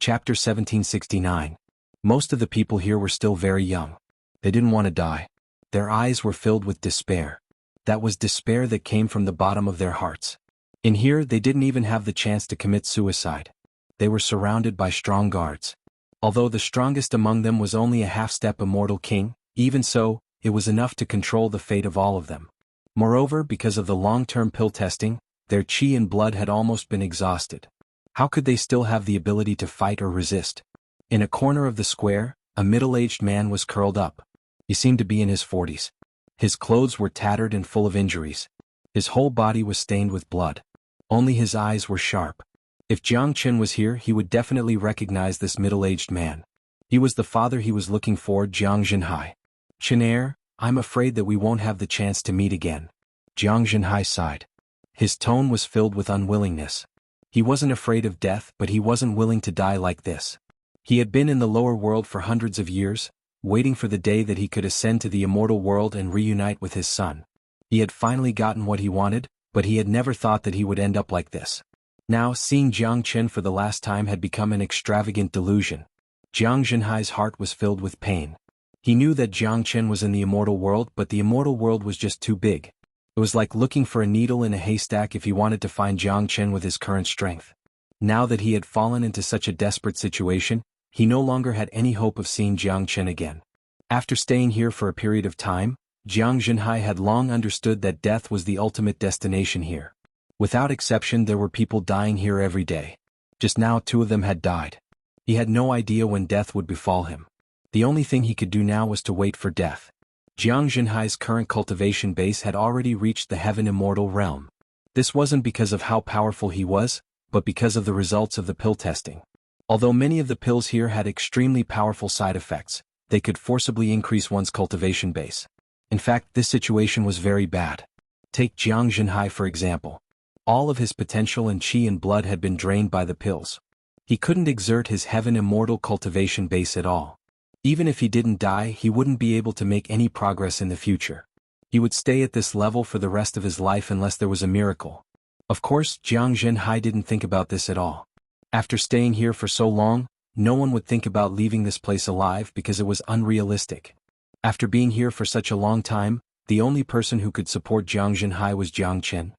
Chapter 1769. Most of the people here were still very young. They didn't want to die. Their eyes were filled with despair. That was despair that came from the bottom of their hearts. In here, they didn't even have the chance to commit suicide. They were surrounded by strong guards. Although the strongest among them was only a half-step immortal king, even so, it was enough to control the fate of all of them. Moreover, because of the long-term pill testing, their chi and blood had almost been exhausted. How could they still have the ability to fight or resist? In a corner of the square, a middle-aged man was curled up. He seemed to be in his 40s. His clothes were tattered and full of injuries. His whole body was stained with blood. Only his eyes were sharp. If Jiang Qin was here, he would definitely recognize this middle-aged man. He was the father he was looking for, Jiang Zhenhai. "Qin, I'm afraid that we won't have the chance to meet again." Jiang Zhenhai sighed. His tone was filled with unwillingness. He wasn't afraid of death, but he wasn't willing to die like this. He had been in the lower world for hundreds of years, waiting for the day that he could ascend to the immortal world and reunite with his son. He had finally gotten what he wanted, but he had never thought that he would end up like this. Now, seeing Jiang Qin for the last time had become an extravagant delusion. Jiang Zhenhai's heart was filled with pain. He knew that Jiang Qin was in the immortal world, but the immortal world was just too big. It was like looking for a needle in a haystack if he wanted to find Jiang Qin with his current strength. Now that he had fallen into such a desperate situation, he no longer had any hope of seeing Jiang Qin again. After staying here for a period of time, Jiang Zhenhai had long understood that death was the ultimate destination here. Without exception, there were people dying here every day. Just now 2 of them had died. He had no idea when death would befall him. The only thing he could do now was to wait for death. Jiang Zhenhai's current cultivation base had already reached the heaven immortal realm. This wasn't because of how powerful he was, but because of the results of the pill testing. Although many of the pills here had extremely powerful side effects, they could forcibly increase one's cultivation base. In fact, this situation was very bad. Take Jiang Zhenhai for example. All of his potential and chi and blood had been drained by the pills. He couldn't exert his heaven immortal cultivation base at all. Even if he didn't die, he wouldn't be able to make any progress in the future. He would stay at this level for the rest of his life unless there was a miracle. Of course, Jiang Zhenhai didn't think about this at all. After staying here for so long, no one would think about leaving this place alive because it was unrealistic. After being here for such a long time, the only person who could support Jiang Zhenhai was Jiang Qin.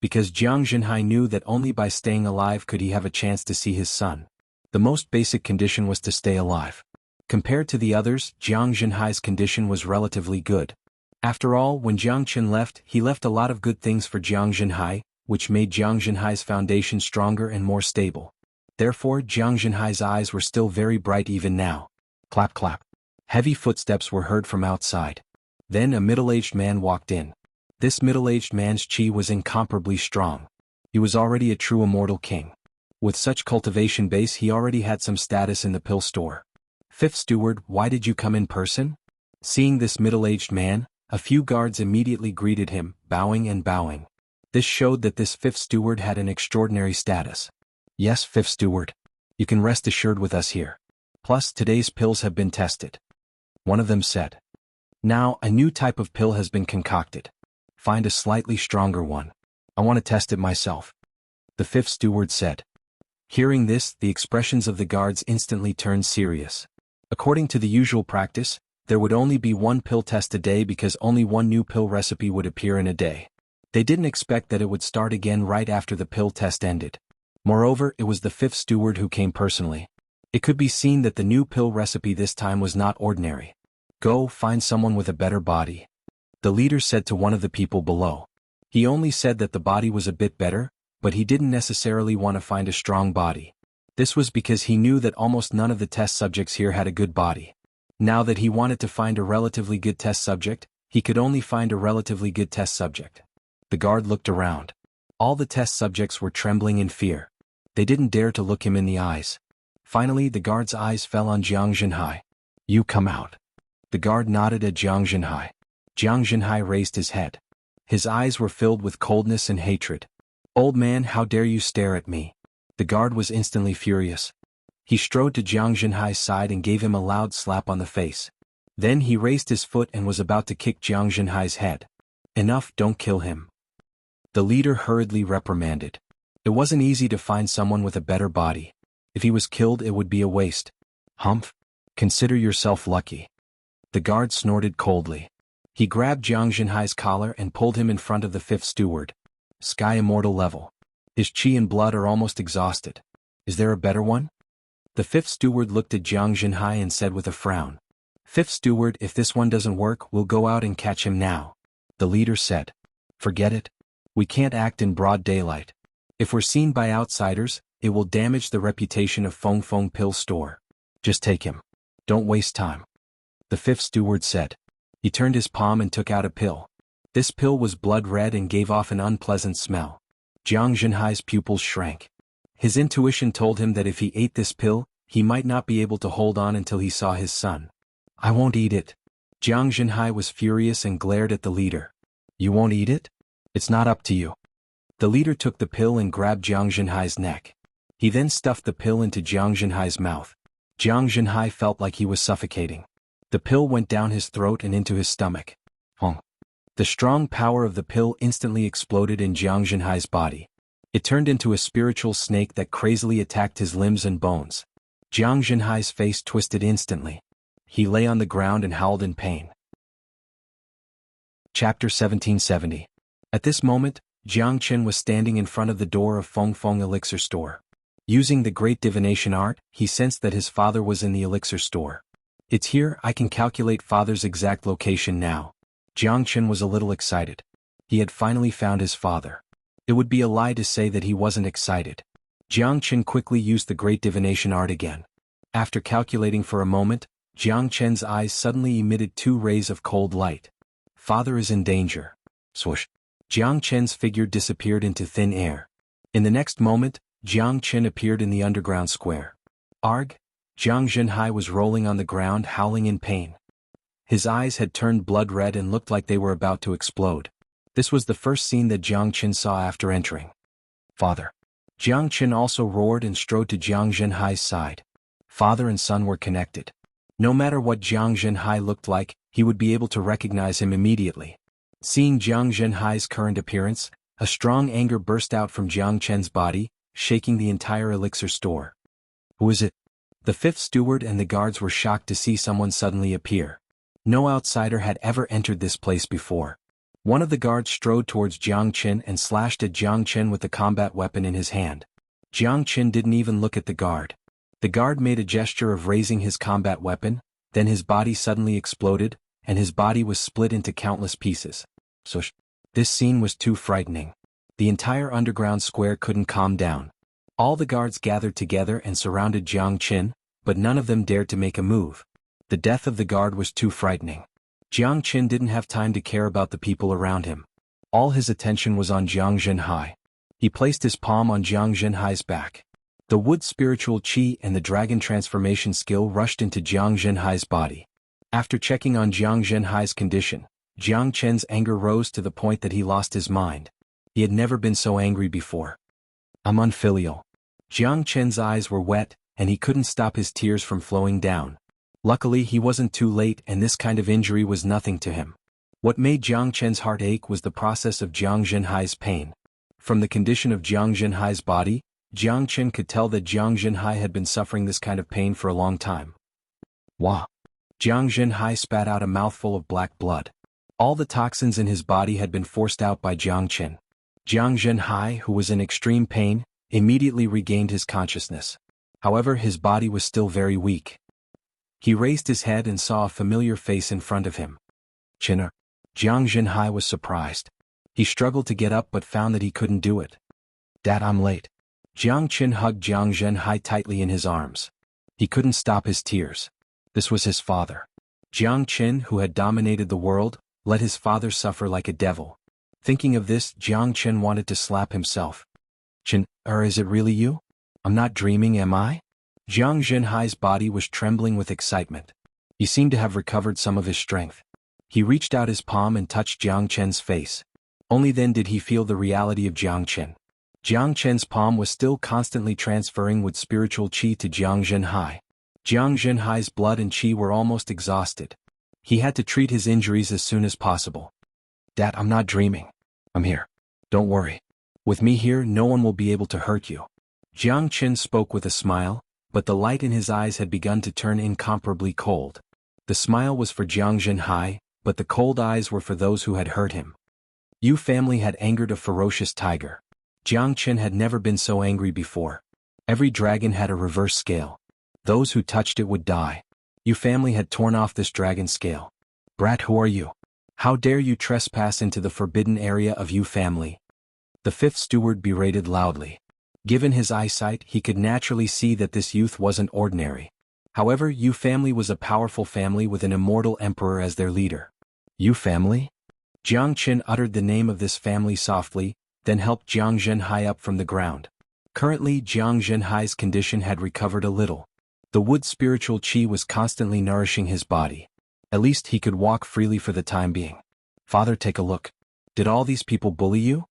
Because Jiang Zhenhai knew that only by staying alive could he have a chance to see his son. The most basic condition was to stay alive. Compared to the others, Jiang Zhenhai's condition was relatively good. After all, when Jiang Qin left, he left a lot of good things for Jiang Zhenhai, which made Jiang Zhenhai's foundation stronger and more stable. Therefore, Jiang Zhenhai's eyes were still very bright even now. Clap clap. Heavy footsteps were heard from outside. Then a middle-aged man walked in. This middle-aged man's chi was incomparably strong. He was already a true immortal king. With such cultivation base, he already had some status in the pill store. "Fifth steward, why did you come in person?" Seeing this middle-aged man, a few guards immediately greeted him, bowing and bowing. This showed that this 5th steward had an extraordinary status. "Yes, 5th steward. You can rest assured with us here. Plus, today's pills have been tested," one of them said. "Now, a new type of pill has been concocted. Find a slightly stronger one. I want to test it myself," the 5th steward said. Hearing this, the expressions of the guards instantly turned serious. According to the usual practice, there would only be 1 pill test a day because only 1 new pill recipe would appear in a day. They didn't expect that it would start again right after the pill test ended. Moreover, it was the 5th steward who came personally. It could be seen that the new pill recipe this time was not ordinary. "Go, find someone with a better body," the leader said to one of the people below. He only said that the body was a bit better, but he didn't necessarily want to find a strong body. This was because he knew that almost none of the test subjects here had a good body. Now that he wanted to find a relatively good test subject, he could only find a relatively good test subject. The guard looked around. All the test subjects were trembling in fear. They didn't dare to look him in the eyes. Finally, the guard's eyes fell on Jiang Zhenhai. "You come out." The guard nodded at Jiang Zhenhai. Jiang Zhenhai raised his head. His eyes were filled with coldness and hatred. "Old man, how dare you stare at me?" The guard was instantly furious. He strode to Jiang Zhenhai's side and gave him a loud slap on the face. Then he raised his foot and was about to kick Jiang Zhenhai's head. "Enough, don't kill him," the leader hurriedly reprimanded. It wasn't easy to find someone with a better body. If he was killed, it would be a waste. Humph. Consider yourself lucky. The guard snorted coldly. He grabbed Jiang Zhenhai's collar and pulled him in front of the fifth steward. Sky immortal level. His qi and blood are almost exhausted. Is there a better one? The fifth steward looked at Jiang Zhenhai and said with a frown. Fifth steward, if this one doesn't work, we'll go out and catch him now. The leader said. Forget it. We can't act in broad daylight. If we're seen by outsiders, it will damage the reputation of Feng Feng Pill Store. Just take him. Don't waste time. The fifth steward said. He turned his palm and took out a pill. This pill was blood red and gave off an unpleasant smell. Jiang Zhenhai's pupils shrank. His intuition told him that if he ate this pill, he might not be able to hold on until he saw his son. I won't eat it. Jiang Zhenhai was furious and glared at the leader. You won't eat it? It's not up to you. The leader took the pill and grabbed Jiang Zhenhai's neck. He then stuffed the pill into Jiang Zhenhai's mouth. Jiang Zhenhai felt like he was suffocating. The pill went down his throat and into his stomach. Hong. The strong power of the pill instantly exploded in Jiang Zhenhai's body. It turned into a spiritual snake that crazily attacked his limbs and bones. Jiang Zhenhai's face twisted instantly. He lay on the ground and howled in pain. Chapter 1770. At this moment, Jiang Chen was standing in front of the door of Feng Feng Elixir Store. Using the great divination art, he sensed that his father was in the elixir store. It's here, I can calculate father's exact location now. Jiang Chen was a little excited. He had finally found his father. It would be a lie to say that he wasn't excited. Jiang Chen quickly used the great divination art again. After calculating for a moment, Jiang Chen's eyes suddenly emitted 2 rays of cold light. Father is in danger. Swoosh. Jiang Chen's figure disappeared into thin air. In the next moment, Jiang Chen appeared in the underground square. Arg! Jiang Zhenhai was rolling on the ground howling in pain. His eyes had turned blood red and looked like they were about to explode. This was the first scene that Jiang Chen saw after entering. Father. Jiang Chen also roared and strode to Jiang Zhenhai's side. Father and son were connected. No matter what Jiang Zhenhai looked like, he would be able to recognize him immediately. Seeing Jiang Zhenhai's current appearance, a strong anger burst out from Jiang Chen's body, shaking the entire elixir store. Who is it? The fifth steward and the guards were shocked to see someone suddenly appear. No outsider had ever entered this place before. One of the guards strode towards Jiang Chen and slashed at Jiang Chen with the combat weapon in his hand. Jiang Chen didn't even look at the guard. The guard made a gesture of raising his combat weapon, then his body suddenly exploded, and his body was split into countless pieces. This scene was too frightening. The entire underground square couldn't calm down. All the guards gathered together and surrounded Jiang Chen, but none of them dared to make a move. The death of the guard was too frightening. Jiang Chen didn't have time to care about the people around him. All his attention was on Jiang Zhenhai. He placed his palm on Jiang Zhenhai's back. The wood spiritual qi and the dragon transformation skill rushed into Jiang Zhenhai's body. After checking on Jiang Zhenhai's condition, Jiang Chen's anger rose to the point that he lost his mind. He had never been so angry before. I'm unfilial. Jiang Chen's eyes were wet, and he couldn't stop his tears from flowing down. Luckily he wasn't too late and this kind of injury was nothing to him. What made Jiang Chen's heart ache was the process of Jiang Zhenhai's pain. From the condition of Jiang Zhenhai's body, Jiang Chen could tell that Jiang Zhenhai had been suffering this kind of pain for a long time. Wah! Jiang Zhenhai spat out a mouthful of black blood. All the toxins in his body had been forced out by Jiang Chen. Jiang Zhenhai, who was in extreme pain, immediately regained his consciousness. However, his body was still very weak. He raised his head and saw a familiar face in front of him. Chinner. Jiang Zhenhai was surprised. He struggled to get up but found that he couldn't do it. Dad, I'm late. Jiang Chen hugged Jiang Zhenhai tightly in his arms. He couldn't stop his tears. This was his father. Jiang Chen, who had dominated the world, let his father suffer like a devil. Thinking of this, Jiang Chen wanted to slap himself. Chen, is it really you? I'm not dreaming, am I? Jiang Zhenhai's body was trembling with excitement. He seemed to have recovered some of his strength. He reached out his palm and touched Jiang Chen's face. Only then did he feel the reality of Jiang Chen. Jiang Chen's palm was still constantly transferring with spiritual qi to Jiang Zhenhai. Jiang Zhenhai's blood and qi were almost exhausted. He had to treat his injuries as soon as possible. Dad, I'm not dreaming. I'm here. Don't worry. With me here, no one will be able to hurt you. Jiang Qin spoke with a smile, but the light in his eyes had begun to turn incomparably cold. The smile was for Jiang Zhenhai, but the cold eyes were for those who had hurt him. Yu family had angered a ferocious tiger. Jiang Qin had never been so angry before. Every dragon had a reverse scale. Those who touched it would die. Yu family had torn off this dragon scale. Brat, who are you? How dare you trespass into the forbidden area of Yu family? The fifth steward berated loudly. Given his eyesight, he could naturally see that this youth wasn't ordinary. However, Yu family was a powerful family with an immortal emperor as their leader. Yu family? Jiang Qin uttered the name of this family softly, then helped Jiang Zhenhai up from the ground. Currently, Jiang Zhenhai's condition had recovered a little. The wood spiritual qi was constantly nourishing his body. At least he could walk freely for the time being. Father, take a look. Did all these people bully you?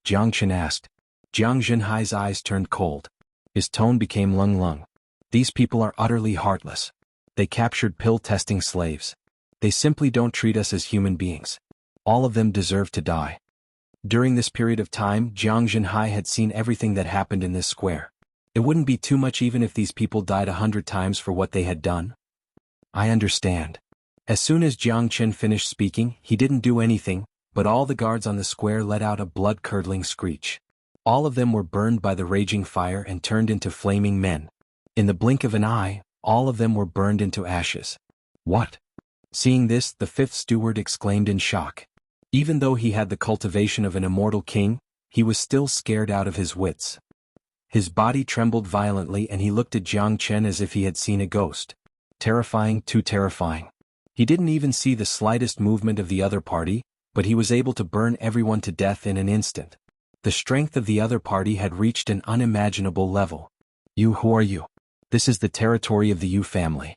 Jiang Qin asked. Jiang Zhenhai's eyes turned cold. His tone became lung. These people are utterly heartless. They captured pill-testing slaves. They simply don't treat us as human beings. All of them deserve to die. During this period of time, Jiang Zhenhai had seen everything that happened in this square. It wouldn't be too much even if these people died 100 times for what they had done. I understand. As soon as Jiang Qin finished speaking, he didn't do anything, but all the guards on the square let out a blood-curdling screech. All of them were burned by the raging fire and turned into flaming men. In the blink of an eye, all of them were burned into ashes. What? Seeing this, the fifth steward exclaimed in shock. Even though he had the cultivation of an immortal king, he was still scared out of his wits. His body trembled violently and he looked at Jiang Qin as if he had seen a ghost. Terrifying, too terrifying. He didn't even see the slightest movement of the other party, but he was able to burn everyone to death in an instant. The strength of the other party had reached an unimaginable level. You, who are you? This is the territory of the Yu family.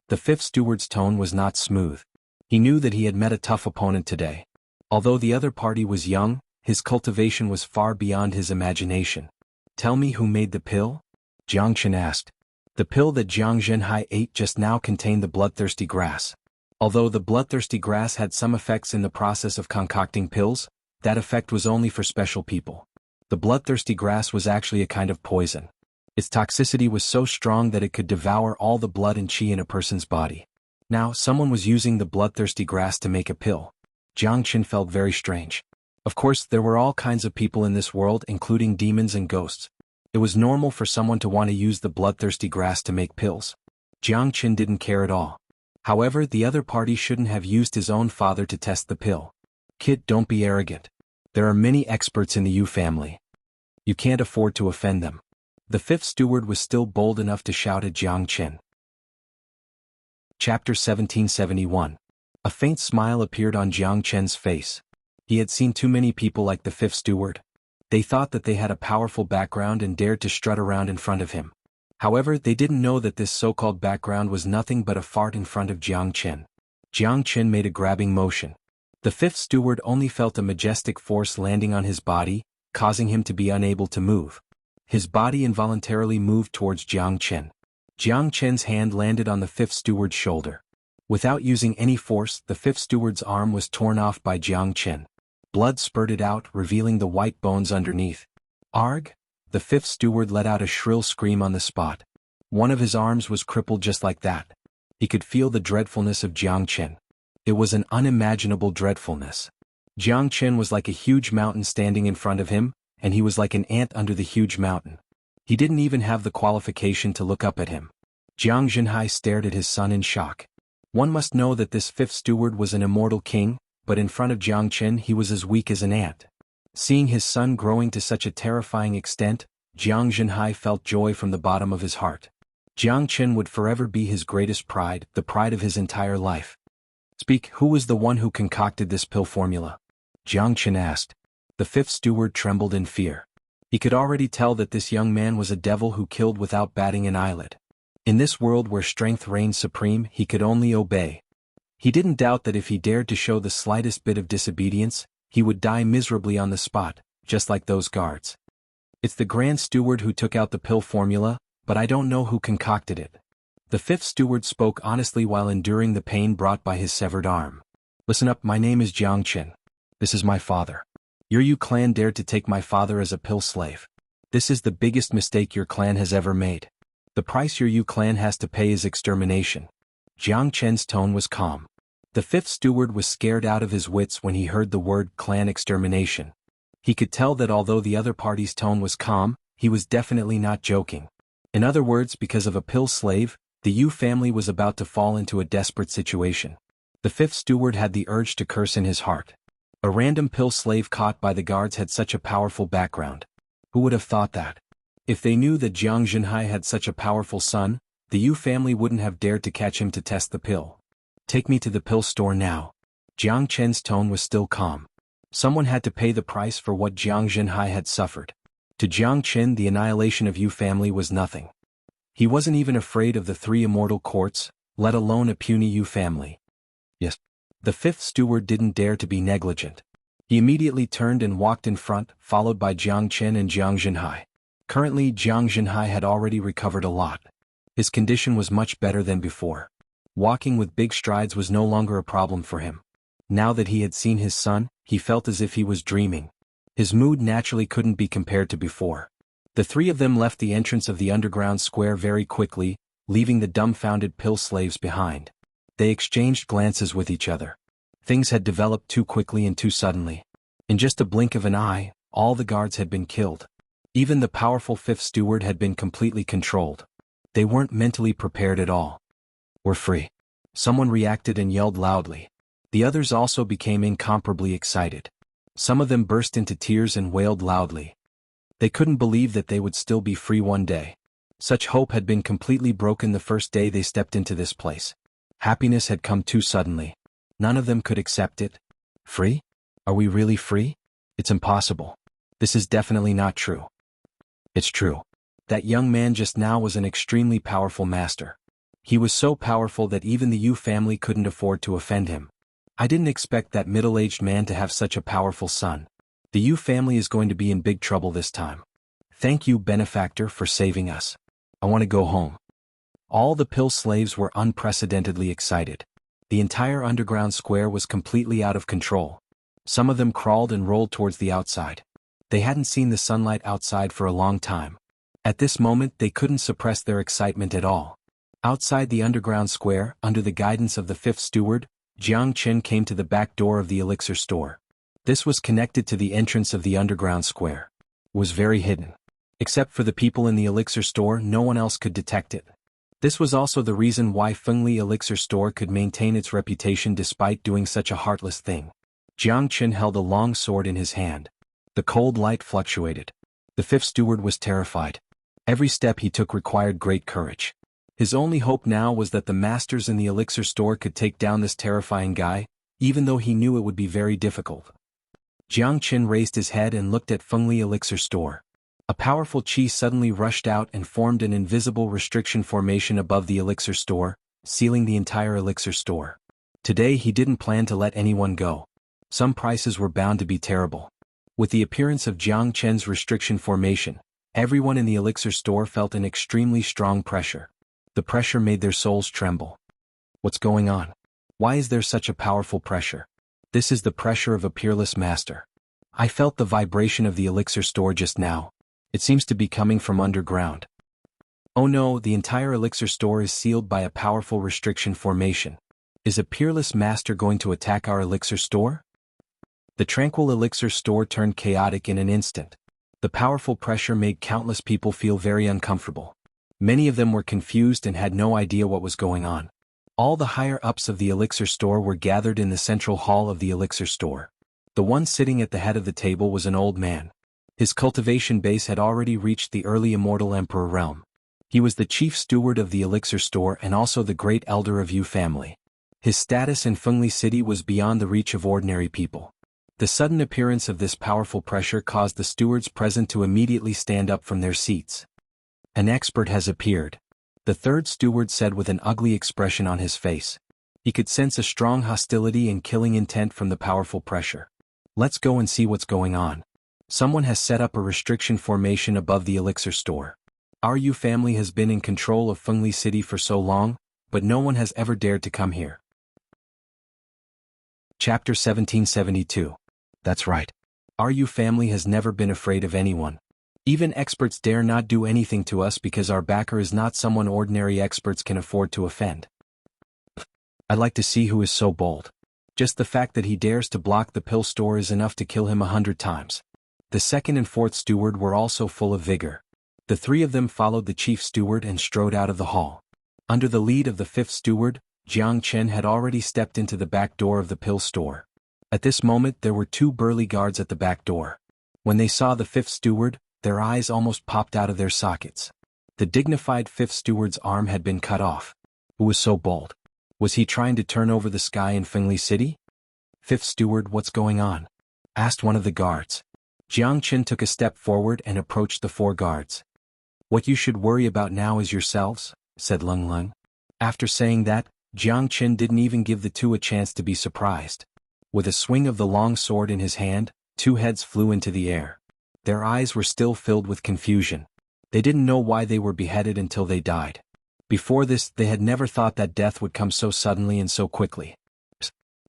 The fifth steward's tone was not smooth. He knew that he had met a tough opponent today. Although the other party was young, his cultivation was far beyond his imagination. Tell me who made the pill? Jiang Qin asked. The pill that Jiang Zhenhai ate just now contained the bloodthirsty grass. Although the bloodthirsty grass had some effects in the process of concocting pills, that effect was only for special people. The bloodthirsty grass was actually a kind of poison. Its toxicity was so strong that it could devour all the blood and qi in a person's body. Now, someone was using the bloodthirsty grass to make a pill. Jiang Qin felt very strange. Of course, there were all kinds of people in this world, including demons and ghosts. It was normal for someone to want to use the bloodthirsty grass to make pills. Jiang Qin didn't care at all. However, the other party shouldn't have used his own father to test the pill. Kid, don't be arrogant. There are many experts in the Yu family. You can't afford to offend them. The fifth steward was still bold enough to shout at Jiang Qin. Chapter 1771. A faint smile appeared on Jiang Qin's face. He had seen too many people like the fifth steward. They thought that they had a powerful background and dared to strut around in front of him. However, they didn't know that this so-called background was nothing but a fart in front of Jiang Qin. Jiang Qin made a grabbing motion. The fifth steward only felt a majestic force landing on his body, causing him to be unable to move. His body involuntarily moved towards Jiang Qin. Jiang Qin's hand landed on the fifth steward's shoulder. Without using any force, the fifth steward's arm was torn off by Jiang Qin. Blood spurted out, revealing the white bones underneath. Arg! The fifth steward let out a shrill scream on the spot. One of his arms was crippled just like that. He could feel the dreadfulness of Jiang Qin. It was an unimaginable dreadfulness. Jiang Qin was like a huge mountain standing in front of him, and he was like an ant under the huge mountain. He didn't even have the qualification to look up at him. Jiang Zhenhai stared at his son in shock. One must know that this fifth steward was an immortal king, but in front of Jiang Qin he was as weak as an ant. Seeing his son growing to such a terrifying extent, Jiang Zhenhai felt joy from the bottom of his heart. Jiang Qin would forever be his greatest pride, the pride of his entire life. Speak, who was the one who concocted this pill formula? Jiang Qin asked. The fifth steward trembled in fear. He could already tell that this young man was a devil who killed without batting an eyelid. In this world where strength reigned supreme, he could only obey. He didn't doubt that if he dared to show the slightest bit of disobedience, he would die miserably on the spot, just like those guards. It's the Grand Steward who took out the pill formula, but I don't know who concocted it. The fifth steward spoke honestly while enduring the pain brought by his severed arm. Listen up, my name is Jiang Qin. This is my father. Your Yu clan dared to take my father as a pill slave. This is the biggest mistake your clan has ever made. The price your Yu clan has to pay is extermination. Jiang Chen's tone was calm. The fifth steward was scared out of his wits when he heard the word clan extermination. He could tell that although the other party's tone was calm, he was definitely not joking. In other words, because of a pill slave, the Yu family was about to fall into a desperate situation. The fifth steward had the urge to curse in his heart. A random pill slave caught by the guards had such a powerful background. Who would have thought that? If they knew that Xuanhuan had such a powerful son, the Yu family wouldn't have dared to catch him to test the pill. Take me to the pill store now. Jiang Chen's tone was still calm. Someone had to pay the price for what Xuanhuan had suffered. To Jiang Chen, the annihilation of Yu family was nothing. He wasn't even afraid of the 3 immortal courts, let alone a puny Yu family. Yes. The fifth steward didn't dare to be negligent. He immediately turned and walked in front, followed by Jiang Chen and Xuanhuan. Currently, Xuanhuan had already recovered a lot. His condition was much better than before. Walking with big strides was no longer a problem for him. Now that he had seen his son, he felt as if he was dreaming. His mood naturally couldn't be compared to before. The 3 of them left the entrance of the underground square very quickly, leaving the dumbfounded pill slaves behind. They exchanged glances with each other. Things had developed too quickly and too suddenly. In just a blink of an eye, all the guards had been killed. Even the powerful fifth steward had been completely controlled. They weren't mentally prepared at all. We're free. Someone reacted and yelled loudly. The others also became incomparably excited. Some of them burst into tears and wailed loudly. They couldn't believe that they would still be free one day. Such hope had been completely broken the first day they stepped into this place. Happiness had come too suddenly. None of them could accept it. Free? Are we really free? It's impossible. This is definitely not true. It's true. That young man just now was an extremely powerful master. He was so powerful that even the Yu family couldn't afford to offend him. I didn't expect that middle-aged man to have such a powerful son. The Yu family is going to be in big trouble this time. Thank you, benefactor, for saving us. I want to go home. All the pill slaves were unprecedentedly excited. The entire underground square was completely out of control. Some of them crawled and rolled towards the outside. They hadn't seen the sunlight outside for a long time. At this moment they couldn't suppress their excitement at all. Outside the underground square, under the guidance of the fifth steward, Jiang Chen came to the back door of the elixir store. This was connected to the entrance of the underground square. It was very hidden. Except for the people in the elixir store, no one else could detect it. This was also the reason why Fengli Elixir Store could maintain its reputation despite doing such a heartless thing. Jiang Chen held a long sword in his hand. The cold light fluctuated. The fifth steward was terrified. Every step he took required great courage. His only hope now was that the masters in the elixir store could take down this terrifying guy, even though he knew it would be very difficult. Jiang Chen raised his head and looked at Fengli Elixir Store. A powerful qi suddenly rushed out and formed an invisible restriction formation above the elixir store, sealing the entire elixir store. Today he didn't plan to let anyone go. Some prices were bound to be terrible. With the appearance of Jiang Chen's restriction formation, everyone in the elixir store felt an extremely strong pressure. The pressure made their souls tremble. What's going on? Why is there such a powerful pressure? This is the pressure of a peerless master. I felt the vibration of the elixir store just now. It seems to be coming from underground. Oh no, the entire elixir store is sealed by a powerful restriction formation. Is a peerless master going to attack our elixir store? The tranquil elixir store turned chaotic in an instant. The powerful pressure made countless people feel very uncomfortable. Many of them were confused and had no idea what was going on. All the higher-ups of the elixir store were gathered in the central hall of the elixir store. The one sitting at the head of the table was an old man. His cultivation base had already reached the early immortal emperor realm. He was the chief steward of the elixir store and also the great elder of Yu family. His status in Fengli City was beyond the reach of ordinary people. The sudden appearance of this powerful pressure caused the stewards present to immediately stand up from their seats. An expert has appeared. The third steward said with an ugly expression on his face. He could sense a strong hostility and killing intent from the powerful pressure. Let's go and see what's going on. Someone has set up a restriction formation above the elixir store. Our Yu family has been in control of Fengli City for so long, but no one has ever dared to come here. Chapter 1772. That's right. Our Yu family has never been afraid of anyone. Even experts dare not do anything to us because our backer is not someone ordinary experts can afford to offend. I'd like to see who is so bold. Just the fact that he dares to block the pill store is enough to kill him 100 times. The second and fourth steward were also full of vigor. The three of them followed the chief steward and strode out of the hall. Under the lead of the fifth steward, Jiang Chen had already stepped into the back door of the pill store. At this moment there were 2 burly guards at the back door. When they saw the fifth steward, their eyes almost popped out of their sockets. The dignified fifth steward's arm had been cut off. Who was so bold? Was he trying to turn over the sky in Fengli City? Fifth steward, what's going on? Asked one of the guards. Jiang Chen took a step forward and approached the 4 guards. What you should worry about now is yourselves, said Lung Lung. After saying that, Jiang Chen didn't even give the 2 a chance to be surprised. With a swing of the long sword in his hand, 2 heads flew into the air. Their eyes were still filled with confusion. They didn't know why they were beheaded until they died. Before this, they had never thought that death would come so suddenly and so quickly.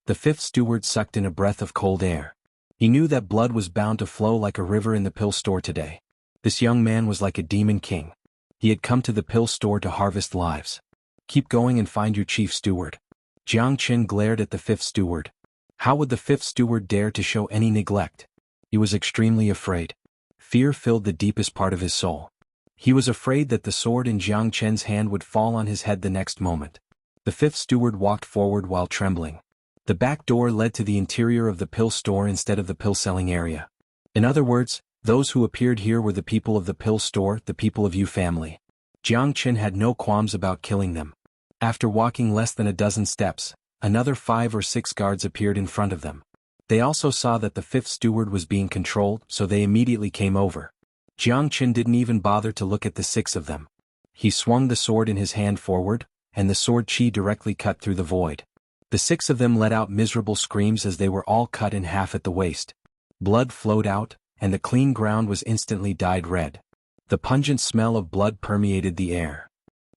The fifth steward sucked in a breath of cold air. He knew that blood was bound to flow like a river in the pill store today. This young man was like a demon king. He had come to the pill store to harvest lives. Keep going and find your chief steward. Jiang Chen glared at the fifth steward. How would the fifth steward dare to show any neglect? He was extremely afraid. Fear filled the deepest part of his soul. He was afraid that the sword in Jiang Chen's hand would fall on his head the next moment. The fifth steward walked forward while trembling. The back door led to the interior of the pill store instead of the pill-selling area. In other words, those who appeared here were the people of the pill store, the people of Yu family. Jiang Chen had no qualms about killing them. After walking less than a dozen steps, another 5 or 6 guards appeared in front of them. They also saw that the fifth steward was being controlled, so they immediately came over. Jiang Chen didn't even bother to look at the 6 of them. He swung the sword in his hand forward, and the sword chi directly cut through the void. The 6 of them let out miserable screams as they were all cut in half at the waist. Blood flowed out, and the clean ground was instantly dyed red. The pungent smell of blood permeated the air.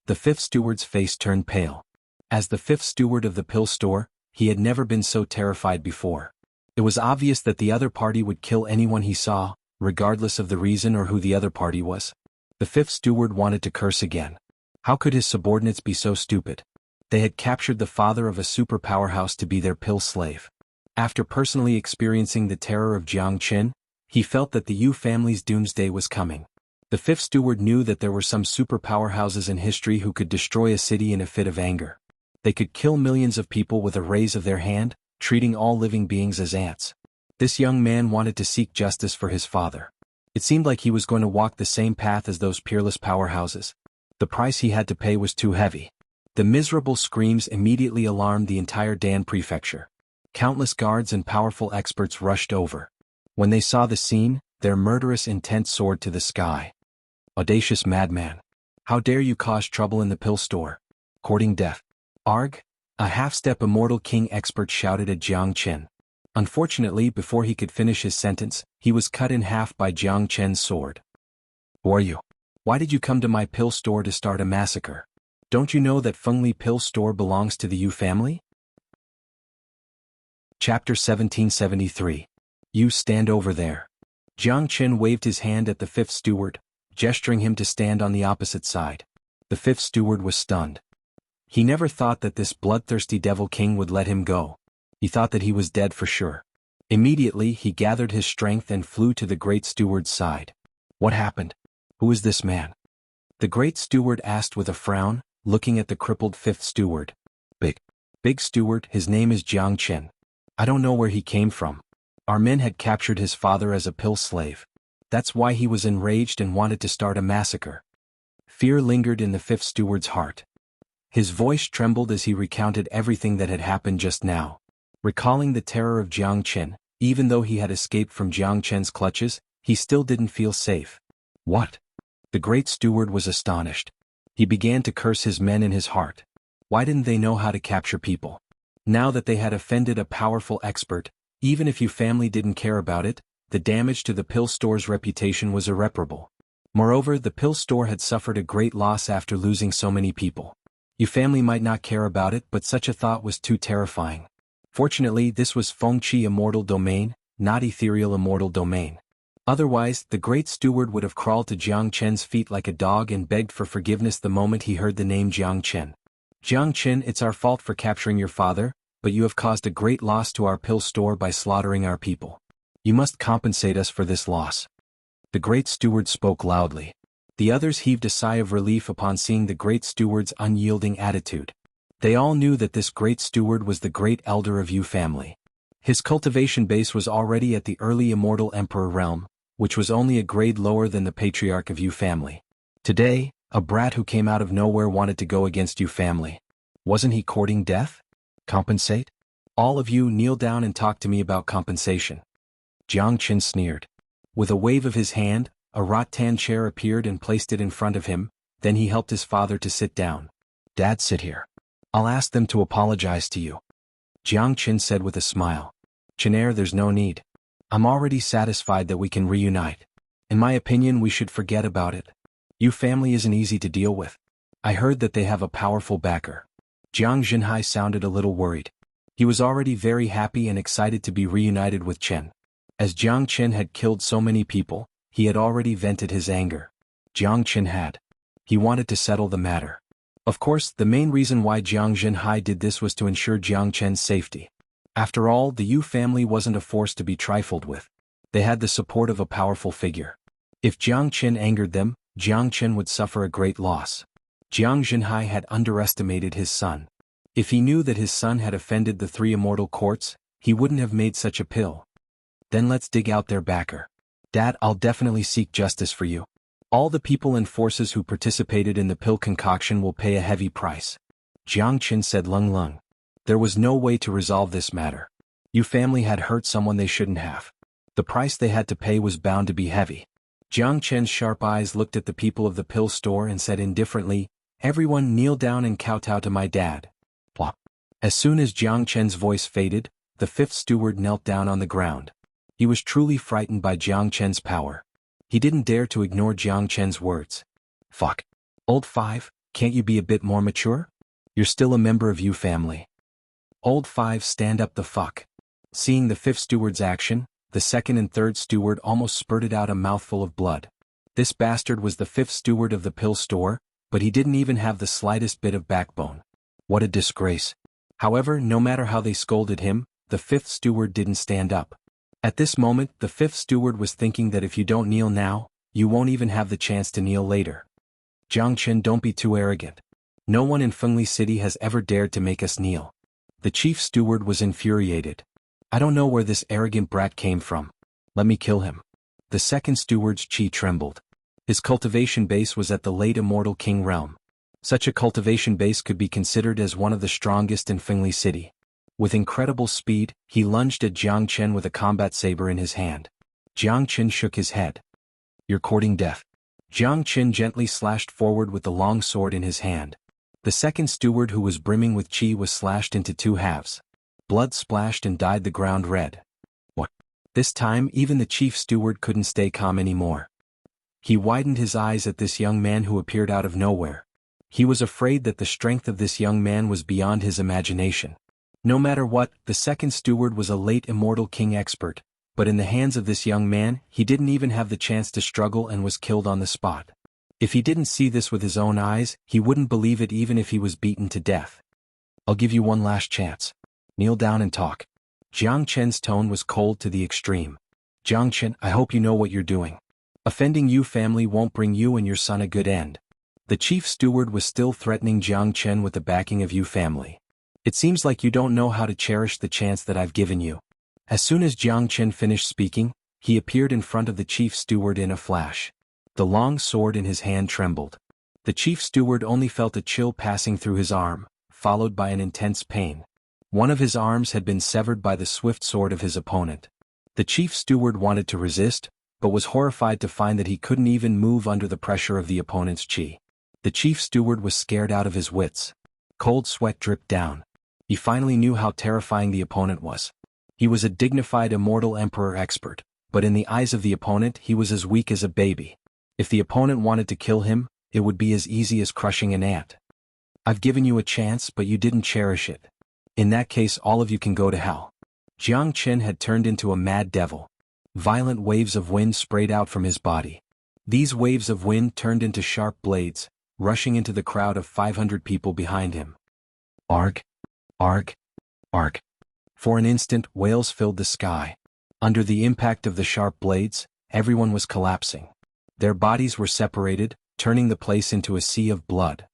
The fifth steward's face turned pale. As the fifth steward of the pill store, he had never been so terrified before. It was obvious that the other party would kill anyone he saw, regardless of the reason or who the other party was. The fifth steward wanted to curse again. How could his subordinates be so stupid? They had captured the father of a super powerhouse to be their pill slave. After personally experiencing the terror of Jiang Chen, he felt that the Yu family's doomsday was coming. The fifth steward knew that there were some super powerhouses in history who could destroy a city in a fit of anger. They could kill millions of people with a raise of their hand, treating all living beings as ants. This young man wanted to seek justice for his father. It seemed like he was going to walk the same path as those peerless powerhouses. The price he had to pay was too heavy. The miserable screams immediately alarmed the entire Dan prefecture. Countless guards and powerful experts rushed over. When they saw the scene, their murderous intent soared to the sky. Audacious madman! How dare you cause trouble in the pill store? Courting death. Arg! A half-step immortal king expert shouted at Jiang Chen. Unfortunately, before he could finish his sentence, he was cut in half by Jiang Chen's sword. Who are you? Why did you come to my pill store to start a massacre? Don't you know that Fengli Pill Store belongs to the Yu family? Chapter 1773. You stand over there. Jiang Chen waved his hand at the fifth steward, gesturing him to stand on the opposite side. The fifth steward was stunned. He never thought that this bloodthirsty devil king would let him go. He thought that he was dead for sure. Immediately he gathered his strength and flew to the great steward's side. What happened? Who is this man? The great steward asked with a frown, looking at the crippled fifth steward. Big steward, his name is Jiang Chen. I don't know where he came from. Our men had captured his father as a pill slave. That's why he was enraged and wanted to start a massacre. Fear lingered in the fifth steward's heart. His voice trembled as he recounted everything that had happened just now. Recalling the terror of Jiang Chen, even though he had escaped from Jiang Chen's clutches, he still didn't feel safe. What? The great steward was astonished. He began to curse his men in his heart. Why didn't they know how to capture people? Now that they had offended a powerful expert, even if Yu family didn't care about it, the damage to the pill store's reputation was irreparable. Moreover, the pill store had suffered a great loss after losing so many people. Yu family might not care about it, but such a thought was too terrifying. Fortunately, this was Fengqi immortal domain, not ethereal immortal domain. Otherwise, the great steward would have crawled to Jiang Chen's feet like a dog and begged for forgiveness the moment he heard the name Jiang Chen. Jiang Chen, it's our fault for capturing your father, but you have caused a great loss to our pill store by slaughtering our people. You must compensate us for this loss. The great steward spoke loudly. The others heaved a sigh of relief upon seeing the great steward's unyielding attitude. They all knew that this great steward was the great elder of Yu family. His cultivation base was already at the early immortal emperor realm, which was only a grade lower than the patriarch of Yu family. Today, a brat who came out of nowhere wanted to go against Yu family. Wasn't he courting death? Compensate? All of you kneel down and talk to me about compensation. Jiang Chen sneered. With a wave of his hand, a rattan chair appeared and placed it in front of him, then he helped his father to sit down. Dad, sit here. I'll ask them to apologize to you. Jiang Chen said with a smile. Chenair, there's no need. I'm already satisfied that we can reunite. In my opinion, we should forget about it. Yu family isn't easy to deal with. I heard that they have a powerful backer. Jiang Zhenhai sounded a little worried. He was already very happy and excited to be reunited with Chen. As Jiang Chen had killed so many people, he had already vented his anger. Jiang Chen had. He wanted to settle the matter. Of course, the main reason why Jiang Zhenhai did this was to ensure Jiang Chen's safety. After all, the Yu family wasn't a force to be trifled with. They had the support of a powerful figure. If Jiang Chen angered them, Jiang Chen would suffer a great loss. Jiang Zhenhai had underestimated his son. If he knew that his son had offended the three immortal courts, he wouldn't have made such a pill. Then let's dig out their backer. Dad, I'll definitely seek justice for you. All the people and forces who participated in the pill concoction will pay a heavy price. Jiang Chen said Lung Lung. There was no way to resolve this matter. Yu family had hurt someone they shouldn't have. The price they had to pay was bound to be heavy. Jiang Chen's sharp eyes looked at the people of the pill store and said indifferently, everyone kneel down and kowtow to my dad. Plop. As soon as Jiang Chen's voice faded, the fifth steward knelt down on the ground. He was truly frightened by Jiang Chen's power. He didn't dare to ignore Jiang Chen's words. Fuck. Old Five, can't you be a bit more mature? You're still a member of Yu family. Old Five, stand up the fuck. Seeing the fifth steward's action, the second and third steward almost spurted out a mouthful of blood. This bastard was the fifth steward of the pill store, but he didn't even have the slightest bit of backbone. What a disgrace. However, no matter how they scolded him, the fifth steward didn't stand up. At this moment, the fifth steward was thinking that if you don't kneel now, you won't even have the chance to kneel later. Jiang Chen, don't be too arrogant. No one in Fengli City has ever dared to make us kneel. The chief steward was infuriated. I don't know where this arrogant brat came from. Let me kill him. The second steward's chi trembled. His cultivation base was at the late immortal king realm. Such a cultivation base could be considered as one of the strongest in Fengli City. With incredible speed, he lunged at Jiang Chen with a combat saber in his hand. Jiang Chen shook his head. You're courting death. Jiang Chen gently slashed forward with the long sword in his hand. The second steward, who was brimming with chi, was slashed into two halves. Blood splashed and dyed the ground red. What? This time, even the chief steward couldn't stay calm anymore. He widened his eyes at this young man who appeared out of nowhere. He was afraid that the strength of this young man was beyond his imagination. No matter what, the second steward was a late immortal king expert, but in the hands of this young man, he didn't even have the chance to struggle and was killed on the spot. If he didn't see this with his own eyes, he wouldn't believe it even if he was beaten to death. I'll give you one last chance. Kneel down and talk. Jiang Chen's tone was cold to the extreme. Jiang Chen, I hope you know what you're doing. Offending Yu family won't bring you and your son a good end. The chief steward was still threatening Jiang Chen with the backing of Yu family. It seems like you don't know how to cherish the chance that I've given you. As soon as Jiang Chen finished speaking, he appeared in front of the chief steward in a flash. The long sword in his hand trembled. The chief steward only felt a chill passing through his arm, followed by an intense pain. One of his arms had been severed by the swift sword of his opponent. The chief steward wanted to resist, but was horrified to find that he couldn't even move under the pressure of the opponent's chi. The chief steward was scared out of his wits. Cold sweat dripped down. He finally knew how terrifying the opponent was. He was a dignified immortal emperor expert, but in the eyes of the opponent he was as weak as a baby. If the opponent wanted to kill him, it would be as easy as crushing an ant. I've given you a chance, but you didn't cherish it. In that case, all of you can go to hell. Jiang Chen had turned into a mad devil. Violent waves of wind sprayed out from his body. These waves of wind turned into sharp blades, rushing into the crowd of 500 people behind him. Arg! Arg! Arg! For an instant, wails filled the sky. Under the impact of the sharp blades, everyone was collapsing. Their bodies were separated, turning the place into a sea of blood.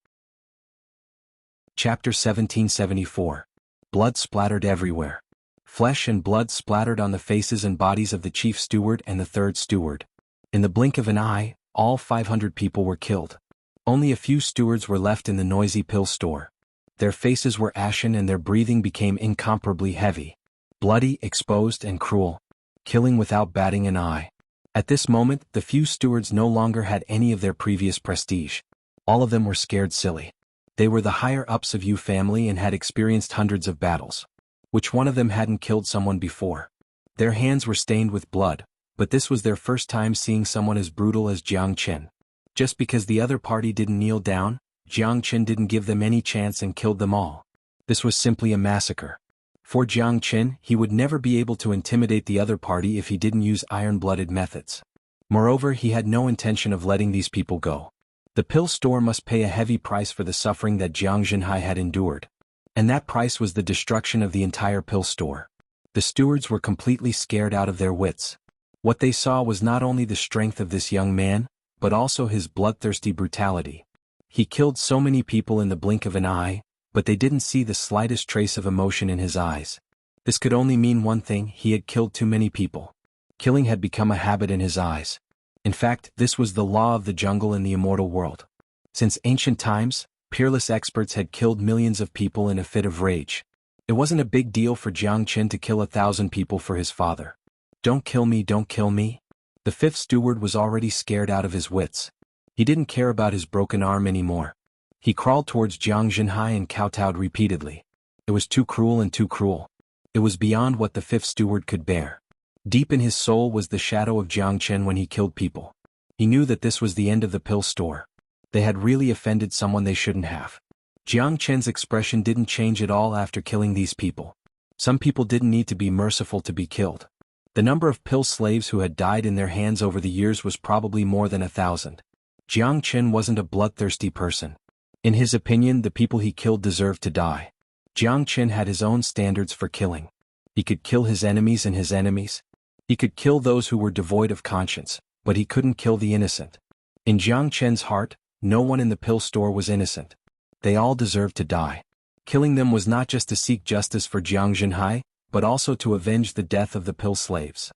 Chapter 1774. Blood splattered everywhere. Flesh and blood splattered on the faces and bodies of the chief steward and the third steward. In the blink of an eye, all 500 people were killed. Only a few stewards were left in the noisy pill store. Their faces were ashen and their breathing became incomparably heavy. Bloody, exposed, and cruel. Killing without batting an eye. At this moment, the few stewards no longer had any of their previous prestige. All of them were scared silly. They were the higher-ups of Yu family and had experienced hundreds of battles. Which one of them hadn't killed someone before? Their hands were stained with blood, but this was their first time seeing someone as brutal as Jiang Chen. Just because the other party didn't kneel down, Jiang Chen didn't give them any chance and killed them all. This was simply a massacre. For Jiang Chen, he would never be able to intimidate the other party if he didn't use iron-blooded methods. Moreover, he had no intention of letting these people go. The pill store must pay a heavy price for the suffering that Xuanhuan had endured. And that price was the destruction of the entire pill store. The stewards were completely scared out of their wits. What they saw was not only the strength of this young man, but also his bloodthirsty brutality. He killed so many people in the blink of an eye, but they didn't see the slightest trace of emotion in his eyes. This could only mean one thing: he had killed too many people. Killing had become a habit in his eyes. In fact, this was the law of the jungle in the immortal world. Since ancient times, peerless experts had killed millions of people in a fit of rage. It wasn't a big deal for Jiang Chen to kill 1,000 people for his father. Don't kill me, don't kill me. The fifth steward was already scared out of his wits. He didn't care about his broken arm anymore. He crawled towards Xuanhuan and kowtowed repeatedly. It was too cruel and too cruel. It was beyond what the fifth steward could bear. Deep in his soul was the shadow of Jiang Chen when he killed people. He knew that this was the end of the pill store. They had really offended someone they shouldn't have. Jiang Chen's expression didn't change at all after killing these people. Some people didn't need to be merciful to be killed. The number of pill slaves who had died in their hands over the years was probably more than 1,000. Jiang Chen wasn't a bloodthirsty person. In his opinion, the people he killed deserved to die. Jiang Chen had his own standards for killing. He could kill his enemies and his enemies. He could kill those who were devoid of conscience, but he couldn't kill the innocent. In Jiang Chen's heart, no one in the pill store was innocent. They all deserved to die. Killing them was not just to seek justice for Xuanhuan, but also to avenge the death of the pill slaves.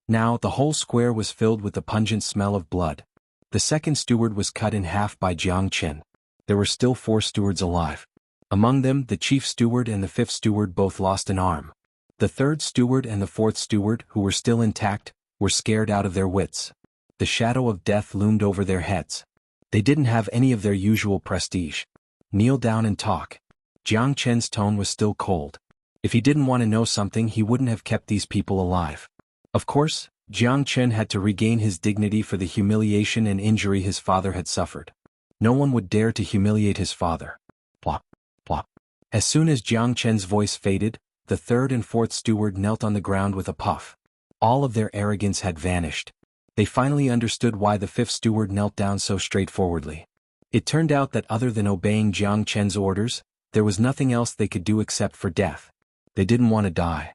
Now, the whole square was filled with the pungent smell of blood. The second steward was cut in half by Jiang Chen. There were still 4 stewards alive. Among them, the chief steward and the fifth steward both lost an arm. The third steward and the fourth steward, who were still intact, were scared out of their wits. The shadow of death loomed over their heads. They didn't have any of their usual prestige. Kneel down and talk. Jiang Chen's tone was still cold. If he didn't want to know something, he wouldn't have kept these people alive. Of course, Jiang Chen had to regain his dignity for the humiliation and injury his father had suffered. No one would dare to humiliate his father. Plop, plop. As soon as Jiang Chen's voice faded, the third and fourth steward knelt on the ground with a puff. All of their arrogance had vanished. They finally understood why the fifth steward knelt down so straightforwardly. It turned out that other than obeying Jiang Chen's orders, there was nothing else they could do except for death. They didn't want to die.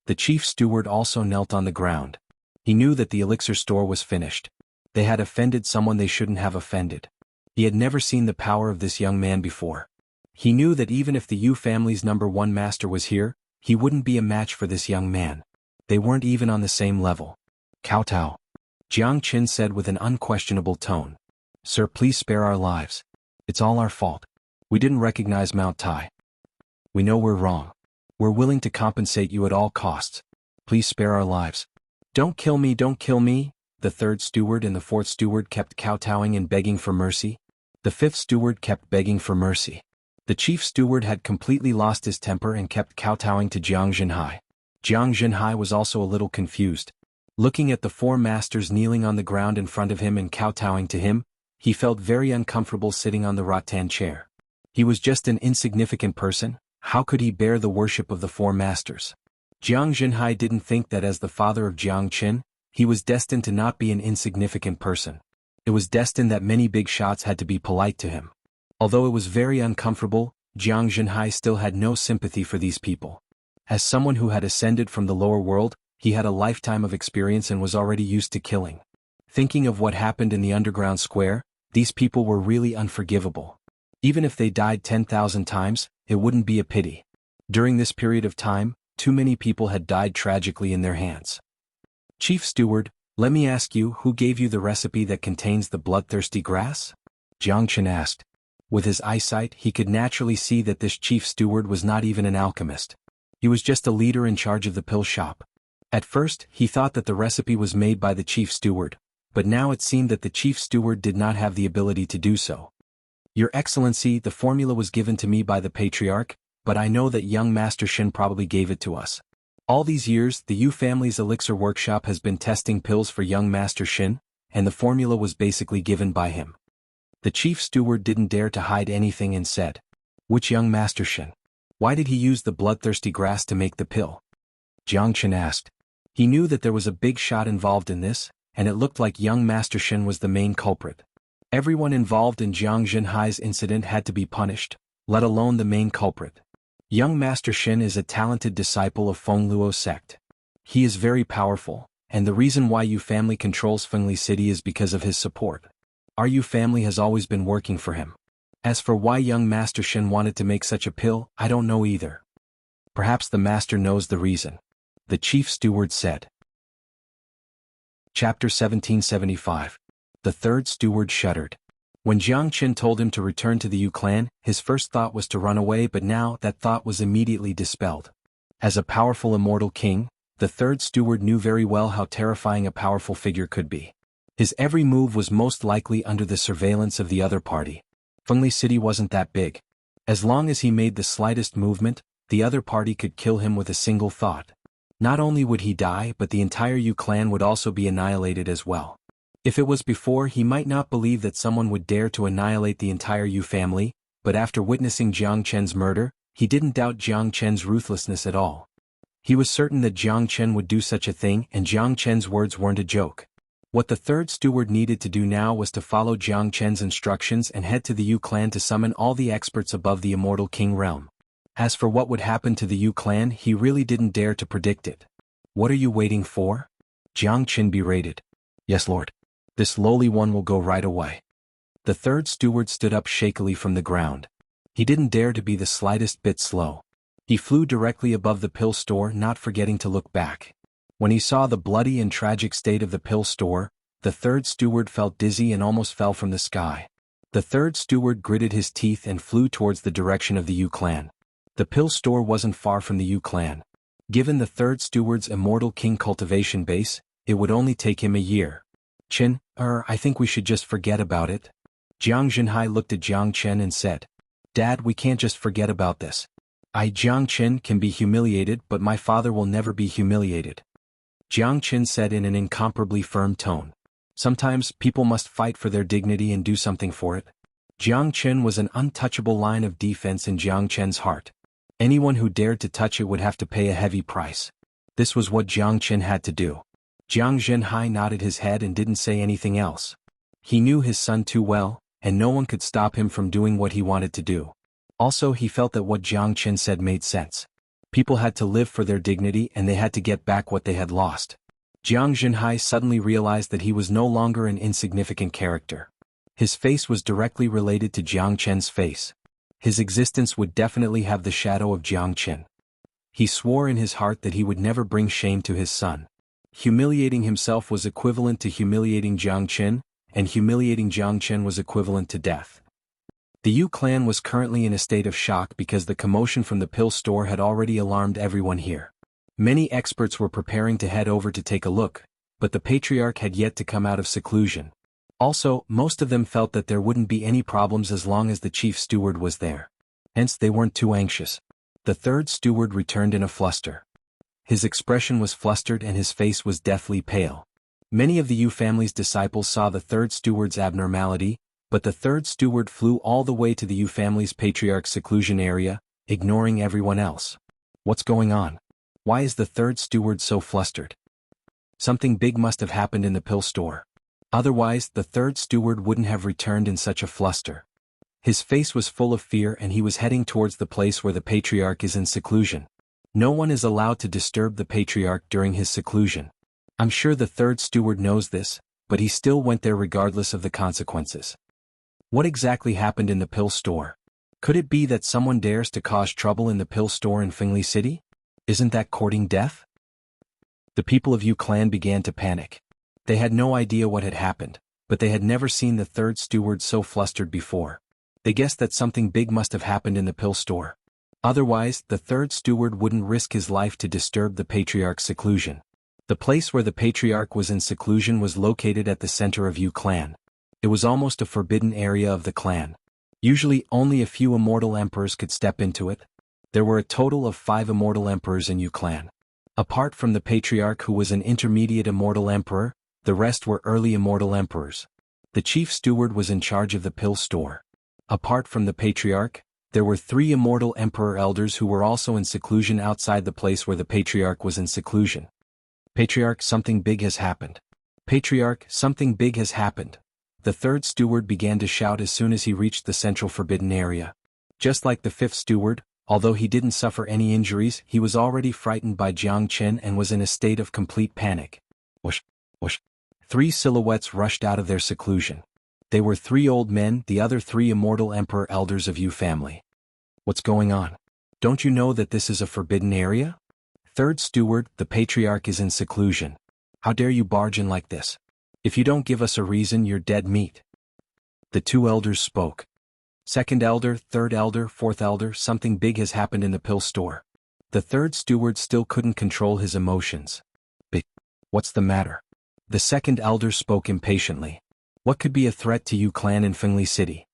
The chief steward also knelt on the ground. He knew that the elixir store was finished. They had offended someone they shouldn't have offended. He had never seen the power of this young man before. He knew that even if the Yu family's #1 master was here, he wouldn't be a match for this young man. They weren't even on the same level. Kowtow. Jiang Chen said with an unquestionable tone. Sir, please spare our lives. It's all our fault. We didn't recognize Mount Tai. We know we're wrong. We're willing to compensate you at all costs. Please spare our lives. Don't kill me, don't kill me. The third steward and the fourth steward kept kowtowing and begging for mercy. The fifth steward kept begging for mercy. The chief steward had completely lost his temper and kept kowtowing to Xuanhuan. Xuanhuan was also a little confused. Looking at the 4 masters kneeling on the ground in front of him and kowtowing to him, he felt very uncomfortable sitting on the rattan chair. He was just an insignificant person. How could he bear the worship of the 4 masters? Jiang Zhenhai didn't think that as the father of Jiang Qin, he was destined to not be an insignificant person. It was destined that many big shots had to be polite to him. Although it was very uncomfortable, Jiang Zhenhai still had no sympathy for these people. As someone who had ascended from the lower world, he had a lifetime of experience and was already used to killing. Thinking of what happened in the underground square, these people were really unforgivable. Even if they died 10,000 times, it wouldn't be a pity. During this period of time, too many people had died tragically in their hands. Chief Steward, let me ask you, who gave you the recipe that contains the bloodthirsty grass? Jiang Qin asked. With his eyesight, he could naturally see that this chief steward was not even an alchemist. He was just a leader in charge of the pill shop. At first, he thought that the recipe was made by the chief steward, but now it seemed that the chief steward did not have the ability to do so. Your Excellency, the formula was given to me by the patriarch, but I know that young Master Shin probably gave it to us. All these years, the Yu family's elixir workshop has been testing pills for young Master Shin, and the formula was basically given by him. The chief steward didn't dare to hide anything and said, "Which young Master Shin? Why did he use the bloodthirsty grass to make the pill?" Jiang Qin asked. He knew that there was a big shot involved in this, and it looked like young Master Shin was the main culprit. Everyone involved in Jiang Zhenhai's incident had to be punished, let alone the main culprit. Young Master Shin is a talented disciple of Fengluo sect. He is very powerful, and the reason why Yu family controls Fengli City is because of his support. Our Yu family has always been working for him. As for why young Master Shin wanted to make such a pill, I don't know either. Perhaps the master knows the reason. The chief steward said. Chapter 1775. The third steward shuddered. When Jiang Qin told him to return to the Yu clan, his first thought was to run away, but now that thought was immediately dispelled. As a powerful immortal king, the third steward knew very well how terrifying a powerful figure could be. His every move was most likely under the surveillance of the other party. Fengli City wasn't that big. As long as he made the slightest movement, the other party could kill him with a single thought. Not only would he die, but the entire Yu clan would also be annihilated as well. If it was before, he might not believe that someone would dare to annihilate the entire Yu family, but after witnessing Jiang Chen's murder, he didn't doubt Jiang Chen's ruthlessness at all. He was certain that Jiang Chen would do such a thing, and Jiang Chen's words weren't a joke. What the third steward needed to do now was to follow Jiang Chen's instructions and head to the Yu clan to summon all the experts above the immortal king realm. As for what would happen to the Yu clan, he really didn't dare to predict it. What are you waiting for? Jiang Chen berated. Yes, Lord. This lowly one will go right away. The third steward stood up shakily from the ground. He didn't dare to be the slightest bit slow. He flew directly above the pill store, not forgetting to look back. When he saw the bloody and tragic state of the pill store, the third steward felt dizzy and almost fell from the sky. The third steward gritted his teeth and flew towards the direction of the Yu clan. The pill store wasn't far from the Yu clan. Given the third steward's immortal king cultivation base, it would only take him a year. Qin, I think we should just forget about it. Jiang Zhenhai looked at Jiang Chen and said, Dad, we can't just forget about this. Jiang Chen can be humiliated, but my father will never be humiliated. Jiang Chen said in an incomparably firm tone. Sometimes people must fight for their dignity and do something for it. Jiang Chen was an untouchable line of defense in Jiang Chen's heart. Anyone who dared to touch it would have to pay a heavy price. This was what Jiang Chen had to do. Jiang Zhenhai nodded his head and didn't say anything else. He knew his son too well, and no one could stop him from doing what he wanted to do. Also, he felt that what Jiang Chen said made sense. People had to live for their dignity and they had to get back what they had lost. Jiang Zhenhai suddenly realized that he was no longer an insignificant character. His face was directly related to Jiang Chen's face. His existence would definitely have the shadow of Jiang Chen. He swore in his heart that he would never bring shame to his son. Humiliating himself was equivalent to humiliating Jiang Chen, and humiliating Jiang Chen was equivalent to death. The Yu clan was currently in a state of shock because the commotion from the pill store had already alarmed everyone here. Many experts were preparing to head over to take a look, but the patriarch had yet to come out of seclusion. Also, most of them felt that there wouldn't be any problems as long as the chief steward was there. Hence they weren't too anxious. The third steward returned in a fluster. His expression was flustered and his face was deathly pale. Many of the Yu family's disciples saw the third steward's abnormality, but the third steward flew all the way to the Yu family's patriarch's seclusion area, ignoring everyone else. What's going on? Why is the third steward so flustered? Something big must have happened in the pill store. Otherwise, the third steward wouldn't have returned in such a fluster. His face was full of fear and he was heading towards the place where the patriarch is in seclusion. No one is allowed to disturb the patriarch during his seclusion. I'm sure the third steward knows this, but he still went there regardless of the consequences. What exactly happened in the pill store? Could it be that someone dares to cause trouble in the pill store in Fengli City? Isn't that courting death? The people of Yu clan began to panic. They had no idea what had happened, but they had never seen the third steward so flustered before. They guessed that something big must have happened in the pill store. Otherwise, the third steward wouldn't risk his life to disturb the patriarch's seclusion. The place where the patriarch was in seclusion was located at the center of Yu clan. It was almost a forbidden area of the clan. Usually only a few immortal emperors could step into it. There were a total of 5 immortal emperors in Yu clan. Apart from the patriarch who was an intermediate immortal emperor, the rest were early immortal emperors. The chief steward was in charge of the pill store. Apart from the patriarch, there were 3 immortal emperor elders who were also in seclusion outside the place where the patriarch was in seclusion. Patriarch, something big has happened. Patriarch, something big has happened. The third steward began to shout as soon as he reached the central forbidden area. Just like the 5th steward, although he didn't suffer any injuries, he was already frightened by Jiang Chen and was in a state of complete panic. Whoosh, whoosh. 3 silhouettes rushed out of their seclusion. They were 3 old men, the other 3 immortal emperor elders of Yu family. What's going on? Don't you know that this is a forbidden area? Third steward, the patriarch is in seclusion. How dare you barge in like this? If you don't give us a reason, you're dead meat. The 2 elders spoke. Second elder, third elder, fourth elder, something big has happened in the pill store. The third steward still couldn't control his emotions. Big. What's the matter? The second elder spoke impatiently. What could be a threat to Yu clan in Fengli City?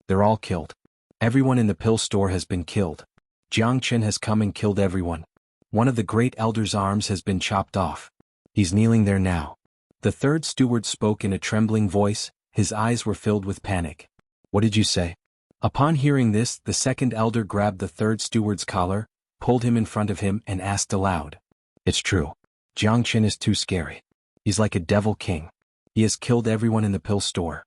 They're all killed. Everyone in the pill store has been killed. Jiang Chen has come and killed everyone. One of the great elder's arms has been chopped off. He's kneeling there now. The third steward spoke in a trembling voice, his eyes were filled with panic. What did you say? Upon hearing this, the second elder grabbed the third steward's collar, pulled him in front of him and asked aloud. It's true. Jiang Chen is too scary. He's like a devil king. He has killed everyone in the pill store.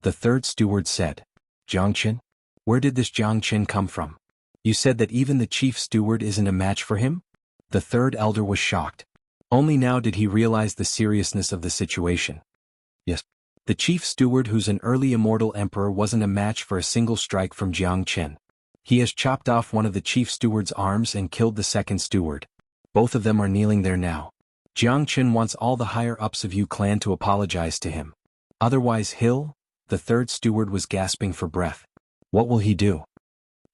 The third steward said. Jiang Chen? Where did this Jiang Chen come from? You said that even the chief steward isn't a match for him? The third elder was shocked. Only now did he realize the seriousness of the situation. Yes. The chief steward, who's an early immortal emperor, wasn't a match for a single strike from Jiang Chen. He has chopped off one of the chief steward's arms and killed the second steward. Both of them are kneeling there now. Jiang Chen wants all the higher-ups of Yu clan to apologize to him. Otherwise the third steward was gasping for breath. What will he do?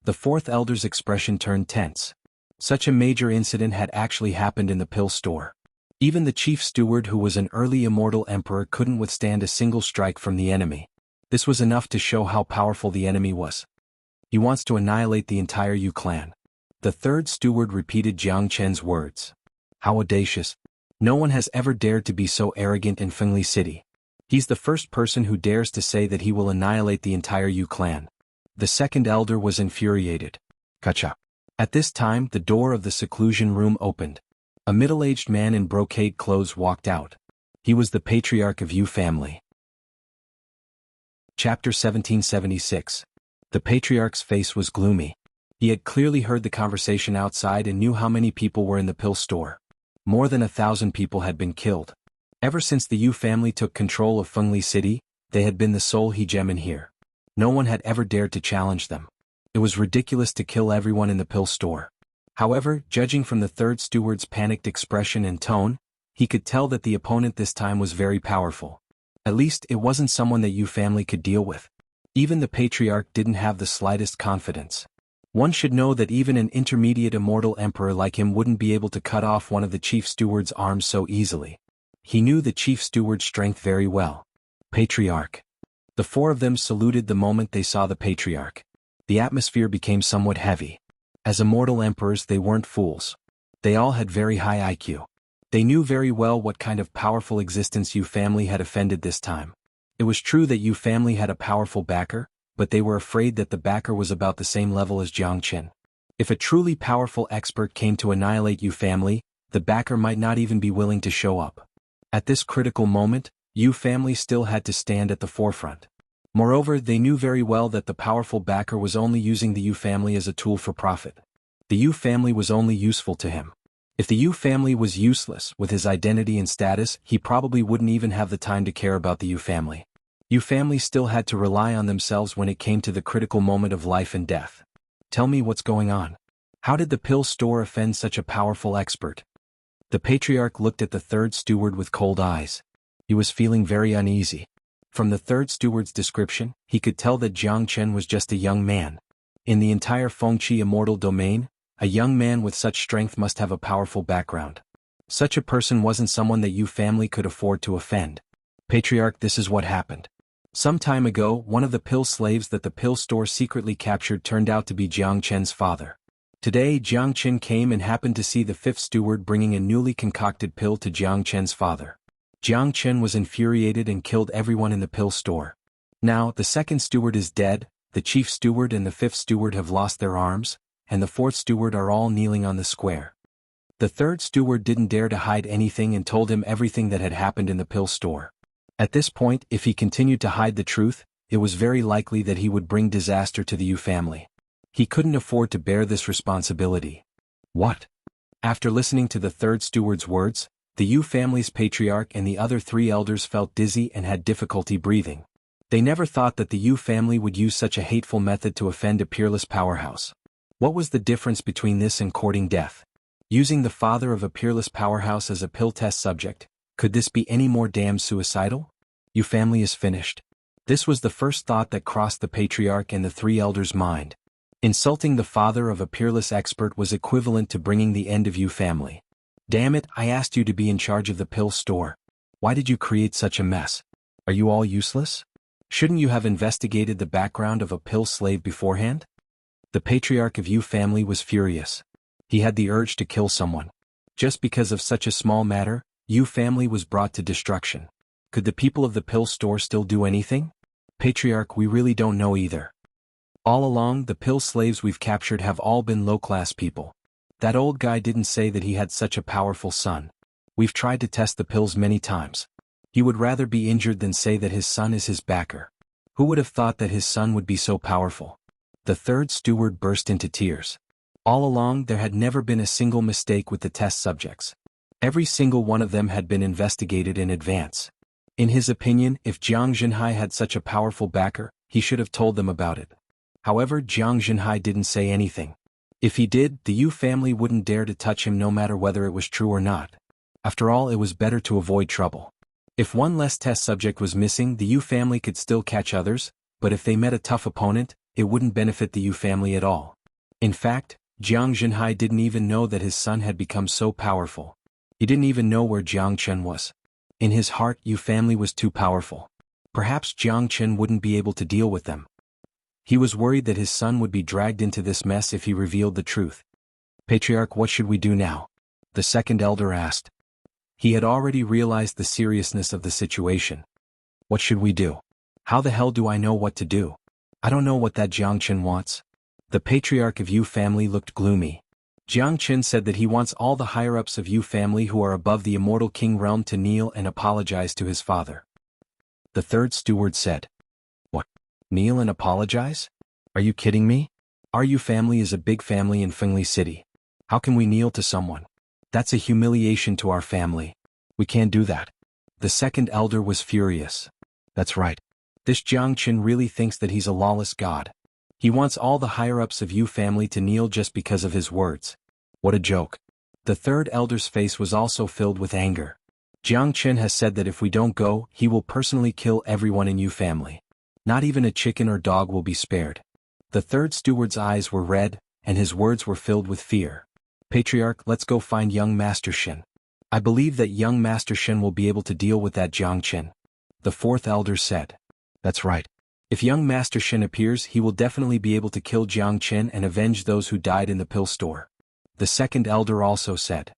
The fourth elder's expression turned tense. Such a major incident had actually happened in the pill store. Even the chief steward, who was an early immortal emperor, couldn't withstand a single strike from the enemy. This was enough to show how powerful the enemy was. He wants to annihilate the entire Yu clan. The third steward repeated Jiang Chen's words. How audacious. No one has ever dared to be so arrogant in Fengli City. He's the first person who dares to say that he will annihilate the entire Yu clan. The second elder was infuriated. Kacha. At this time, the door of the seclusion room opened. A middle-aged man in brocade clothes walked out. He was the patriarch of Yu family. Chapter 1776. The patriarch's face was gloomy. He had clearly heard the conversation outside and knew how many people were in the pill store. More than 1,000 people had been killed. Ever since the Yu family took control of Fengli City, they had been the sole hegemon here. No one had ever dared to challenge them. It was ridiculous to kill everyone in the pill store. However, judging from the third steward's panicked expression and tone, he could tell that the opponent this time was very powerful. At least it wasn't someone that Yu family could deal with. Even the patriarch didn't have the slightest confidence. One should know that even an intermediate immortal emperor like him wouldn't be able to cut off one of the chief steward's arms so easily. He knew the chief steward's strength very well. Patriarch. The 4 of them saluted the moment they saw the patriarch. The atmosphere became somewhat heavy. As immortal emperors, they weren't fools. They all had very high IQ. They knew very well what kind of powerful existence Yu family had offended this time. It was true that Yu family had a powerful backer, but they were afraid that the backer was about the same level as Jiang Chen. If a truly powerful expert came to annihilate Yu family, the backer might not even be willing to show up. At this critical moment, Yu family still had to stand at the forefront. Moreover, they knew very well that the powerful backer was only using the Yu family as a tool for profit. The Yu family was only useful to him. If the Yu family was useless with his identity and status, he probably wouldn't even have the time to care about the Yu family. Yu family still had to rely on themselves when it came to the critical moment of life and death. Tell me what's going on. How did the pill store offend such a powerful expert? The patriarch looked at the third steward with cold eyes. He was feeling very uneasy. From the third steward's description, he could tell that Jiang Chen was just a young man. In the entire Fengqi immortal domain, a young man with such strength must have a powerful background. Such a person wasn't someone that Yu family could afford to offend. Patriarch, this is what happened. Some time ago, one of the pill slaves that the pill store secretly captured turned out to be Jiang Chen's father. Today, Jiang Chen came and happened to see the fifth steward bringing a newly concocted pill to Jiang Chen's father. Jiang Chen was infuriated and killed everyone in the pill store. Now, the second steward is dead, the chief steward and the fifth steward have lost their arms, and the fourth steward are all kneeling on the square. The third steward didn't dare to hide anything and told him everything that had happened in the pill store. At this point, if he continued to hide the truth, it was very likely that he would bring disaster to the Yu family. He couldn't afford to bear this responsibility. What? After listening to the third steward's words, the Yu family's patriarch and the other three elders felt dizzy and had difficulty breathing. They never thought that the Yu family would use such a hateful method to offend a peerless powerhouse. What was the difference between this and courting death? Using the father of a peerless powerhouse as a pill test subject, could this be any more damn suicidal? Yu family is finished. This was the first thought that crossed the patriarch and the three elders' mind. Insulting the father of a peerless expert was equivalent to bringing the end of Yu family. Damn it, I asked you to be in charge of the pill store. Why did you create such a mess? Are you all useless? Shouldn't you have investigated the background of a pill slave beforehand? The patriarch of Yu family was furious. He had the urge to kill someone. Just because of such a small matter, Yu family was brought to destruction. Could the people of the pill store still do anything? Patriarch, we really don't know either. All along, the pill slaves we've captured have all been low-class people. That old guy didn't say that he had such a powerful son. We've tried to test the pills many times. He would rather be injured than say that his son is his backer. Who would have thought that his son would be so powerful? The third steward burst into tears. All along, there had never been a single mistake with the test subjects. Every single one of them had been investigated in advance. In his opinion, if Jiang Zhenhai had such a powerful backer, he should have told them about it. However, Jiang Zhenhai didn't say anything. If he did, the Yu family wouldn't dare to touch him no matter whether it was true or not. After all, it was better to avoid trouble. If one less test subject was missing, the Yu family could still catch others, but if they met a tough opponent, it wouldn't benefit the Yu family at all. In fact, Jiang Zhenhai didn't even know that his son had become so powerful. He didn't even know where Jiang Chen was. In his heart, Yu family was too powerful. Perhaps Jiang Chen wouldn't be able to deal with them. He was worried that his son would be dragged into this mess if he revealed the truth. Patriarch, what should we do now? The second elder asked. He had already realized the seriousness of the situation. What should we do? How the hell do I know what to do? I don't know what that Jiang Chen wants. The patriarch of Yu family looked gloomy. Jiang Chen said that he wants all the higher-ups of Yu family who are above the immortal king realm to kneel and apologize to his father. The third steward said. What? Kneel and apologize? Are you kidding me? Our Yu family is a big family in Fengli City. How can we kneel to someone? That's a humiliation to our family. We can't do that. The second elder was furious. That's right. This Jiang Chen really thinks that he's a lawless god. He wants all the higher-ups of Yu family to kneel just because of his words. What a joke. The third elder's face was also filled with anger. Jiang Chen has said that if we don't go, he will personally kill everyone in Yu family. Not even a chicken or dog will be spared. The third steward's eyes were red, and his words were filled with fear. Patriarch, let's go find young Master Shen. I believe that young Master Shen will be able to deal with that Jiang Chen. The fourth elder said. That's right. If young Master Shen appears, he will definitely be able to kill Jiang Chen and avenge those who died in the pill store. The second elder also said.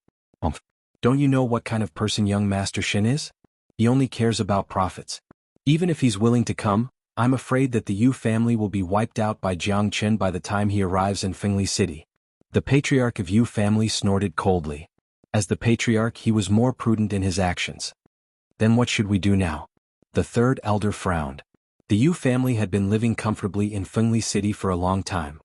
Don't you know what kind of person young Master Shen is? He only cares about profits. Even if he's willing to come, I'm afraid that the Yu family will be wiped out by Jiang Chen by the time he arrives in Fengli City. The patriarch of Yu family snorted coldly. As the patriarch, he was more prudent in his actions. Then what should we do now? The third elder frowned. The Yu family had been living comfortably in Fengli City for a long time.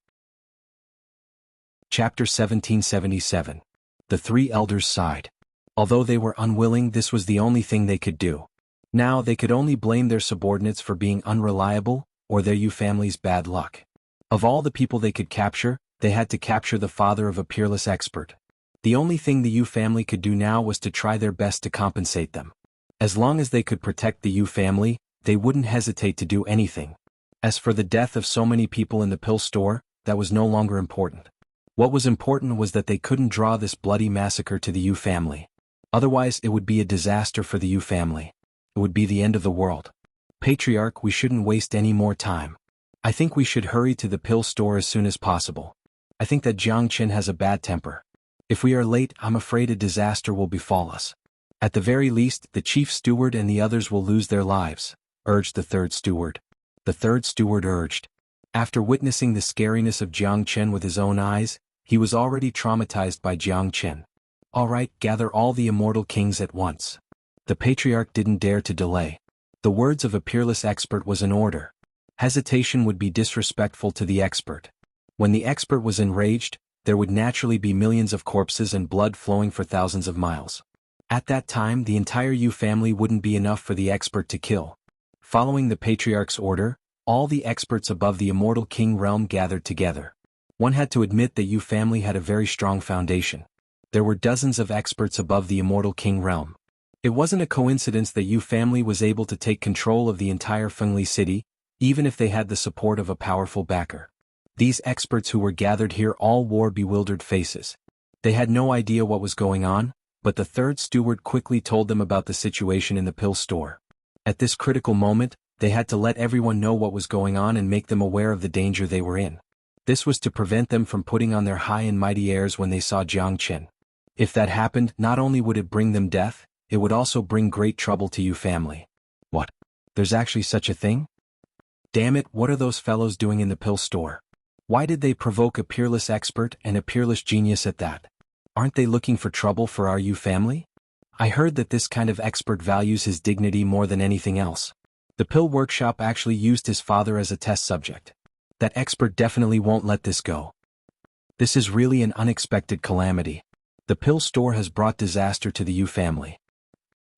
Chapter 1777. The three elders sighed. Although they were unwilling, this was the only thing they could do. Now they could only blame their subordinates for being unreliable, or their Yu family's bad luck. Of all the people they could capture, they had to capture the father of a peerless expert. The only thing the Yu family could do now was to try their best to compensate them. As long as they could protect the Yu family, they wouldn't hesitate to do anything. As for the death of so many people in the pill store, that was no longer important. What was important was that they couldn't draw this bloody massacre to the Yu family. Otherwise it would be a disaster for the Yu family. It would be the end of the world. Patriarch, we shouldn't waste any more time. I think we should hurry to the pill store as soon as possible. I think that Jiangchen has a bad temper. If we are late, I'm afraid a disaster will befall us. At the very least, the chief steward and the others will lose their lives, urged the third steward. The third steward urged. After witnessing the scariness of Jiangchen with his own eyes, he was already traumatized by Jiangchen. All right, gather all the immortal kings at once. The patriarch didn't dare to delay. The words of a peerless expert was an order. Hesitation would be disrespectful to the expert. When the expert was enraged, there would naturally be millions of corpses and blood flowing for thousands of miles. At that time, the entire Yu family wouldn't be enough for the expert to kill. Following the patriarch's order, all the experts above the immortal king realm gathered together. One had to admit that Yu family had a very strong foundation. There were dozens of experts above the immortal king realm. It wasn't a coincidence that Yu family was able to take control of the entire Fengli city, even if they had the support of a powerful backer. These experts who were gathered here all wore bewildered faces. They had no idea what was going on, but the third steward quickly told them about the situation in the pill store. At this critical moment, they had to let everyone know what was going on and make them aware of the danger they were in. This was to prevent them from putting on their high and mighty airs when they saw Jiangchen. If that happened, not only would it bring them death, it would also bring great trouble to Yu family. What? There's actually such a thing? Damn it, what are those fellows doing in the pill store? Why did they provoke a peerless expert and a peerless genius at that? Aren't they looking for trouble for our Yu family? I heard that this kind of expert values his dignity more than anything else. The pill workshop actually used his father as a test subject. That expert definitely won't let this go. This is really an unexpected calamity. The pill store has brought disaster to the Yu family.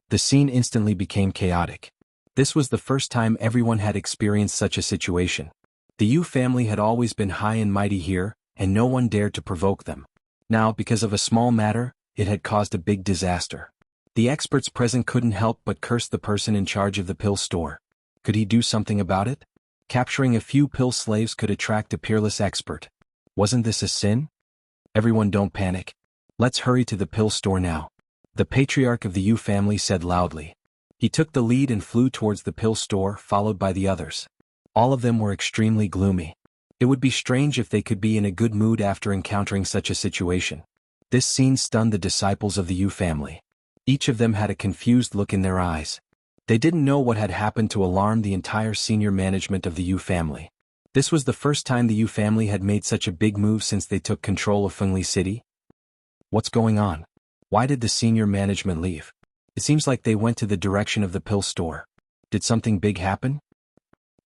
The scene instantly became chaotic. This was the first time everyone had experienced such a situation. The Yu family had always been high and mighty here, and no one dared to provoke them. Now, because of a small matter, it had caused a big disaster. The experts present couldn't help but curse the person in charge of the pill store. Could he do something about it? Capturing a few pill slaves could attract a peerless expert. Wasn't this a sin? Everyone, don't panic. Let's hurry to the pill store now. The patriarch of the Yu family said loudly. He took the lead and flew towards the pill store, followed by the others. All of them were extremely gloomy. It would be strange if they could be in a good mood after encountering such a situation. This scene stunned the disciples of the Yu family. Each of them had a confused look in their eyes. They didn't know what had happened to alarm the entire senior management of the Yu family. This was the first time the Yu family had made such a big move since they took control of Fengli City. What's going on? Why did the senior management leave? It seems like they went to the direction of the pill store. Did something big happen?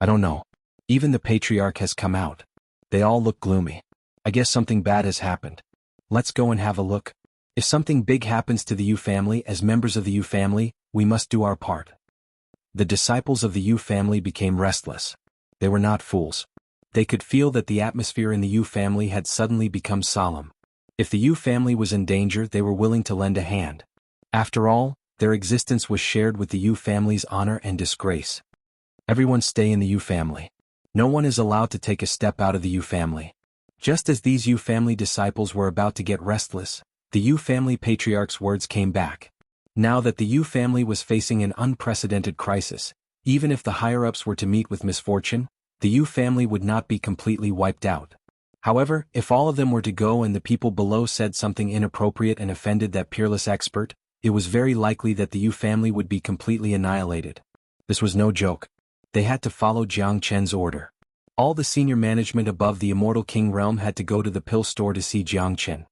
I don't know. Even the patriarch has come out. They all look gloomy. I guess something bad has happened. Let's go and have a look. If something big happens to the Yu family, as members of the Yu family, we must do our part. The disciples of the Yu family became restless. They were not fools. They could feel that the atmosphere in the Yu family had suddenly become solemn. If the Yu family was in danger, they were willing to lend a hand. After all, their existence was shared with the Yu family's honor and disgrace. Everyone stay in the Yu family. No one is allowed to take a step out of the Yu family. Just as these Yu family disciples were about to get restless, the Yu family patriarch's words came back. Now that the Yu family was facing an unprecedented crisis, even if the higher-ups were to meet with misfortune, the Yu family would not be completely wiped out. However, if all of them were to go and the people below said something inappropriate and offended that peerless expert, it was very likely that the Yu family would be completely annihilated. This was no joke. They had to follow Jiangchen's order. All the senior management above the immortal king realm had to go to the pill store to see Jiangchen.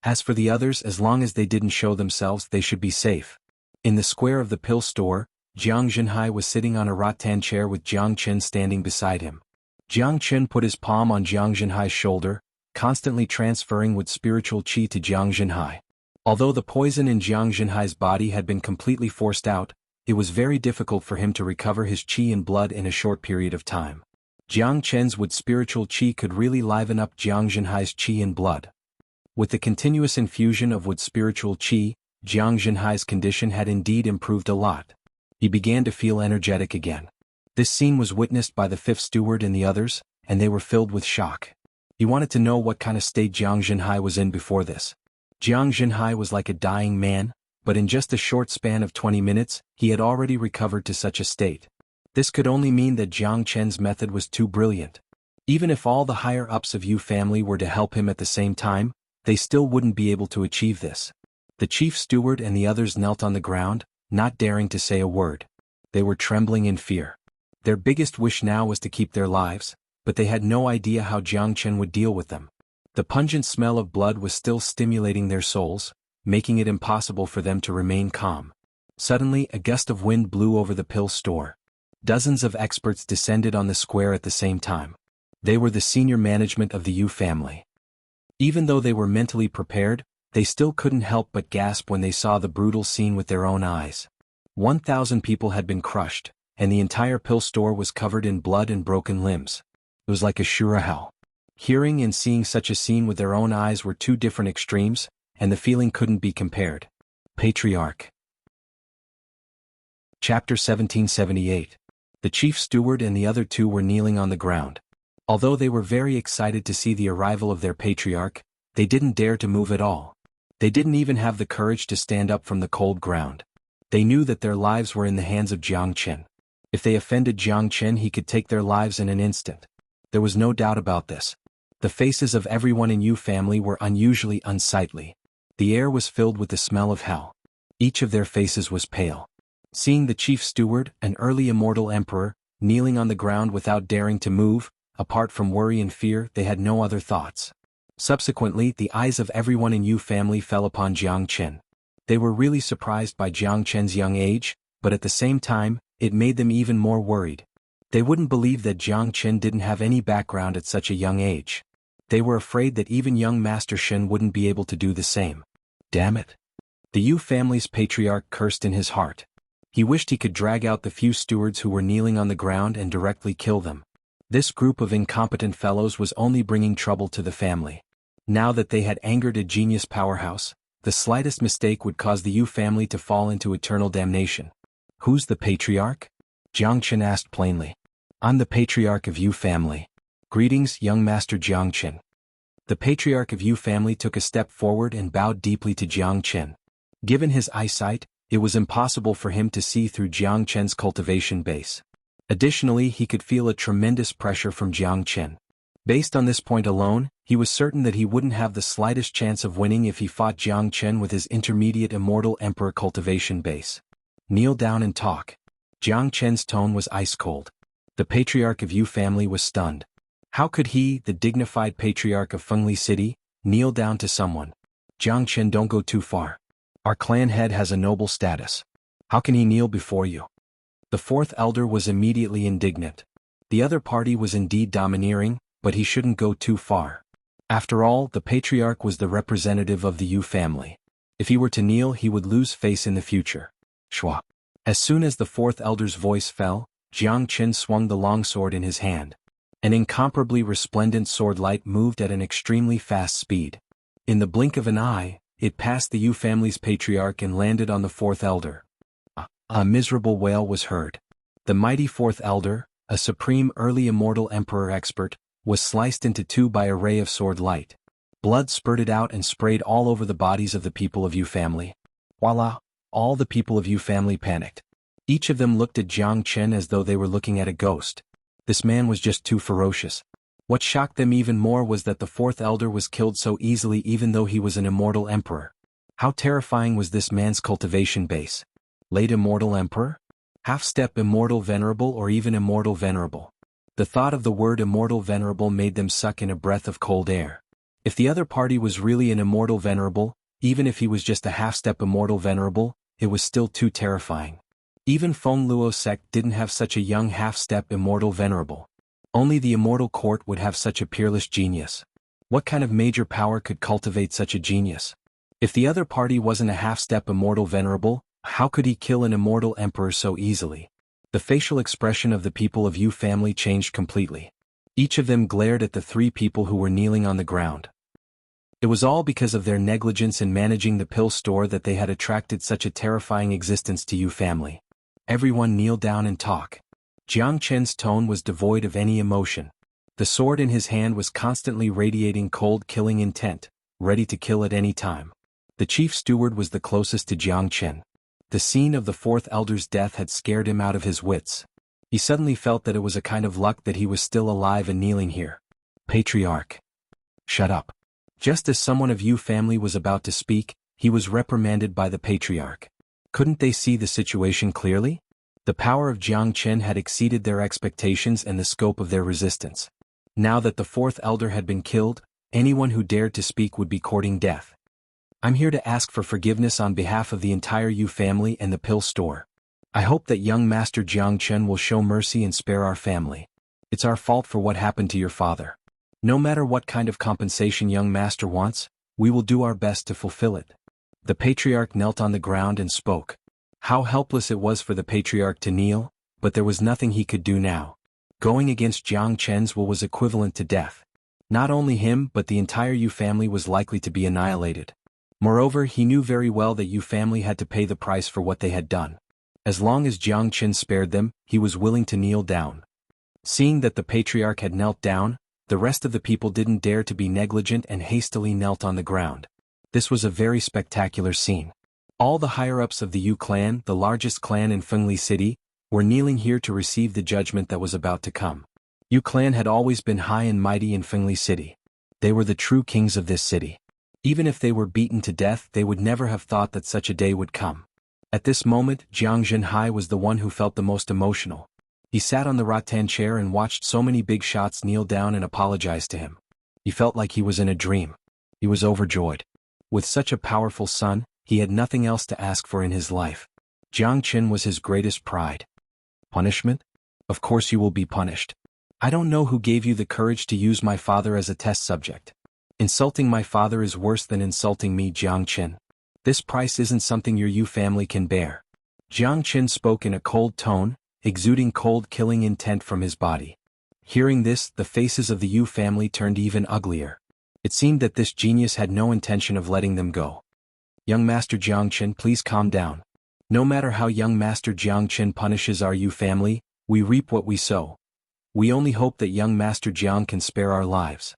As for the others, as long as they didn't show themselves, they should be safe. In the square of the pill store, Jiang Zhenhai was sitting on a rattan chair with Jiang Chen standing beside him. Jiang Chen put his palm on Jiang Zhenhai's shoulder, constantly transferring with spiritual qi to Jiang Zhenhai. Although the poison in Jiang Zhenhai's body had been completely forced out, it was very difficult for him to recover his qi and blood in a short period of time. Jiang Chen's wood spiritual qi could really liven up Jiang Zhenhai's qi and blood. With the continuous infusion of wood spiritual qi, Jiang Zhenhai's condition had indeed improved a lot. He began to feel energetic again. This scene was witnessed by the fifth steward and the others, and they were filled with shock. He wanted to know what kind of state Jiang Zhenhai was in before this. Jiang Zhenhai was like a dying man, but in just a short span of 20 minutes, he had already recovered to such a state. This could only mean that Jiang Chen's method was too brilliant. Even if all the higher-ups of Yu family were to help him at the same time, they still wouldn't be able to achieve this. The chief steward and the others knelt on the ground, not daring to say a word. They were trembling in fear. Their biggest wish now was to keep their lives, but they had no idea how Jiang Chen would deal with them. The pungent smell of blood was still stimulating their souls, making it impossible for them to remain calm. Suddenly, a gust of wind blew over the pill store. Dozens of experts descended on the square at the same time. They were the senior management of the Yu family. Even though they were mentally prepared, they still couldn't help but gasp when they saw the brutal scene with their own eyes. 1,000 people had been crushed, and the entire pill store was covered in blood and broken limbs. It was like a sure hell. Hearing and seeing such a scene with their own eyes were two different extremes, and the feeling couldn't be compared. Patriarch. Chapter 1778. The chief steward and the other two were kneeling on the ground. Although they were very excited to see the arrival of their patriarch, they didn't dare to move at all. They didn't even have the courage to stand up from the cold ground. They knew that their lives were in the hands of Jiang Chen. If they offended Jiang Chen, he could take their lives in an instant. There was no doubt about this. The faces of everyone in Yu family were unusually unsightly. The air was filled with the smell of hell. Each of their faces was pale. Seeing the chief steward, an early immortal emperor, kneeling on the ground without daring to move, apart from worry and fear, they had no other thoughts. Subsequently, the eyes of everyone in Yu family fell upon Jiang Chen. They were really surprised by Jiang Chen's young age, but at the same time, it made them even more worried. They wouldn't believe that Jiang Chen didn't have any background at such a young age. They were afraid that even young Master Shen wouldn't be able to do the same. Damn it. The Yu family's patriarch cursed in his heart. He wished he could drag out the few stewards who were kneeling on the ground and directly kill them. This group of incompetent fellows was only bringing trouble to the family. Now that they had angered a genius powerhouse, the slightest mistake would cause the Yu family to fall into eternal damnation. Who's the patriarch? Jiang Chen asked plainly. I'm the patriarch of Yu family. Greetings, young Master Jiang Chen. The patriarch of Yu family took a step forward and bowed deeply to Jiang Chen. Given his eyesight, it was impossible for him to see through Jiang Chen's cultivation base. Additionally, he could feel a tremendous pressure from Jiang Chen. Based on this point alone, he was certain that he wouldn't have the slightest chance of winning if he fought Jiang Chen with his intermediate immortal emperor cultivation base. Kneel down and talk. Jiang Chen's tone was ice-cold. The patriarch of Yu family was stunned. How could he, the dignified patriarch of Fengli City, kneel down to someone? Jiang Chen, don't go too far. Our clan head has a noble status. How can he kneel before you? The fourth elder was immediately indignant. The other party was indeed domineering, but he shouldn't go too far. After all, the patriarch was the representative of the Yu family. If he were to kneel, he would lose face in the future. Shua. As soon as the fourth elder's voice fell, Jiang Chen swung the longsword in his hand. An incomparably resplendent sword light moved at an extremely fast speed. In the blink of an eye, it passed the Yu family's patriarch and landed on the fourth elder. A miserable wail was heard. The mighty fourth elder, a supreme early immortal emperor expert, was sliced into two by a ray of sword light. Blood spurted out and sprayed all over the bodies of the people of Yu family. Voila! All the people of Yu family panicked. Each of them looked at Jiang Chen as though they were looking at a ghost. This man was just too ferocious. What shocked them even more was that the fourth elder was killed so easily even though he was an immortal emperor. How terrifying was this man's cultivation base? Late immortal emperor? Half-step immortal venerable or even immortal venerable? The thought of the word immortal venerable made them suck in a breath of cold air. If the other party was really an immortal venerable, even if he was just a half-step immortal venerable, it was still too terrifying. Even Feng Luo sect didn't have such a young half-step immortal venerable. Only the immortal court would have such a peerless genius. What kind of major power could cultivate such a genius? If the other party wasn't a half-step immortal venerable, how could he kill an immortal emperor so easily? The facial expression of the people of Yu family changed completely. Each of them glared at the three people who were kneeling on the ground. It was all because of their negligence in managing the pill store that they had attracted such a terrifying existence to Yu family. Everyone kneel down and talk. Jiang Chen's tone was devoid of any emotion. The sword in his hand was constantly radiating cold killing intent, ready to kill at any time. The chief steward was the closest to Jiang Chen. The scene of the fourth elder's death had scared him out of his wits. He suddenly felt that it was a kind of luck that he was still alive and kneeling here. Patriarch. Shut up. Just as someone of Yu family was about to speak, he was reprimanded by the patriarch. Couldn't they see the situation clearly? The power of Jiang Chen had exceeded their expectations and the scope of their resistance. Now that the fourth elder had been killed, anyone who dared to speak would be courting death. I'm here to ask for forgiveness on behalf of the entire Yu family and the pill store. I hope that young Master Jiang Chen will show mercy and spare our family. It's our fault for what happened to your father. No matter what kind of compensation young Master wants, we will do our best to fulfill it. The patriarch knelt on the ground and spoke. How helpless it was for the patriarch to kneel, but there was nothing he could do now. Going against Jiang Chen's will was equivalent to death. Not only him but the entire Yu family was likely to be annihilated. Moreover, he knew very well that Yu family had to pay the price for what they had done. As long as Jiang Chen spared them, he was willing to kneel down. Seeing that the patriarch had knelt down, the rest of the people didn't dare to be negligent and hastily knelt on the ground. This was a very spectacular scene. All the higher-ups of the Yu clan, the largest clan in Fengli City, were kneeling here to receive the judgment that was about to come. Yu clan had always been high and mighty in Fengli City. They were the true kings of this city. Even if they were beaten to death, they would never have thought that such a day would come. At this moment, Jiang Zhenhai was the one who felt the most emotional. He sat on the rattan chair and watched so many big shots kneel down and apologize to him. He felt like he was in a dream. He was overjoyed. With such a powerful son, he had nothing else to ask for in his life. Jiang Chen was his greatest pride. Punishment? Of course you will be punished. I don't know who gave you the courage to use my father as a test subject. Insulting my father is worse than insulting me, Jiang Chen. This price isn't something your Yu family can bear. Jiang Chen spoke in a cold tone, exuding cold killing intent from his body. Hearing this, the faces of the Yu family turned even uglier. It seemed that this genius had no intention of letting them go. Young Master Jiang Chen, please calm down. No matter how young Master Jiang Chen punishes our Yu family, we reap what we sow. We only hope that young Master Jiang can spare our lives.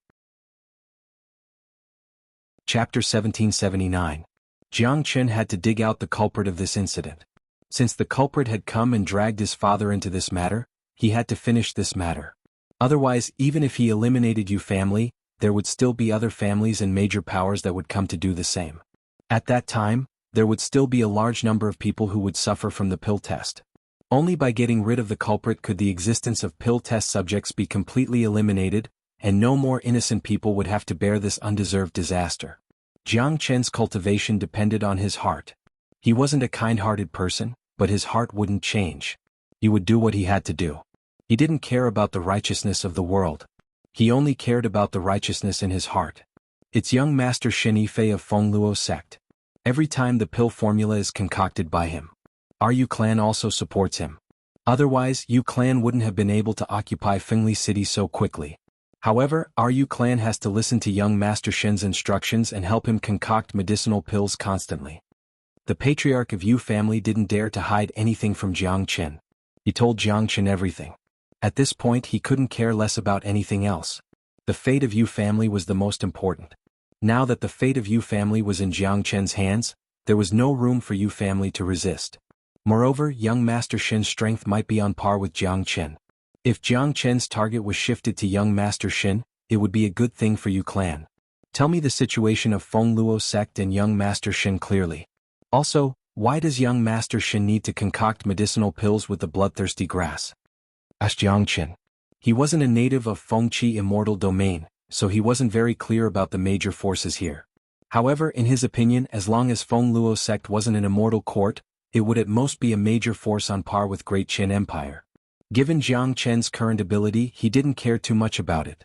Chapter 1779. Jiang Chen had to dig out the culprit of this incident. Since the culprit had come and dragged his father into this matter, he had to finish this matter. Otherwise, even if he eliminated Yu family, there would still be other families and major powers that would come to do the same. At that time, there would still be a large number of people who would suffer from the pill test. Only by getting rid of the culprit could the existence of pill test subjects be completely eliminated, and no more innocent people would have to bear this undeserved disaster. Jiang Chen's cultivation depended on his heart. He wasn't a kind-hearted person, but his heart wouldn't change. He would do what he had to do. He didn't care about the righteousness of the world. He only cared about the righteousness in his heart. It's young Master Shen Yifei of Feng Luo sect. Every time the pill formula is concocted by him. Our Yu clan also supports him. Otherwise, Yu clan wouldn't have been able to occupy Fengli City so quickly. However, our Yu clan has to listen to young Master Shen's instructions and help him concoct medicinal pills constantly. The patriarch of Yu family didn't dare to hide anything from Jiang Chen. He told Jiang Chen everything. At this point he couldn't care less about anything else. The fate of Yu family was the most important. Now that the fate of Yu family was in Jiang Chen's hands, there was no room for Yu family to resist. Moreover, young Master Shen's strength might be on par with Jiang Chen. If Jiang Chen's target was shifted to young Master Shen, it would be a good thing for Yu clan. Tell me the situation of Feng Luo sect and young Master Shen clearly. Also, why does young Master Shen need to concoct medicinal pills with the bloodthirsty grass? Asked Jiang Chen. He wasn't a native of Fengqi immortal domain, so he wasn't very clear about the major forces here. However, in his opinion, as long as Feng Luo sect wasn't an immortal court, it would at most be a major force on par with Great Qin Empire. Given Jiang Chen's current ability, he didn't care too much about it.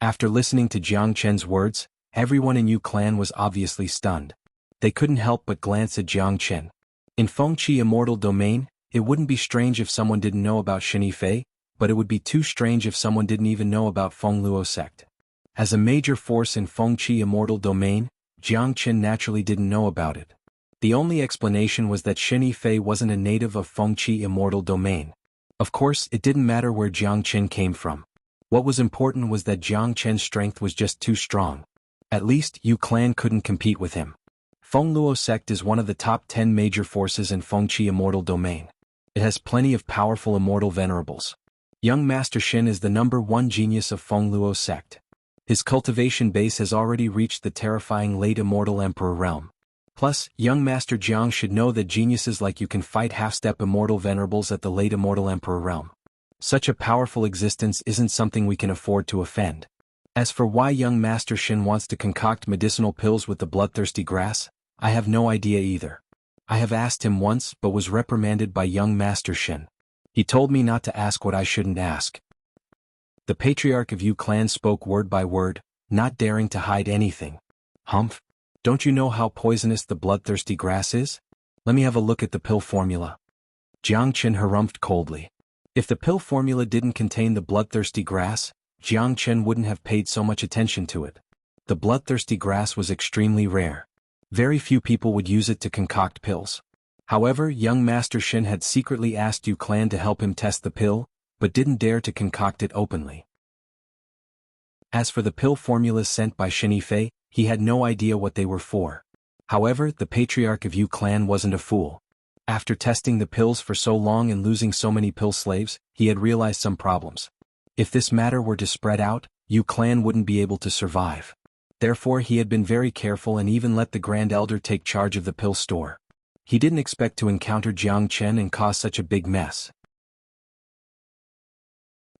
After listening to Jiang Chen's words, everyone in Yu clan was obviously stunned. They couldn't help but glance at Jiang Chen. In Fengqi Immortal Domain, it wouldn't be strange if someone didn't know about Xinifei, but it would be too strange if someone didn't even know about Feng Luo sect. As a major force in Fengqi Immortal Domain, Jiang Chen naturally didn't know about it. The only explanation was that Xinifei wasn't a native of Fengqi Immortal Domain. Of course, it didn't matter where Jiang Chen came from. What was important was that Jiang Chen's strength was just too strong. At least, Yu clan couldn't compete with him. Feng Luo sect is one of the top 10 major forces in Fengqi Immortal Domain. It has plenty of powerful immortal venerables. Young Master Xin is the #1 genius of Feng Luo sect. His cultivation base has already reached the terrifying late immortal emperor realm. Plus, young Master Jiang should know that geniuses like you can fight half-step immortal venerables at the late immortal emperor realm. Such a powerful existence isn't something we can afford to offend. As for why young Master Xin wants to concoct medicinal pills with the bloodthirsty grass, I have no idea either. I have asked him once but was reprimanded by young Master Xin. He told me not to ask what I shouldn't ask. The patriarch of Yu clan spoke word by word, not daring to hide anything. Humph! Don't you know how poisonous the bloodthirsty grass is? Let me have a look at the pill formula. Jiang Chen harumphed coldly. If the pill formula didn't contain the bloodthirsty grass, Jiang Chen wouldn't have paid so much attention to it. The bloodthirsty grass was extremely rare. Very few people would use it to concoct pills. However, young Master Xin had secretly asked Yu clan to help him test the pill, but didn't dare to concoct it openly. As for the pill formulas sent by Xinifei, he had no idea what they were for. However, the patriarch of Yu clan wasn't a fool. After testing the pills for so long and losing so many pill slaves, he had realized some problems. If this matter were to spread out, Yu clan wouldn't be able to survive. Therefore he had been very careful and even let the Grand Elder take charge of the pill store. He didn't expect to encounter Jiang Chen and cause such a big mess.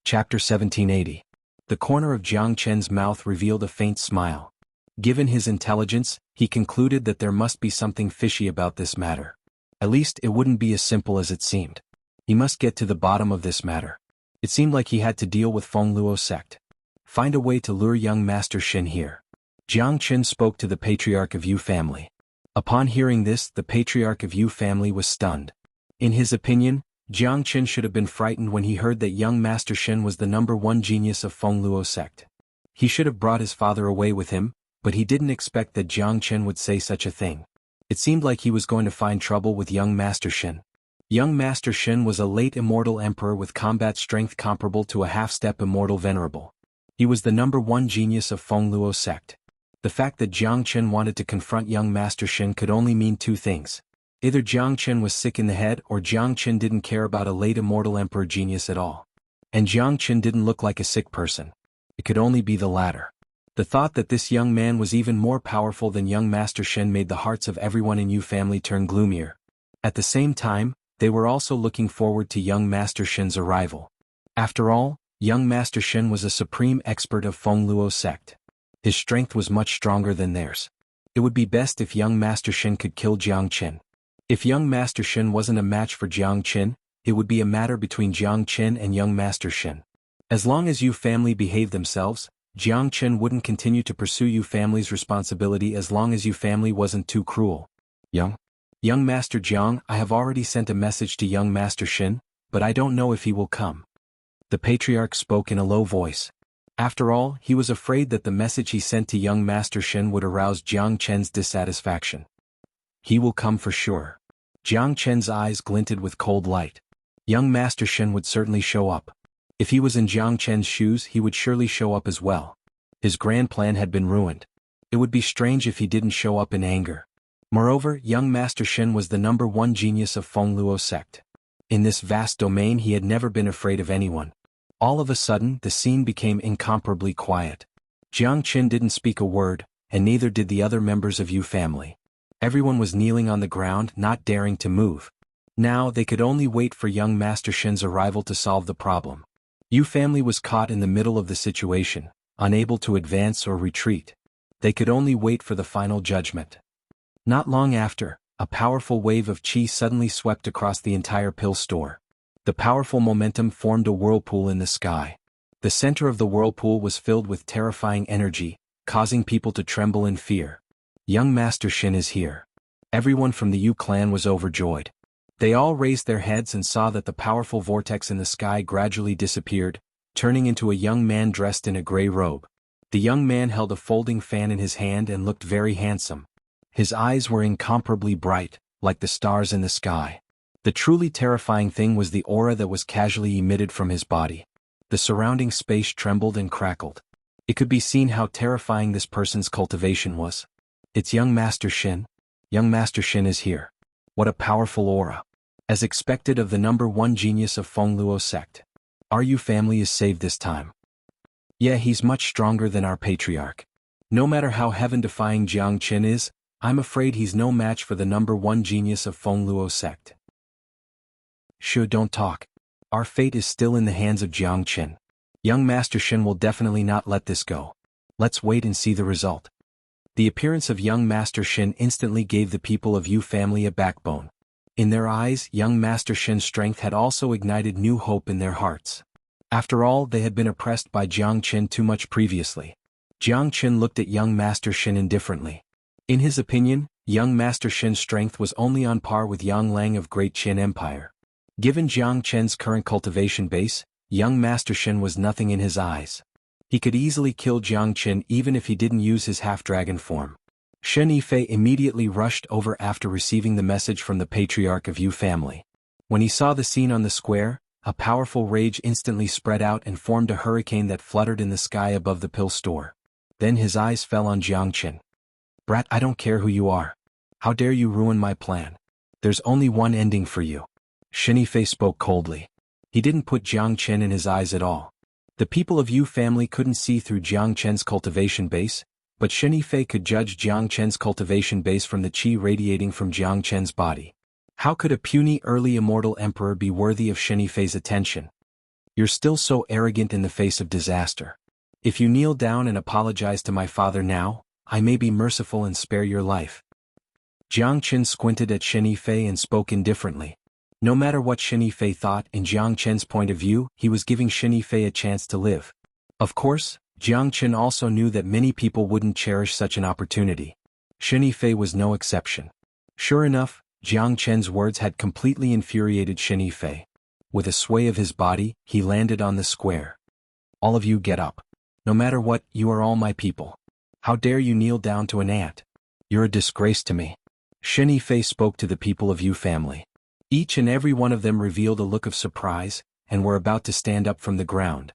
Chapter 1780. The corner of Jiang Chen's mouth revealed a faint smile. Given his intelligence, he concluded that there must be something fishy about this matter. At least it wouldn't be as simple as it seemed. He must get to the bottom of this matter. It seemed like he had to deal with Feng Luo sect. Find a way to lure young Master Xin here. Jiang Chen spoke to the patriarch of Yu family. Upon hearing this, the patriarch of Yu family was stunned. In his opinion, Jiang Chen should have been frightened when he heard that young Master Xin was the #1 genius of Feng Luo sect. He should have brought his father away with him, but he didn't expect that Jiang Chen would say such a thing. It seemed like he was going to find trouble with young Master Xin. Young Master Xin was a late immortal emperor with combat strength comparable to a half-step immortal venerable. He was the #1 genius of Feng Luo sect. The fact that Jiang Chen wanted to confront young Master Xin could only mean two things. Either Jiang Chen was sick in the head or Jiang Chen didn't care about a late immortal emperor genius at all. And Jiang Chen didn't look like a sick person. It could only be the latter. The thought that this young man was even more powerful than young Master Xin made the hearts of everyone in Yu family turn gloomier. At the same time, they were also looking forward to young Master Xin's arrival. After all, young Master Xin was a supreme expert of Feng Luo sect. His strength was much stronger than theirs. It would be best if young Master Xin could kill Jiang Chen. If young Master Xin wasn't a match for Jiang Chen, it would be a matter between Jiang Chen and young Master Xin. As long as Yu family behaved themselves, Jiang Chen wouldn't continue to pursue Yu family's responsibility as long as Yu family wasn't too cruel. Young Master Jiang, I have already sent a message to young Master Xin, but I don't know if he will come. The patriarch spoke in a low voice. After all, he was afraid that the message he sent to young Master Xin would arouse Jiang Chen's dissatisfaction. He will come for sure. Jiang Chen's eyes glinted with cold light. Young Master Xin would certainly show up. If he was in Jiang Chen's shoes, he would surely show up as well. His grand plan had been ruined. It would be strange if he didn't show up in anger. Moreover, young Master Xin was the #1 genius of Feng Luo sect. In this vast domain he had never been afraid of anyone. All of a sudden, the scene became incomparably quiet. Jiang Chen didn't speak a word, and neither did the other members of Yu family. Everyone was kneeling on the ground, not daring to move. Now they could only wait for young Master Xin's arrival to solve the problem. Yu family was caught in the middle of the situation, unable to advance or retreat. They could only wait for the final judgment. Not long after, a powerful wave of qi suddenly swept across the entire pill store. The powerful momentum formed a whirlpool in the sky. The center of the whirlpool was filled with terrifying energy, causing people to tremble in fear. Young Master Xin is here. Everyone from the Yu clan was overjoyed. They all raised their heads and saw that the powerful vortex in the sky gradually disappeared, turning into a young man dressed in a gray robe. The young man held a folding fan in his hand and looked very handsome. His eyes were incomparably bright, like the stars in the sky. The truly terrifying thing was the aura that was casually emitted from his body. The surrounding space trembled and crackled. It could be seen how terrifying this person's cultivation was. It's young Master Xin. Young Master Xin is here. What a powerful aura. As expected of the #1 genius of Fengluo sect. Our Yu family is saved this time. Yeah, he's much stronger than our patriarch. No matter how heaven-defying Jiang Qin is, I'm afraid he's no match for the #1 genius of Fengluo sect. Shu, don't talk. Our fate is still in the hands of Jiang Qin. Young Master Xin will definitely not let this go. Let's wait and see the result. The appearance of young Master Xin instantly gave the people of Yu family a backbone. In their eyes, young Master Xin's strength had also ignited new hope in their hearts. After all, they had been oppressed by Jiang Qin too much previously. Jiang Qin looked at young Master Xin indifferently. In his opinion, young Master Xin's strength was only on par with Yang Lang of Great Qin Empire. Given Jiang Qin's current cultivation base, young Master Xin was nothing in his eyes. He could easily kill Jiang Qin even if he didn't use his half-dragon form. Shen Yifei immediately rushed over after receiving the message from the patriarch of Yu family. When he saw the scene on the square, a powerful rage instantly spread out and formed a hurricane that fluttered in the sky above the pill store. Then his eyes fell on Jiang Qin. Brat, I don't care who you are. How dare you ruin my plan? There's only one ending for you. Shen Yifei spoke coldly. He didn't put Jiang Qin in his eyes at all. The people of Yu family couldn't see through Jiang Qin's cultivation base, but Shen Yifei could judge Jiang Qin's cultivation base from the qi radiating from Jiang Qin's body. How could a puny early immortal emperor be worthy of Shen Yifei's attention? You're still so arrogant in the face of disaster. If you kneel down and apologize to my father now, I may be merciful and spare your life. Jiang Qin squinted at Shen Yifei and spoke indifferently. No matter what Shen Yifei thought, in Jiang Qin's point of view, he was giving Shen Yifei a chance to live. Of course, Jiang Qin also knew that many people wouldn't cherish such an opportunity. Shen Yifei was no exception. Sure enough, Jiang Qin's words had completely infuriated Shen Yifei. With a sway of his body, he landed on the square. All of you get up. No matter what, you are all my people. How dare you kneel down to an ant? You're a disgrace to me. Shen Yifei spoke to the people of Yu family. Each and every one of them revealed a look of surprise, and were about to stand up from the ground.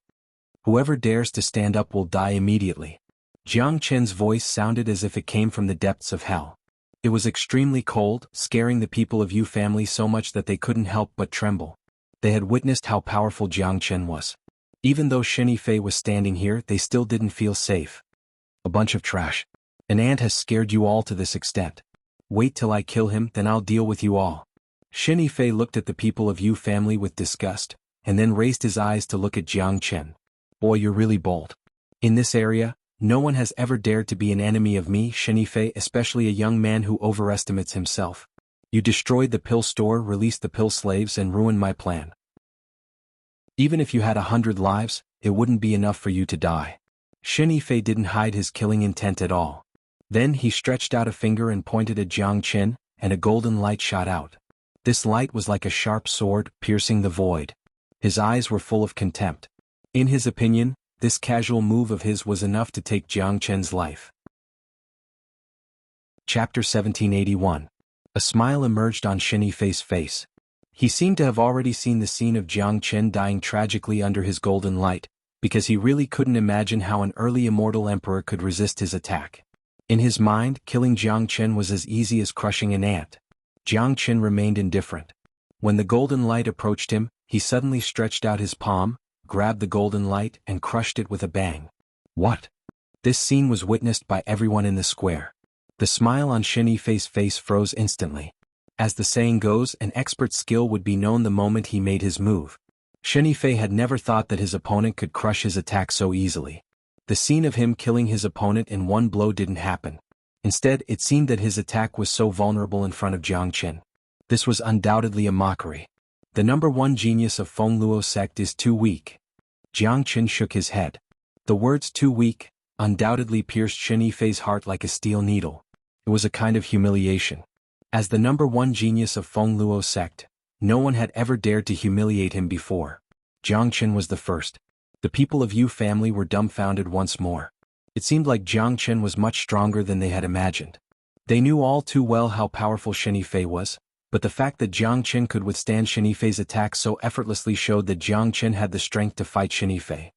Whoever dares to stand up will die immediately. Jiang Qin's voice sounded as if it came from the depths of hell. It was extremely cold, scaring the people of Yu family so much that they couldn't help but tremble. They had witnessed how powerful Jiang Qin was. Even though Shen Yifei was standing here, they still didn't feel safe. A bunch of trash. An ant has scared you all to this extent. Wait till I kill him, then I'll deal with you all. Shen Yifei looked at the people of Yu family with disgust, and then raised his eyes to look at Jiang Qin. Boy, you're really bold. In this area, no one has ever dared to be an enemy of me, Shen Yifei, especially a young man who overestimates himself. You destroyed the pill store, released the pill slaves, and ruined my plan. Even if you had 100 lives, it wouldn't be enough for you to die. Shen Yifei didn't hide his killing intent at all. Then he stretched out a finger and pointed at Jiang Qin, and a golden light shot out. This light was like a sharp sword, piercing the void. His eyes were full of contempt. In his opinion, this casual move of his was enough to take Jiang Qin's life. Chapter 1781. A smile emerged on Shen Yifei's face. He seemed to have already seen the scene of Jiang Qin dying tragically under his golden light, because he really couldn't imagine how an early immortal emperor could resist his attack. In his mind, killing Jiang Qin was as easy as crushing an ant. Jiang Qin remained indifferent. When the golden light approached him, he suddenly stretched out his palm, grabbed the golden light, and crushed it with a bang. What? This scene was witnessed by everyone in the square. The smile on Shen Yifei's face froze instantly. As the saying goes, an expert's skill would be known the moment he made his move. Shen Yifei had never thought that his opponent could crush his attack so easily. The scene of him killing his opponent in one blow didn't happen. Instead, it seemed that his attack was so vulnerable in front of Jiang Qin. This was undoubtedly a mockery. The number one genius of Feng Luo sect is too weak. Jiang Qin shook his head. The words too weak undoubtedly pierced Shen Yifei's heart like a steel needle. It was a kind of humiliation. As the number one genius of Feng Luo sect, no one had ever dared to humiliate him before. Jiang Qin was the first. The people of Yu family were dumbfounded once more. It seemed like Jiang Qin was much stronger than they had imagined. They knew all too well how powerful Shen Yifei was, but the fact that Jiang Qin could withstand Shen Yifei's attack so effortlessly showed that Jiang Qin had the strength to fight Shen Yifei.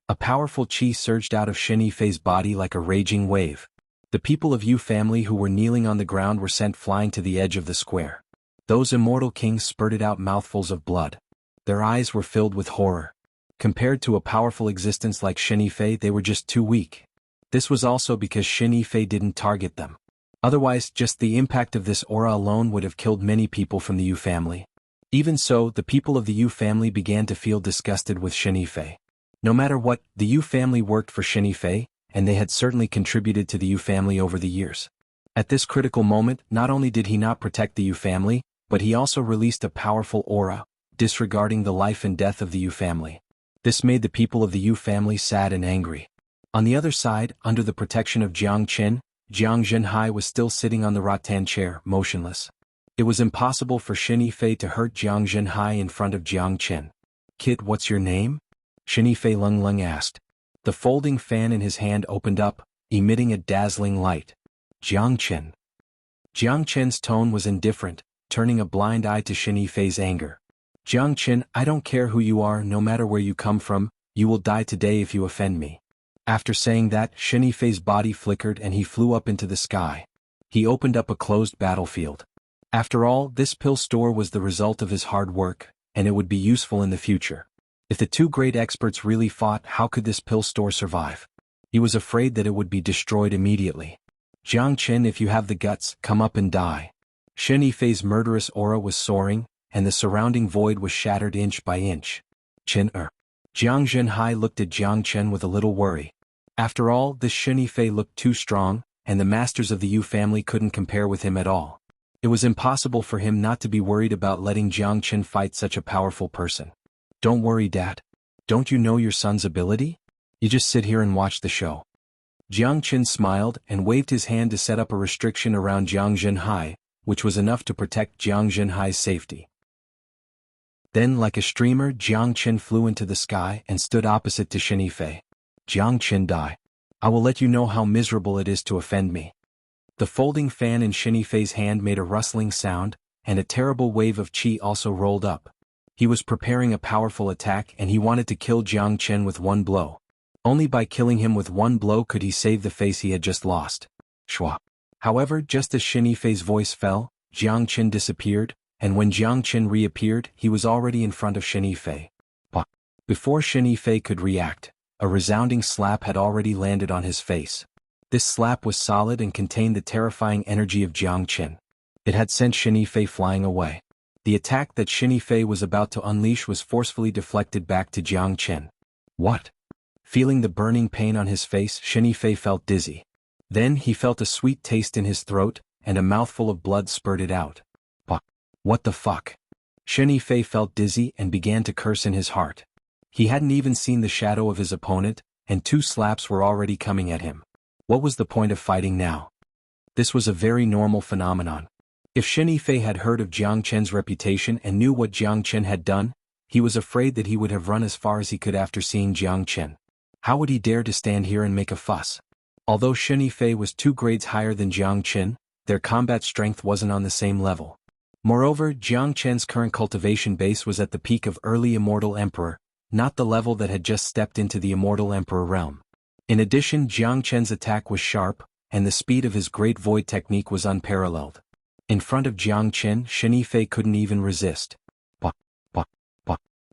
A powerful qi surged out of Shen Yifei's body like a raging wave. The people of Yu family who were kneeling on the ground were sent flying to the edge of the square. Those immortal kings spurted out mouthfuls of blood. Their eyes were filled with horror. Compared to a powerful existence like Shen Yifei, they were just too weak. This was also because Shen Yifei didn't target them. Otherwise, just the impact of this aura alone would have killed many people from the Yu family. Even so, the people of the Yu family began to feel disgusted with Shen Yifei. No matter what, the Yu family worked for Shen Yifei, and they had certainly contributed to the Yu family over the years. At this critical moment, not only did he not protect the Yu family, but he also released a powerful aura, disregarding the life and death of the Yu family. This made the people of the Yu family sad and angry. On the other side, under the protection of Jiang Qin, Jiang Zhenhai was still sitting on the rattan chair, motionless. It was impossible for Shen Yifei to hurt Jiang Zhenhai in front of Jiang Qin. "Kid, what's your name?" Shen Yifei Lung asked. The folding fan in his hand opened up, emitting a dazzling light. "Jiang Qin." Jiang Qin's tone was indifferent, turning a blind eye to Shen Yifei's anger. "Jiang Qin, I don't care who you are, no matter where you come from, you will die today if you offend me." After saying that, Shen Yifei's body flickered and he flew up into the sky. He opened up a closed battlefield. After all, this pill store was the result of his hard work, and it would be useful in the future. If the two great experts really fought, how could this pill store survive? He was afraid that it would be destroyed immediately. "Jiang Qin, if you have the guts, come up and die." Shen Yifei's murderous aura was soaring, and the surrounding void was shattered inch by inch. Jiang Zhenhai looked at Jiang Qin with a little worry. After all, this Shen Yifei looked too strong, and the masters of the Yu family couldn't compare with him at all. It was impossible for him not to be worried about letting Jiang Qin fight such a powerful person. "Don't worry, Dad. Don't you know your son's ability? You just sit here and watch the show." Jiang Qin smiled and waved his hand to set up a restriction around Jiang Zhenhai, which was enough to protect Jiang Zhenhai's safety. Then, like a streamer, Jiang Qin flew into the sky and stood opposite to Shen Yifei. "Jiang Qin, die. I will let you know how miserable it is to offend me." The folding fan in Shen Yifei's hand made a rustling sound, and a terrible wave of qi also rolled up. He was preparing a powerful attack and he wanted to kill Jiang Qin with one blow. Only by killing him with one blow could he save the face he had just lost. Shwa. However, just as Shen Yifei's voice fell, Jiang Qin disappeared, and when Jiang Qin reappeared, he was already in front of Shen Yifei. Before Shen Yifei could react, a resounding slap had already landed on his face. This slap was solid and contained the terrifying energy of Jiang Qin. It had sent Shen Yifei flying away. The attack that Shen Yifei was about to unleash was forcefully deflected back to Jiang Qin. "What?" Feeling the burning pain on his face, Shen Yifei felt dizzy. Then he felt a sweet taste in his throat, and a mouthful of blood spurted out. "What the fuck?" Shen Yifei felt dizzy and began to curse in his heart. He hadn't even seen the shadow of his opponent, and two slaps were already coming at him. What was the point of fighting now? This was a very normal phenomenon. If Shen Yifei had heard of Jiang Qin's reputation and knew what Jiang Qin had done, he was afraid that he would have run as far as he could after seeing Jiang Qin. How would he dare to stand here and make a fuss? Although Shen Yifei was 2 grades higher than Jiang Qin, their combat strength wasn't on the same level. Moreover, Jiang Qin's current cultivation base was at the peak of early Immortal Emperor, not the level that had just stepped into the Immortal Emperor realm. In addition, Jiang Qin's attack was sharp, and the speed of his Great Void technique was unparalleled. In front of Jiang Qin, Shen Yifei couldn't even resist.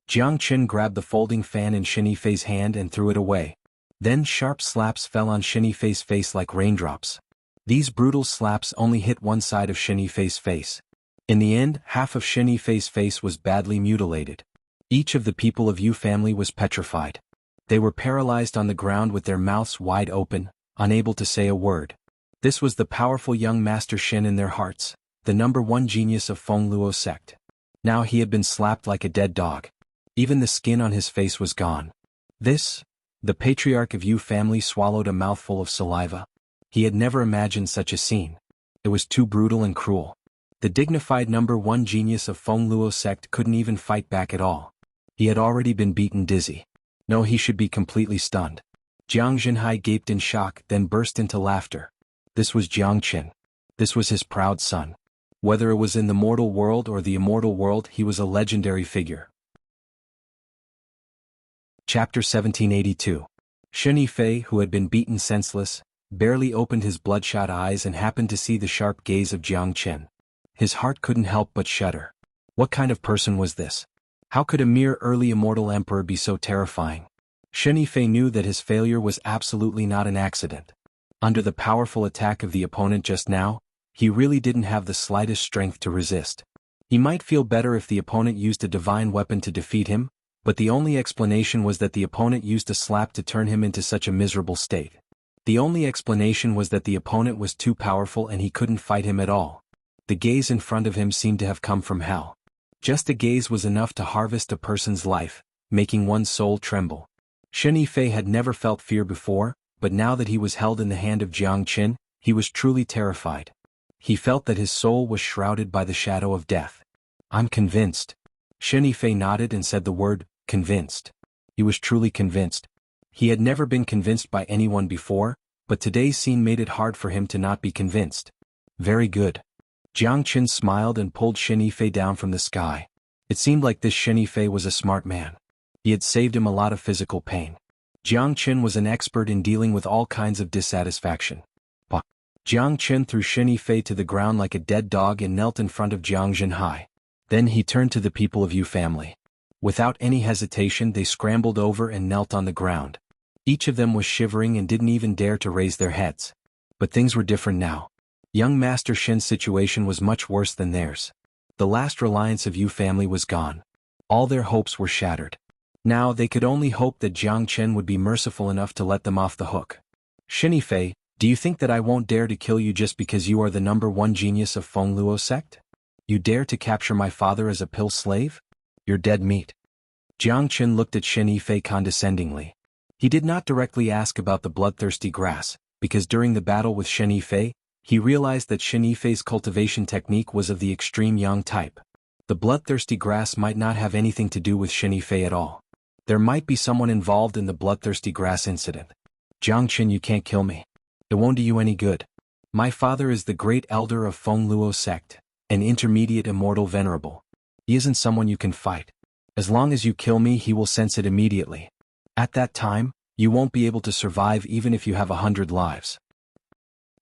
Jiang Qin grabbed the folding fan in Shen Yifei's hand and threw it away. Then sharp slaps fell on Shen Yifei's face like raindrops. These brutal slaps only hit one side of Shen Yifei's face. In the end, half of Shen Yifei's face was badly mutilated. Each of the people of Yu family was petrified. They were paralyzed on the ground with their mouths wide open, unable to say a word. This was the powerful young Master Shin in their hearts, the #1 genius of Fengluo sect. Now he had been slapped like a dead dog. Even the skin on his face was gone. The patriarch of Yu family swallowed a mouthful of saliva. He had never imagined such a scene. It was too brutal and cruel. The dignified #1 genius of Fengluo sect couldn't even fight back at all. He had already been beaten dizzy. No, he should be completely stunned. Jiang Zhenhai gaped in shock, then burst into laughter. This was Jiang Qin. This was his proud son. Whether it was in the mortal world or the immortal world, he was a legendary figure. Chapter 1782. Shen Yifei, who had been beaten senseless, barely opened his bloodshot eyes and happened to see the sharp gaze of Jiang Qin. His heart couldn't help but shudder. What kind of person was this? How could a mere early immortal emperor be so terrifying? Shen Yifei knew that his failure was absolutely not an accident. Under the powerful attack of the opponent just now, he really didn't have the slightest strength to resist. He might feel better if the opponent used a divine weapon to defeat him, but the only explanation was that the opponent used a slap to turn him into such a miserable state. The only explanation was that the opponent was too powerful and he couldn't fight him at all. The gaze in front of him seemed to have come from hell. Just a gaze was enough to harvest a person's life, making one's soul tremble. Shen Yifei had never felt fear before, but now that he was held in the hand of Jiang Qin, he was truly terrified. He felt that his soul was shrouded by the shadow of death. "I'm convinced." Shen Yifei nodded and said the word, convinced. He was truly convinced. He had never been convinced by anyone before, but today's scene made it hard for him to not be convinced. "Very good." Jiang Qin smiled and pulled Shen Yifei down from the sky. It seemed like this Shen Yifei was a smart man. He had saved him a lot of physical pain. Jiang Qin was an expert in dealing with all kinds of dissatisfaction. Jiang Qin threw Shen Yifei to the ground like a dead dog and knelt in front of Jiang Zhenhai. Then he turned to the people of Yu family. Without any hesitation, they scrambled over and knelt on the ground. Each of them was shivering and didn't even dare to raise their heads. But things were different now. Young Master Shin's situation was much worse than theirs. The last reliance of Yu family was gone. All their hopes were shattered. Now they could only hope that Jiang Qin would be merciful enough to let them off the hook. "Shen Yifei, do you think that I won't dare to kill you just because you are the #1 genius of Fengluo sect? You dare to capture my father as a pill slave? You're dead meat." Jiang Qin looked at Shen Yifei condescendingly. He did not directly ask about the bloodthirsty grass, because during the battle with Shen Yifei, he realized that Shen Yifei's cultivation technique was of the extreme yang type. The bloodthirsty grass might not have anything to do with Shen Yifei at all. There might be someone involved in the bloodthirsty grass incident. "Jiang Qin, you can't kill me. It won't do you any good. My father is the great elder of Fengluo sect, an intermediate immortal venerable. He isn't someone you can fight. As long as you kill me, he will sense it immediately. At that time, you won't be able to survive even if you have 100 lives."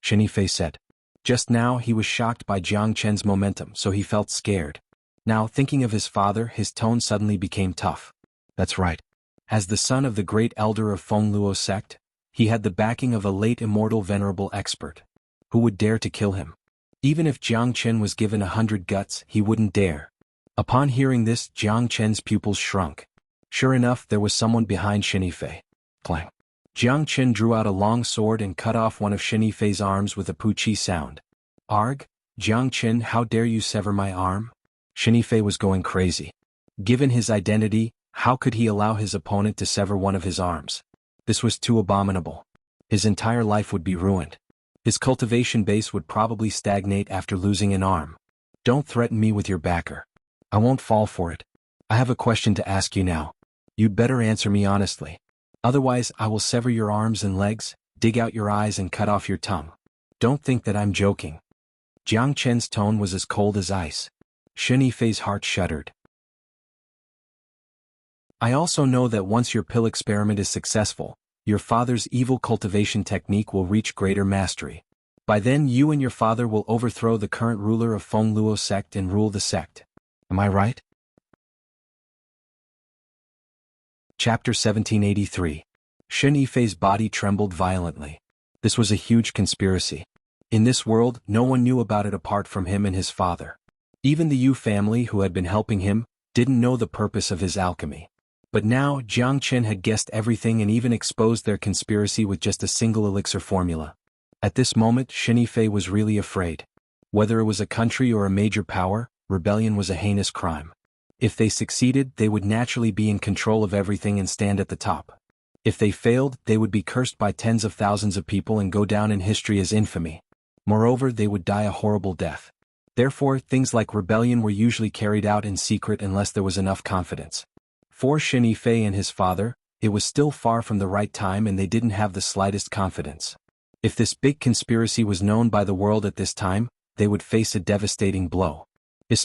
Shen Yifei said. Just now he was shocked by Jiang Qin's momentum, so he felt scared. Now, thinking of his father, his tone suddenly became tough. That's right. As the son of the great elder of Fengluo sect, he had the backing of a late immortal venerable expert. Who would dare to kill him? Even if Jiang Qin was given 100 guts, he wouldn't dare. Upon hearing this, Jiang Qin's pupils shrunk. Sure enough, there was someone behind Shen Yifei. Clang. Jiang Qin drew out a long sword and cut off one of Shen Yifei's arms with a poochie sound. "Arg, Jiang Qin, how dare you sever my arm?" Shen Yifei was going crazy. Given his identity, how could he allow his opponent to sever one of his arms? This was too abominable. His entire life would be ruined. His cultivation base would probably stagnate after losing an arm. "Don't threaten me with your backer. I won't fall for it. I have a question to ask you now. You'd better answer me honestly. Otherwise, I will sever your arms and legs, dig out your eyes and cut off your tongue. Don't think that I'm joking." Jiang Qin's tone was as cold as ice. Shen Yifei's heart shuddered. "I also know that once your pill experiment is successful, your father's evil cultivation technique will reach greater mastery. By then you and your father will overthrow the current ruler of Fengluo sect and rule the sect. Am I right?" Chapter 1783. Shen Yifei's body trembled violently. This was a huge conspiracy. In this world, no one knew about it apart from him and his father. Even the Yu family who had been helping him didn't know the purpose of his alchemy. But now, Jiang Chen had guessed everything and even exposed their conspiracy with just a single elixir formula. At this moment, Xin Yifei was really afraid. Whether it was a country or a major power, rebellion was a heinous crime. If they succeeded, they would naturally be in control of everything and stand at the top. If they failed, they would be cursed by tens of thousands of people and go down in history as infamy. Moreover, they would die a horrible death. Therefore, things like rebellion were usually carried out in secret unless there was enough confidence. For Xin Yifei and his father, it was still far from the right time and they didn't have the slightest confidence. If this big conspiracy was known by the world at this time, they would face a devastating blow.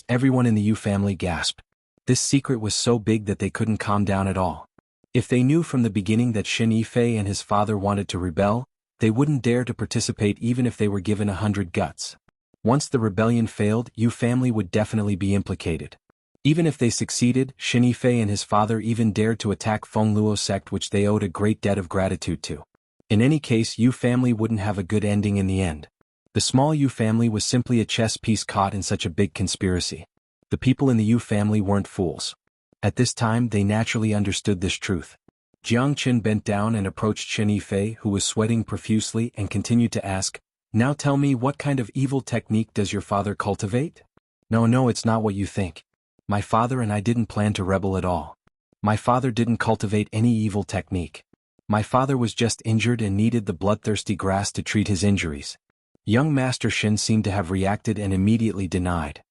Everyone in the Yu family gasped. This secret was so big that they couldn't calm down at all. If they knew from the beginning that Xin Yifei and his father wanted to rebel, they wouldn't dare to participate even if they were given 100 guts. Once the rebellion failed, Yu family would definitely be implicated. Even if they succeeded, Xin Yifei and his father even dared to attack Fengluo sect, which they owed a great debt of gratitude to. In any case, Yu family wouldn't have a good ending in the end. The small Yu family was simply a chess piece caught in such a big conspiracy. The people in the Yu family weren't fools. At this time, they naturally understood this truth. Jiang Chen bent down and approached Xin Yifei, who was sweating profusely, and continued to ask, "Now tell me, what kind of evil technique does your father cultivate?" No, it's not what you think. My father and I didn't plan to rebel at all. My father didn't cultivate any evil technique. My father was just injured and needed the bloodthirsty grass to treat his injuries. Young Master Xin seemed to have reacted and immediately denied.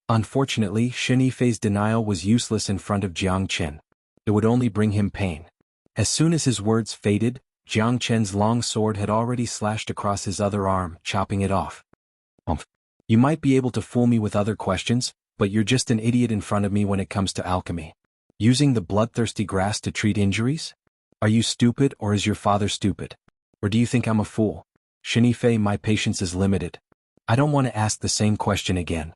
Unfortunately, Xin Yifei's denial was useless in front of Jiang Chen. It would only bring him pain. As soon as his words faded, Jiang Chen's long sword had already slashed across his other arm, chopping it off. You might be able to fool me with other questions, but you're just an idiot in front of me when it comes to alchemy. Using the bloodthirsty grass to treat injuries? Are you stupid, or is your father stupid? Or do you think I'm a fool? Xin Yifei, my patience is limited. I don't want to ask the same question again.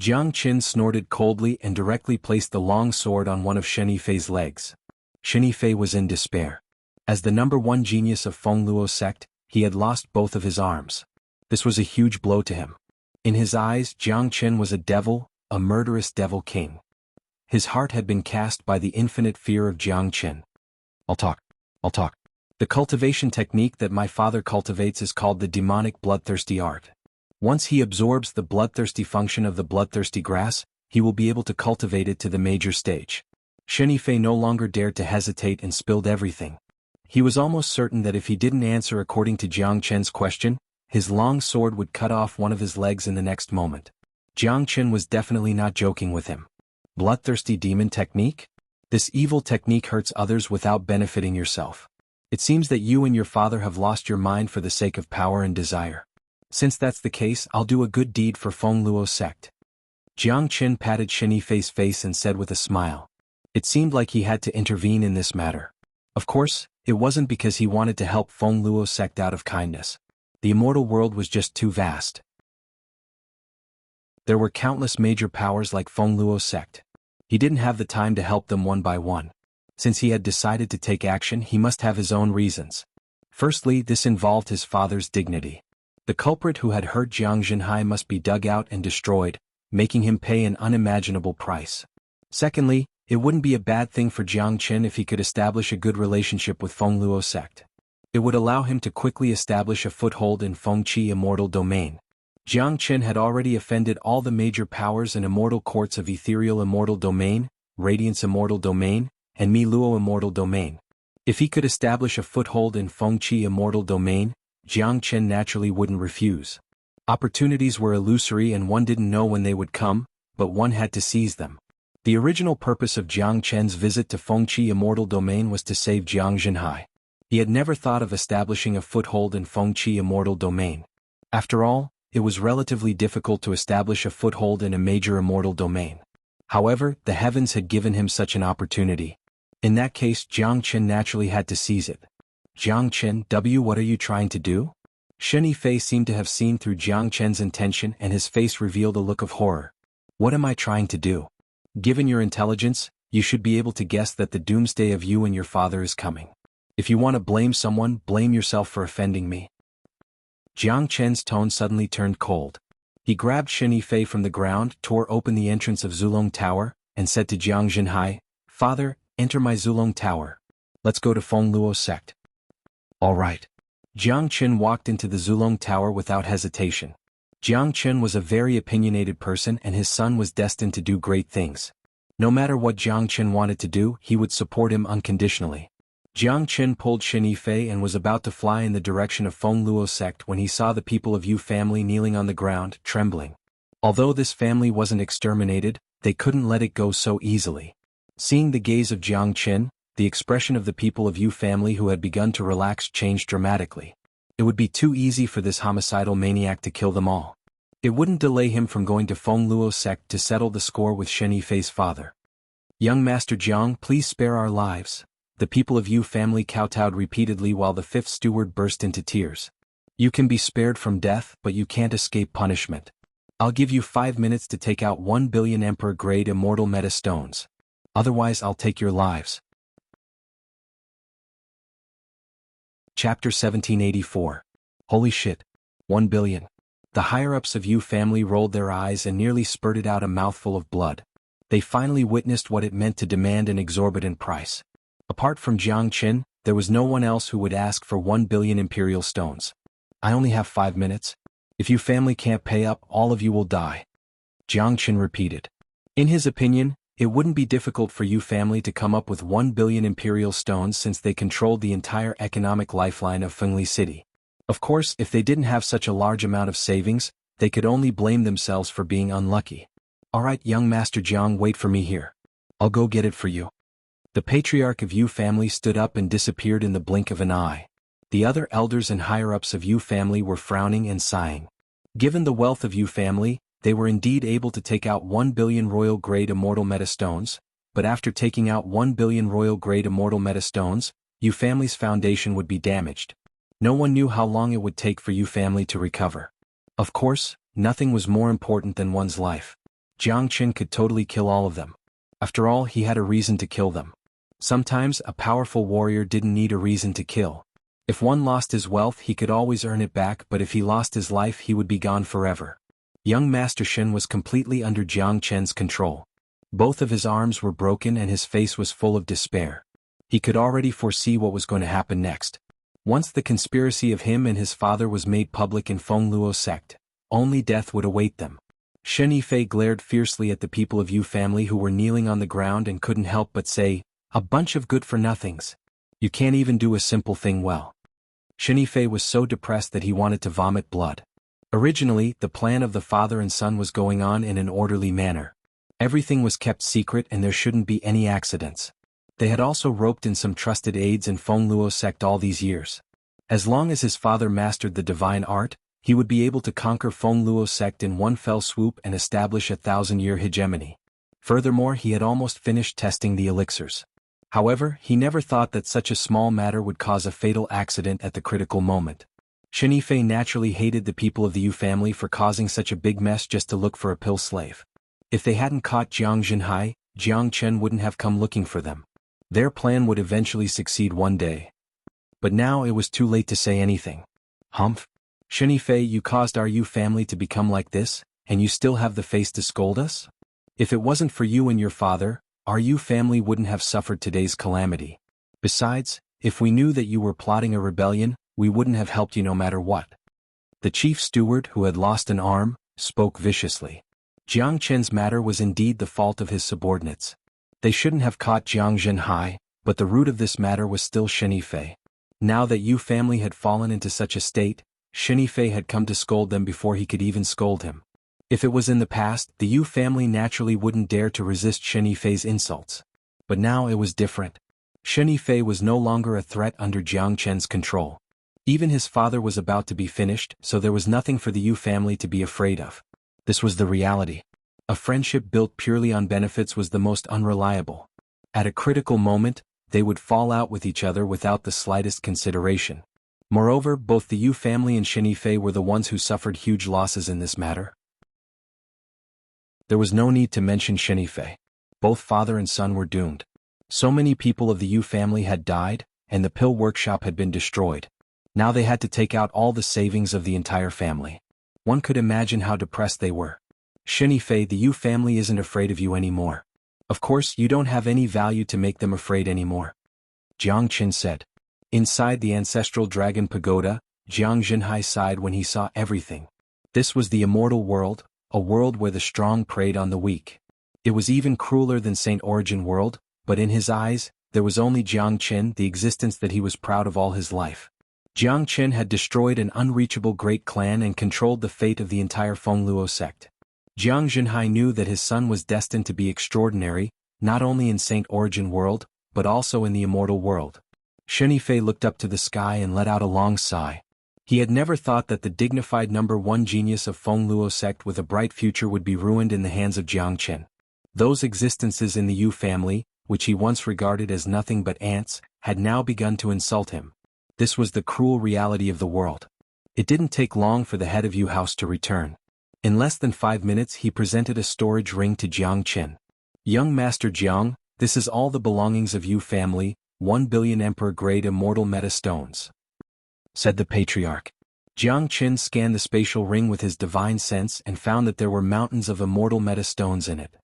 Jiang Chen snorted coldly and directly placed the long sword on one of Xin Yifei's legs. Xin Yifei was in despair. As the #1 genius of Fengluo sect, he had lost both of his arms. This was a huge blow to him. In his eyes, Jiang Chen was a devil, a murderous devil king. His heart had been cast by the infinite fear of Jiang Chen. I'll talk. The cultivation technique that my father cultivates is called the demonic bloodthirsty art. Once he absorbs the bloodthirsty function of the bloodthirsty grass, he will be able to cultivate it to the major stage. Xin Yifei no longer dared to hesitate and spilled everything. He was almost certain that if he didn't answer according to Jiang Chen's question, his long sword would cut off one of his legs in the next moment. Jiang Chen was definitely not joking with him. Bloodthirsty demon technique? This evil technique hurts others without benefiting yourself. It seems that you and your father have lost your mind for the sake of power and desire. Since that's the case, I'll do a good deed for Fengluo sect. Jiang Chen patted Xin Yifei's face and said with a smile. It seemed like he had to intervene in this matter. Of course, it wasn't because he wanted to help Fengluo sect out of kindness. The immortal world was just too vast. There were countless major powers like Fengluo sect. He didn't have the time to help them one by one. Since he had decided to take action, he must have his own reasons. Firstly, this involved his father's dignity. The culprit who had hurt Xuanhuan must be dug out and destroyed, making him pay an unimaginable price. Secondly, it wouldn't be a bad thing for Jiang Chen if he could establish a good relationship with Fengluo sect. It would allow him to quickly establish a foothold in Fengqi immortal domain. Jiang Chen had already offended all the major powers and immortal courts of Ethereal Immortal Domain, Radiance Immortal Domain, and Miluo Immortal Domain. If he could establish a foothold in Fengqi Immortal Domain, Jiang Chen naturally wouldn't refuse. Opportunities were illusory and one didn't know when they would come, but one had to seize them. The original purpose of Jiang Chen's visit to Fengqi Immortal Domain was to save Xuanhuan. He had never thought of establishing a foothold in Fengqi Immortal Domain. After all, it was relatively difficult to establish a foothold in a major immortal domain. However, the heavens had given him such an opportunity. In that case, Jiang Chen naturally had to seize it. Jiang Chen, what are you trying to do? Xin Yifei seemed to have seen through Jiang Chen's intention and his face revealed a look of horror. What am I trying to do? Given your intelligence, you should be able to guess that the doomsday of you and your father is coming. If you want to blame someone, blame yourself for offending me. Jiang Chen's tone suddenly turned cold. He grabbed Xin Yifei from the ground, tore open the entrance of Zulong Tower, and said to Xuanhuan, "Father, enter my Zulong Tower. Let's go to Fengluo sect." "All right." Jiang Chen walked into the Zulong Tower without hesitation. Jiang Chen was a very opinionated person and his son was destined to do great things. No matter what Jiang Chen wanted to do, he would support him unconditionally. Jiang Chen pulled Shen Yifei and was about to fly in the direction of Fengluo sect when he saw the people of Yu family kneeling on the ground, trembling. Although this family wasn't exterminated, they couldn't let it go so easily. Seeing the gaze of Jiang Chen, the expression of the people of Yu family who had begun to relax changed dramatically. It would be too easy for this homicidal maniac to kill them all. It wouldn't delay him from going to Fengluo sect to settle the score with Shen Yifei's father. "Young Master Jiang, please spare our lives." The people of Yu family kowtowed repeatedly while the fifth steward burst into tears. "You can be spared from death, but you can't escape punishment. I'll give you 5 minutes to take out 1 billion Emperor-grade immortal meta stones. Otherwise I'll take your lives." Chapter 1784. Holy shit. 1 billion. The higher-ups of Yu family rolled their eyes and nearly spurted out a mouthful of blood. They finally witnessed what it meant to demand an exorbitant price. Apart from Jiang Chen, there was no one else who would ask for 1 billion imperial stones. "I only have 5 minutes. If you family can't pay up, all of you will die," Jiang Chen repeated. In his opinion, it wouldn't be difficult for Yu family to come up with 1 billion imperial stones since they controlled the entire economic lifeline of Fengli City. Of course, if they didn't have such a large amount of savings, they could only blame themselves for being unlucky. "All right, young Master Jiang, wait for me here. I'll go get it for you." The patriarch of Yu family stood up and disappeared in the blink of an eye. The other elders and higher-ups of Yu family were frowning and sighing. Given the wealth of Yu family, they were indeed able to take out 1 billion royal-grade immortal meta stones, but after taking out 1 billion royal-grade immortal meta stones, Yu family's foundation would be damaged. No one knew how long it would take for Yu family to recover. Of course, nothing was more important than one's life. Jiang Chen could totally kill all of them. After all, he had a reason to kill them. Sometimes a powerful warrior didn't need a reason to kill. If one lost his wealth, he could always earn it back, but if he lost his life, he would be gone forever. Young Master Shen was completely under Jiang Chen's control. Both of his arms were broken and his face was full of despair. He could already foresee what was going to happen next. Once the conspiracy of him and his father was made public in Fengluo sect, only death would await them. Shen Yifei glared fiercely at the people of Yu family who were kneeling on the ground and couldn't help but say, "A bunch of good-for-nothings. You can't even do a simple thing well." Shen Yifei was so depressed that he wanted to vomit blood. Originally, the plan of the father and son was going on in an orderly manner. Everything was kept secret and there shouldn't be any accidents. They had also roped in some trusted aides in Fengluo sect all these years. As long as his father mastered the divine art, he would be able to conquer Fengluo sect in one fell swoop and establish a 1,000-year hegemony. Furthermore, he had almost finished testing the elixirs. However, he never thought that such a small matter would cause a fatal accident at the critical moment. Shen Yifei naturally hated the people of the Yu family for causing such a big mess just to look for a pill slave. If they hadn't caught Jiang Zhenhai, Jiang Chen wouldn't have come looking for them. Their plan would eventually succeed one day. But now it was too late to say anything. "Humph. Shen Yifei, you caused our Yu family to become like this, and you still have the face to scold us? If it wasn't for you and your father, our Yu family wouldn't have suffered today's calamity. Besides, if we knew that you were plotting a rebellion, we wouldn't have helped you no matter what." The chief steward, who had lost an arm, spoke viciously. Jiang Chen's matter was indeed the fault of his subordinates. They shouldn't have caught Jiang Zhenhai, but the root of this matter was still Shen Yifei. Now that Yu family had fallen into such a state, Shen Yifei had come to scold them before he could even scold him. If it was in the past, the Yu family naturally wouldn't dare to resist Shen Yifei's insults. But now it was different. Shen Yifei was no longer a threat under Jiang Chen's control. Even his father was about to be finished, so there was nothing for the Yu family to be afraid of. This was the reality. A friendship built purely on benefits was the most unreliable. At a critical moment, they would fall out with each other without the slightest consideration. Moreover, both the Yu family and Shen Yifei were the ones who suffered huge losses in this matter. There was no need to mention Shen Yifei. Both father and son were doomed. So many people of the Yu family had died, and the pill workshop had been destroyed. Now they had to take out all the savings of the entire family. One could imagine how depressed they were. "Shen Yifei, the Yu family isn't afraid of you anymore. Of course, you don't have any value to make them afraid anymore. Jiang Qin said. Inside the ancestral dragon pagoda, Jiang Zhenhai sighed when he saw everything. This was the immortal world, a world where the strong preyed on the weak. It was even crueler than Saint Origin World, but in his eyes, there was only Jiang Qin, the existence that he was proud of all his life. Jiang Qin had destroyed an unreachable great clan and controlled the fate of the entire Fengluo sect. Jiang Zhenhai knew that his son was destined to be extraordinary, not only in Saint Origin World, but also in the immortal world. Shenifei looked up to the sky and let out a long sigh. He had never thought that the dignified #1 genius of Fengluo sect with a bright future would be ruined in the hands of Jiang Qin. Those existences in the Yu family, which he once regarded as nothing but ants, had now begun to insult him. This was the cruel reality of the world. It didn't take long for the head of Yu House to return. In less than 5 minutes he presented a storage ring to Jiang Qin. Young Master Jiang, this is all the belongings of Yu family, 1 billion Emperor-grade immortal meta stones, said the patriarch. Jiang Qin scanned the spatial ring with his divine sense and found that there were mountains of immortal meta stones in it.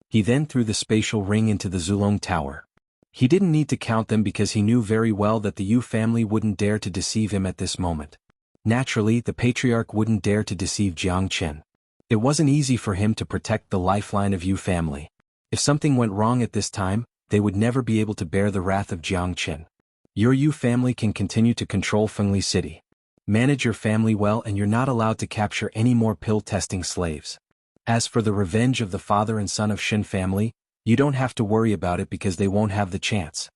He then threw the spatial ring into the Zulong Tower. He didn't need to count them because he knew very well that the Yu family wouldn't dare to deceive him at this moment. Naturally, the patriarch wouldn't dare to deceive Jiang Qin. It wasn't easy for him to protect the lifeline of Yu family. If something went wrong at this time, they would never be able to bear the wrath of Jiang Qin. Your Yu family can continue to control Fengli City. Manage your family well and you're not allowed to capture any more pill-testing slaves. As for the revenge of the father and son of Shin family, you don't have to worry about it because they won't have the chance.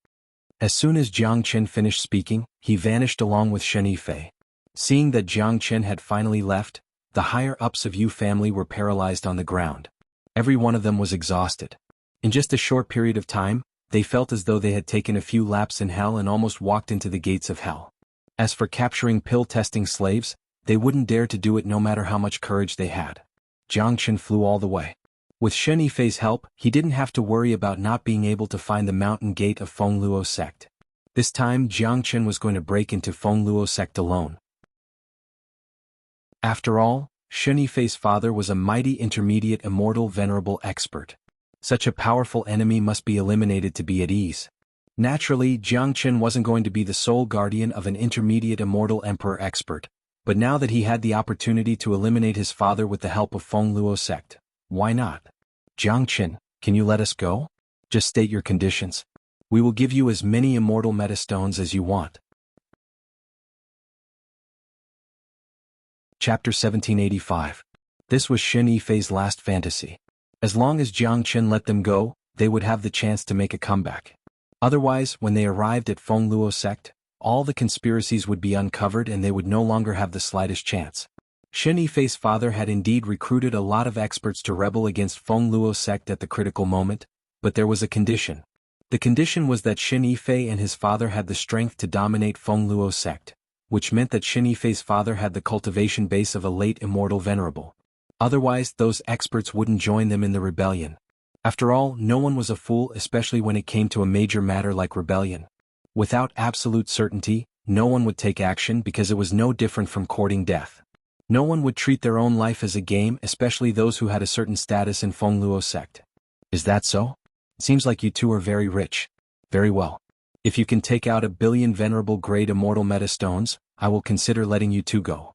As soon as Jiang Qin finished speaking, he vanished along with Shen Yifei. Seeing that Jiang Qin had finally left, the higher-ups of Yu family were paralyzed on the ground. Every one of them was exhausted. In just a short period of time, they felt as though they had taken a few laps in hell and almost walked into the gates of hell. As for capturing pill-testing slaves, they wouldn't dare to do it no matter how much courage they had. Jiang Qin flew all the way. With Shen Yifei's help, he didn't have to worry about not being able to find the mountain gate of Fengluo sect. This time Jiang Qin was going to break into Fengluo sect alone. After all, Shen Yifei's father was a mighty intermediate immortal venerable expert. Such a powerful enemy must be eliminated to be at ease. Naturally, Jiang Qin wasn't going to be the sole guardian of an intermediate immortal emperor expert, but now that he had the opportunity to eliminate his father with the help of Fengluo sect, why not? Jiang Qin, can you let us go? Just state your conditions. We will give you as many immortal metastones as you want. Chapter 1785. This was Shen Yifei's last fantasy. As long as Jiang Qin let them go, they would have the chance to make a comeback. Otherwise, when they arrived at Fengluo sect, all the conspiracies would be uncovered and they would no longer have the slightest chance. Shen Yifei's father had indeed recruited a lot of experts to rebel against Fengluo sect at the critical moment, but there was a condition. The condition was that Shen Yifei and his father had the strength to dominate Fengluo sect, which meant that Shen Yifei's father had the cultivation base of a late immortal venerable. Otherwise, those experts wouldn't join them in the rebellion. After all, no one was a fool, especially when it came to a major matter like rebellion. Without absolute certainty, no one would take action because it was no different from courting death. No one would treat their own life as a game, especially those who had a certain status in Fengluo sect. Is that so? It seems like you two are very rich. Very well. If you can take out 1 billion venerable grade immortal metastones, I will consider letting you two go.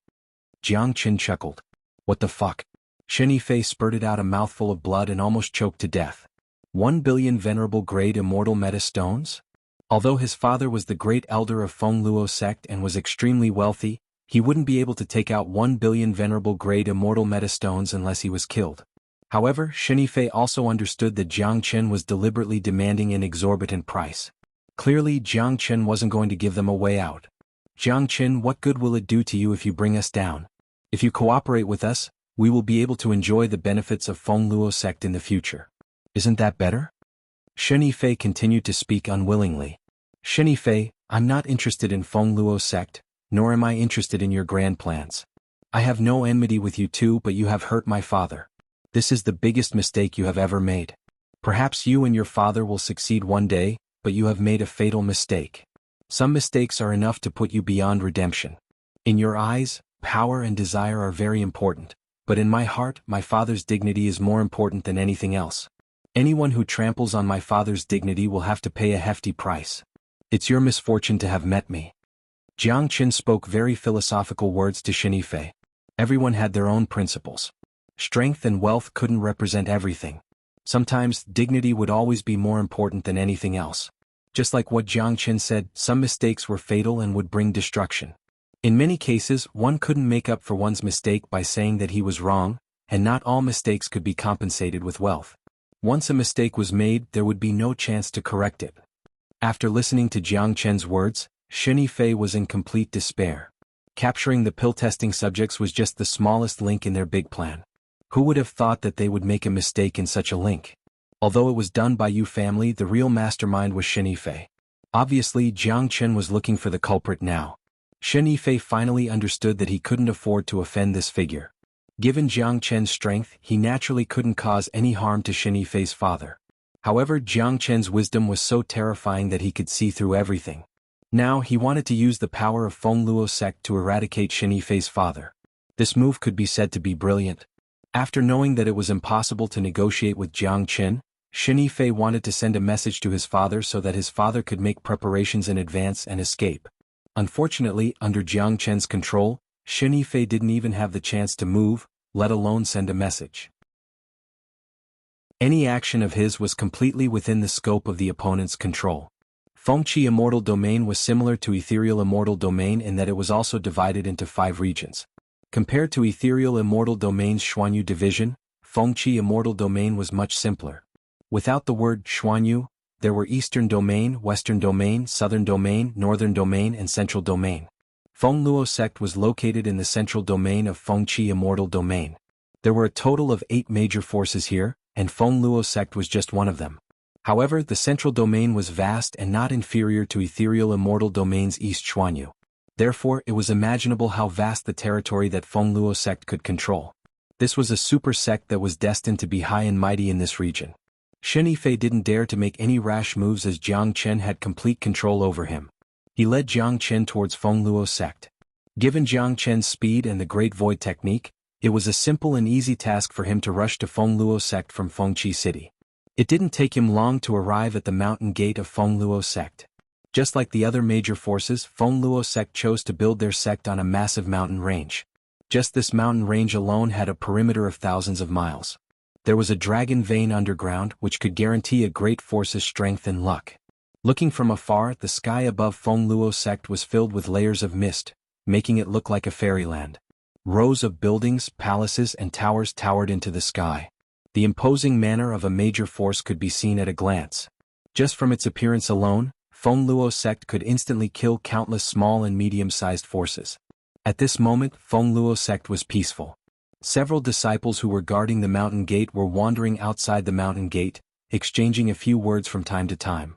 Jiang Qin chuckled. What the fuck? Shen Yifei spurted out a mouthful of blood and almost choked to death. 1 billion venerable grade immortal metastones? Although his father was the great elder of Fengluo sect and was extremely wealthy, he wouldn't be able to take out 1 billion venerable grade immortal metastones unless he was killed. However, Shen Yifei also understood that Jiang Qin was deliberately demanding an exorbitant price. Clearly, Jiang Qin wasn't going to give them a way out. Jiang Qin, what good will it do to you if you bring us down? If you cooperate with us, we will be able to enjoy the benefits of Fengluo sect in the future. Isn't that better? Shen Yifei continued to speak unwillingly. Shen Yifei, I'm not interested in Fengluo sect, nor am I interested in your grand plans. I have no enmity with you two, but you have hurt my father. This is the biggest mistake you have ever made. Perhaps you and your father will succeed one day, but you have made a fatal mistake. Some mistakes are enough to put you beyond redemption. In your eyes, power and desire are very important, but in my heart, my father's dignity is more important than anything else. Anyone who tramples on my father's dignity will have to pay a hefty price. It's your misfortune to have met me. Jiang Qin spoke very philosophical words to Xinifei. Everyone had their own principles. Strength and wealth couldn't represent everything. Sometimes, dignity would always be more important than anything else. Just like what Jiang Qin said, some mistakes were fatal and would bring destruction. In many cases, one couldn't make up for one's mistake by saying that he was wrong, and not all mistakes could be compensated with wealth. Once a mistake was made, there would be no chance to correct it. After listening to Jiang Qin's words, Xinifei was in complete despair. Capturing the pill-testing subjects was just the smallest link in their big plan. Who would have thought that they would make a mistake in such a link? Although it was done by Yu family, the real mastermind was Xinifei. Obviously, Jiang Qin was looking for the culprit now. Xinifei finally understood that he couldn't afford to offend this figure. Given Jiang Qin's strength, he naturally couldn't cause any harm to Xinifei's father. However, Jiang Qin's wisdom was so terrifying that he could see through everything. Now, he wanted to use the power of Fengluo sect to eradicate Xinifei's father. This move could be said to be brilliant. After knowing that it was impossible to negotiate with Jiang Qin, Xinifei wanted to send a message to his father so that his father could make preparations in advance and escape. Unfortunately, under Jiang Qin's control, Xinifei didn't even have the chance to move, let alone send a message. Any action of his was completely within the scope of the opponent's control. Fengqi Immortal Domain was similar to Ethereal Immortal Domain in that it was also divided into 5 regions. Compared to Ethereal Immortal Domain's Xuanhu division, Fengqi Immortal Domain was much simpler. Without the word Xuanhu, there were Eastern Domain, Western Domain, Southern Domain, Northern Domain, and Central Domain. Fengluo sect was located in the Central Domain of Fengqi Immortal Domain. There were a total of 8 major forces here, and Fengluo sect was just one of them. However, the Central Domain was vast and not inferior to Ethereal Immortal Domain's East Xuanhu. Therefore, it was imaginable how vast the territory that Fengluo sect could control. This was a super sect that was destined to be high and mighty in this region. Xinifei didn't dare to make any rash moves as Jiang Qin had complete control over him. He led Jiang Qin towards Fengluo sect. Given Jiang Qin's speed and the Great Void technique, it was a simple and easy task for him to rush to Fengluo sect from Fengqi city. It didn't take him long to arrive at the mountain gate of Fengluo sect. Just like the other major forces, Fengluo sect chose to build their sect on a massive mountain range. Just this mountain range alone had a perimeter of thousands of miles. There was a dragon vein underground which could guarantee a great force's strength and luck. Looking from afar, the sky above Fengluo sect was filled with layers of mist, making it look like a fairyland. Rows of buildings, palaces, and towers towered into the sky. The imposing manner of a major force could be seen at a glance. Just from its appearance alone, Fengluo sect could instantly kill countless small and medium-sized forces. At this moment, Fengluo sect was peaceful. Several disciples who were guarding the mountain gate were wandering outside the mountain gate, exchanging a few words from time to time.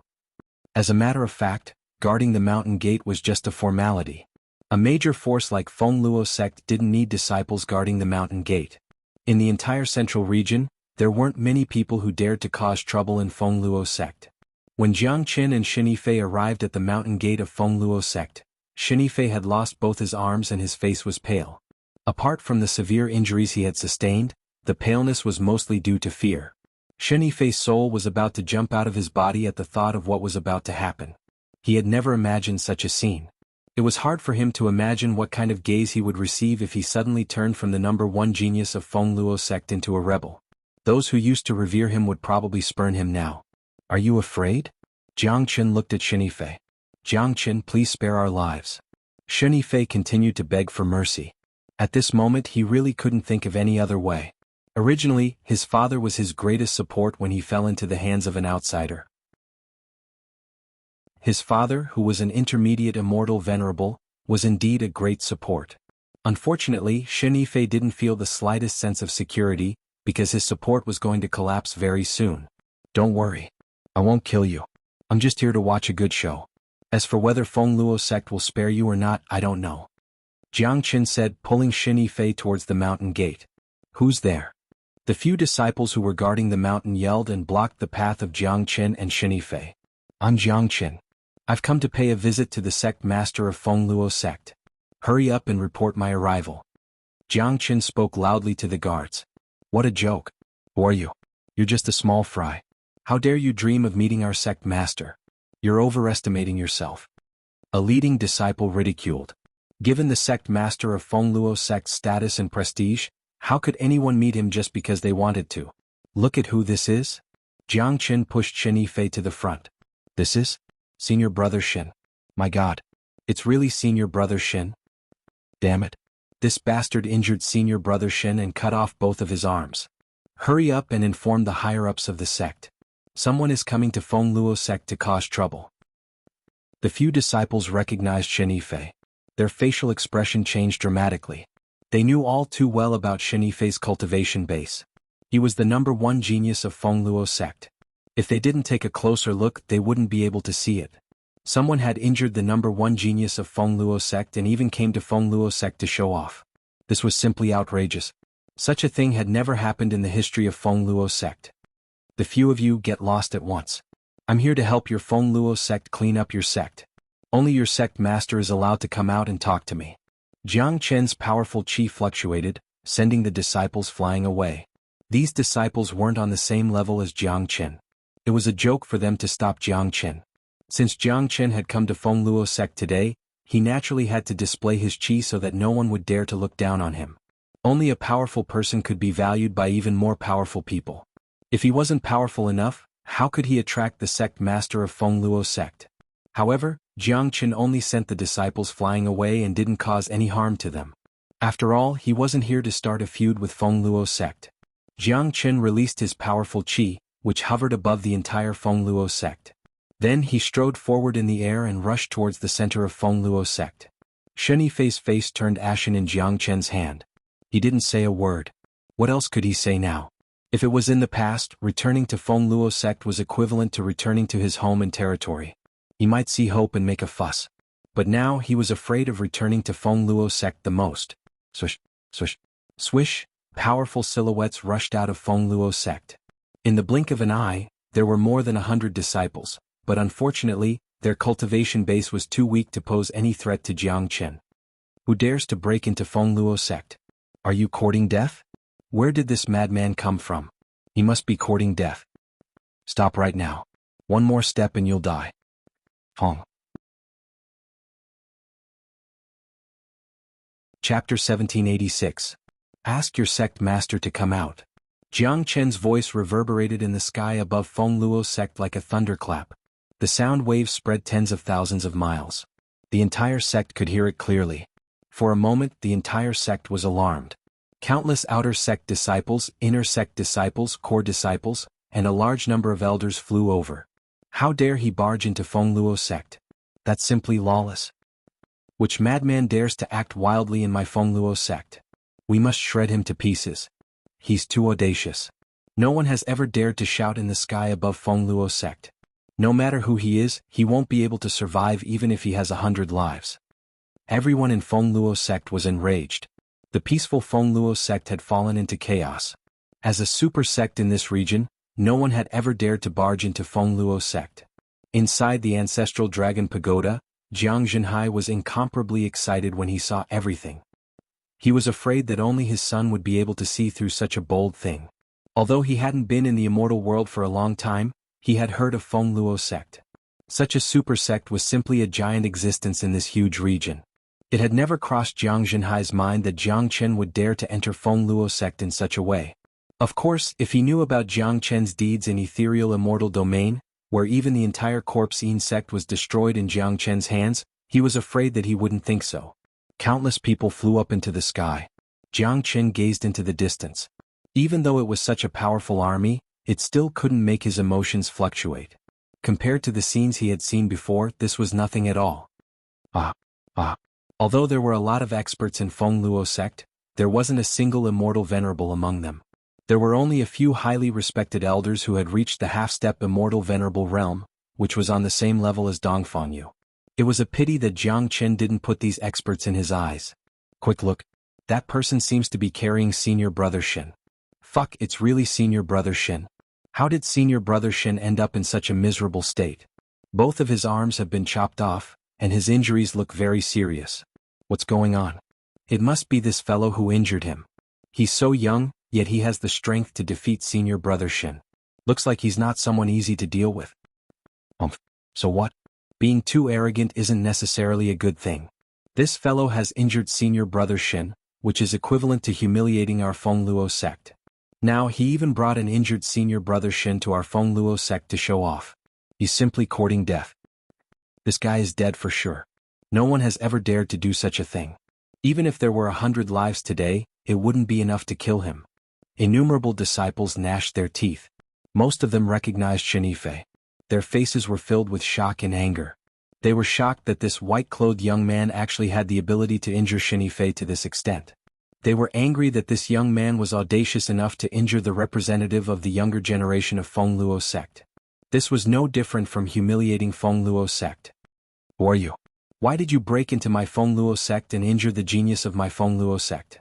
As a matter of fact, guarding the mountain gate was just a formality. A major force like Fengluo sect didn't need disciples guarding the mountain gate. In the entire central region, there weren't many people who dared to cause trouble in Fengluo sect. When Jiang Qin and Xinifei arrived at the mountain gate of Fengluo sect, Xinifei had lost both his arms and his face was pale. Apart from the severe injuries he had sustained, the paleness was mostly due to fear. Xinifei's soul was about to jump out of his body at the thought of what was about to happen. He had never imagined such a scene. It was hard for him to imagine what kind of gaze he would receive if he suddenly turned from the #1 genius of Fengluo sect into a rebel. Those who used to revere him would probably spurn him now. Are you afraid? Jiang Qin looked at Xinifei. Jiang Qin, please spare our lives. Xinifei continued to beg for mercy. At this moment he really couldn't think of any other way. Originally, his father was his greatest support when he fell into the hands of an outsider. His father, who was an intermediate immortal venerable, was indeed a great support. Unfortunately, Xinifei didn't feel the slightest sense of security, because his support was going to collapse very soon. Don't worry. I won't kill you. I'm just here to watch a good show. As for whether Fengluo sect will spare you or not, I don't know. Jiang Qin said, pulling Xinifei towards the mountain gate. Who's there? The few disciples who were guarding the mountain yelled and blocked the path of Jiang Qin and Xinifei. I'm Jiang Qin. I've come to pay a visit to the sect master of Fengluo sect. Hurry up and report my arrival. Jiang Qin spoke loudly to the guards. What a joke. Who are you? You're just a small fry. How dare you dream of meeting our sect master? You're overestimating yourself. A leading disciple ridiculed. Given the sect master of Fengluo sect's status and prestige, how could anyone meet him just because they wanted to? Look at who this is. Jiang Qin pushed Shen Yifei to the front. This is? Senior Brother Shen. My God. It's really Senior Brother Shen? Damn it. This bastard injured Senior Brother Shen and cut off both of his arms. Hurry up and inform the higher-ups of the sect. Someone is coming to Fengluo sect to cause trouble. The few disciples recognized Shen Yifei. Their facial expression changed dramatically. They knew all too well about Shen Yifei's cultivation base. He was the #1 genius of Fengluo sect. If they didn't take a closer look, they wouldn't be able to see it. Someone had injured the #1 genius of Fengluo sect and even came to Fengluo sect to show off. This was simply outrageous. Such a thing had never happened in the history of Fengluo sect. The few of you get lost at once. I'm here to help your Fengluo sect clean up your sect. Only your sect master is allowed to come out and talk to me. Jiang Chen's powerful chi fluctuated, sending the disciples flying away. These disciples weren't on the same level as Jiang Chen. It was a joke for them to stop Jiang Chen. Since Jiang Chen had come to Fengluo sect today, he naturally had to display his chi so that no one would dare to look down on him. Only a powerful person could be valued by even more powerful people. If he wasn't powerful enough, how could he attract the sect master of Fengluo sect? However, Jiang Chen only sent the disciples flying away and didn't cause any harm to them. After all, he wasn't here to start a feud with Fengluo sect. Jiang Chen released his powerful chi, which hovered above the entire Fengluo sect. Then he strode forward in the air and rushed towards the center of Fengluo sect. Shen Yifei's face turned ashen in Jiang Chen's hand. He didn't say a word. What else could he say now? If it was in the past, returning to Fengluo sect was equivalent to returning to his home and territory. He might see hope and make a fuss. But now he was afraid of returning to Fengluo sect the most. Swish, swish, swish, powerful silhouettes rushed out of Fengluo sect. In the blink of an eye, there were more than 100 disciples, but unfortunately, their cultivation base was too weak to pose any threat to Jiang Chen. Who dares to break into Fengluo sect? Are you courting death? Where did this madman come from? He must be courting death. Stop right now. One more step and you'll die. Fong. Chapter 1786. Ask your sect master to come out. Jiang Chen's voice reverberated in the sky above Fengluo sect like a thunderclap. The sound waves spread tens of thousands of miles. The entire sect could hear it clearly. For a moment, the entire sect was alarmed. Countless outer sect disciples, inner sect disciples, core disciples, and a large number of elders flew over. How dare he barge into Fengluo sect? That's simply lawless. Which madman dares to act wildly in my Fengluo sect? We must shred him to pieces. He's too audacious. No one has ever dared to shout in the sky above Fengluo sect. No matter who he is, he won't be able to survive even if he has 100 lives. Everyone in Fengluo sect was enraged. The peaceful Fengluo sect had fallen into chaos. As a super sect in this region, no one had ever dared to barge into Fengluo sect. Inside the ancestral dragon pagoda, Jiang Zhenhai was incomparably excited when he saw everything. He was afraid that only his son would be able to see through such a bold thing. Although he hadn't been in the immortal world for a long time, he had heard of Fengluo sect. Such a super sect was simply a giant existence in this huge region. It had never crossed Jiang Zhenhai's mind that Jiang Chen would dare to enter Fengluo sect in such a way. Of course, if he knew about Jiang Chen's deeds in ethereal immortal domain, where even the entire Corpse-Een sect was destroyed in Jiang Chen's hands, he was afraid that he wouldn't think so. Countless people flew up into the sky. Jiang Chen gazed into the distance. Even though it was such a powerful army, it still couldn't make his emotions fluctuate. Compared to the scenes he had seen before, this was nothing at all. Although there were a lot of experts in Fengluo sect, there wasn't a single immortal venerable among them. There were only a few highly respected elders who had reached the half-step immortal venerable realm, which was on the same level as Dongfangyu. It was a pity that Jiang Chen didn't put these experts in his eyes. Quick look. That person seems to be carrying Senior Brother Shen. Fuck, it's really Senior Brother Shen. How did Senior Brother Shen end up in such a miserable state? Both of his arms have been chopped off, and his injuries look very serious. What's going on? It must be this fellow who injured him. He's so young, yet he has the strength to defeat Senior Brother Shen. Looks like he's not someone easy to deal with. So what? Being too arrogant isn't necessarily a good thing. This fellow has injured senior brother Shin, which is equivalent to humiliating our Feng Luo sect. Now he even brought an injured senior brother Shin to our Feng Luo sect to show off. He's simply courting death. This guy is dead for sure. No one has ever dared to do such a thing. Even if there were 100 lives today, it wouldn't be enough to kill him. Innumerable disciples gnashed their teeth. Most of them recognized Shen Yifei. Their faces were filled with shock and anger. They were shocked that this white-clothed young man actually had the ability to injure Shen Yifei to this extent. They were angry that this young man was audacious enough to injure the representative of the younger generation of Feng Luo sect. This was no different from humiliating Feng Luo sect. Who are you? Why did you break into my Feng Luo sect and injure the genius of my Feng Luo sect?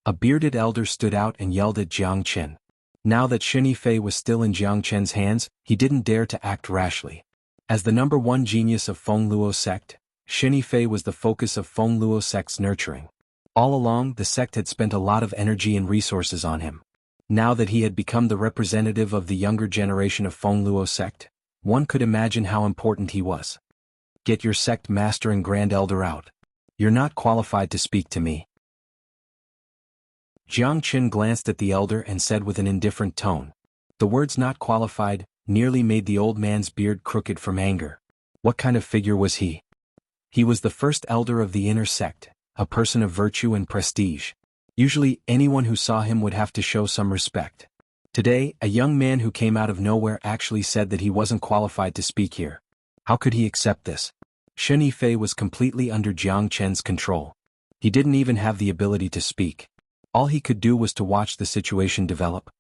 A bearded elder stood out and yelled at Jiang Chen. Now that Shen Yifei was still in Jiang Chen's hands, he didn't dare to act rashly. As the number one genius of Feng Luo sect, Shen Yifei was the focus of Feng Luo sect's nurturing. All along, the sect had spent a lot of energy and resources on him. Now that he had become the representative of the younger generation of Feng Luo sect, one could imagine how important he was. Get your sect master and grand elder out. You're not qualified to speak to me. Jiang Chen glanced at the elder and said with an indifferent tone. The words "not qualified" nearly made the old man's beard crooked from anger. What kind of figure was he? He was the first elder of the inner sect, a person of virtue and prestige. Usually, anyone who saw him would have to show some respect. Today, a young man who came out of nowhere actually said that he wasn't qualified to speak here. How could he accept this? Shen Yifei was completely under Jiang Chen's control. He didn't even have the ability to speak. All he could do was to watch the situation develop.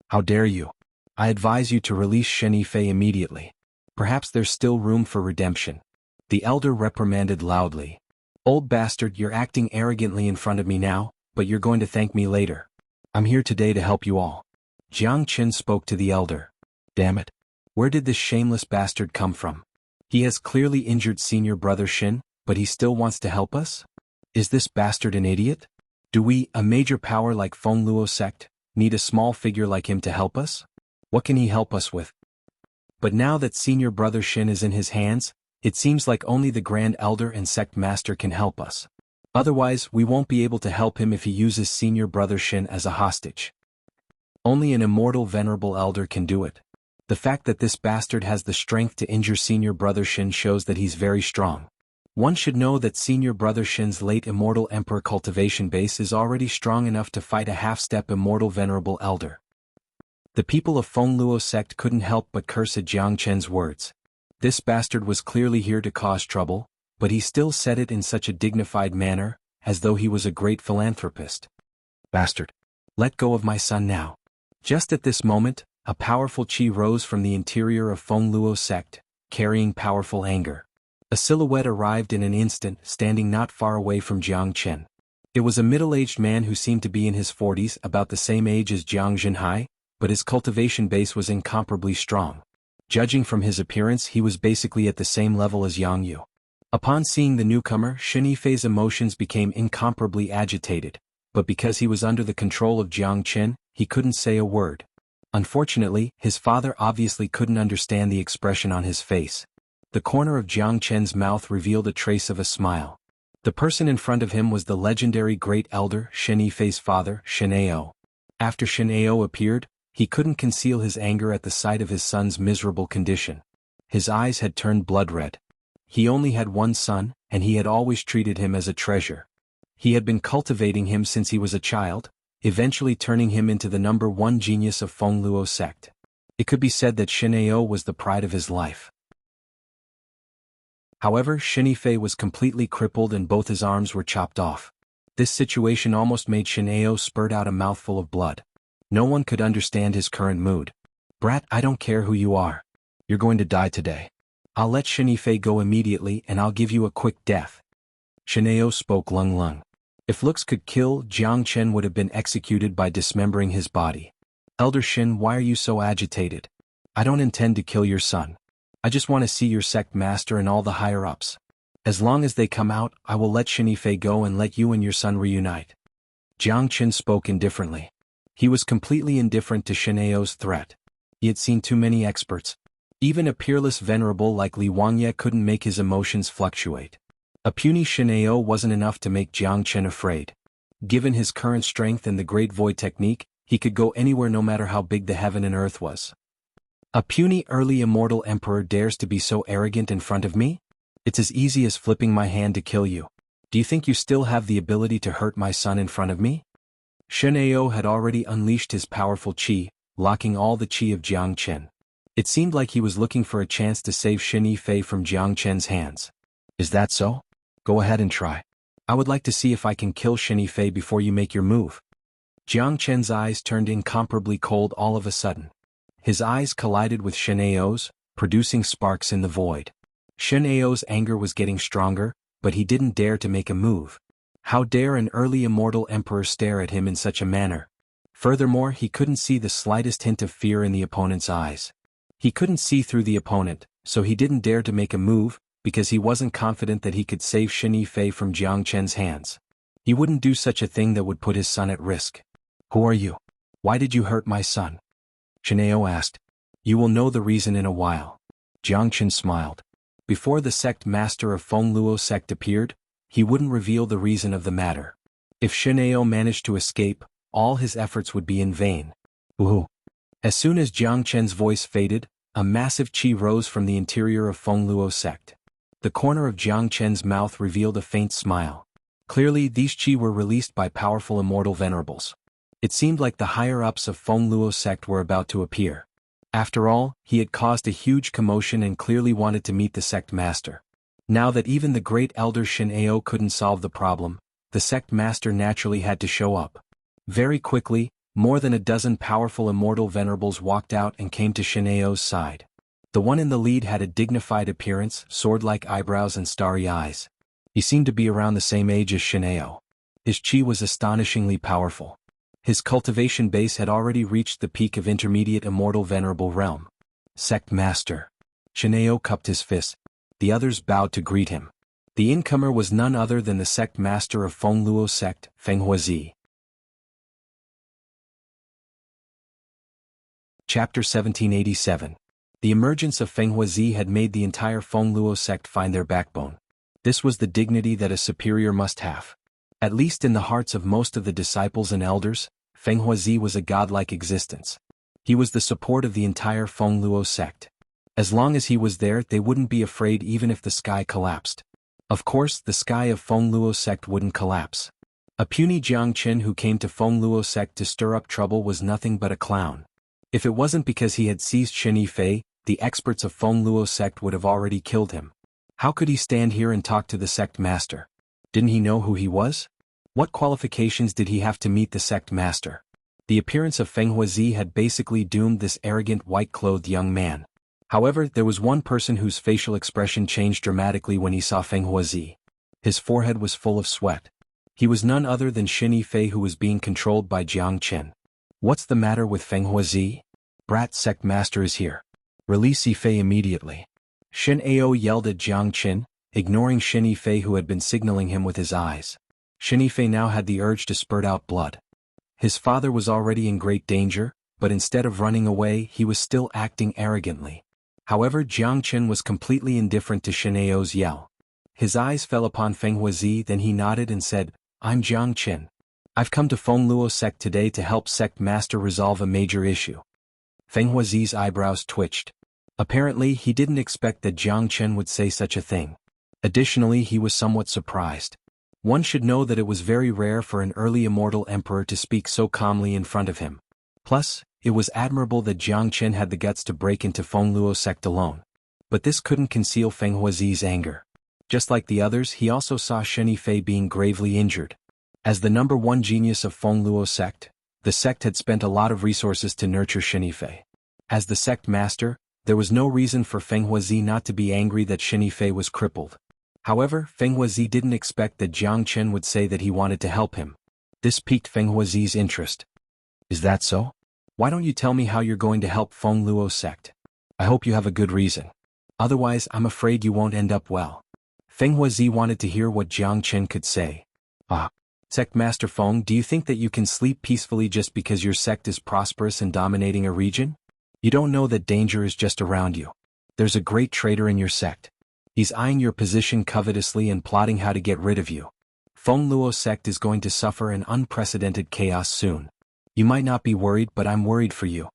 How dare you? I advise you to release Shen Yifei immediately. Perhaps there's still room for redemption. The elder reprimanded loudly. Old bastard, you're acting arrogantly in front of me now, but you're going to thank me later. I'm here today to help you all. Jiang Chen spoke to the elder. Damn it. Where did this shameless bastard come from? He has clearly injured senior brother Shin, but he still wants to help us? Is this bastard an idiot? Do we, a major power like Feng Luo sect, need a small figure like him to help us? What can he help us with? But now that senior brother Shin is in his hands, it seems like only the grand elder and sect master can help us. Otherwise, we won't be able to help him if he uses senior brother Shin as a hostage. Only an immortal venerable elder can do it. The fact that this bastard has the strength to injure senior brother Shin shows that he's very strong. One should know that senior brother Shin's late immortal emperor cultivation base is already strong enough to fight a half-step immortal venerable elder. The people of Feng Luo sect couldn't help but curse at Jiang Chen's words. This bastard was clearly here to cause trouble, but he still said it in such a dignified manner, as though he was a great philanthropist. Bastard! Let go of my son now. Just at this moment, a powerful chi rose from the interior of Feng Luo sect, carrying powerful anger. A silhouette arrived in an instant, standing not far away from Jiang Chen. It was a middle-aged man who seemed to be in his 40s, about the same age as Jiang Zhenhai, but his cultivation base was incomparably strong. Judging from his appearance, he was basically at the same level as Yang Yu. Upon seeing the newcomer, Shen Yifei's emotions became incomparably agitated, but because he was under the control of Jiang Chen, he couldn't say a word. Unfortunately, his father obviously couldn't understand the expression on his face. The corner of Jiang Chen's mouth revealed a trace of a smile. The person in front of him was the legendary great elder Shen Yifei's father, Shen Ao. After Shen Ao appeared, he couldn't conceal his anger at the sight of his son's miserable condition. His eyes had turned blood red. He only had one son, and he had always treated him as a treasure. He had been cultivating him since he was a child, eventually turning him into the number one genius of Feng Luo sect. It could be said that Shen Ao was the pride of his life. However, Shen Yifei was completely crippled and both his arms were chopped off. This situation almost made Shen Ao spurt out a mouthful of blood. No one could understand his current mood. Brat, I don't care who you are. You're going to die today. I'll let Shen Yifei go immediately and I'll give you a quick death. Shen Ao spoke Lung Lung. If looks could kill, Jiang Chen would have been executed by dismembering his body. Elder Shin, why are you so agitated? I don't intend to kill your son. I just want to see your sect master and all the higher-ups. As long as they come out, I will let Shen Yifei go and let you and your son reunite. Jiang Chen spoke indifferently. He was completely indifferent to Shen Ao's threat. He had seen too many experts. Even a peerless venerable like Li Wangye couldn't make his emotions fluctuate. A puny Xianxia wasn't enough to make Jiang Chen afraid. Given his current strength and the Great Void technique, he could go anywhere no matter how big the heaven and earth was. A puny early immortal emperor dares to be so arrogant in front of me? It's as easy as flipping my hand to kill you. Do you think you still have the ability to hurt my son in front of me? Xianxia had already unleashed his powerful qi, locking all the qi of Jiang Chen. It seemed like he was looking for a chance to save Xin Yifei from Jiang Chen's hands. Is that so? Go ahead and try. I would like to see if I can kill Xin Yifei before you make your move. Jiang Chen's eyes turned incomparably cold all of a sudden. His eyes collided with Xianxia's, producing sparks in the void. Xianxia's anger was getting stronger, but he didn't dare to make a move. How dare an early immortal emperor stare at him in such a manner? Furthermore, he couldn't see the slightest hint of fear in the opponent's eyes. He couldn't see through the opponent, so he didn't dare to make a move, because he wasn't confident that he could save Xin Yifei from Jiang Chen's hands. He wouldn't do such a thing that would put his son at risk. Who are you? Why did you hurt my son? Xianxia asked. You will know the reason in a while. Jiang Chen smiled. Before the sect master of Fengluo sect appeared, he wouldn't reveal the reason of the matter. If Xianxia managed to escape, all his efforts would be in vain. Ooh. As soon as Jiang Chen's voice faded, a massive qi rose from the interior of Fengluo sect. The corner of Jiang Chen's mouth revealed a faint smile. Clearly, these qi were released by powerful immortal venerables. It seemed like the higher-ups of Fengluo sect were about to appear. After all, he had caused a huge commotion and clearly wanted to meet the sect master. Now that even the great elder Xianxia couldn't solve the problem, the sect master naturally had to show up. Very quickly, more than a dozen powerful immortal venerables walked out and came to Xianxia's side. The one in the lead had a dignified appearance, sword-like eyebrows and starry eyes. He seemed to be around the same age as Xianxia. His qi was astonishingly powerful. His cultivation base had already reached the peak of intermediate immortal venerable realm. Sect Master. Xianxia cupped his fist. The others bowed to greet him. The incomer was none other than the sect master of Fengluo sect, Fenghuazi. Chapter 1787. The emergence of Fenghuazi had made the entire Fengluo sect find their backbone. This was the dignity that a superior must have. At least in the hearts of most of the disciples and elders, Fenghuazi was a godlike existence. He was the support of the entire Fengluo sect. As long as he was there, they wouldn't be afraid even if the sky collapsed. Of course, the sky of Fengluo sect wouldn't collapse. A puny Jiang Chen who came to Fengluo sect to stir up trouble was nothing but a clown. If it wasn't because he had seized Xin Yifei, the experts of Fengluo sect would have already killed him. How could he stand here and talk to the sect master? Didn't he know who he was? What qualifications did he have to meet the sect master? The appearance of Fenghuazi had basically doomed this arrogant white-clothed young man. However, there was one person whose facial expression changed dramatically when he saw Fenghuazi. His forehead was full of sweat. He was none other than Xin Yifei, who was being controlled by Jiang Chen. What's the matter with Fenghuazi? Brat sect master is here. Release Yifei immediately. Xianxia yelled at Jiang Chen, ignoring Xin Yifei who had been signaling him with his eyes. Xin Yifei now had the urge to spurt out blood. His father was already in great danger, but instead of running away, he was still acting arrogantly. However, Jiang Chen was completely indifferent to Xianxia's yell. His eyes fell upon Fenghuazi, then he nodded and said, I'm Jiang Chen. I've come to Fengluo sect today to help sect master resolve a major issue. Fenghuazi's eyebrows twitched. Apparently, he didn't expect that Jiang Chen would say such a thing. Additionally, he was somewhat surprised. One should know that it was very rare for an early immortal emperor to speak so calmly in front of him. Plus, it was admirable that Jiang Chen had the guts to break into Fengluo sect alone. But this couldn't conceal Fenghuazi's anger. Just like the others, he also saw Xin Yifei being gravely injured. As the #1 genius of Fengluo sect, the sect had spent a lot of resources to nurture Xin Yifei. As the sect master, there was no reason for Fenghuazi not to be angry that Xin Yifei was crippled. However, Fenghuazi didn't expect that Jiang Chen would say that he wanted to help him. This piqued Fenghuazi's interest. Is that so? Why don't you tell me how you're going to help Fengluo sect? I hope you have a good reason. Otherwise, I'm afraid you won't end up well. Fenghuazi wanted to hear what Jiang Chen could say. Sect Master Feng, do you think that you can sleep peacefully just because your sect is prosperous and dominating a region? You don't know that danger is just around you. There's a great traitor in your sect. He's eyeing your position covetously and plotting how to get rid of you. Feng Luo sect is going to suffer an unprecedented chaos soon. You might not be worried, but I'm worried for you.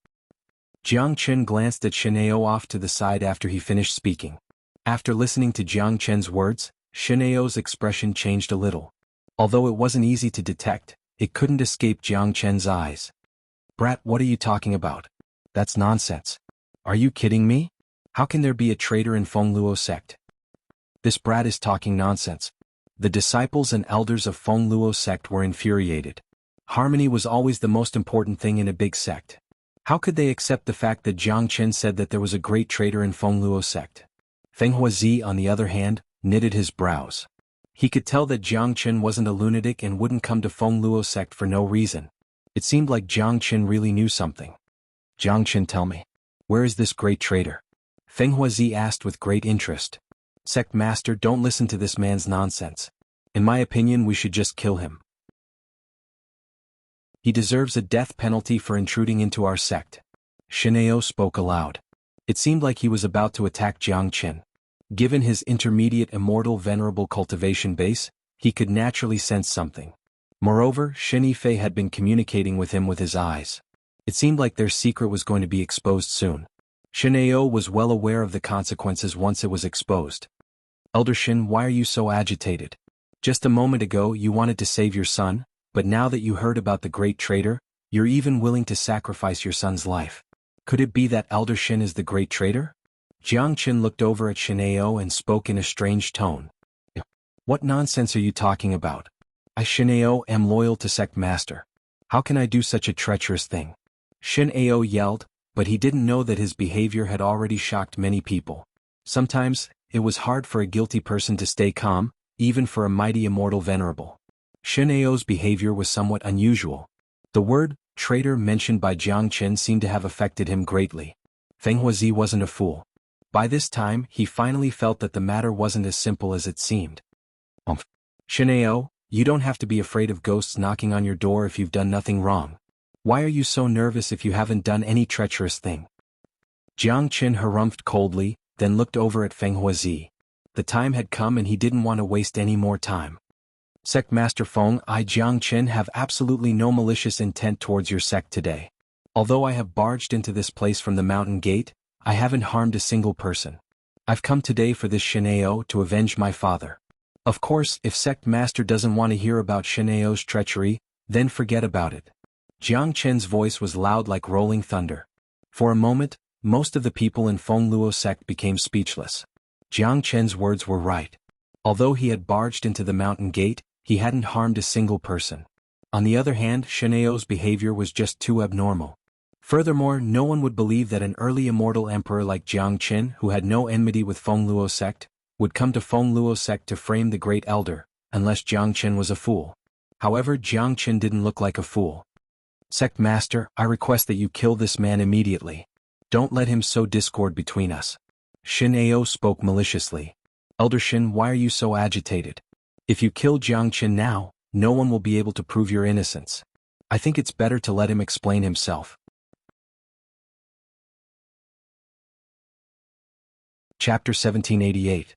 Jiang Chen glanced at Shenao off to the side after he finished speaking. After listening to Jiang Chen's words, Shenao's expression changed a little. Although it wasn't easy to detect, it couldn't escape Jiang Chen's eyes. Brat, what are you talking about? That's nonsense. Are you kidding me? How can there be a traitor in Feng Luo sect? This brat is talking nonsense. The disciples and elders of Feng Luo sect were infuriated. Harmony was always the most important thing in a big sect. How could they accept the fact that Jiang Chen said that there was a great traitor in Feng Luo sect? Feng Huazi, on the other hand, knitted his brows. He could tell that Jiang Chen wasn't a lunatic and wouldn't come to Feng Luo sect for no reason. It seemed like Jiang Chen really knew something. Jiang Chen, tell me, where is this great traitor? Feng Huazi asked with great interest. Sect master, don't listen to this man's nonsense. In my opinion, we should just kill him. He deserves a death penalty for intruding into our sect. Shenao spoke aloud. It seemed like he was about to attack Jiang Chen. Given his intermediate immortal venerable cultivation base, he could naturally sense something. Moreover, Shen Yifei had been communicating with him with his eyes. It seemed like their secret was going to be exposed soon. Shenao was well aware of the consequences once it was exposed. Elder Shen, why are you so agitated? Just a moment ago you wanted to save your son, but now that you heard about the great traitor, you're even willing to sacrifice your son's life. Could it be that Elder Shen is the great traitor? Jiang Chen looked over at Shenao and spoke in a strange tone. What nonsense are you talking about? I, Shenao, am loyal to sect master. How can I do such a treacherous thing? Shenao yelled, but he didn't know that his behavior had already shocked many people. Sometimes, it was hard for a guilty person to stay calm, even for a mighty immortal venerable. Shenao's behavior was somewhat unusual. The word traitor mentioned by Jiang Chen seemed to have affected him greatly. Feng Huazi wasn't a fool. By this time, he finally felt that the matter wasn't as simple as it seemed. Shenao, you don't have to be afraid of ghosts knocking on your door if you've done nothing wrong. Why are you so nervous if you haven't done any treacherous thing? Jiang Chen harumphed coldly, then looked over at Feng Huazi. The time had come and he didn't want to waste any more time. Sect Master Feng, I, Jiang Chen, have absolutely no malicious intent towards your sect today. Although I have barged into this place from the mountain gate, I haven't harmed a single person. I've come today for this Shenao to avenge my father. Of course, if Sect Master doesn't want to hear about Shenao's treachery, then forget about it. Jiang Chen's voice was loud like rolling thunder. For a moment, most of the people in Feng Luo sect became speechless. Jiang Chen's words were right. Although he had barged into the mountain gate, he hadn't harmed a single person. On the other hand, Shenao's behavior was just too abnormal. Furthermore, no one would believe that an early immortal emperor like Jiang Chen, who had no enmity with Feng Luo sect, would come to Feng Luo sect to frame the great elder, unless Jiang Chen was a fool. However, Jiang Chen didn't look like a fool. Sect Master, I request that you kill this man immediately. Don't let him sow discord between us. Shenao spoke maliciously. Elder Shen, why are you so agitated? If you kill Jiang Chen now, no one will be able to prove your innocence. I think it's better to let him explain himself. Chapter 1788.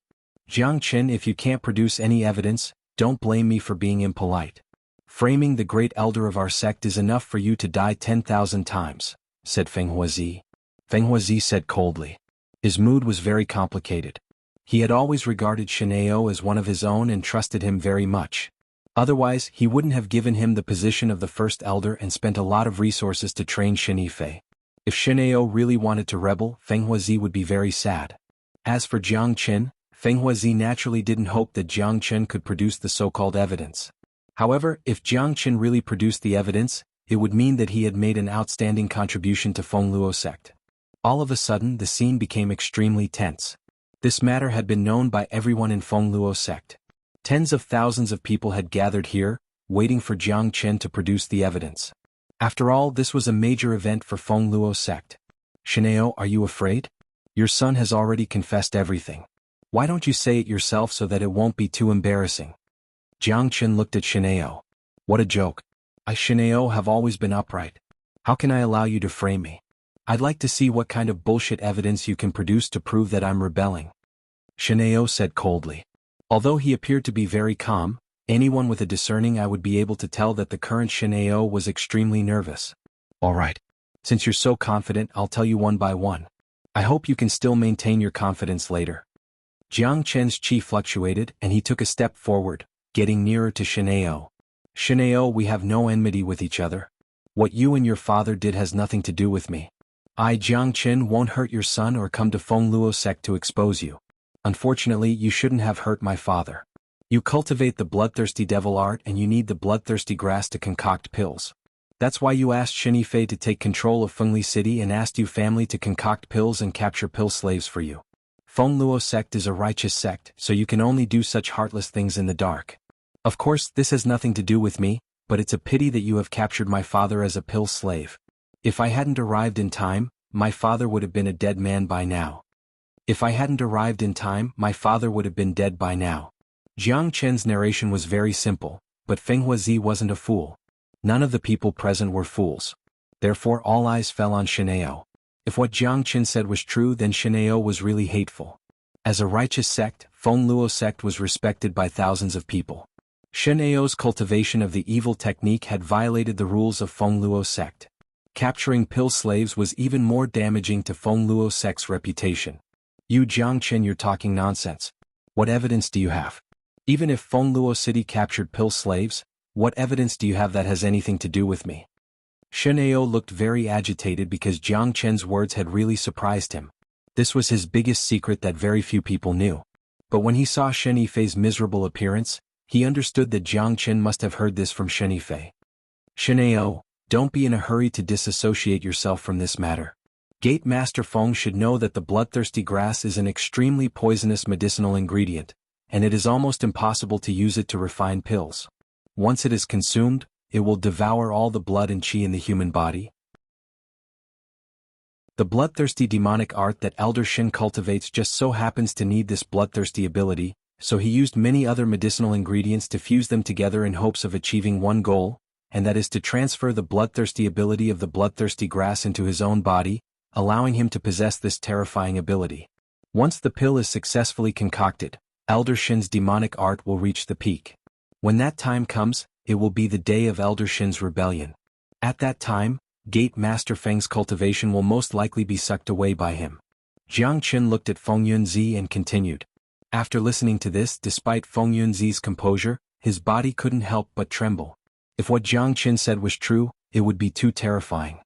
Jiang Chen, if you can't produce any evidence, don't blame me for being impolite. Framing the great elder of our sect is enough for you to die 10,000 times, said Feng Huazi. Feng Huazi said coldly. His mood was very complicated. He had always regarded Shenao as one of his own and trusted him very much. Otherwise, he wouldn't have given him the position of the first elder and spent a lot of resources to train Shen Yifei. If Shenao really wanted to rebel, Feng Huazi would be very sad. As for Jiang Chen, Feng Huazi naturally didn't hope that Jiang Chen could produce the so-called evidence. However, if Jiang Chen really produced the evidence, it would mean that he had made an outstanding contribution to Feng Luo sect. All of a sudden, the scene became extremely tense. This matter had been known by everyone in Feng Luo sect. Tens of thousands of people had gathered here, waiting for Jiang Chen to produce the evidence. After all, this was a major event for Feng Luo sect. Shenao, are you afraid? Your son has already confessed everything. Why don't you say it yourself so that it won't be too embarrassing? Jiang Chen looked at Shenao. What a joke. I, Shenao, have always been upright. How can I allow you to frame me? I'd like to see what kind of bullshit evidence you can produce to prove that I'm rebelling. Xianxia said coldly. Although he appeared to be very calm, anyone with a discerning eye would be able to tell that the current Xianxia was extremely nervous. All right. Since you're so confident, I'll tell you one by one. I hope you can still maintain your confidence later. Jiang Chen's chi fluctuated and he took a step forward, getting nearer to Xianxia. Xianxia, we have no enmity with each other. What you and your father did has nothing to do with me. I, Jiang Chen, won't hurt your son or come to Fengluo sect to expose you. Unfortunately, you shouldn't have hurt my father. You cultivate the bloodthirsty devil art and you need the bloodthirsty grass to concoct pills. That's why you asked Shenifei to take control of Fengli City and asked you family to concoct pills and capture pill slaves for you. Fengluo sect is a righteous sect, so you can only do such heartless things in the dark. Of course, this has nothing to do with me, but it's a pity that you have captured my father as a pill slave. If I hadn't arrived in time, my father would have been a dead man by now. If I hadn't arrived in time, my father would have been dead by now. Jiang Chen's narration was very simple, but Feng Huazi wasn't a fool. None of the people present were fools. Therefore all eyes fell on Xianxia. If what Jiang Chen said was true, then Xianxia was really hateful. As a righteous sect, Fengluo sect was respected by thousands of people. Xianxia's cultivation of the evil technique had violated the rules of Fengluo sect. Capturing pill slaves was even more damaging to Fengluo sect's reputation. You Jiang Chen, you're talking nonsense. What evidence do you have? Even if Fengluo City captured pill slaves, what evidence do you have that has anything to do with me? Xianxia looked very agitated because Jiang Chen's words had really surprised him. This was his biggest secret that very few people knew. But when he saw Shenifei's miserable appearance, he understood that Jiang Chen must have heard this from Shenifei. Xianxia, don't be in a hurry to disassociate yourself from this matter. Gate Master Feng should know that the bloodthirsty grass is an extremely poisonous medicinal ingredient, and it is almost impossible to use it to refine pills. Once it is consumed, it will devour all the blood and qi in the human body. The bloodthirsty demonic art that Elder Shin cultivates just so happens to need this bloodthirsty ability, so he used many other medicinal ingredients to fuse them together in hopes of achieving one goal, and that is to transfer the bloodthirsty ability of the bloodthirsty grass into his own body, allowing him to possess this terrifying ability. Once the pill is successfully concocted, Elder Shin's demonic art will reach the peak. When that time comes, it will be the day of Elder Shin's rebellion. At that time, Gate Master Feng's cultivation will most likely be sucked away by him. Jiang Chen looked at Feng Yunzi and continued. After listening to this, despite Feng Yunzi's composure, his body couldn't help but tremble. If what Jiang Chen said was true, it would be too terrifying.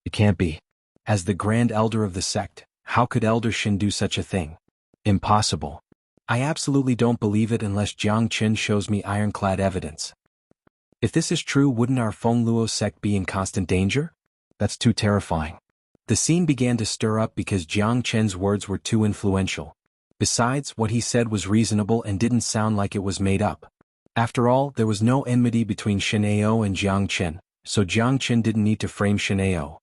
It can't be. As the Grand Elder of the sect, how could Elder Shin do such a thing? Impossible. I absolutely don't believe it unless Jiang Chen shows me ironclad evidence. If this is true, wouldn't our Fengluo sect be in constant danger? That's too terrifying. The scene began to stir up because Jiang Chen's words were too influential. Besides, what he said was reasonable and didn't sound like it was made up. After all, there was no enmity between Xianxia and Jiang Chen, so Jiang Chen didn't need to frame Xianxia.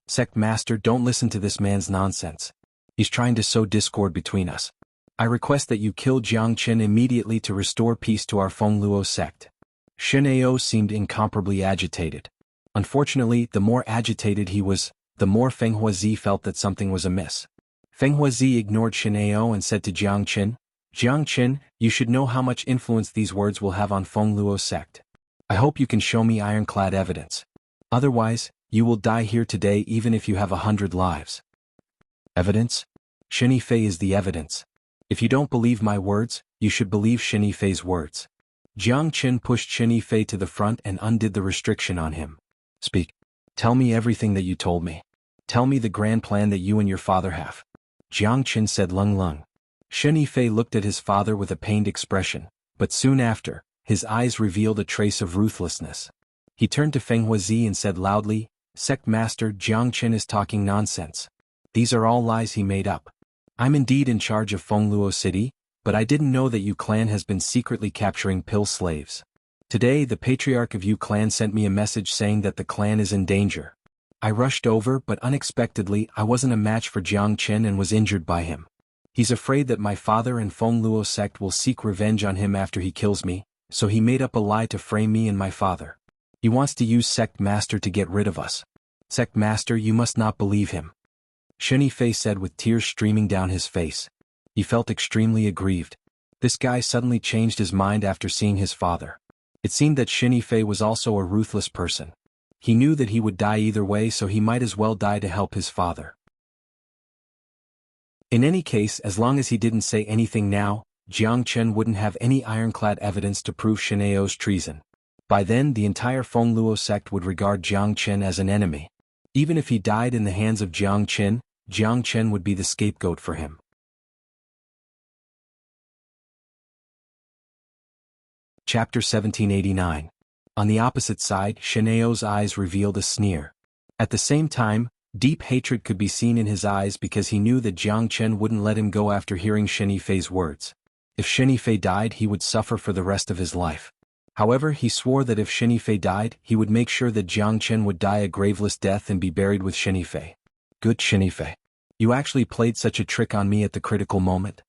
Sect Master, don't listen to this man's nonsense. He's trying to sow discord between us. I request that you kill Jiang Chen immediately to restore peace to our Fengluo sect. Xianxia seemed incomparably agitated. Unfortunately, the more agitated he was, the more Feng Huazi felt that something was amiss. Feng Huazi ignored Xianxia and said to Jiang Chen, you should know how much influence these words will have on Fengluo sect. I hope you can show me ironclad evidence. Otherwise, you will die here today even if you have 100 lives. Evidence? Shenifei is the evidence. If you don't believe my words, you should believe Shenifei's words. Jiang Chen pushed Shenifei to the front and undid the restriction on him. Speak. Tell me everything that you told me. Tell me the grand plan that you and your father have. Jiang Chen said Lung. Shenifei looked at his father with a pained expression, but soon after, his eyes revealed a trace of ruthlessness. He turned to Feng Huazi and said loudly, Sect Master, Jiang Chen is talking nonsense. These are all lies he made up. I'm indeed in charge of Fengluo City, but I didn't know that Yu clan has been secretly capturing pill slaves. Today the patriarch of Yu clan sent me a message saying that the clan is in danger. I rushed over, but unexpectedly I wasn't a match for Jiang Chen and was injured by him. He's afraid that my father and Fengluo sect will seek revenge on him after he kills me, so he made up a lie to frame me and my father. He wants to use Sect Master to get rid of us. Sect master, you must not believe him, Xianxia said with tears streaming down his face. He felt extremely aggrieved. This guy suddenly changed his mind after seeing his father. It seemed that Xianxia was also a ruthless person. He knew that he would die either way, so he might as well die to help his father. In any case, as long as he didn't say anything now, Jiang Chen wouldn't have any ironclad evidence to prove Xianxio's treason. By then, the entire Fengluo sect would regard Jiang Chen as an enemy. Even if he died in the hands of Jiang Chen would be the scapegoat for him. Chapter 1789. On the opposite side, Xianxio's eyes revealed a sneer. At the same time, deep hatred could be seen in his eyes because he knew that Jiang Chen wouldn't let him go after hearing Xianxia's words. If Xianxia died, he would suffer for the rest of his life. However, he swore that if Xianxia died, he would make sure that Jiang Chen would die a graveless death and be buried with Xianxia. Good Xianxia. You actually played such a trick on me at the critical moment.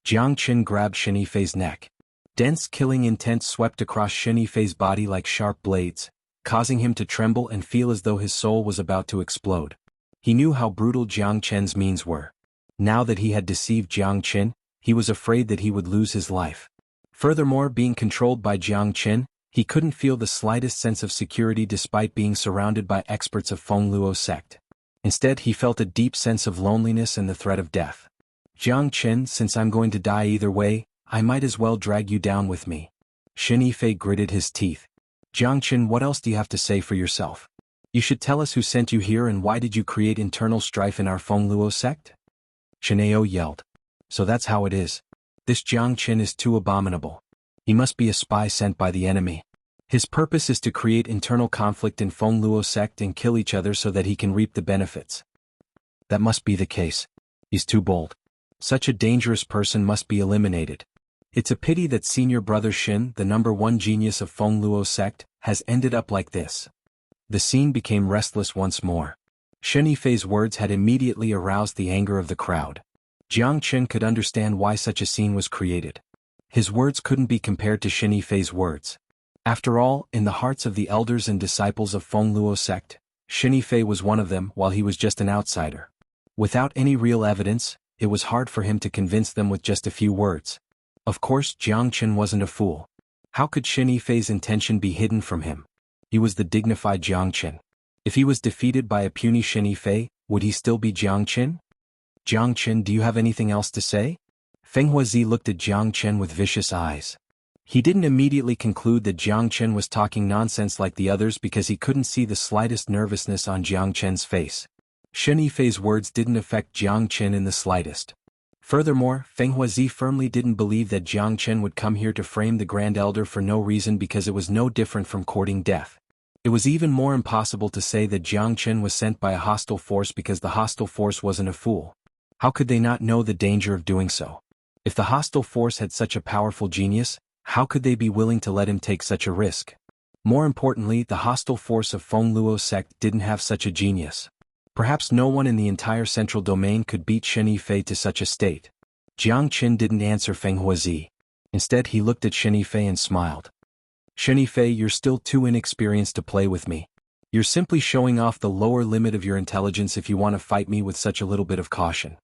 Jiang Chen grabbed Xianxia's neck. Dense killing intent swept across Xianxia's body like sharp blades, causing him to tremble and feel as though his soul was about to explode. He knew how brutal Jiang Chen's means were. Now that he had deceived Jiang Chen, he was afraid that he would lose his life. Furthermore, being controlled by Jiang Chen, he couldn't feel the slightest sense of security despite being surrounded by experts of Fengluo sect. Instead, he felt a deep sense of loneliness and the threat of death. Jiang Chen, since I'm going to die either way, I might as well drag you down with me. Xianxia gritted his teeth. Jiang Chen, what else do you have to say for yourself? You should tell us who sent you here and why did you create internal strife in our Fengluo sect? Xianxia yelled. So that's how it is. This Jiang Chen is too abominable. He must be a spy sent by the enemy. His purpose is to create internal conflict in Fengluo sect and kill each other so that he can reap the benefits. That must be the case. He's too bold. Such a dangerous person must be eliminated. It's a pity that senior brother Xin, the #1 genius of Fengluo sect, has ended up like this. The scene became restless once more. Xianxia's words had immediately aroused the anger of the crowd. Jiang Chen could understand why such a scene was created. His words couldn't be compared to Xianxia's words. After all, in the hearts of the elders and disciples of Fengluo sect, Xianxia was one of them while he was just an outsider. Without any real evidence, it was hard for him to convince them with just a few words. Of course, Jiang Chen wasn't a fool. How could Xianxia's intention be hidden from him? He was the dignified Jiang Chen. If he was defeated by a puny Xianxia, would he still be Jiang Chen? Jiang Chen, do you have anything else to say? Feng Huazi looked at Jiang Chen with vicious eyes. He didn't immediately conclude that Jiang Chen was talking nonsense like the others because he couldn't see the slightest nervousness on Jiang Chen's face. Xianxia's words didn't affect Jiang Chen in the slightest. Furthermore, Feng Huazi firmly didn't believe that Jiang Chen would come here to frame the Grand Elder for no reason because it was no different from courting death. It was even more impossible to say that Jiang Chen was sent by a hostile force because the hostile force wasn't a fool. How could they not know the danger of doing so? If the hostile force had such a powerful genius, how could they be willing to let him take such a risk? More importantly, the hostile force of Fengluo sect didn't have such a genius. Perhaps no one in the entire central domain could beat Xianxia to such a state. Jiang Chen didn't answer Feng Huazi. Instead, he looked at Xianxia and smiled. Xianxia, you're still too inexperienced to play with me. You're simply showing off the lower limit of your intelligence if you want to fight me with such a little bit of caution.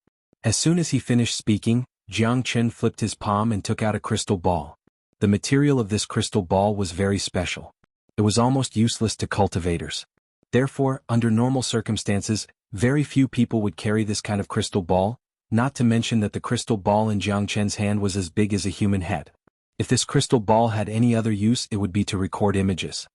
As soon as he finished speaking, Jiang Chen flipped his palm and took out a crystal ball. The material of this crystal ball was very special. It was almost useless to cultivators. Therefore, under normal circumstances, very few people would carry this kind of crystal ball, not to mention that the crystal ball in Jiang Chen's hand was as big as a human head. If this crystal ball had any other use, it would be to record images.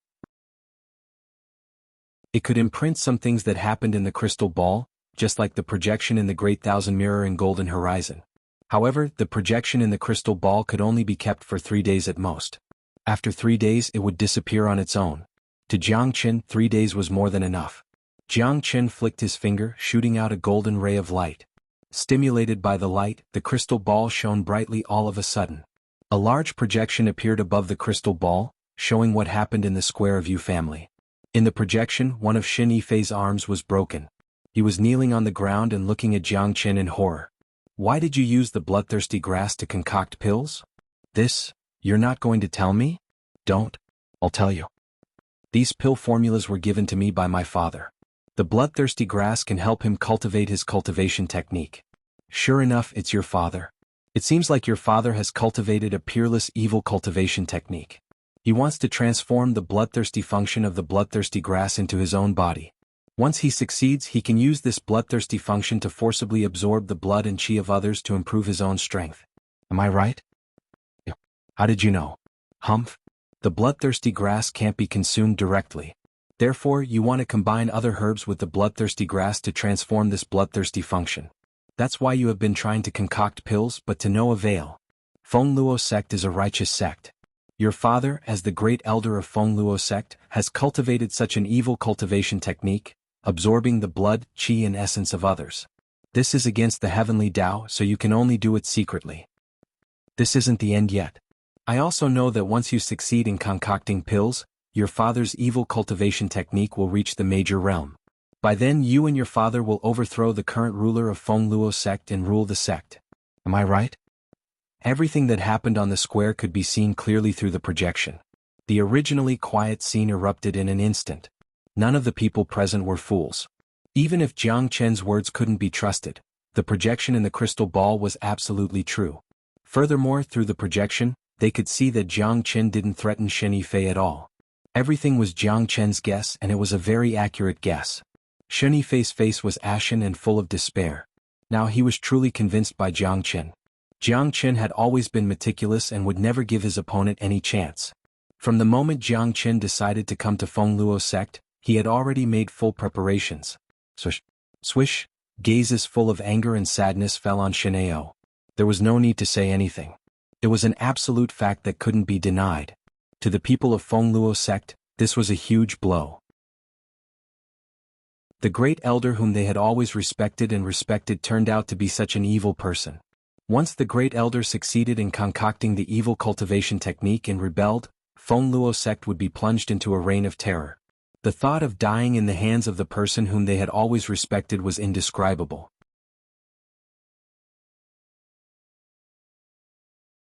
It could imprint some things that happened in the crystal ball, just like the projection in the Great Thousand Mirror and Golden Horizon. However, the projection in the crystal ball could only be kept for 3 days at most. After 3 days, it would disappear on its own. To Jiang Chen, 3 days was more than enough. Jiang Chen flicked his finger, shooting out a golden ray of light. Stimulated by the light, the crystal ball shone brightly all of a sudden. A large projection appeared above the crystal ball, showing what happened in the Square View family. In the projection, one of Xianxia's arms was broken. He was kneeling on the ground and looking at Jiang Chen in horror. Why did you use the bloodthirsty grass to concoct pills? This, you're not going to tell me? Don't. I'll tell you. These pill formulas were given to me by my father. The bloodthirsty grass can help him cultivate his cultivation technique. Sure enough, it's your father. It seems like your father has cultivated a peerless evil cultivation technique. He wants to transform the bloodthirsty function of the bloodthirsty grass into his own body. Once he succeeds, he can use this bloodthirsty function to forcibly absorb the blood and chi of others to improve his own strength. Am I right? How did you know? Humph. The bloodthirsty grass can't be consumed directly. Therefore, you want to combine other herbs with the bloodthirsty grass to transform this bloodthirsty function. That's why you have been trying to concoct pills, but to no avail. Feng Luo sect is a righteous sect. Your father, as the great elder of Feng Luo sect, has cultivated such an evil cultivation technique, absorbing the blood, qi and essence of others. This is against the heavenly Tao, so you can only do it secretly. This isn't the end yet. I also know that once you succeed in concocting pills, your father's evil cultivation technique will reach the major realm. By then you and your father will overthrow the current ruler of Feng Luo sect and rule the sect. Am I right? Everything that happened on the square could be seen clearly through the projection. The originally quiet scene erupted in an instant. None of the people present were fools. Even if Jiang Chen's words couldn't be trusted, the projection in the crystal ball was absolutely true. Furthermore, through the projection, they could see that Jiang Chen didn't threaten Shen Yifei at all. Everything was Jiang Chen's guess, and it was a very accurate guess. Shen Yifei's face was ashen and full of despair. Now he was truly convinced by Jiang Chen. Jiang Chen had always been meticulous and would never give his opponent any chance. From the moment Jiang Chen decided to come to Feng Luo sect, he had already made full preparations. Swish, swish, gazes full of anger and sadness fell on Shenao. There was no need to say anything. It was an absolute fact that couldn't be denied. To the people of Feng Luo sect, this was a huge blow. The great elder whom they had always respected turned out to be such an evil person. Once the great elder succeeded in concocting the evil cultivation technique and rebelled, Feng Luo sect would be plunged into a reign of terror. The thought of dying in the hands of the person whom they had always respected was indescribable.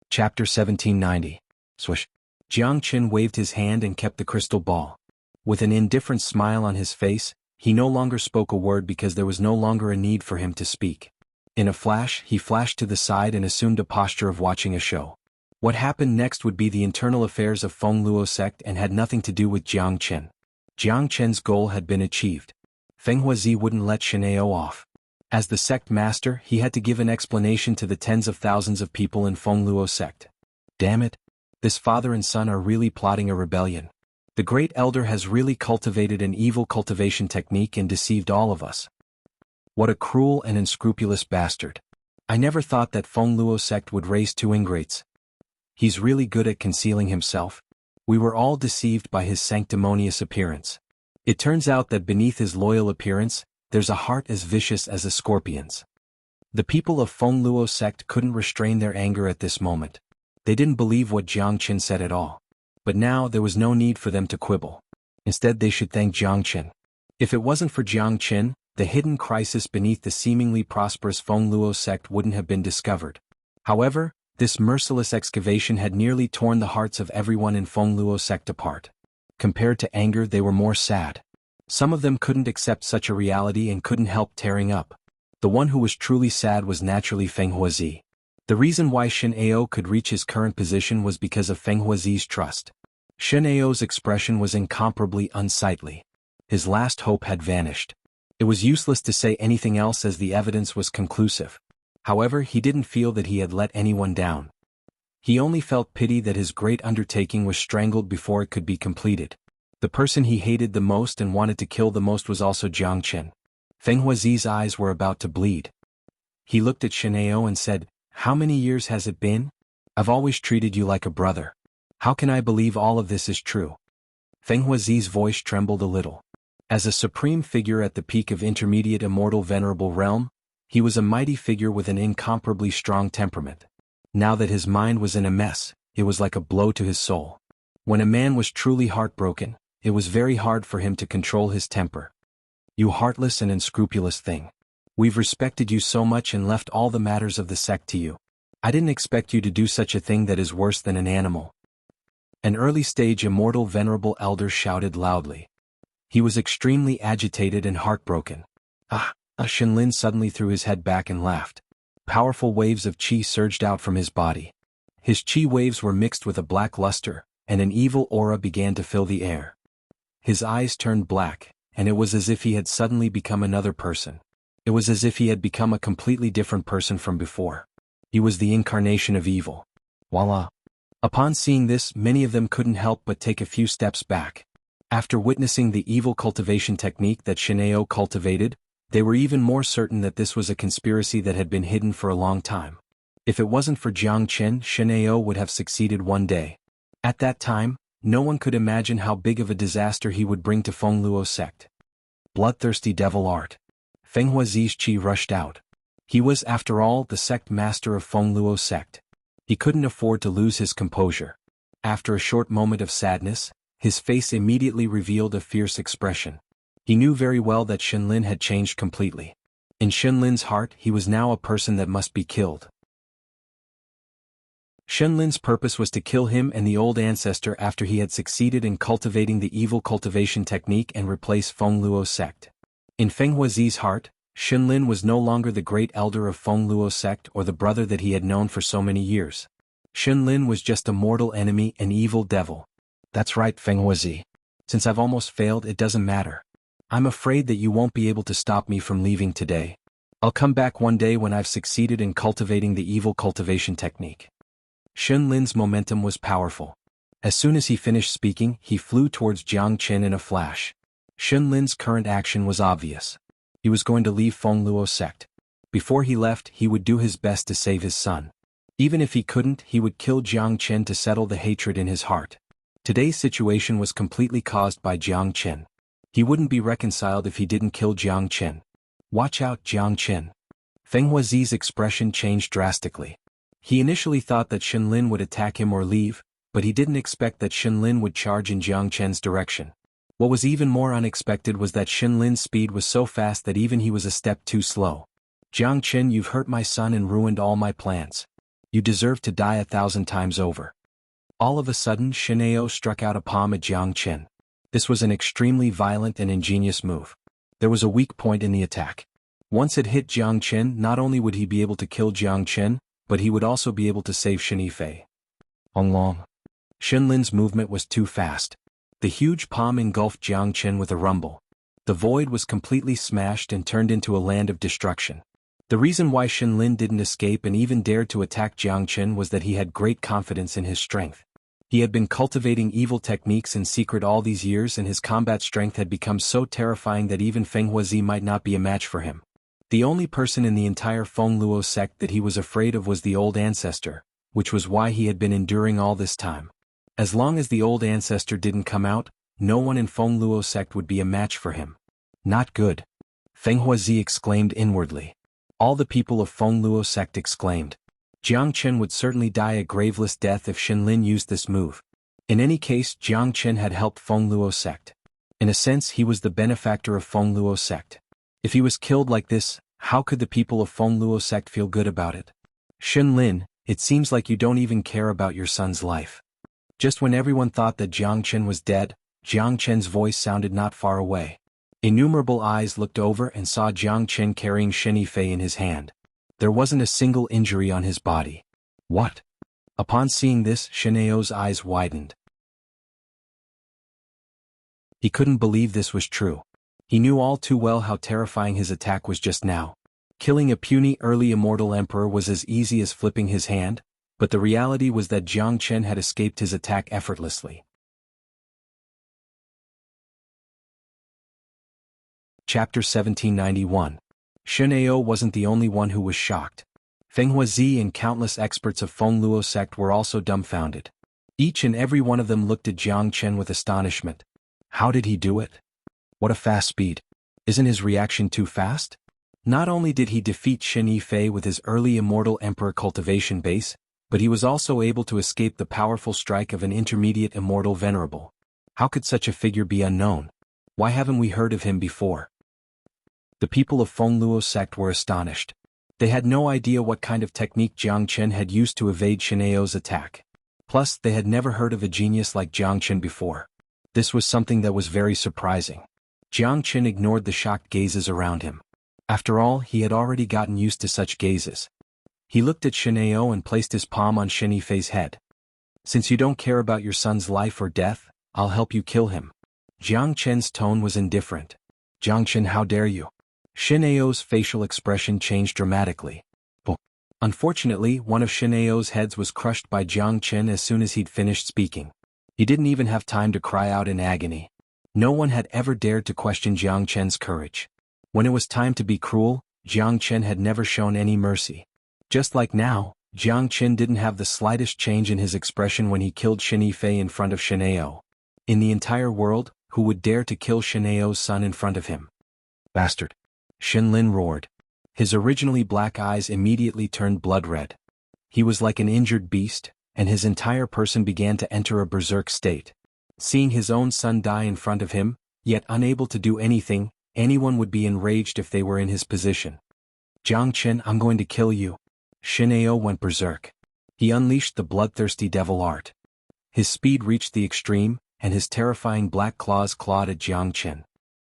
Chapter 1790. Swish. Jiang Chen waved his hand and kept the crystal ball. With an indifferent smile on his face, he no longer spoke a word because there was no longer a need for him to speak. In a flash, he flashed to the side and assumed a posture of watching a show. What happened next would be the internal affairs of Feng Luo sect and had nothing to do with Jiang Chen. Jiang Chen's goal had been achieved. Feng Huazi wouldn't let Shenao off. As the sect master, he had to give an explanation to the tens of thousands of people in Feng Luo sect. Damn it! This father and son are really plotting a rebellion. The great elder has really cultivated an evil cultivation technique and deceived all of us. What a cruel and unscrupulous bastard. I never thought that Feng Luo sect would raise two ingrates. He's really good at concealing himself. We were all deceived by his sanctimonious appearance. It turns out that beneath his loyal appearance, there's a heart as vicious as a scorpion's. The people of Feng Luo sect couldn't restrain their anger at this moment. They didn't believe what Jiang Chen said at all. But now there was no need for them to quibble. Instead, they should thank Jiang Chen. If it wasn't for Jiang Chen, the hidden crisis beneath the seemingly prosperous Feng Luo sect wouldn't have been discovered. However, this merciless excavation had nearly torn the hearts of everyone in Feng Luo sect apart. Compared to anger, they were more sad. Some of them couldn't accept such a reality and couldn't help tearing up. The one who was truly sad was naturally Feng Huazi. The reason why Shen Ao could reach his current position was because of Feng Huazi's trust. Shen Ao's expression was incomparably unsightly. His last hope had vanished. It was useless to say anything else as the evidence was conclusive. However, he didn't feel that he had let anyone down. He only felt pity that his great undertaking was strangled before it could be completed. The person he hated the most and wanted to kill the most was also Jiang Chen. Feng Huazi's eyes were about to bleed. He looked at Shen Ao and said, "How many years has it been? I've always treated you like a brother. How can I believe all of this is true?" Feng Huazi's voice trembled a little. As a supreme figure at the peak of intermediate immortal venerable realm, he was a mighty figure with an incomparably strong temperament. Now that his mind was in a mess, it was like a blow to his soul. When a man was truly heartbroken, it was very hard for him to control his temper. "You heartless and unscrupulous thing. We've respected you so much and left all the matters of the sect to you. I didn't expect you to do such a thing that is worse than an animal." An early-stage immortal venerable elder shouted loudly. He was extremely agitated and heartbroken. Shenlin suddenly threw his head back and laughed. Powerful waves of qi surged out from his body. His qi waves were mixed with a black luster, and an evil aura began to fill the air. His eyes turned black, and it was as if he had suddenly become another person. It was as if he had become a completely different person from before. He was the incarnation of evil. Voila! Upon seeing this, many of them couldn't help but take a few steps back. After witnessing the evil cultivation technique that Xianxia cultivated, they were even more certain that this was a conspiracy that had been hidden for a long time. If it wasn't for Jiang Chen, Xianxia would have succeeded one day. At that time, no one could imagine how big of a disaster he would bring to Fengluo sect. Bloodthirsty devil art. Feng Huazi's qi rushed out. He was, after all, the sect master of Fengluo sect. He couldn't afford to lose his composure. After a short moment of sadness, his face immediately revealed a fierce expression. He knew very well that Shenlin had changed completely. In Shenlin's heart, he was now a person that must be killed. Shenlin's purpose was to kill him and the old ancestor after he had succeeded in cultivating the evil cultivation technique and replace Fengluo sect. In Feng Huazi's heart, Shenlin was no longer the great elder of Fengluo sect or the brother that he had known for so many years. Shenlin was just a mortal enemy, an evil devil. That's right, Feng Huazi. Since I've almost failed, it doesn't matter. I'm afraid that you won't be able to stop me from leaving today. I'll come back one day when I've succeeded in cultivating the evil cultivation technique. Shenlin's momentum was powerful. As soon as he finished speaking, he flew towards Jiang Chen in a flash. Shenlin's current action was obvious. He was going to leave Fengluo sect. Before he left, he would do his best to save his son. Even if he couldn't, he would kill Jiang Chen to settle the hatred in his heart. Today's situation was completely caused by Jiang Chen. He wouldn't be reconciled if he didn't kill Jiang Chen. Watch out, Jiang Chen. Feng Huazi's expression changed drastically. He initially thought that Shenlin would attack him or leave, but he didn't expect that Shenlin would charge in Jiang Chen's direction. What was even more unexpected was that Shenlin's speed was so fast that even he was a step too slow. Jiang Chen, you've hurt my son and ruined all my plans. You deserve to die 1,000 times over. All of a sudden, Xianxia struck out a palm at Jiang Chen. This was an extremely violent and ingenious move. There was a weak point in the attack. Once it hit Jiang Chen, not only would he be able to kill Jiang Chen, but he would also be able to save Shenifei. Long. Shenlin's movement was too fast. The huge palm engulfed Jiang Chen with a rumble. The void was completely smashed and turned into a land of destruction. The reason why Shenlin didn't escape and even dared to attack Jiang Chen was that he had great confidence in his strength. He had been cultivating evil techniques in secret all these years, and his combat strength had become so terrifying that even Feng Huazi might not be a match for him. The only person in the entire Fengluo sect that he was afraid of was the old ancestor, which was why he had been enduring all this time. As long as the old ancestor didn't come out, no one in Fengluo sect would be a match for him. Not good. Feng Huazi exclaimed inwardly. All the people of Fengluo sect exclaimed. Jiang Chen would certainly die a graveless death if Shenlin used this move. In any case, Jiang Chen had helped Fengluo sect. In a sense, he was the benefactor of Fengluo sect. If he was killed like this, how could the people of Fengluo sect feel good about it? Shenlin, it seems like you don't even care about your son's life. Just when everyone thought that Jiang Chen was dead, Jiang Chen's voice sounded not far away. Innumerable eyes looked over and saw Jiang Chen carrying Shenifei in his hand. There wasn't a single injury on his body. What? Upon seeing this, Shenxia's eyes widened. He couldn't believe this was true. He knew all too well how terrifying his attack was just now. Killing a puny early immortal emperor was as easy as flipping his hand, but the reality was that Jiang Chen had escaped his attack effortlessly. Chapter 1791. Shenxia wasn't the only one who was shocked. Feng Huazi and countless experts of Fengluo sect were also dumbfounded. Each and every one of them looked at Jiang Chen with astonishment. How did he do it? What a fast speed. Isn't his reaction too fast? Not only did he defeat Shenifei with his early immortal emperor cultivation base, but he was also able to escape the powerful strike of an intermediate immortal venerable. How could such a figure be unknown? Why haven't we heard of him before? The people of Fengluo sect were astonished. They had no idea what kind of technique Jiang Chen had used to evade Shenxia's attack. Plus, they had never heard of a genius like Jiang Chen before. This was something that was very surprising. Jiang Qin ignored the shocked gazes around him. After all, he had already gotten used to such gazes. He looked at Xianhao and placed his palm on Shen Yifei's head. "Since you don't care about your son's life or death, I'll help you kill him." Jiang Chen's tone was indifferent. "Jiang Chen, how dare you?" Xianhao's facial expression changed dramatically. Unfortunately, one of Xianhao's heads was crushed by Jiang Chen as soon as he'd finished speaking. He didn't even have time to cry out in agony. No one had ever dared to question Jiang Chen's courage. When it was time to be cruel, Jiang Chen had never shown any mercy. Just like now, Jiang Chen didn't have the slightest change in his expression when he killed Shen Yifei in front of Xianhao. In the entire world, who would dare to kill Xianhao's son in front of him? "Bastard!" Shen Lin roared. His originally black eyes immediately turned blood red. He was like an injured beast, and his entire person began to enter a berserk state. Seeing his own son die in front of him, yet unable to do anything, anyone would be enraged if they were in his position. "Jiang Chen, I'm going to kill you." Xianhao went berserk. He unleashed the bloodthirsty devil art. His speed reached the extreme, and his terrifying black claws clawed at Jiang Chen.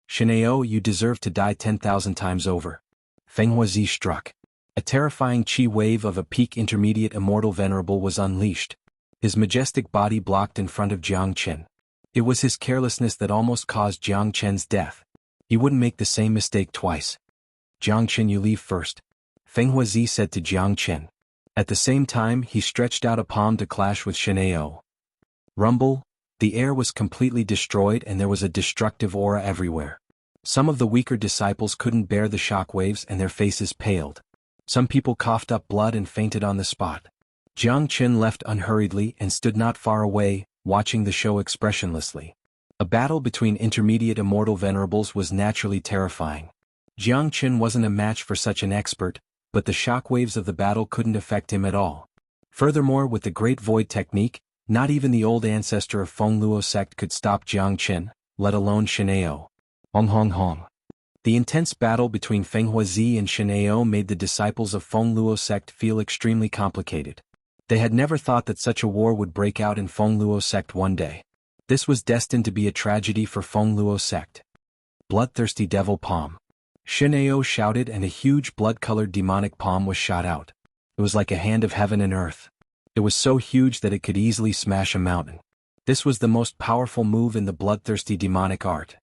"Xianhao, you deserve to die 10,000 times over." Feng Huazi struck. A terrifying chi wave of a peak intermediate immortal venerable was unleashed. His majestic body blocked in front of Jiang Chen. It was his carelessness that almost caused Jiang Chen's death. He wouldn't make the same mistake twice. "Jiang Chen, you leave first," Feng Huazi said to Jiang Chen. At the same time, he stretched out a palm to clash with Xianhao. Rumble, the air was completely destroyed and there was a destructive aura everywhere. Some of the weaker disciples couldn't bear the shock waves and their faces paled. Some people coughed up blood and fainted on the spot. Jiang Chen left unhurriedly and stood not far away, watching the show expressionlessly. A battle between intermediate immortal venerables was naturally terrifying. Jiang Chen wasn't a match for such an expert, but the shockwaves of the battle couldn't affect him at all. Furthermore, with the Great Void technique, not even the old ancestor of Feng Luo sect could stop Jiang Chen, let alone Xianhao. Hong Hong Hong. The intense battle between Feng Huazi and Xianhao made the disciples of Feng Luo sect feel extremely complicated. They had never thought that such a war would break out in Feng Luo sect one day. This was destined to be a tragedy for Feng Luo sect. Bloodthirsty devil palm. Xianhao shouted and a huge blood-colored demonic palm was shot out. It was like a hand of heaven and earth. It was so huge that it could easily smash a mountain. This was the most powerful move in the bloodthirsty demonic art.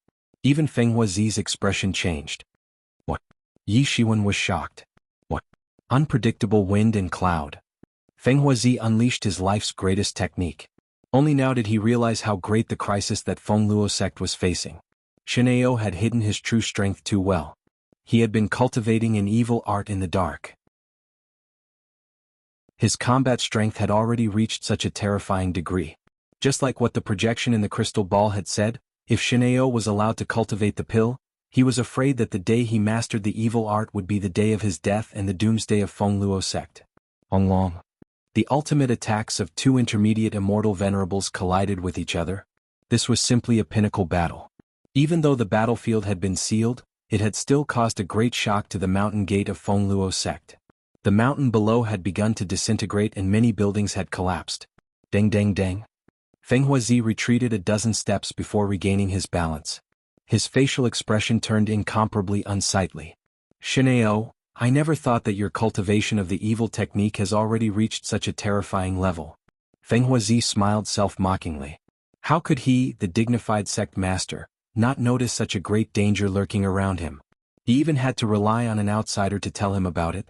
Even Feng Huazi's expression changed. "What?" Yi Shiwen was shocked. "What?" Unpredictable wind and cloud. Feng Huazi unleashed his life's greatest technique. Only now did he realize how great the crisis that Feng Luo sect was facing. Xianhao had hidden his true strength too well. He had been cultivating an evil art in the dark. His combat strength had already reached such a terrifying degree. Just like what the projection in the crystal ball had said, if Xianhao was allowed to cultivate the pill, he was afraid that the day he mastered the evil art would be the day of his death and the doomsday of Feng Luo sect. Long. The ultimate attacks of two intermediate immortal venerables collided with each other. This was simply a pinnacle battle. Even though the battlefield had been sealed, it had still caused a great shock to the mountain gate of Feng Luo sect. The mountain below had begun to disintegrate and many buildings had collapsed. Dang dang dang. Feng Huazi retreated a dozen steps before regaining his balance. His facial expression turned incomparably unsightly. "Xianhao, I never thought that your cultivation of the evil technique has already reached such a terrifying level." Feng Huazi smiled self-mockingly. How could he, the dignified sect master, not notice such a great danger lurking around him? He even had to rely on an outsider to tell him about it.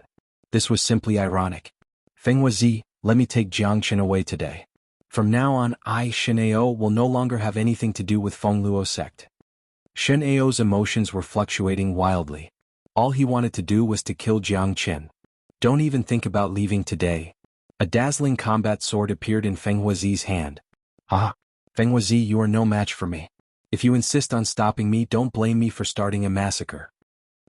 This was simply ironic. "Feng Huazi, let me take Jiang Chen away today. From now on, I, Xianhao, will no longer have anything to do with Feng Luo sect." Xianhao's emotions were fluctuating wildly. All he wanted to do was to kill Jiang Chen. "Don't even think about leaving today." A dazzling combat sword appeared in Feng Huazi's hand. "Ah, Feng Huazi, you are no match for me. If you insist on stopping me, don't blame me for starting a massacre."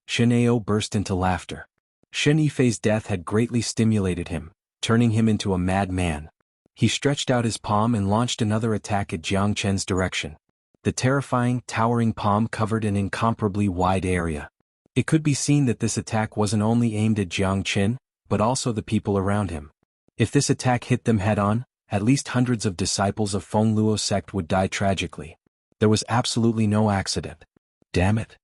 Xianhao burst into laughter. Shen Yifei's death had greatly stimulated him, turning him into a madman. He stretched out his palm and launched another attack at Jiang Chen's direction. The terrifying, towering palm covered an incomparably wide area. It could be seen that this attack wasn't only aimed at Jiang Chen, but also the people around him. If this attack hit them head-on, at least hundreds of disciples of Feng Luo sect would die tragically. There was absolutely no accident. Damn it.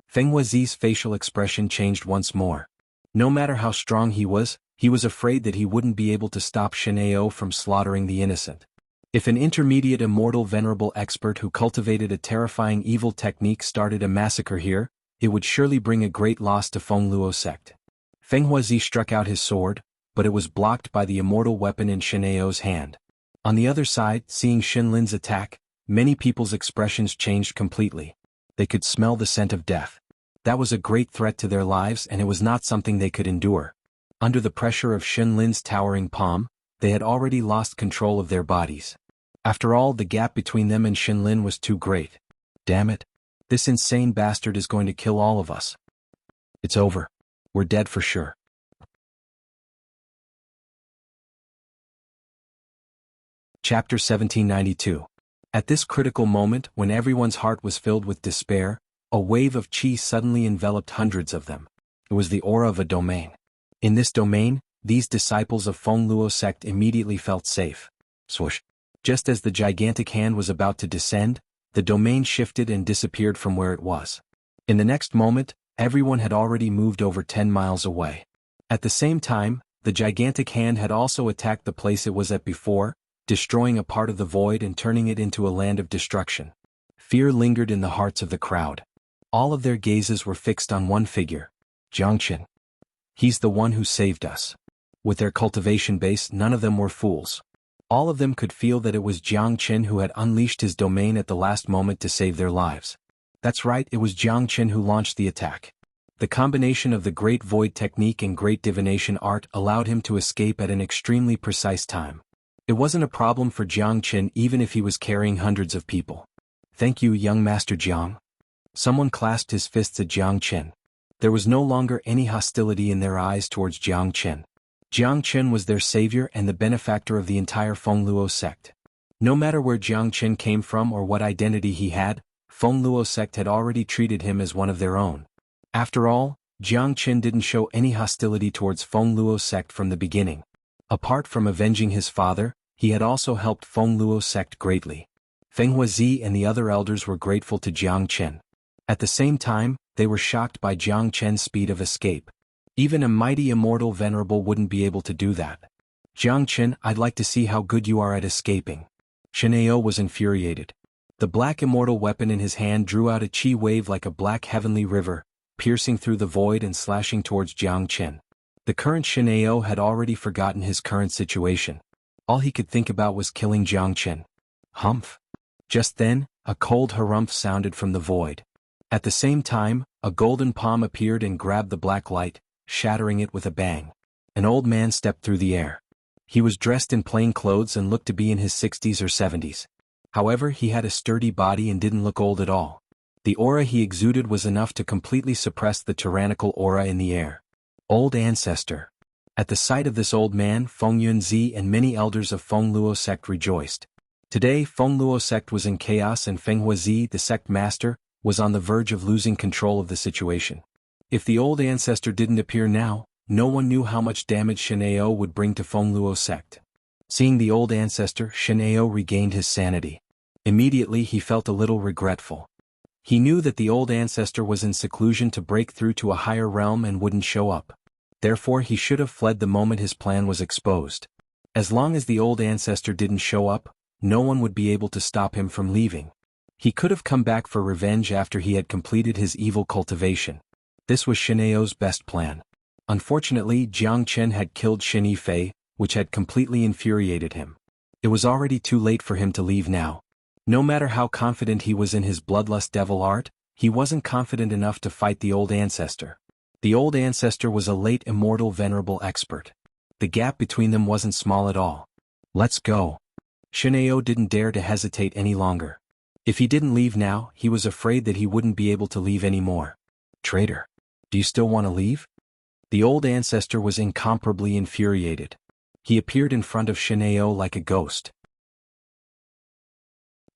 Feng Huazi's facial expression changed once more. No matter how strong he was afraid that he wouldn't be able to stop Xianxia from slaughtering the innocent. If an intermediate immortal venerable expert who cultivated a terrifying evil technique started a massacre here, it would surely bring a great loss to Fengluo sect. Feng Huazi struck out his sword, but it was blocked by the immortal weapon in Xianxia's hand. On the other side, seeing Xinlin's attack, many people's expressions changed completely. They could smell the scent of death. That was a great threat to their lives, and it was not something they could endure. Under the pressure of Xinlin's towering palm, they had already lost control of their bodies. After all, the gap between them and Xinlin was too great. Damn it. This insane bastard is going to kill all of us. It's over. We're dead for sure. Chapter 1792. At this critical moment, when everyone's heart was filled with despair, a wave of qi suddenly enveloped hundreds of them. It was the aura of a domain. In this domain, these disciples of Fengluo sect immediately felt safe. Swoosh. Just as the gigantic hand was about to descend, the domain shifted and disappeared from where it was. In the next moment, everyone had already moved over 10 miles away. At the same time, the gigantic hand had also attacked the place it was at before, destroying a part of the void and turning it into a land of destruction. Fear lingered in the hearts of the crowd. All of their gazes were fixed on one figure, Jiangqin. He's the one who saved us. With their cultivation base, none of them were fools. All of them could feel that it was Jiangqin who had unleashed his domain at the last moment to save their lives. That's right, it was Jiangqin who launched the attack. The combination of the Great Void technique and Great Divination art allowed him to escape at an extremely precise time. It wasn't a problem for Jiangqin even if he was carrying hundreds of people. Thank you, young Master Jiang. Someone clasped his fists at Jiangqin. There was no longer any hostility in their eyes towards Jiangqin. Jiangqin was their savior and the benefactor of the entire Fengluo sect. No matter where Jiangqin came from or what identity he had, Fengluo sect had already treated him as one of their own. After all, Jiangqin didn't show any hostility towards Fengluo sect from the beginning. Apart from avenging his father, he had also helped Fengluo sect greatly. Feng Huazi and the other elders were grateful to Jiangqin. At the same time, they were shocked by Jiangqin's speed of escape. Even a mighty immortal venerable wouldn't be able to do that. Jiangqin, I'd like to see how good you are at escaping. Xianxia was infuriated. The black immortal weapon in his hand drew out a qi wave like a black heavenly river, piercing through the void and slashing towards Jiangqin. The current Xianxia had already forgotten his current situation. All he could think about was killing Jiangqin. Humph. Just then, a cold harumph sounded from the void. At the same time, a golden palm appeared and grabbed the black light, shattering it with a bang. An old man stepped through the air. He was dressed in plain clothes and looked to be in his 60s or 70s. However, he had a sturdy body and didn't look old at all. The aura he exuded was enough to completely suppress the tyrannical aura in the air. Old ancestor. At the sight of this old man, Feng Yunzi and many elders of Fengluo sect rejoiced. Today, Fengluo sect was in chaos and Feng Huazi, the sect master, was on the verge of losing control of the situation. If the old ancestor didn't appear now, no one knew how much damage Xianxia would bring to Fengluo sect. Seeing the old ancestor, Xianxia regained his sanity. Immediately he felt a little regretful. He knew that the old ancestor was in seclusion to break through to a higher realm and wouldn't show up. Therefore he should have fled the moment his plan was exposed. As long as the old ancestor didn't show up, no one would be able to stop him from leaving. He could have come back for revenge after he had completed his evil cultivation. This was Xianxia's best plan. Unfortunately, Jiangqin had killed Xin Yifei, which had completely infuriated him. It was already too late for him to leave now. No matter how confident he was in his bloodlust devil art, he wasn't confident enough to fight the old ancestor. The old ancestor was a late immortal venerable expert. The gap between them wasn't small at all. Let's go. Xianxia didn't dare to hesitate any longer. If he didn't leave now, he was afraid that he wouldn't be able to leave anymore. Traitor. Do you still want to leave? The old ancestor was incomparably infuriated. He appeared in front of Xianxia like a ghost.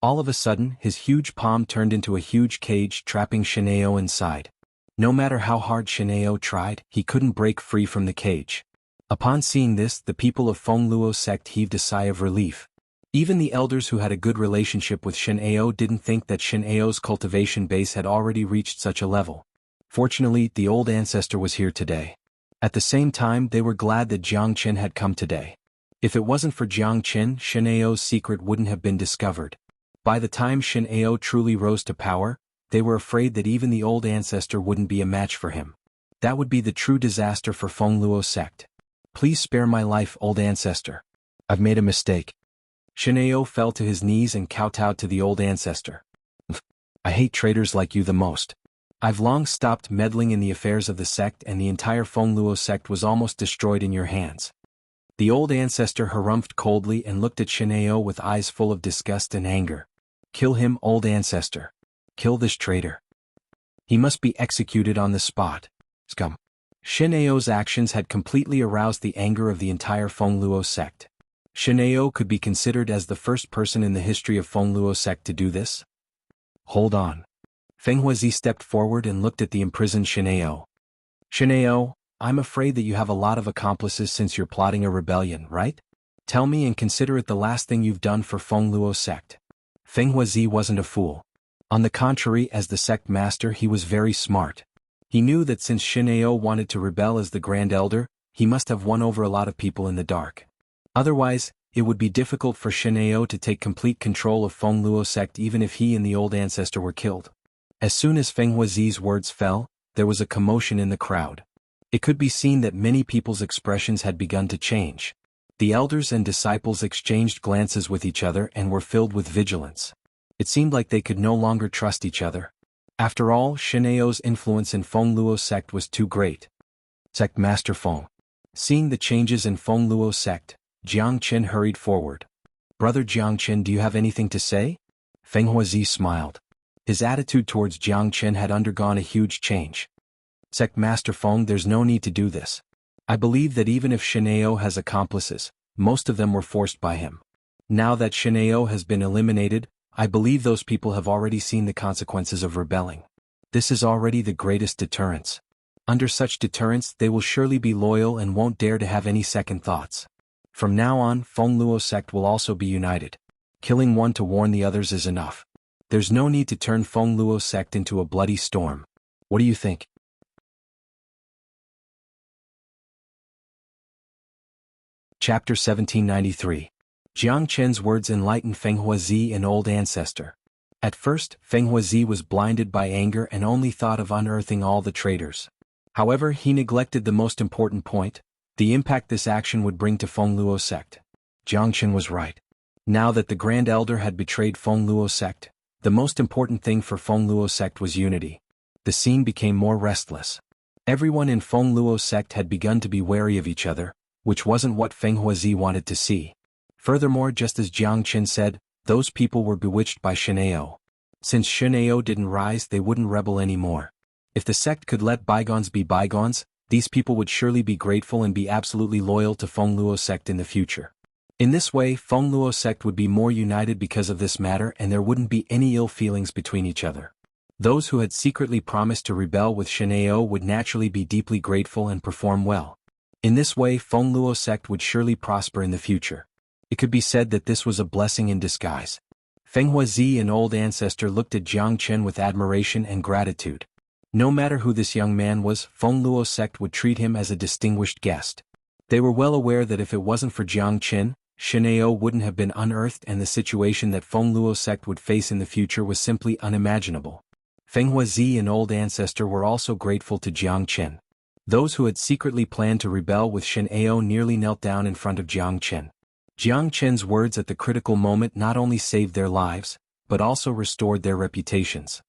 All of a sudden, his huge palm turned into a huge cage, trapping Xianxia inside. No matter how hard Xianxia tried, he couldn't break free from the cage. Upon seeing this, the people of Fengluo sect heaved a sigh of relief. Even the elders who had a good relationship with Xianxia didn't think that Xianxia's cultivation base had already reached such a level. Fortunately, the old ancestor was here today. At the same time, they were glad that Jiang Qin had come today. If it wasn't for Jiang Qin, Xianxia's secret wouldn't have been discovered. By the time Xianxia truly rose to power, they were afraid that even the old ancestor wouldn't be a match for him. That would be the true disaster for Fengluo sect. Please spare my life, old ancestor. I've made a mistake. Xianxia fell to his knees and kowtowed to the old ancestor. I hate traitors like you the most. I've long stopped meddling in the affairs of the sect, and the entire Fengluo sect was almost destroyed in your hands. The old ancestor harumphed coldly and looked at Xianxia with eyes full of disgust and anger. Kill him, old ancestor. Kill this traitor. He must be executed on the spot. Scum. Xianxia's actions had completely aroused the anger of the entire Fengluo sect. Xianxia could be considered as the first person in the history of Fengluo sect to do this? Hold on. Feng Huizi stepped forward and looked at the imprisoned Xianxia. Xianxia, I'm afraid that you have a lot of accomplices since you're plotting a rebellion, right? Tell me and consider it the last thing you've done for Fengluo sect. Feng Huizi wasn't a fool. On the contrary, as the sect master, he was very smart. He knew that since Xianxia wanted to rebel as the Grand Elder, he must have won over a lot of people in the dark. Otherwise, it would be difficult for Xianxia to take complete control of Fengluo sect even if he and the old ancestor were killed. As soon as Feng Huizi's words fell, there was a commotion in the crowd. It could be seen that many people's expressions had begun to change. The elders and disciples exchanged glances with each other and were filled with vigilance. It seemed like they could no longer trust each other. After all, Xianxia's influence in Fengluo sect was too great. Sect Master Feng. Seeing the changes in Fengluo sect, Jiang Qin hurried forward. Brother Jiang Qin, do you have anything to say? Feng Huizi smiled. His attitude towards Jiang Qin had undergone a huge change. Sect Master Feng, there's no need to do this. I believe that even if Xianxia has accomplices, most of them were forced by him. Now that Xianxia has been eliminated, I believe those people have already seen the consequences of rebelling. This is already the greatest deterrence. Under such deterrence, they will surely be loyal and won't dare to have any second thoughts. From now on, Fengluo sect will also be united. Killing one to warn the others is enough. There's no need to turn Fengluo sect into a bloody storm. What do you think? Chapter 1793. Jiang Qin's words enlightened Feng Huizi, an old ancestor. At first, Feng Huizi was blinded by anger and only thought of unearthing all the traitors. However, he neglected the most important point, the impact this action would bring to Fengluo sect. Jiang Qin was right. Now that the Grand Elder had betrayed Fengluo sect, the most important thing for Fengluo sect was unity. The scene became more restless. Everyone in Fengluo sect had begun to be wary of each other, which wasn't what Feng Huizi wanted to see. Furthermore, just as Jiang Qin said, those people were bewitched by Xianxia. Since Xianxia didn't rise, they wouldn't rebel anymore. If the sect could let bygones be bygones, these people would surely be grateful and be absolutely loyal to Fengluo sect in the future. In this way, Fengluo sect would be more united because of this matter, and there wouldn't be any ill feelings between each other. Those who had secretly promised to rebel with Xianxia would naturally be deeply grateful and perform well. In this way, Fengluo sect would surely prosper in the future. It could be said that this was a blessing in disguise. Feng Huizi, an old ancestor, looked at Jiang Qin with admiration and gratitude. No matter who this young man was, Fengluo sect would treat him as a distinguished guest. They were well aware that if it wasn't for Jiang Qin, Xianxia wouldn't have been unearthed, and the situation that Fengluo sect would face in the future was simply unimaginable. Feng Huizi, an old ancestor, were also grateful to Jiang Qin. Those who had secretly planned to rebel with Xianxia nearly knelt down in front of Jiang Qin. Jiang Qin's words at the critical moment not only saved their lives, but also restored their reputations.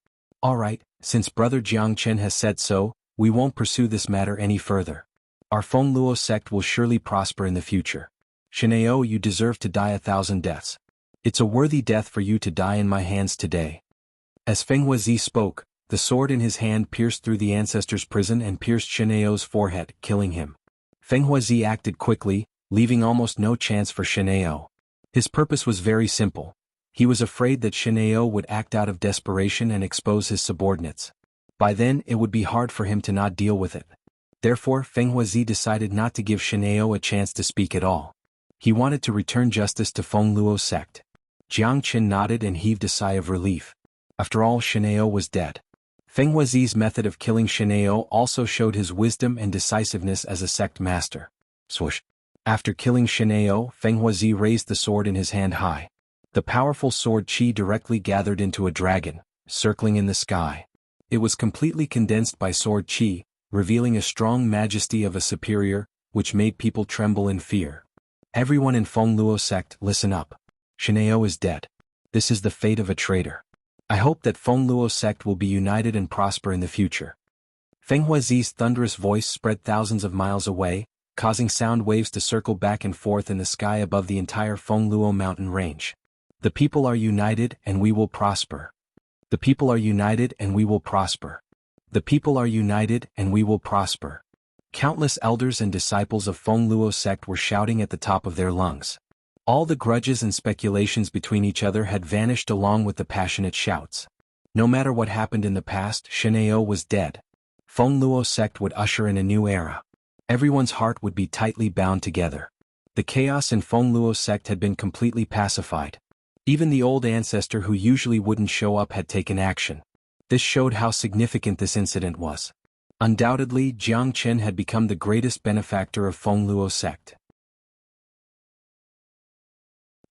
All right, since Brother Jiang Qin has said so, we won't pursue this matter any further. Our Fengluo sect will surely prosper in the future. Xianxia, you deserve to die 1,000 deaths. It's a worthy death for you to die in my hands today. As Feng Huizi spoke, the sword in his hand pierced through the ancestor's prison and pierced Xianxia's forehead, killing him. Feng Huizi acted quickly, leaving almost no chance for Xianxia. His purpose was very simple. He was afraid that Xianxia would act out of desperation and expose his subordinates. By then, it would be hard for him to not deal with it. Therefore, Feng Huizi decided not to give Xianxia a chance to speak at all. He wanted to return justice to Feng Luo sect. Jiang Qin nodded and heaved a sigh of relief. After all, Xianxia was dead. Feng Huazi's method of killing Xianxia also showed his wisdom and decisiveness as a sect master. Swoosh. After killing Xianxia, Feng Huazi raised the sword in his hand high. The powerful sword qi directly gathered into a dragon, circling in the sky. It was completely condensed by sword qi, revealing a strong majesty of a superior, which made people tremble in fear. Everyone in Feng Luo sect, listen up. Xianxia is dead. This is the fate of a traitor. I hope that Feng Luo sect will be united and prosper in the future. Feng Huazi's thunderous voice spread thousands of miles away, causing sound waves to circle back and forth in the sky above the entire Feng Luo mountain range. The people are united and we will prosper. The people are united and we will prosper. The people are united and we will prosper. Countless elders and disciples of Feng Luo sect were shouting at the top of their lungs. All the grudges and speculations between each other had vanished along with the passionate shouts. No matter what happened in the past, Xianxia was dead. Feng Luo sect would usher in a new era. Everyone's heart would be tightly bound together. The chaos in Feng Luo sect had been completely pacified. Even the old ancestor who usually wouldn't show up had taken action. This showed how significant this incident was. Undoubtedly, Jiang Qin had become the greatest benefactor of Feng Luo sect.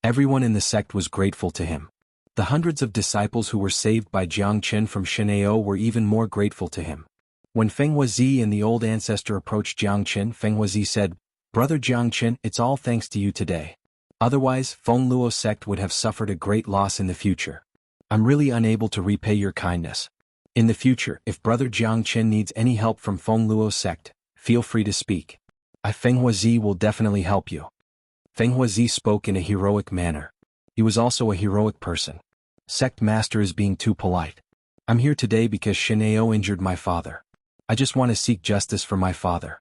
Everyone in the sect was grateful to him. The hundreds of disciples who were saved by Jiang Qin from Xianxia were even more grateful to him. When Feng Huazi and the old ancestor approached Jiang Qin, Feng Huazi said, "Brother Jiang Qin, it's all thanks to you today. Otherwise, Feng Luo sect would have suffered a great loss in the future. I'm really unable to repay your kindness. In the future, if Brother Jiang Qin needs any help from Feng Luo sect, feel free to speak. Feng Huazi will definitely help you." Feng Huazi spoke in a heroic manner. He was also a heroic person. Sect master is being too polite. I'm here today because Xianxia injured my father. I just want to seek justice for my father.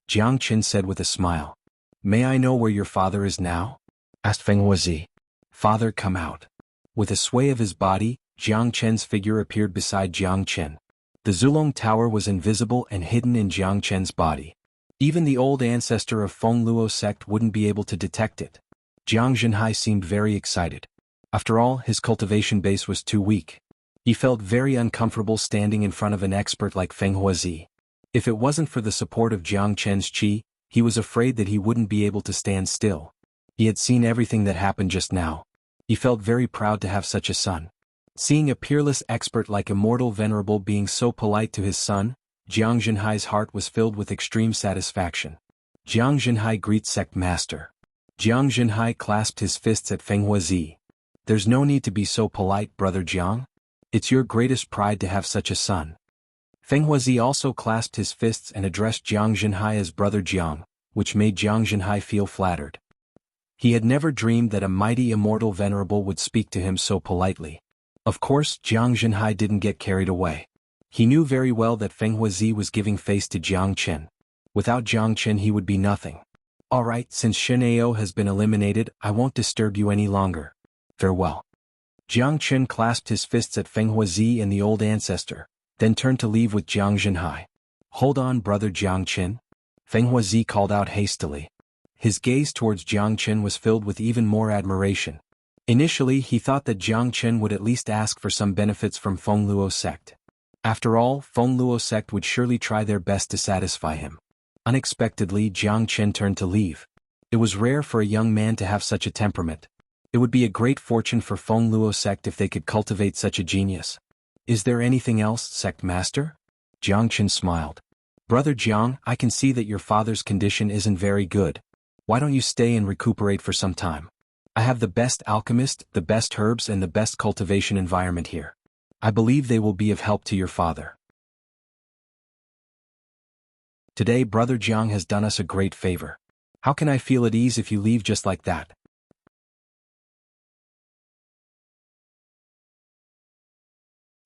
Jiang Qin said with a smile. May I know where your father is now? Asked Feng Huazi. Father, come out. With a sway of his body, Jiang Qin's figure appeared beside Jiang Qin. The Zulong Tower was invisible and hidden in Jiang Qin's body. Even the old ancestor of Feng Luo sect wouldn't be able to detect it. Xuanhuan seemed very excited. After all, his cultivation base was too weak. He felt very uncomfortable standing in front of an expert like Feng Huazi. If it wasn't for the support of Jiang Qin's qi, he was afraid that he wouldn't be able to stand still. He had seen everything that happened just now. He felt very proud to have such a son. Seeing a peerless expert like Immortal Venerable being so polite to his son, Jiang Zhenhai's heart was filled with extreme satisfaction. Jiang Zhenhai greets sect master. Jiang Zhenhai clasped his fists at Feng Huazi. There's no need to be so polite, brother Jiang. It's your greatest pride to have such a son. Feng Huazi also clasped his fists and addressed Jiang Zhenhai as brother Jiang, which made Jiang Zhenhai feel flattered. He had never dreamed that a mighty Immortal Venerable would speak to him so politely. Of course, Jiang Zhenhai didn't get carried away. He knew very well that Feng Huazi was giving face to Jiang Qin. Without Jiang Qin he would be nothing. Alright, since Xianxia has been eliminated, I won't disturb you any longer. Farewell. Jiang Qin clasped his fists at Feng Huazi and the old ancestor, then turned to leave with Jiang Zhenhai. Hold on, brother Jiang Qin. Feng Huazi called out hastily. His gaze towards Jiang Qin was filled with even more admiration. Initially he thought that Jiang Qin would at least ask for some benefits from Feng Luo sect. After all, Feng Luo sect would surely try their best to satisfy him. Unexpectedly, Jiang Qin turned to leave. It was rare for a young man to have such a temperament. It would be a great fortune for Feng Luo sect if they could cultivate such a genius. Is there anything else, sect master? Jiang Qin smiled. Brother Jiang, I can see that your father's condition isn't very good. Why don't you stay and recuperate for some time? I have the best alchemist, the best herbs and the best cultivation environment here. I believe they will be of help to your father. Today brother Jiang has done us a great favor. How can I feel at ease if you leave just like that?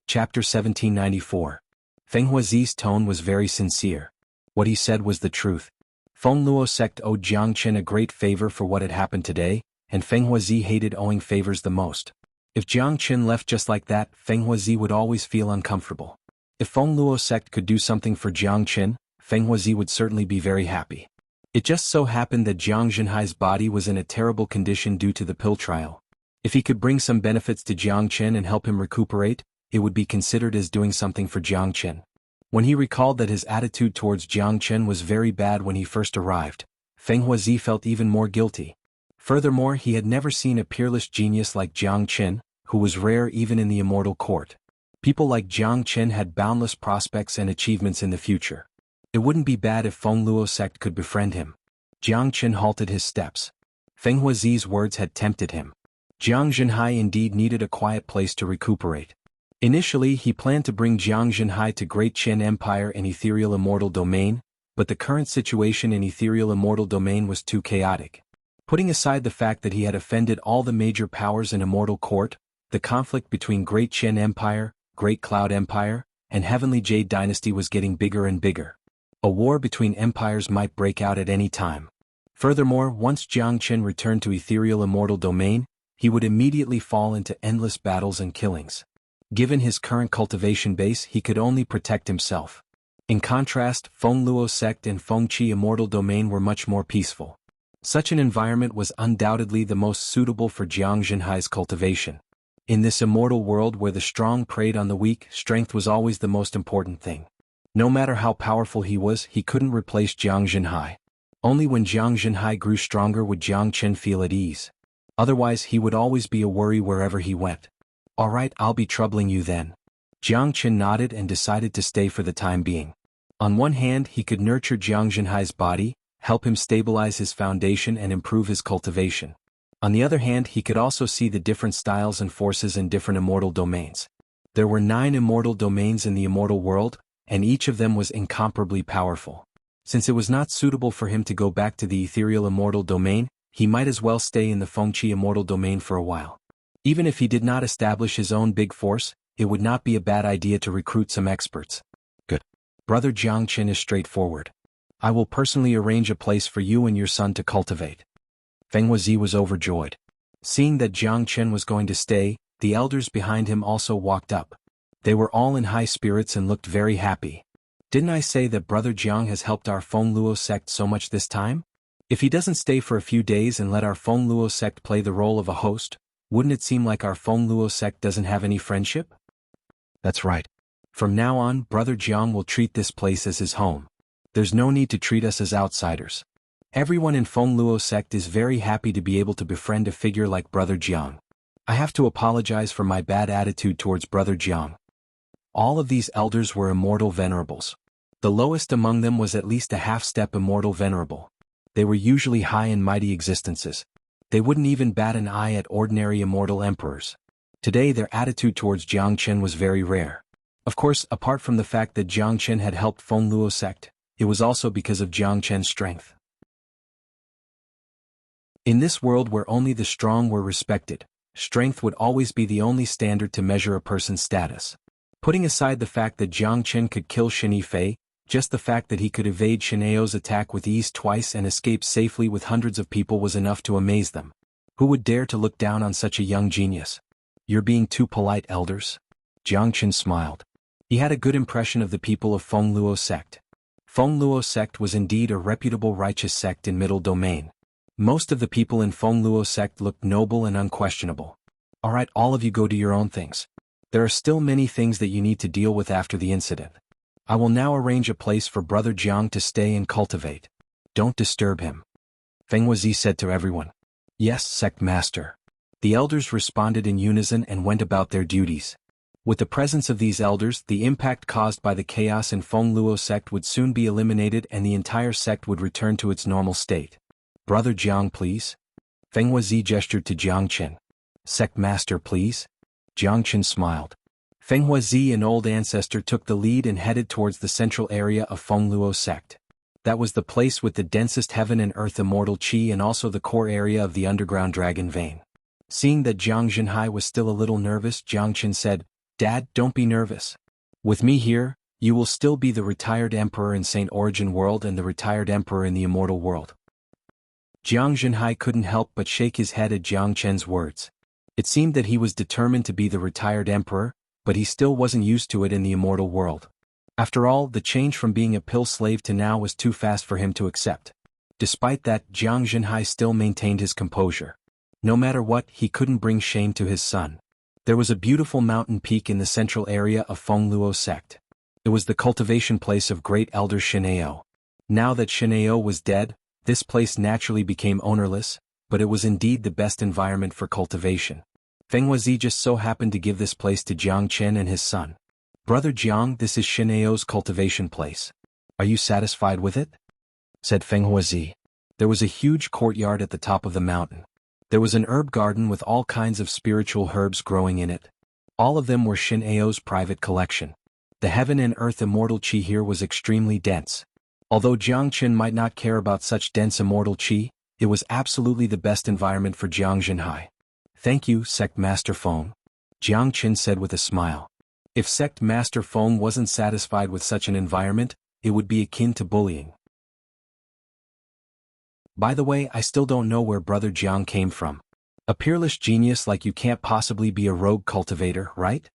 Chapter 1794. Feng Huazi's tone was very sincere. What he said was the truth. Feng Luo sect owed Jiang Qin a great favor for what had happened today, and Feng Huazi hated owing favors the most. If Jiang Qin left just like that, Feng Huazi would always feel uncomfortable. If Feng Luo sect could do something for Jiang Qin, Feng Huazi would certainly be very happy. It just so happened that Jiang Zhenhai's body was in a terrible condition due to the pill trial. If he could bring some benefits to Jiang Chen and help him recuperate, it would be considered as doing something for Jiang Chen. When he recalled that his attitude towards Jiang Chen was very bad when he first arrived, Feng Huazi felt even more guilty. Furthermore, he had never seen a peerless genius like Jiang Chen, who was rare even in the immortal court. People like Jiang Chen had boundless prospects and achievements in the future. It wouldn't be bad if Feng Luo sect could befriend him. Jiang Chen halted his steps. Feng Huazi's words had tempted him. Jiang Zhenhai indeed needed a quiet place to recuperate. Initially, he planned to bring Jiang Zhenhai to Great Qian Empire and Ethereal Immortal Domain, but the current situation in Ethereal Immortal Domain was too chaotic. Putting aside the fact that he had offended all the major powers in Immortal Court, the conflict between Great Qian Empire, Great Cloud Empire, and Heavenly Jade Dynasty was getting bigger and bigger. A war between empires might break out at any time. Furthermore, once Jiang Chen returned to Ethereal Immortal Domain, he would immediately fall into endless battles and killings. Given his current cultivation base, he could only protect himself. In contrast, Feng Luo sect and Fengqi Immortal Domain were much more peaceful. Such an environment was undoubtedly the most suitable for Jiang Zhenhai's cultivation. In this immortal world where the strong preyed on the weak, strength was always the most important thing. No matter how powerful he was, he couldn't replace Jiang Zhenhai. Only when Jiang Zhenhai grew stronger would Jiang Chen feel at ease. Otherwise, he would always be a worry wherever he went. All right, I'll be troubling you then. Jiang Chen nodded and decided to stay for the time being. On one hand, he could nurture Jiang Zhenhai's body, help him stabilize his foundation and improve his cultivation. On the other hand, he could also see the different styles and forces in different immortal domains. There were 9 immortal domains in the immortal world, and each of them was incomparably powerful. Since it was not suitable for him to go back to the ethereal immortal domain, he might as well stay in the Fengqi immortal domain for a while. Even if he did not establish his own big force, it would not be a bad idea to recruit some experts. Good. Brother Jiang Chen is straightforward. I will personally arrange a place for you and your son to cultivate. Feng Huazi was overjoyed. Seeing that Jiang Chen was going to stay, the elders behind him also walked up. They were all in high spirits and looked very happy. Didn't I say that Brother Jiang has helped our Feng Luo sect so much this time? If he doesn't stay for a few days and let our Feng Luo sect play the role of a host, wouldn't it seem like our Feng Luo sect doesn't have any friendship? That's right. From now on, Brother Jiang will treat this place as his home. There's no need to treat us as outsiders. Everyone in Feng Luo sect is very happy to be able to befriend a figure like Brother Jiang. I have to apologize for my bad attitude towards Brother Jiang. All of these elders were immortal venerables. The lowest among them was at least a half-step immortal venerable. They were usually high and mighty existences. They wouldn't even bat an eye at ordinary immortal emperors. Today their attitude towards Jiang Chen was very rare. Of course, apart from the fact that Jiang Chen had helped Feng Luo sect, it was also because of Jiang Chen's strength. In this world where only the strong were respected, strength would always be the only standard to measure a person's status. Putting aside the fact that Jiang Chen could kill Shen Yifei, just the fact that he could evade Shen Ao's attack with ease twice and escape safely with hundreds of people was enough to amaze them. Who would dare to look down on such a young genius? You're being too polite, elders. Jiang Chen smiled. He had a good impression of the people of Feng Luo sect. Feng Luo sect was indeed a reputable righteous sect in Middle Domain. Most of the people in Feng Luo sect looked noble and unquestionable. All right, all of you go do your own things. There are still many things that you need to deal with after the incident. I will now arrange a place for Brother Jiang to stay and cultivate. Don't disturb him. Feng Huazi said to everyone. Yes, sect master. The elders responded in unison and went about their duties. With the presence of these elders, the impact caused by the chaos in Feng Luo sect would soon be eliminated and the entire sect would return to its normal state. Brother Jiang, please. Feng Huazi gestured to Jiang Chen. Sect master, please. Jiang Chen smiled. Feng Huazi, an old ancestor, took the lead and headed towards the central area of Feng Luo sect. That was the place with the densest heaven and earth immortal qi and also the core area of the underground dragon vein. Seeing that Jiang Zhenhai was still a little nervous, Jiang Chen said, Dad, don't be nervous. With me here, you will still be the retired emperor in Saint Origin World and the retired emperor in the immortal world. Jiang Zhenhai couldn't help but shake his head at Jiang Chen's words. It seemed that he was determined to be the retired emperor, but he still wasn't used to it in the immortal world. After all, the change from being a pill slave to now was too fast for him to accept. Despite that, Jiang Zhenhai still maintained his composure. No matter what, he couldn't bring shame to his son. There was a beautiful mountain peak in the central area of Fengluo sect. It was the cultivation place of great elder Xianxia. Now that Xianxia was dead, this place naturally became ownerless, but it was indeed the best environment for cultivation. Feng Huazi just so happened to give this place to Jiang Chen and his son. "Brother Jiang, this is Xianxia's cultivation place. Are you satisfied with it?" said Feng Huazi. There was a huge courtyard at the top of the mountain. There was an herb garden with all kinds of spiritual herbs growing in it. All of them were Xianxia's private collection. The heaven and earth immortal qi here was extremely dense. Although Jiang Chen might not care about such dense immortal qi, it was absolutely the best environment for Jiang Zhenhai. "Thank you, Sect Master Feng," Jiang Chen said with a smile. If Sect Master Feng wasn't satisfied with such an environment, it would be akin to bullying. "By the way, I still don't know where Brother Jiang came from. A peerless genius like you can't possibly be a rogue cultivator, right?"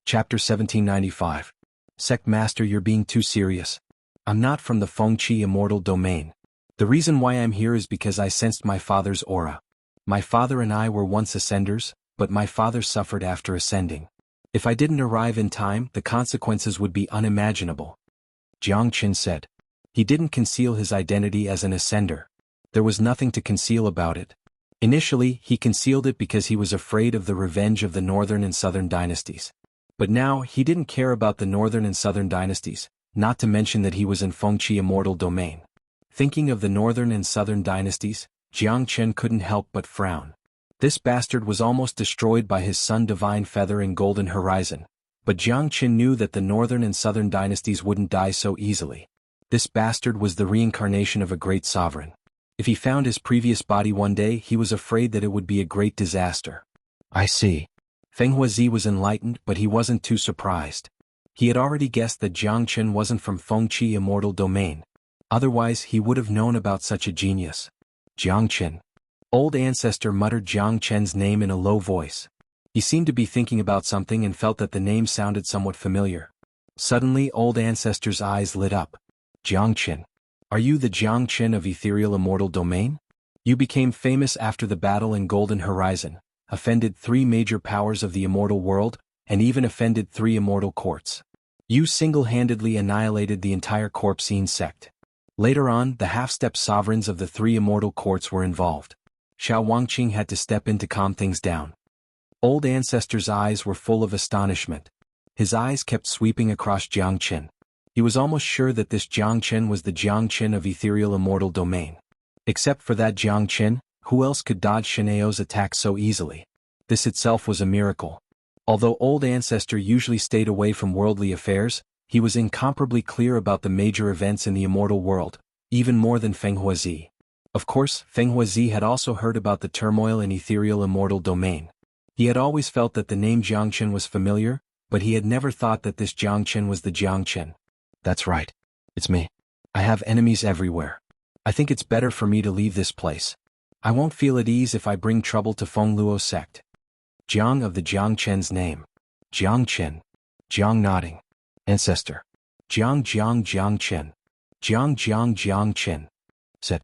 Chapter 1795. Sect Master, you're being too serious. I'm not from the Fengqi immortal domain. The reason why I'm here is because I sensed my father's aura. My father and I were once ascenders, but my father suffered after ascending. If I didn't arrive in time, the consequences would be unimaginable. Jiang Chen said. He didn't conceal his identity as an ascender. There was nothing to conceal about it. Initially, he concealed it because he was afraid of the revenge of the northern and southern dynasties. But now, he didn't care about the northern and southern dynasties, not to mention that he was in Fengqi immortal domain. Thinking of the northern and southern dynasties, Jiang Chen couldn't help but frown. This bastard was almost destroyed by his son Divine Feather and Golden Horizon, but Jiang Chen knew that the northern and southern dynasties wouldn't die so easily. This bastard was the reincarnation of a great sovereign. If he found his previous body one day, he was afraid that it would be a great disaster. I see. Feng Huazi was enlightened, but he wasn't too surprised. He had already guessed that Jiang Chen wasn't from Fengqi immortal domain. Otherwise, he would have known about such a genius. Jiang Chen. Old Ancestor muttered Jiang Chen's name in a low voice. He seemed to be thinking about something and felt that the name sounded somewhat familiar. Suddenly, Old Ancestor's eyes lit up. Jiang Chen. Are you the Jiang Chen of ethereal immortal domain? You became famous after the battle in Golden Horizon, offended 3 major powers of the immortal world, and even offended 3 immortal courts. You single-handedly annihilated the entire Corpsine sect. Later on, the half-step sovereigns of the 3 immortal courts were involved. Xiao Wangqing had to step in to calm things down. Old Ancestor's eyes were full of astonishment. His eyes kept sweeping across Jiang Chen. He was almost sure that this Jiang Chen was the Jiang Chen of ethereal immortal domain. Except for that Jiang Chen, who else could dodge Xianxia's attack so easily? This itself was a miracle. Although Old Ancestor usually stayed away from worldly affairs, he was incomparably clear about the major events in the immortal world, even more than Feng Huazi. Of course, Feng Huazi had also heard about the turmoil in ethereal immortal domain. He had always felt that the name Jiang Chen was familiar, but he had never thought that this Jiang Chen was the Jiang Chen. That's right. It's me. I have enemies everywhere. I think it's better for me to leave this place. I won't feel at ease if I bring trouble to Fengluo sect. Jiang of the Jiang Chen's name. Jiang Chen. Jiang nodding. Ancestor. Jiang Chen. Jiang Chen. Said.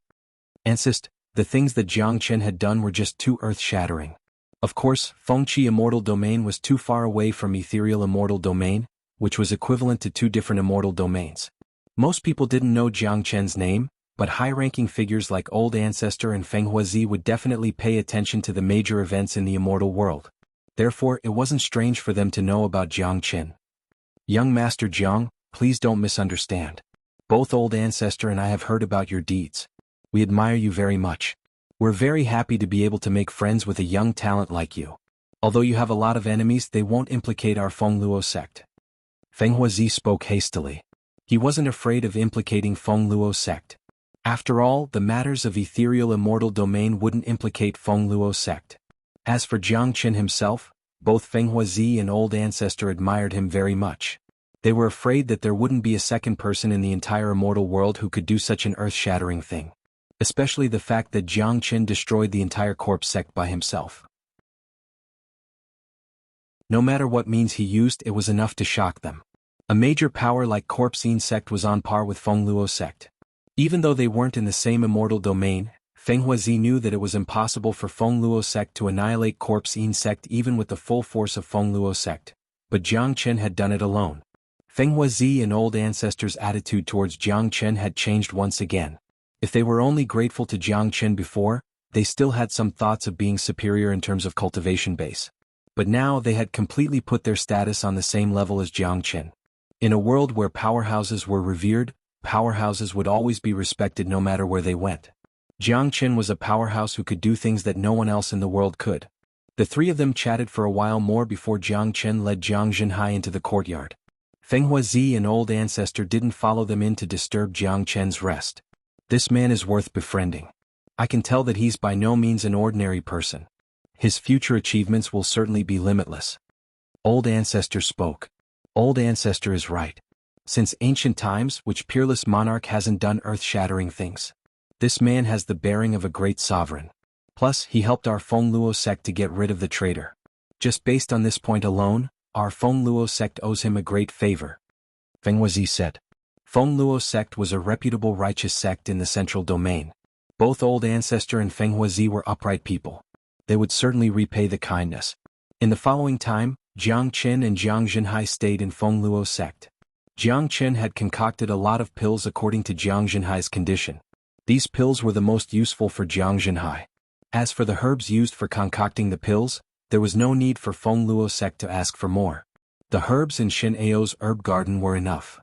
Ancest, the things that Jiang Chen had done were just too earth-shattering. Of course, Fengqi immortal domain was too far away from ethereal immortal domain, which was equivalent to 2 different immortal domains. Most people didn't know Jiang Chen's name, but high-ranking figures like Old Ancestor and Feng Huazi would definitely pay attention to the major events in the immortal world. Therefore, it wasn't strange for them to know about Jiang Chen. Young Master Jiang, please don't misunderstand. Both Old Ancestor and I have heard about your deeds. We admire you very much. We're very happy to be able to make friends with a young talent like you. Although you have a lot of enemies, they won't implicate our Fengluo sect. Feng Huazi spoke hastily. He wasn't afraid of implicating Fengluo sect. After all, the matters of ethereal immortal domain wouldn't implicate Fengluo sect. As for Jiang Chen himself, both Feng Huazi and Old Ancestor admired him very much. They were afraid that there wouldn't be a second person in the entire immortal world who could do such an earth-shattering thing. Especially the fact that Jiang Chen destroyed the entire corpse sect by himself. No matter what means he used, it was enough to shock them. A major power like Corpse Yin sect was on par with Fengluo sect. Even though they weren't in the same immortal domain, Feng Huazi knew that it was impossible for Fengluo sect to annihilate Corpse Yin sect even with the full force of Fengluo sect. But Jiang Chen had done it alone. Feng Huazi and old ancestors' attitude towards Jiang Chen had changed once again. If they were only grateful to Jiang Chen before, they still had some thoughts of being superior in terms of cultivation base. But now they had completely put their status on the same level as Jiang Chen. In a world where powerhouses were revered, powerhouses would always be respected no matter where they went. Jiang Chen was a powerhouse who could do things that no one else in the world could. The three of them chatted for a while more before Jiang Chen led Jiang Zhenhai into the courtyard. Feng Huazi and old ancestor didn't follow them in to disturb Jiang Chen's rest. This man is worth befriending. I can tell that he's by no means an ordinary person. His future achievements will certainly be limitless. Old ancestor spoke. Old ancestor is right. Since ancient times, which peerless monarch hasn't done earth-shattering things? This man has the bearing of a great sovereign. Plus, he helped our Fengluo sect to get rid of the traitor. Just based on this point alone, our Fengluo sect owes him a great favor. Feng Huazi said. Fengluo sect was a reputable righteous sect in the central domain. Both old ancestor and Feng Huazi were upright people. They would certainly repay the kindness. In the following time, Jiang Chen and Jiang Zhenhai stayed in Fengluo sect. Jiang Chen had concocted a lot of pills according to Jiang Zhenhai's condition. These pills were the most useful for Jiang Zhenhai. As for the herbs used for concocting the pills, there was no need for Fengluo sect to ask for more. The herbs in Shen Ao's herb garden were enough.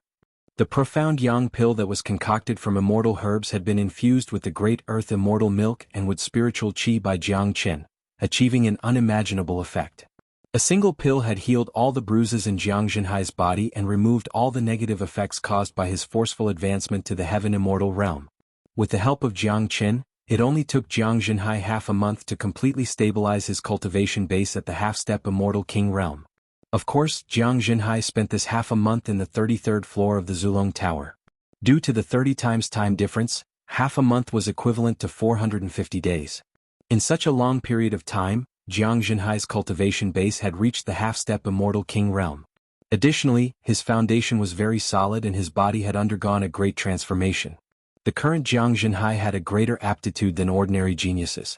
The profound yang pill that was concocted from immortal herbs had been infused with the great earth immortal milk and with spiritual qi by Jiang Chen, achieving an unimaginable effect. A single pill had healed all the bruises in Jiang Zhenhai's body and removed all the negative effects caused by his forceful advancement to the heaven immortal realm. With the help of Jiang Chen, it only took Jiang Zhenhai half a month to completely stabilize his cultivation base at the half-step immortal king realm. Of course, Jiang Zhenhai spent this half a month in the 33rd floor of the Zulong Tower. Due to the 30 times time difference, half a month was equivalent to 450 days. In such a long period of time, Jiang Zhenhai's cultivation base had reached the half-step immortal king realm. Additionally, his foundation was very solid and his body had undergone a great transformation. The current Jiang Zhenhai had a greater aptitude than ordinary geniuses.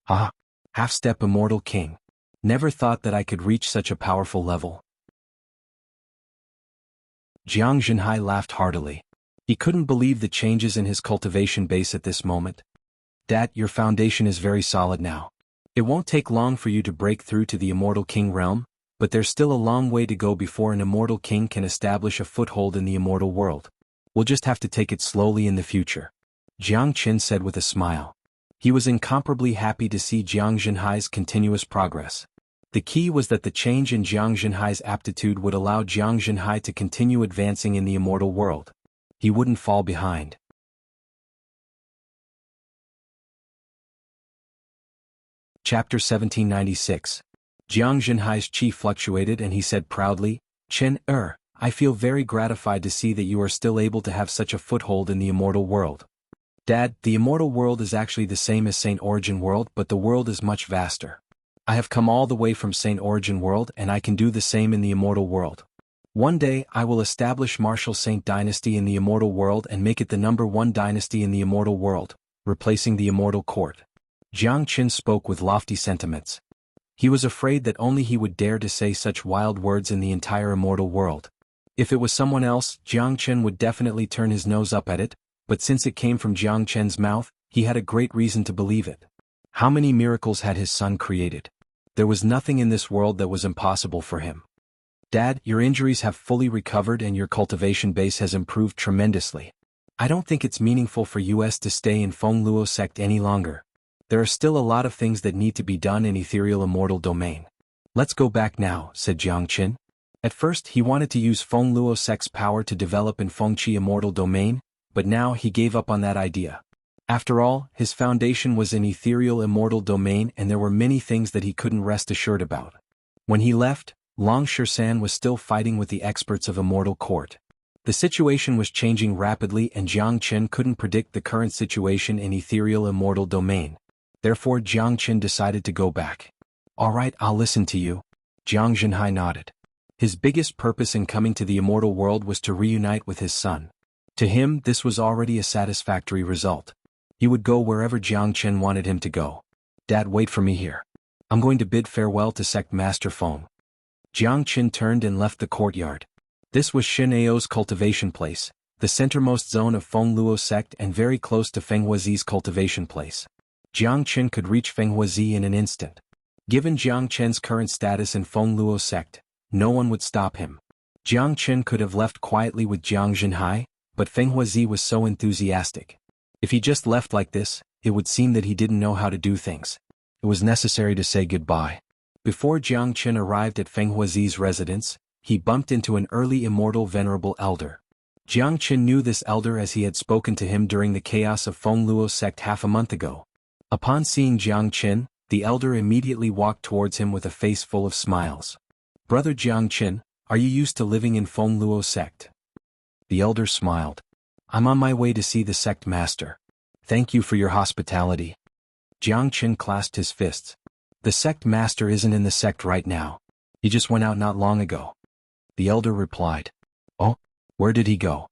Ah! Half-step immortal king. Never thought that I could reach such a powerful level. Jiang Zhenhai laughed heartily. He couldn't believe the changes in his cultivation base at this moment. Dad, your foundation is very solid now. It won't take long for you to break through to the immortal king realm, but there's still a long way to go before an immortal king can establish a foothold in the immortal world. We'll just have to take it slowly in the future. Jiang Chen said with a smile. He was incomparably happy to see Jiang Zhenhai's continuous progress. The key was that the change in Jiang Zhenhai's aptitude would allow Jiang Zhenhai to continue advancing in the immortal world. He wouldn't fall behind. Chapter 1796. Jiang Zhenhai's qi fluctuated and he said proudly, Chen, I feel very gratified to see that you are still able to have such a foothold in the immortal world. Dad, the immortal world is actually the same as Saint Origin World, but the world is much vaster. I have come all the way from Saint Origin World and I can do the same in the immortal world. One day I will establish Martial Saint Dynasty in the immortal world and make it the #1 dynasty in the immortal world, replacing the immortal court. Jiang Chen spoke with lofty sentiments. He was afraid that only he would dare to say such wild words in the entire immortal world. If it was someone else, Jiang Chen would definitely turn his nose up at it, but since it came from Jiang Chen's mouth, he had a great reason to believe it. How many miracles had his son created? There was nothing in this world that was impossible for him. Dad, your injuries have fully recovered and your cultivation base has improved tremendously. I don't think it's meaningful for us to stay in Fengluo sect any longer. There are still a lot of things that need to be done in ethereal immortal domain. Let's go back now, said Jiang Chen. At first he wanted to use Fengluo sect's power to develop in Fengqi immortal domain, but now he gave up on that idea. After all, his foundation was in ethereal immortal domain and there were many things that he couldn't rest assured about. When he left, Long Shisan was still fighting with the experts of immortal court. The situation was changing rapidly and Jiang Chen couldn't predict the current situation in ethereal immortal domain. Therefore Jiang Chen decided to go back. Alright, I'll listen to you. Jiang Zhenhai nodded. His biggest purpose in coming to the immortal world was to reunite with his son. To him, this was already a satisfactory result. He would go wherever Jiangchen wanted him to go. Dad, wait for me here. I'm going to bid farewell to Sect Master Feng. Jiangchen turned and left the courtyard. This was Shin Ao's cultivation place, the centermost zone of Feng Luo sect and very close to Feng Huazi's cultivation place. Jiangchen could reach Feng Huazi in an instant. Given Jiangchen's current status in Feng Luo sect, no one would stop him. Jiangchen could have left quietly with Jiang Zhenhai, but Feng Huazi was so enthusiastic. If he just left like this, it would seem that he didn't know how to do things. It was necessary to say goodbye. Before Jiangchen arrived at Feng Huazi's residence, he bumped into an early immortal venerable elder. Jiangchen knew this elder as he had spoken to him during the chaos of Feng Luo sect half a month ago. Upon seeing Jiangchen, the elder immediately walked towards him with a face full of smiles. Brother Jiangchen, are you used to living in Feng Luo sect? The elder smiled. I'm on my way to see the sect master. Thank you for your hospitality. Jiangchen clasped his fists. The sect master isn't in the sect right now. He just went out not long ago. The elder replied. Oh, where did he go?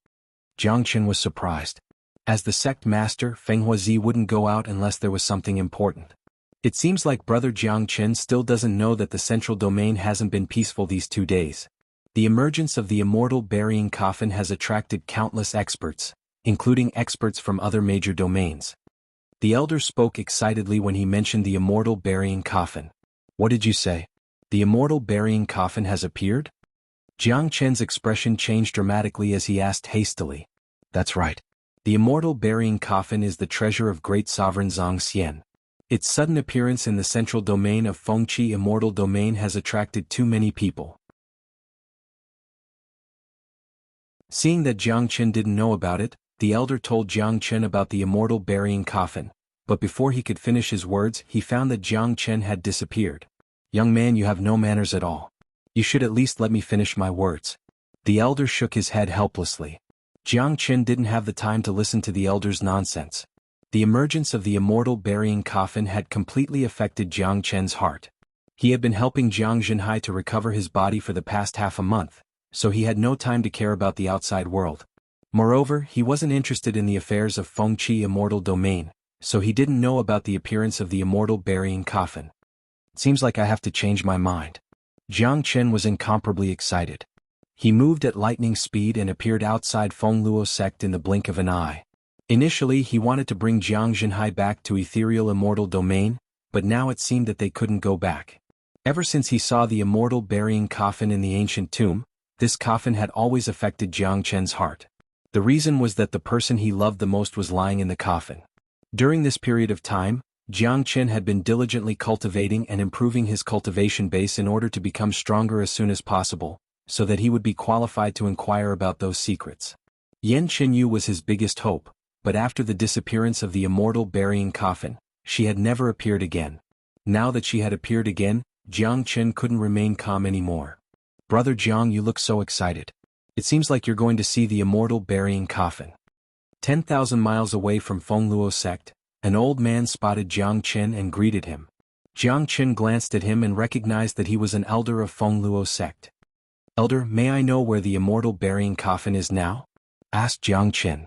Jiangchen was surprised. As the sect master, Feng Huazi wouldn't go out unless there was something important. It seems like Brother Jiangchen still doesn't know that the central domain hasn't been peaceful these 2 days. The emergence of the immortal burying coffin has attracted countless experts, including experts from other major domains. The elder spoke excitedly when he mentioned the immortal burying coffin. What did you say? The immortal burying coffin has appeared? Jiangchen's expression changed dramatically as he asked hastily. That's right. The immortal burying coffin is the treasure of great sovereign Xianxia. Its sudden appearance in the central domain of Fengqi immortal domain has attracted too many people. Seeing that Jiangchen didn't know about it, the elder told Jiangchen about the immortal burying coffin, but before he could finish his words he found that Jiangchen had disappeared. Young man, you have no manners at all. You should at least let me finish my words. The elder shook his head helplessly. Jiangchen didn't have the time to listen to the elder's nonsense. The emergence of the immortal burying coffin had completely affected Jiangchen's heart. He had been helping Jiang Zhenhai to recover his body for the past half a month, so he had no time to care about the outside world. Moreover, he wasn't interested in the affairs of Fengqi immortal domain, so he didn't know about the appearance of the immortal burying coffin. It seems like I have to change my mind. Jiangchen was incomparably excited. He moved at lightning speed and appeared outside Feng Luo sect in the blink of an eye. Initially he wanted to bring Jiang Zhenhai back to ethereal immortal domain, but now it seemed that they couldn't go back. Ever since he saw the immortal burying coffin in the ancient tomb, this coffin had always affected Jiangchen's heart. The reason was that the person he loved the most was lying in the coffin. During this period of time, Jiangchen had been diligently cultivating and improving his cultivation base in order to become stronger as soon as possible, so that he would be qualified to inquire about those secrets. Yan Qinyu was his biggest hope, but after the disappearance of the immortal burying coffin, she had never appeared again. Now that she had appeared again, Jiangchen couldn't remain calm anymore. Brother Jiang, you look so excited. It seems like you're going to see the immortal burying coffin. 10,000 miles away from Feng Luo sect, an old man spotted Jiangchen and greeted him. Jiangchen glanced at him and recognized that he was an elder of Feng Luo sect. Elder, may I know where the immortal burying coffin is now? Asked Jiangchen.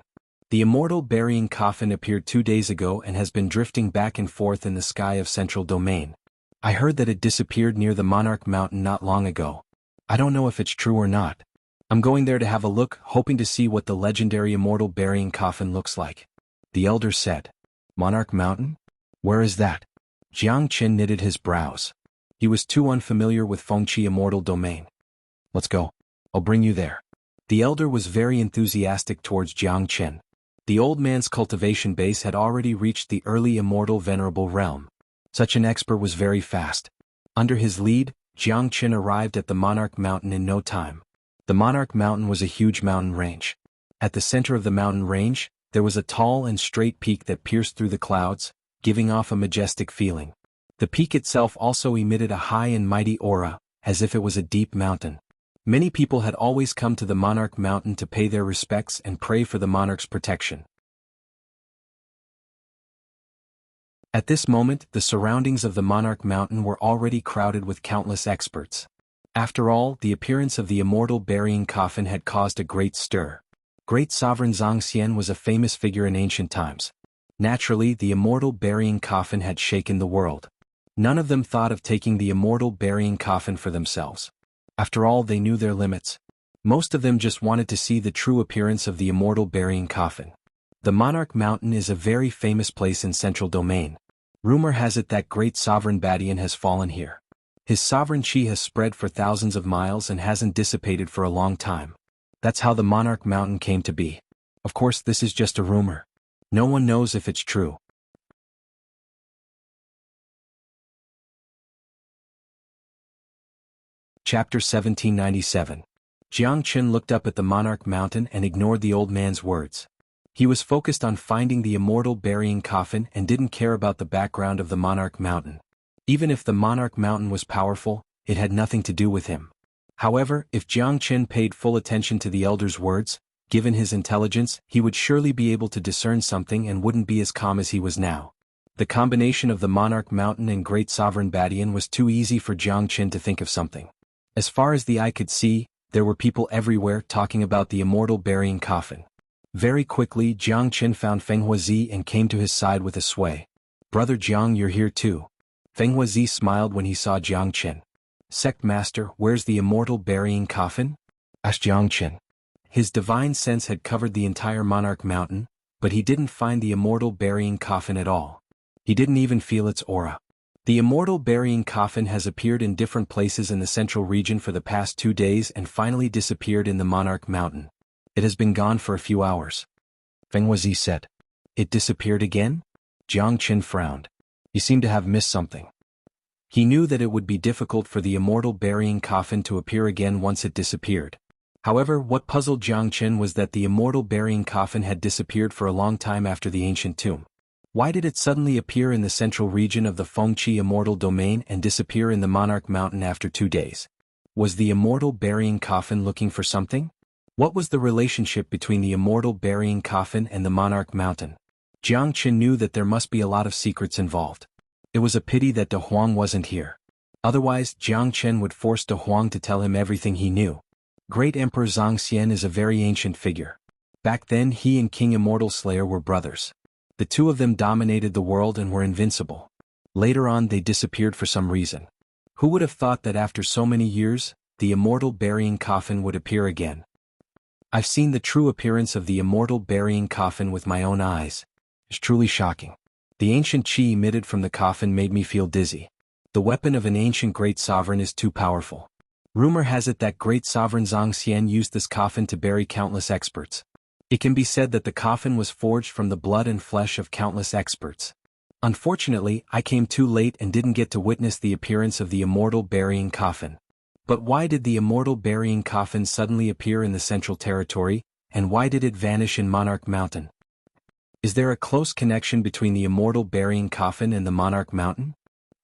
The immortal burying coffin appeared 2 days ago and has been drifting back and forth in the sky of Central Domain. I heard that it disappeared near the Monarch Mountain not long ago. I don't know if it's true or not. I'm going there to have a look, hoping to see what the legendary immortal burying coffin looks like. The elder said. Monarch Mountain? Where is that? Jiangchen knitted his brows. He was too unfamiliar with Fengqi immortal domain. Let's go. I'll bring you there. The elder was very enthusiastic towards Jiangchen. The old man's cultivation base had already reached the early immortal venerable realm. Such an expert was very fast. Under his lead, Jiangchen arrived at the Monarch Mountain in no time. The Monarch Mountain was a huge mountain range. At the center of the mountain range, there was a tall and straight peak that pierced through the clouds, giving off a majestic feeling. The peak itself also emitted a high and mighty aura, as if it was a deep mountain. Many people had always come to the Monarch Mountain to pay their respects and pray for the monarch's protection. At this moment, the surroundings of the Monarch Mountain were already crowded with countless experts. After all, the appearance of the immortal burying coffin had caused a great stir. Great sovereign Xianxian was a famous figure in ancient times. Naturally, the immortal burying coffin had shaken the world. None of them thought of taking the immortal burying coffin for themselves. After all, they knew their limits. Most of them just wanted to see the true appearance of the immortal burying coffin. The Monarch Mountain is a very famous place in Central Domain. Rumor has it that great sovereign Badian has fallen here. His sovereign chi has spread for thousands of miles and hasn't dissipated for a long time. That's how the Monarch Mountain came to be. Of course, this is just a rumor. No one knows if it's true. Chapter 1797. Jiang Qin looked up at the Monarch Mountain and ignored the old man's words. He was focused on finding the immortal burying coffin and didn't care about the background of the Monarch Mountain. Even if the Monarch Mountain was powerful, it had nothing to do with him. However, if Jiang Qin paid full attention to the elder's words, given his intelligence, he would surely be able to discern something and wouldn't be as calm as he was now. The combination of the Monarch Mountain and Great Sovereign Badian was too easy for Jiang Qin to think of something. As far as the eye could see, there were people everywhere talking about the immortal burying coffin. Very quickly, Jiang Qin found Feng Huazi and came to his side with a sway. "Brother Jiang, you're here too." Feng Huazi smiled when he saw Jiang Qin. "Sect Master, where's the immortal burying coffin?" asked Jiang Qin. His divine sense had covered the entire Monarch Mountain, but he didn't find the immortal burying coffin at all. He didn't even feel its aura. The immortal burying coffin has appeared in different places in the central region for the past 2 days and finally disappeared in the Monarch Mountain. "It has been gone for a few hours," Feng Huazi said. "It disappeared again?" Jiang Qin frowned. He seemed to have missed something. He knew that it would be difficult for the immortal burying coffin to appear again once it disappeared. However, what puzzled Jiang Qin was that the immortal burying coffin had disappeared for a long time after the ancient tomb. Why did it suddenly appear in the central region of the Fengqi immortal domain and disappear in the Monarch Mountain after 2 days? Was the immortal burying coffin looking for something? What was the relationship between the immortal burying coffin and the Monarch Mountain? Jiang Qin knew that there must be a lot of secrets involved. It was a pity that De Huang wasn't here. Otherwise, Jiang Qin would force De Huang to tell him everything he knew. Great Emperor Xianxian is a very ancient figure. Back then, he and King Immortal Slayer were brothers. The two of them dominated the world and were invincible. Later on, they disappeared for some reason. Who would have thought that after so many years, the immortal burying coffin would appear again? I've seen the true appearance of the immortal burying coffin with my own eyes. It's truly shocking. The ancient chi emitted from the coffin made me feel dizzy. The weapon of an ancient great sovereign is too powerful. Rumor has it that great sovereign Xianxian used this coffin to bury countless experts. It can be said that the coffin was forged from the blood and flesh of countless experts. Unfortunately, I came too late and didn't get to witness the appearance of the immortal burying coffin. But why did the immortal burying coffin suddenly appear in the Central Territory, and why did it vanish in Monarch Mountain? Is there a close connection between the immortal burying coffin and the Monarch Mountain?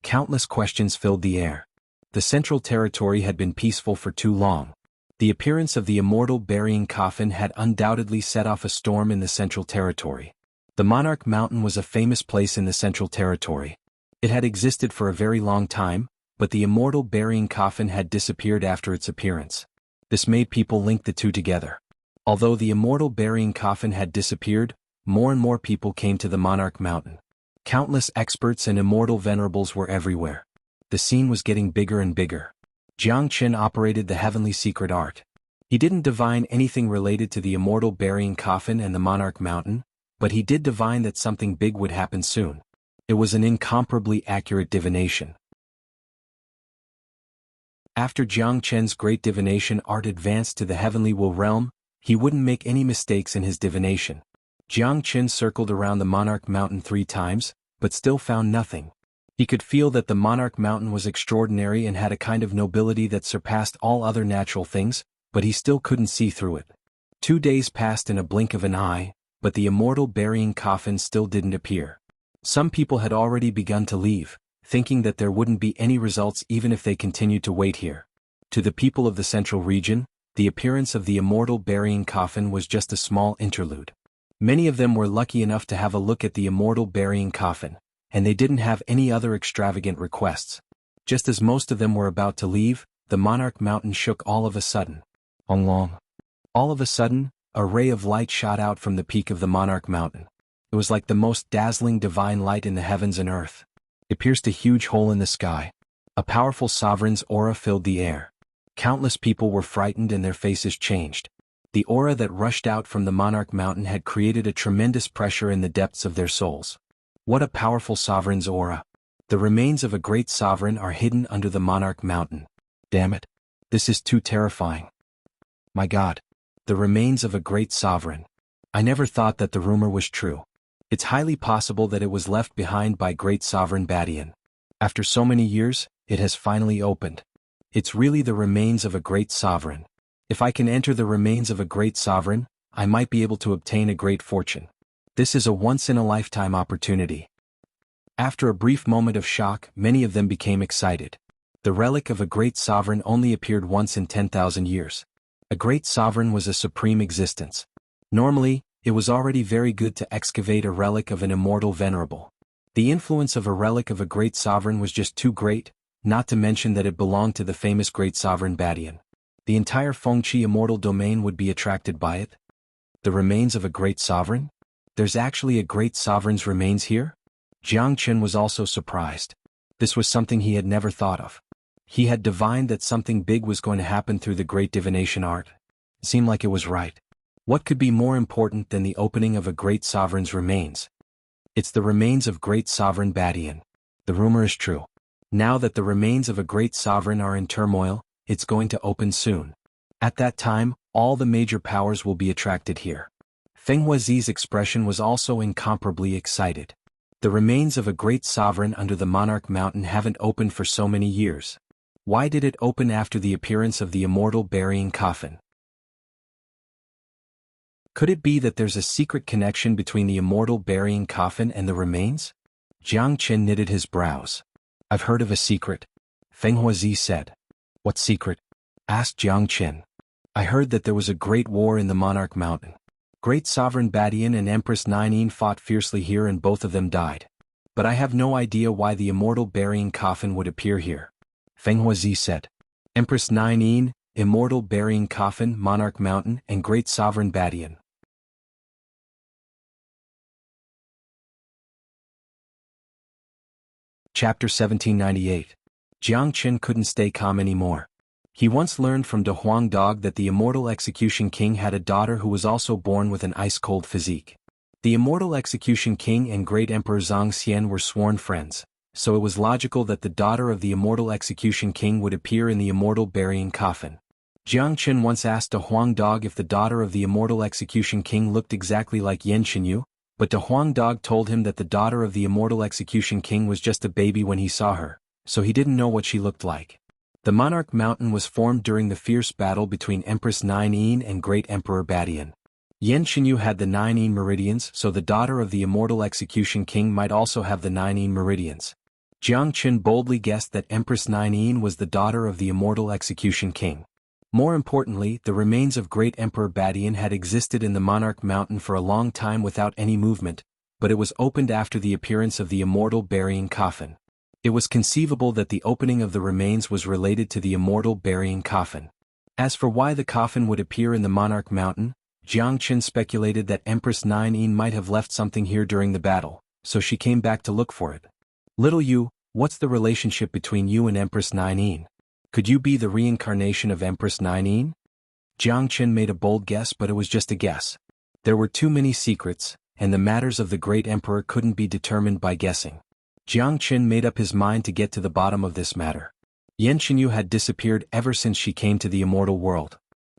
Countless questions filled the air. The Central Territory had been peaceful for too long. The appearance of the immortal burying coffin had undoubtedly set off a storm in the Central Territory. The Monarch Mountain was a famous place in the Central Territory. It had existed for a very long time, but the immortal burying coffin had disappeared after its appearance. This made people link the two together. Although the immortal burying coffin had disappeared, more and more people came to the Monarch Mountain. Countless experts and immortal venerables were everywhere. The scene was getting bigger and bigger. Jiang Qin operated the heavenly secret art. He didn't divine anything related to the immortal burying coffin and the Monarch Mountain, but he did divine that something big would happen soon. It was an incomparably accurate divination. After Jiang Qin's great divination art advanced to the heavenly will realm, he wouldn't make any mistakes in his divination. Jiang Qin circled around the Monarch Mountain 3 times, but still found nothing. He could feel that the Monarch Mountain was extraordinary and had a kind of nobility that surpassed all other natural things, but he still couldn't see through it. 2 days passed in a blink of an eye, but the immortal burying coffin still didn't appear. Some people had already begun to leave, thinking that there wouldn't be any results even if they continued to wait here. To the people of the central region, the appearance of the immortal burying coffin was just a small interlude. Many of them were lucky enough to have a look at the immortal burying coffin, and they didn't have any other extravagant requests. Just as most of them were about to leave, the monarch mountain shook all of a sudden. Long. All of a sudden, a ray of light shot out from the peak of the monarch mountain. It was like the most dazzling divine light in the heavens and earth. It pierced a huge hole in the sky. A powerful sovereign's aura filled the air. Countless people were frightened and their faces changed. The aura that rushed out from the monarch mountain had created a tremendous pressure in the depths of their souls. What a powerful sovereign's aura! The remains of a great sovereign are hidden under the monarch mountain. Damn it. This is too terrifying. My God. The remains of a great sovereign. I never thought that the rumor was true. It's highly possible that it was left behind by great sovereign Badian. After so many years, it has finally opened. It's really the remains of a great sovereign. If I can enter the remains of a great sovereign, I might be able to obtain a great fortune. This is a once-in-a-lifetime opportunity. After a brief moment of shock, many of them became excited. The relic of a great sovereign only appeared once in 10,000 years. A great sovereign was a supreme existence. Normally, it was already very good to excavate a relic of an immortal venerable. The influence of a relic of a great sovereign was just too great, not to mention that it belonged to the famous great sovereign Badian. The entire Fengqi immortal domain would be attracted by it. The remains of a great sovereign? There's actually a great sovereign's remains here? Jiang was also surprised. This was something he had never thought of. He had divined that something big was going to happen through the great divination art. It seemed like it was right. What could be more important than the opening of a great sovereign's remains? It's the remains of great sovereign Badian. The rumor is true. Now that the remains of a great sovereign are in turmoil, it's going to open soon. At that time, all the major powers will be attracted here. Feng Huazi's expression was also incomparably excited. The remains of a great sovereign under the monarch mountain haven't opened for so many years. Why did it open after the appearance of the immortal burying coffin? Could it be that there's a secret connection between the immortal burying coffin and the remains? Jiang Chen knitted his brows. I've heard of a secret, Feng Huazi said. What secret? Asked Jiang Chen. I heard that there was a great war in the monarch mountain. Great sovereign Badian and Empress Nine fought fiercely here and both of them died. But I have no idea why the immortal burying coffin would appear here. Feng Huazi said. Empress Nine, immortal burying coffin, monarch mountain, and great sovereign Badian. Chapter 1798. Jiang Chen couldn't stay calm anymore. He once learned from De Huang Dog that the immortal execution king had a daughter who was also born with an ice-cold physique. The immortal execution king and great emperor Xianxia were sworn friends, so it was logical that the daughter of the immortal execution king would appear in the immortal burying coffin. Jiang Chen once asked De Huang Dog if the daughter of the immortal execution king looked exactly like Xianxia, but De Huang Dog told him that the daughter of the immortal execution king was just a baby when he saw her, so he didn't know what she looked like. The monarch mountain was formed during the fierce battle between Empress Nine and Great Emperor Badian. Xianxia had the 9 meridians, so the daughter of the immortal execution king might also have the 9 meridians. Jiang Chen boldly guessed that Empress Nine was the daughter of the immortal execution king. More importantly, the remains of Great Emperor Badian had existed in the monarch mountain for a long time without any movement, but it was opened after the appearance of the immortal burying coffin. It was conceivable that the opening of the remains was related to the immortal burying coffin. As for why the coffin would appear in the monarch mountain, Jiang Chen speculated that Empress Nine might have left something here during the battle, so she came back to look for it. Little you, what's the relationship between you and Empress Nine? Could you be the reincarnation of Empress Nine? Jiang Chen made a bold guess, but it was just a guess. There were too many secrets, and the matters of the great emperor couldn't be determined by guessing. Jiang Chen made up his mind to get to the bottom of this matter. Xianxia had disappeared ever since she came to the immortal world.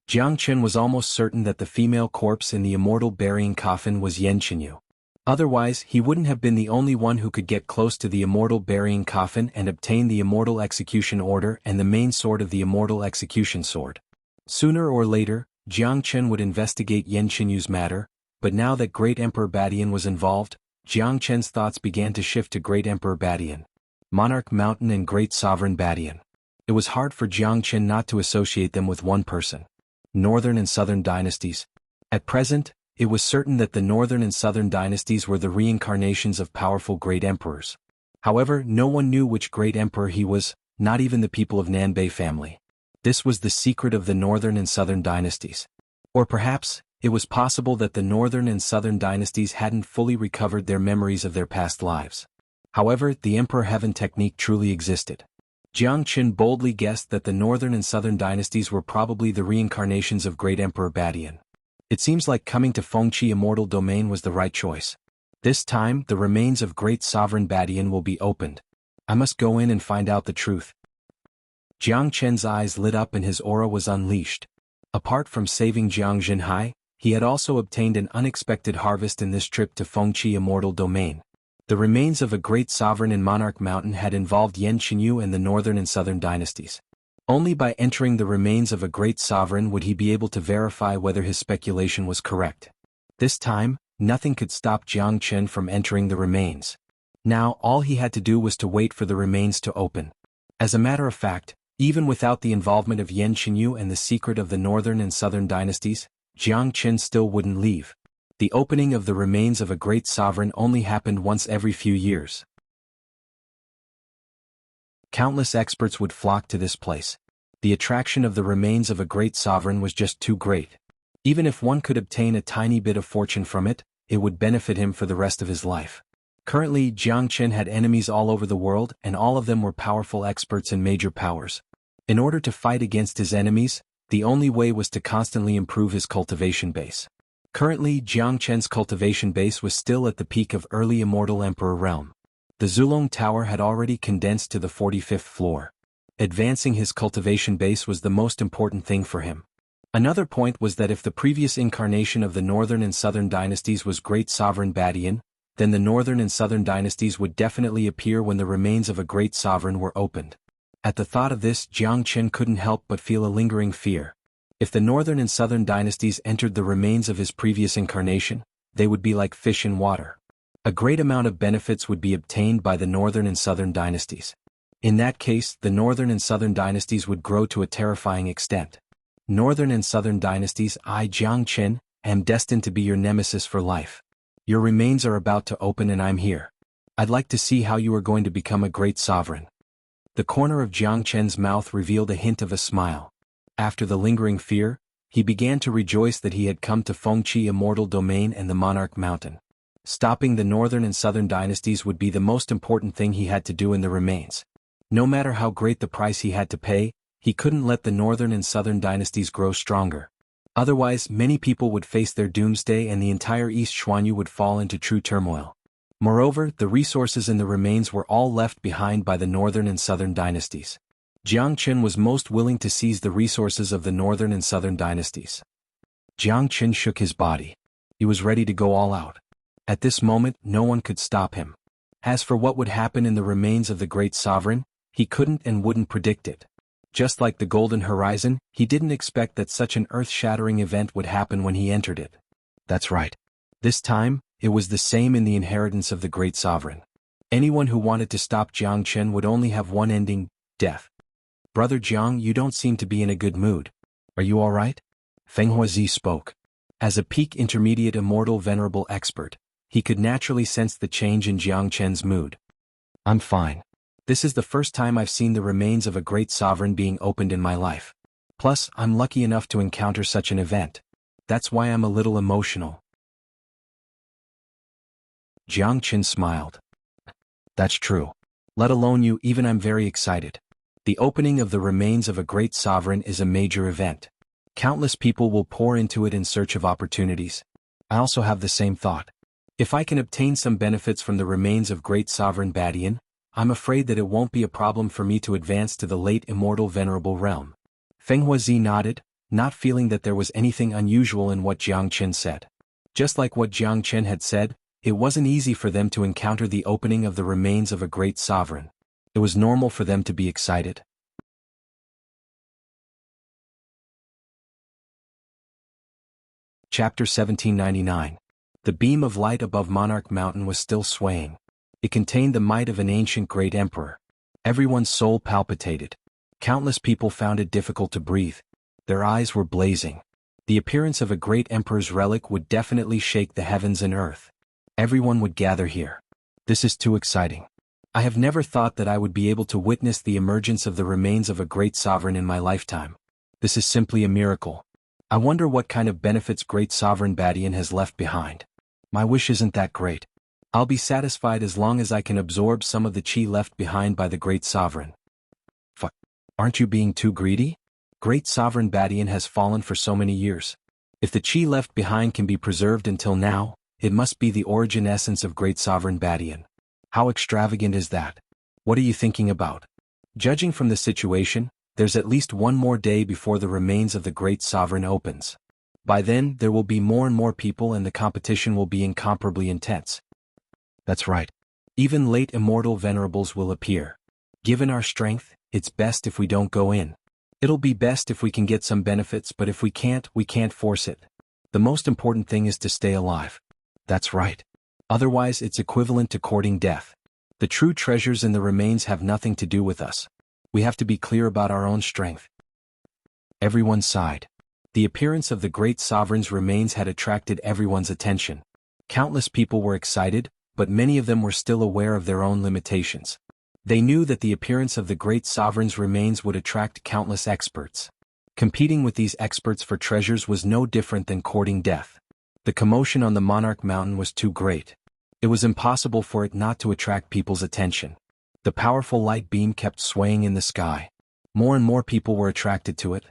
Jiang Chen was almost certain that the female corpse in the immortal burying coffin was Xianxia. Otherwise, he wouldn't have been the only one who could get close to the immortal burying coffin and obtain the immortal execution order and the main sword of the immortal execution sword. Sooner or later, Jiang Chen would investigate Xianxia's matter, but now that Great Emperor Badian was involved, Jiang Chen's thoughts began to shift to Great Emperor Badian, Monarch Mountain and Great Sovereign Badian. It was hard for Jiang Chen not to associate them with one person. Northern and Southern dynasties. At present, it was certain that the Northern and Southern dynasties were the reincarnations of powerful great emperors. However, no one knew which great emperor he was, not even the people of Nanbei family. This was the secret of the northern and southern dynasties. Or perhaps, it was possible that the northern and southern dynasties hadn't fully recovered their memories of their past lives. However, the Emperor Heaven technique truly existed. Jiang Qin boldly guessed that the northern and southern dynasties were probably the reincarnations of Great Emperor Badian. It seems like coming to Fengqi Immortal Domain was the right choice. This time, the remains of Great Sovereign Badian will be opened. I must go in and find out the truth. Jiang Qin's eyes lit up and his aura was unleashed. Apart from saving Jiang Zhenhai, he had also obtained an unexpected harvest in this trip to Fengqi Immortal Domain. The remains of a great sovereign in Monarch Mountain had involved Yan Qinyu and the northern and southern dynasties. Only by entering the remains of a great sovereign would he be able to verify whether his speculation was correct. This time, nothing could stop Jiang Qin from entering the remains. Now, all he had to do was to wait for the remains to open. As a matter of fact, even without the involvement of Yan Qinyu and the secret of the northern and southern dynasties, Jiang Qin still wouldn't leave. The opening of the remains of a great sovereign only happened once every few years. Countless experts would flock to this place. The attraction of the remains of a great sovereign was just too great. Even if one could obtain a tiny bit of fortune from it, it would benefit him for the rest of his life. Currently, Jiang Qin had enemies all over the world, and all of them were powerful experts and major powers. In order to fight against his enemies, the only way was to constantly improve his cultivation base. Currently, Jiang Qin's cultivation base was still at the peak of early Immortal Emperor realm. The Zulong Tower had already condensed to the 45th floor. Advancing his cultivation base was the most important thing for him. Another point was that if the previous incarnation of the northern and southern dynasties was Great Sovereign Badian, then the northern and southern dynasties would definitely appear when the remains of a great sovereign were opened. At the thought of this, Jiang Qin couldn't help but feel a lingering fear. If the northern and southern dynasties entered the remains of his previous incarnation, they would be like fish in water. A great amount of benefits would be obtained by the northern and southern dynasties. In that case, the northern and southern dynasties would grow to a terrifying extent. Northern and southern dynasties, I, Jiang Qin, am destined to be your nemesis for life. Your remains are about to open and I'm here. I'd like to see how you are going to become a great sovereign. The corner of Jiang Qin's mouth revealed a hint of a smile. After the lingering fear, he began to rejoice that he had come to Fengqi Immortal Domain and the Monarch Mountain. Stopping the northern and southern dynasties would be the most important thing he had to do in the remains. No matter how great the price he had to pay, he couldn't let the northern and southern dynasties grow stronger. Otherwise, many people would face their doomsday and the entire East Xuanhu would fall into true turmoil. Moreover, the resources in the remains were all left behind by the northern and southern dynasties. Jiang Qin was most willing to seize the resources of the northern and southern dynasties. Jiang Qin shook his body. He was ready to go all out. At this moment, no one could stop him. As for what would happen in the remains of the great sovereign, he couldn't and wouldn't predict it. Just like the Golden Horizon, he didn't expect that such an earth-shattering event would happen when he entered it. That's right. This time, it was the same in the inheritance of the great sovereign. Anyone who wanted to stop Jiang Qin would only have one ending, death. Brother Jiang, you don't seem to be in a good mood. Are you all right? Feng Huazi spoke. As a peak intermediate immortal venerable expert, he could naturally sense the change in Jiang Qin's mood. I'm fine. This is the first time I've seen the remains of a great sovereign being opened in my life. Plus, I'm lucky enough to encounter such an event. That's why I'm a little emotional. Jiang Qin smiled. That's true. Let alone you, even I'm very excited. The opening of the remains of a great sovereign is a major event. Countless people will pour into it in search of opportunities. I also have the same thought. If I can obtain some benefits from the remains of great sovereign Badian, I'm afraid that it won't be a problem for me to advance to the late immortal venerable realm. Feng Huazi nodded, not feeling that there was anything unusual in what Jiang Qin said. Just like what Jiang Qin had said, it wasn't easy for them to encounter the opening of the remains of a great sovereign. It was normal for them to be excited. Chapter 1799. The beam of light above Monarch Mountain was still swaying. It contained the might of an ancient great emperor. Everyone's soul palpitated. Countless people found it difficult to breathe. Their eyes were blazing. The appearance of a great emperor's relic would definitely shake the heavens and earth. Everyone would gather here. This is too exciting. I have never thought that I would be able to witness the emergence of the remains of a great sovereign in my lifetime. This is simply a miracle. I wonder what kind of benefits great sovereign Badian has left behind. My wish isn't that great. I'll be satisfied as long as I can absorb some of the chi left behind by the great sovereign. Fuck. Aren't you being too greedy? Great sovereign Badian has fallen for so many years. If the chi left behind can be preserved until now, it must be the origin essence of great sovereign Badian. How extravagant is that? What are you thinking about? Judging from the situation, there's at least one more day before the remains of the great sovereign opens. By then, there will be more and more people and the competition will be incomparably intense. That's right. Even late immortal venerables will appear. Given our strength, it's best if we don't go in. It'll be best if we can get some benefits, but if we can't force it. The most important thing is to stay alive. That's right. Otherwise, it's equivalent to courting death. The true treasures in the remains have nothing to do with us. We have to be clear about our own strength. Everyone sighed. The appearance of the great sovereign's remains had attracted everyone's attention. Countless people were excited, but many of them were still aware of their own limitations. They knew that the appearance of the great sovereign's remains would attract countless experts. Competing with these experts for treasures was no different than courting death. The commotion on the Monarch Mountain was too great. It was impossible for it not to attract people's attention. The powerful light beam kept swaying in the sky. More and more people were attracted to it.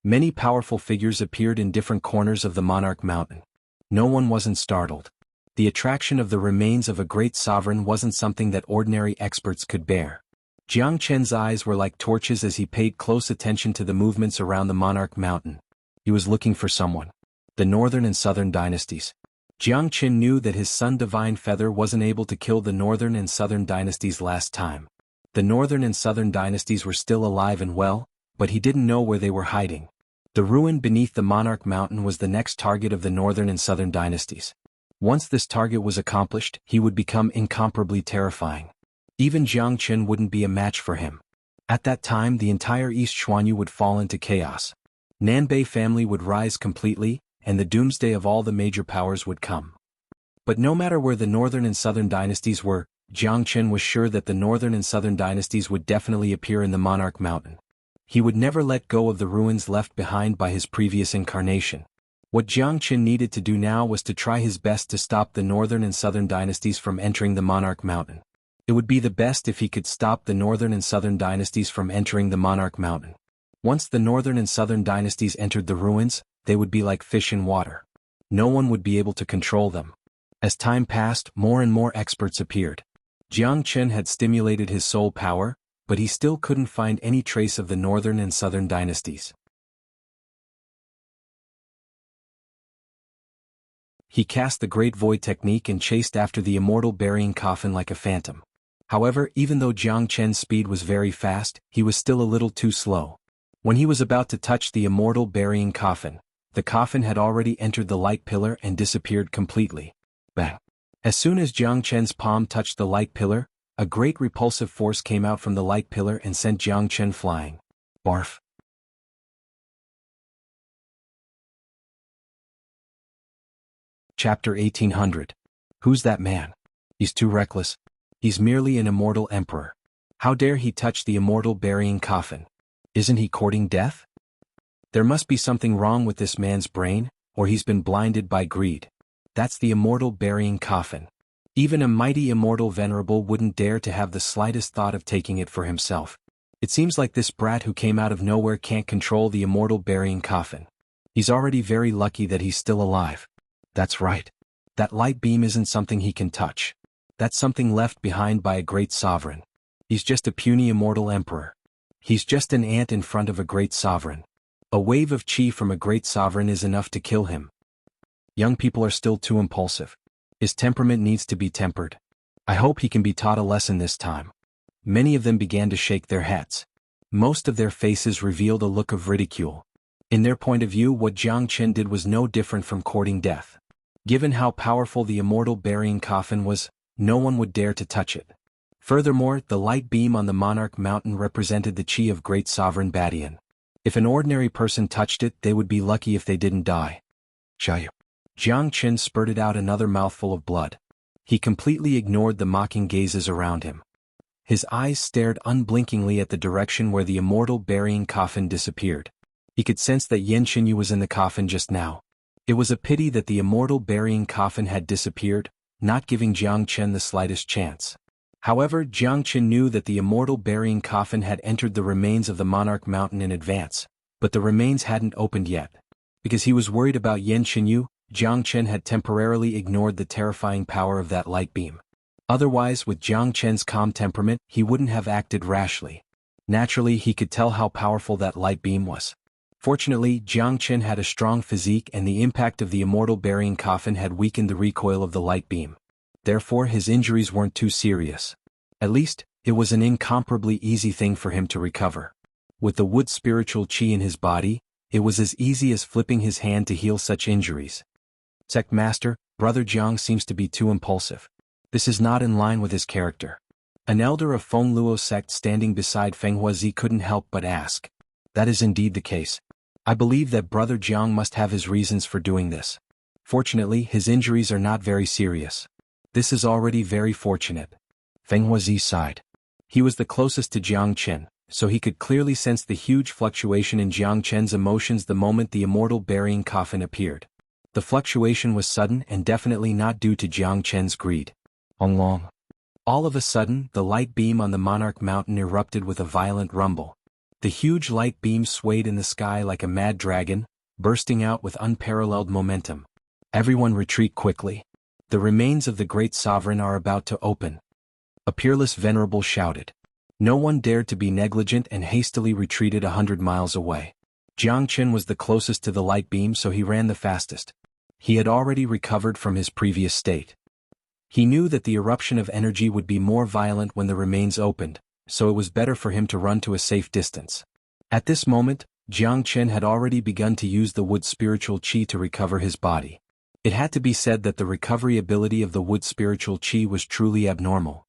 Many powerful figures appeared in different corners of the Monarch Mountain. No one wasn't startled. The attraction of the remains of a great sovereign wasn't something that ordinary experts could bear. Jiang Chen's eyes were like torches as he paid close attention to the movements around the Monarch Mountain. He was looking for someone. The Northern and Southern dynasties. Jiang Chen knew that his son Divine Feather wasn't able to kill the Northern and Southern dynasties last time. The Northern and Southern dynasties were still alive and well, but he didn't know where they were hiding. The ruin beneath the Monarch Mountain was the next target of the Northern and Southern dynasties. Once this target was accomplished, he would become incomparably terrifying. Even Jiang Chen wouldn't be a match for him. At that time, the entire East Xuanhu would fall into chaos. Nanbei family would rise completely, and the doomsday of all the major powers would come. But no matter where the Northern and Southern dynasties were, Jiang Chen was sure that the Northern and Southern dynasties would definitely appear in the Monarch Mountain. He would never let go of the ruins left behind by his previous incarnation. What Jiang Chen needed to do now was to try his best to stop the Northern and Southern dynasties from entering the Monarch Mountain. It would be the best if he could stop the Northern and Southern dynasties from entering the Monarch Mountain. Once the Northern and Southern dynasties entered the ruins, they would be like fish in water. No one would be able to control them. As time passed, more and more experts appeared. Jiang Chen had stimulated his soul power, but he still couldn't find any trace of the Northern and Southern dynasties. He cast the Great Void technique and chased after the immortal burying coffin like a phantom. However, even though Jiang Chen's speed was very fast, he was still a little too slow. When he was about to touch the immortal burying coffin, the coffin had already entered the light pillar and disappeared completely. Bang! As soon as Jiang Chen's palm touched the light pillar, a great repulsive force came out from the light pillar and sent Jiang Chen flying. Barf! Chapter 1800. Who's that man? He's too reckless. He's merely an immortal emperor. How dare he touch the immortal burying coffin? Isn't he courting death? There must be something wrong with this man's brain, or he's been blinded by greed. That's the immortal burying coffin. Even a mighty immortal venerable wouldn't dare to have the slightest thought of taking it for himself. It seems like this brat who came out of nowhere can't control the immortal burying coffin. He's already very lucky that he's still alive. That's right. That light beam isn't something he can touch. That's something left behind by a great sovereign. He's just a puny immortal emperor. He's just an ant in front of a great sovereign. A wave of chi from a great sovereign is enough to kill him. Young people are still too impulsive. His temperament needs to be tempered. I hope he can be taught a lesson this time. Many of them began to shake their heads. Most of their faces revealed a look of ridicule. In their point of view, what Jiang Chen did was no different from courting death. Given how powerful the immortal burying coffin was, no one would dare to touch it. Furthermore, the light beam on the Monarch Mountain represented the chi of great sovereign Badian. If an ordinary person touched it, they would be lucky if they didn't die. Xianxia. Jiang Chen spurted out another mouthful of blood. He completely ignored the mocking gazes around him. His eyes stared unblinkingly at the direction where the immortal burying coffin disappeared. He could sense that Yan Xinyu was in the coffin just now. It was a pity that the immortal burying coffin had disappeared, not giving Jiang Chen the slightest chance. However, Jiang Chen knew that the immortal burying coffin had entered the remains of the Monarch Mountain in advance, but the remains hadn't opened yet. Because he was worried about Yan Xinyu, Jiang Chen had temporarily ignored the terrifying power of that light beam. Otherwise, with Jiang Chen's calm temperament, he wouldn't have acted rashly. Naturally, he could tell how powerful that light beam was. Fortunately, Jiang Chen had a strong physique and the impact of the immortal burying coffin had weakened the recoil of the light beam. Therefore, his injuries weren't too serious. At least, it was an incomparably easy thing for him to recover. With the wood spiritual qi in his body, it was as easy as flipping his hand to heal such injuries. Sect Master, Brother Jiang seems to be too impulsive. This is not in line with his character. An elder of Feng Luo sect standing beside Feng Huazi couldn't help but ask. That is indeed the case. I believe that Brother Jiang must have his reasons for doing this. Fortunately, his injuries are not very serious. This is already very fortunate. Feng Huazi sighed. He was the closest to Jiang Chen, so he could clearly sense the huge fluctuation in Jiang Chen's emotions the moment the immortal burying coffin appeared. The fluctuation was sudden and definitely not due to Jiang Chen's greed. Long. All of a sudden, the light beam on the Monarch Mountain erupted with a violent rumble. The huge light beam swayed in the sky like a mad dragon, bursting out with unparalleled momentum. Everyone retreat quickly. The remains of the great sovereign are about to open. A peerless venerable shouted. No one dared to be negligent and hastily retreated 100 miles away. Jiang Chen was the closest to the light beam, so he ran the fastest. He had already recovered from his previous state. He knew that the eruption of energy would be more violent when the remains opened, so it was better for him to run to a safe distance. At this moment, Jiang Chen had already begun to use the wood spiritual qi to recover his body. It had to be said that the recovery ability of the wood spiritual qi was truly abnormal.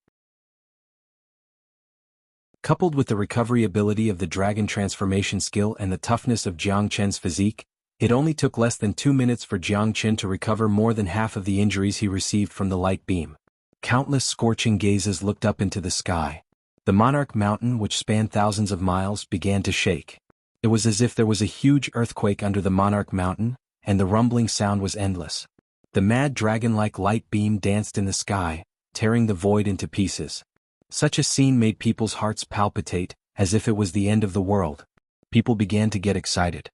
Coupled with the recovery ability of the dragon transformation skill and the toughness of Jiang Chen's physique, it only took less than 2 minutes for Jiang Chen to recover more than half of the injuries he received from the light beam. Countless scorching gazes looked up into the sky. The Monarch Mountain, which spanned thousands of miles, began to shake. It was as if there was a huge earthquake under the Monarch Mountain, and the rumbling sound was endless. The mad dragon-like light beam danced in the sky, tearing the void into pieces. Such a scene made people's hearts palpitate, as if it was the end of the world. People began to get excited.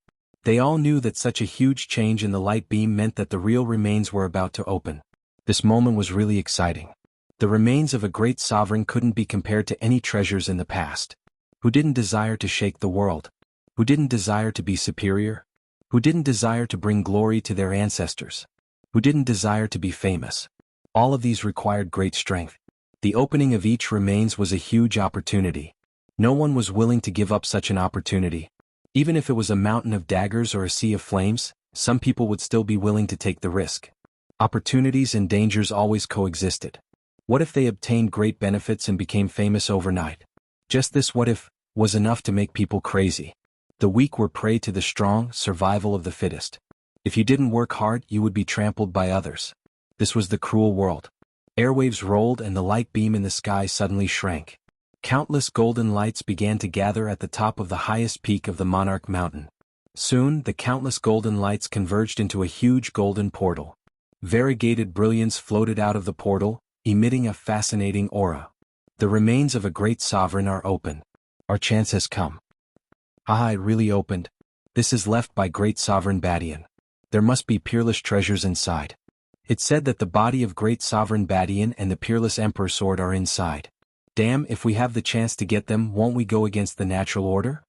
They all knew that such a huge change in the light beam meant that the real remains were about to open. This moment was really exciting. The remains of a great sovereign couldn't be compared to any treasures in the past. Who didn't desire to shake the world? Who didn't desire to be superior? Who didn't desire to bring glory to their ancestors? Who didn't desire to be famous? All of these required great strength. The opening of each remains was a huge opportunity. No one was willing to give up such an opportunity. Even if it was a mountain of daggers or a sea of flames, some people would still be willing to take the risk. Opportunities and dangers always coexisted. What if they obtained great benefits and became famous overnight? Just this what if was enough to make people crazy. The weak were prey to the strong, survival of the fittest. If you didn't work hard, you would be trampled by others. This was the cruel world. Airwaves rolled and the light beam in the sky suddenly shrank. Countless golden lights began to gather at the top of the highest peak of the Monarch Mountain. Soon, the countless golden lights converged into a huge golden portal. Variegated brilliance floated out of the portal, emitting a fascinating aura. The remains of a great sovereign are open. Our chance has come. Ah, it really opened. This is left by great sovereign Badian. There must be peerless treasures inside. It's said that the body of great sovereign Badian and the peerless emperor sword are inside. Damn, if we have the chance to get them, won't we go against the natural order?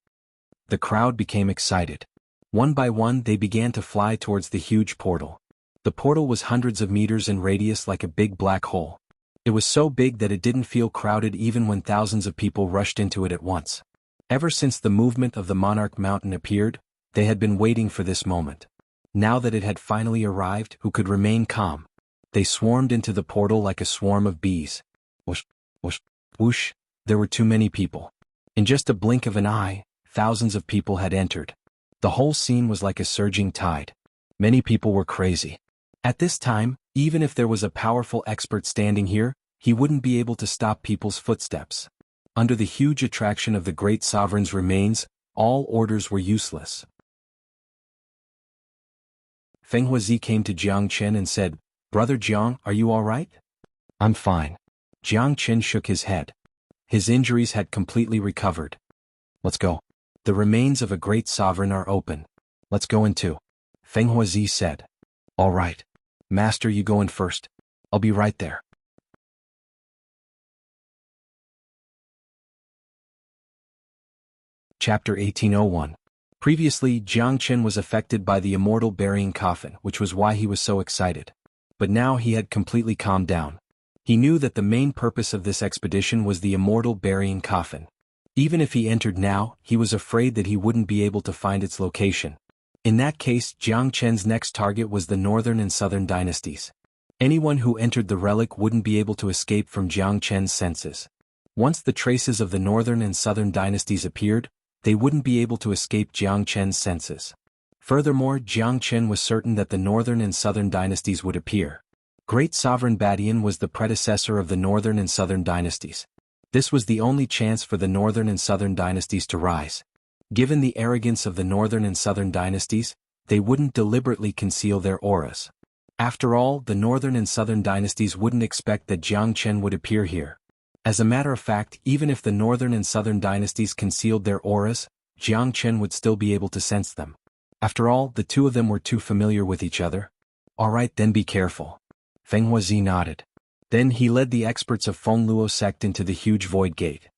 The crowd became excited. One by one they began to fly towards the huge portal. The portal was hundreds of meters in radius like a big black hole. It was so big that it didn't feel crowded even when thousands of people rushed into it at once. Ever since the movement of the Monarch Mountain appeared, they had been waiting for this moment. Now that it had finally arrived, who could remain calm? They swarmed into the portal like a swarm of bees. Whoosh, whoosh, whoosh, there were too many people. In just a blink of an eye, thousands of people had entered. The whole scene was like a surging tide. Many people were crazy. At this time, even if there was a powerful expert standing here, he wouldn't be able to stop people's footsteps. Under the huge attraction of the great sovereign's remains, all orders were useless. Feng Huazi came to Jiang Chen and said, "Brother Jiang, are you all right?" "I'm fine." Jiang Chen shook his head. His injuries had completely recovered. "Let's go. The remains of a great sovereign are open. Let's go in too," Feng Huazi said. "All right. Master, you go in first. I'll be right there." Chapter 1801. Previously, Jiang Chen was affected by the immortal burying coffin, which was why he was so excited. But now he had completely calmed down. He knew that the main purpose of this expedition was the immortal burying coffin. Even if he entered now, he was afraid that he wouldn't be able to find its location. In that case, Jiang Chen's next target was the northern and southern dynasties. Anyone who entered the relic wouldn't be able to escape from Jiang Chen's senses. Once the traces of the northern and southern dynasties appeared, they wouldn't be able to escape Jiang Chen's senses. Furthermore, Jiang Chen was certain that the northern and southern dynasties would appear. Great Sovereign Badian was the predecessor of the northern and southern dynasties. This was the only chance for the northern and southern dynasties to rise. Given the arrogance of the northern and southern dynasties, they wouldn't deliberately conceal their auras. After all, the northern and southern dynasties wouldn't expect that Jiang Chen would appear here. As a matter of fact, even if the northern and southern dynasties concealed their auras, Jiang Chen would still be able to sense them. After all, the two of them were too familiar with each other. "All right, then be careful." Feng Huazi nodded. Then he led the experts of Feng Luo sect into the huge void gate.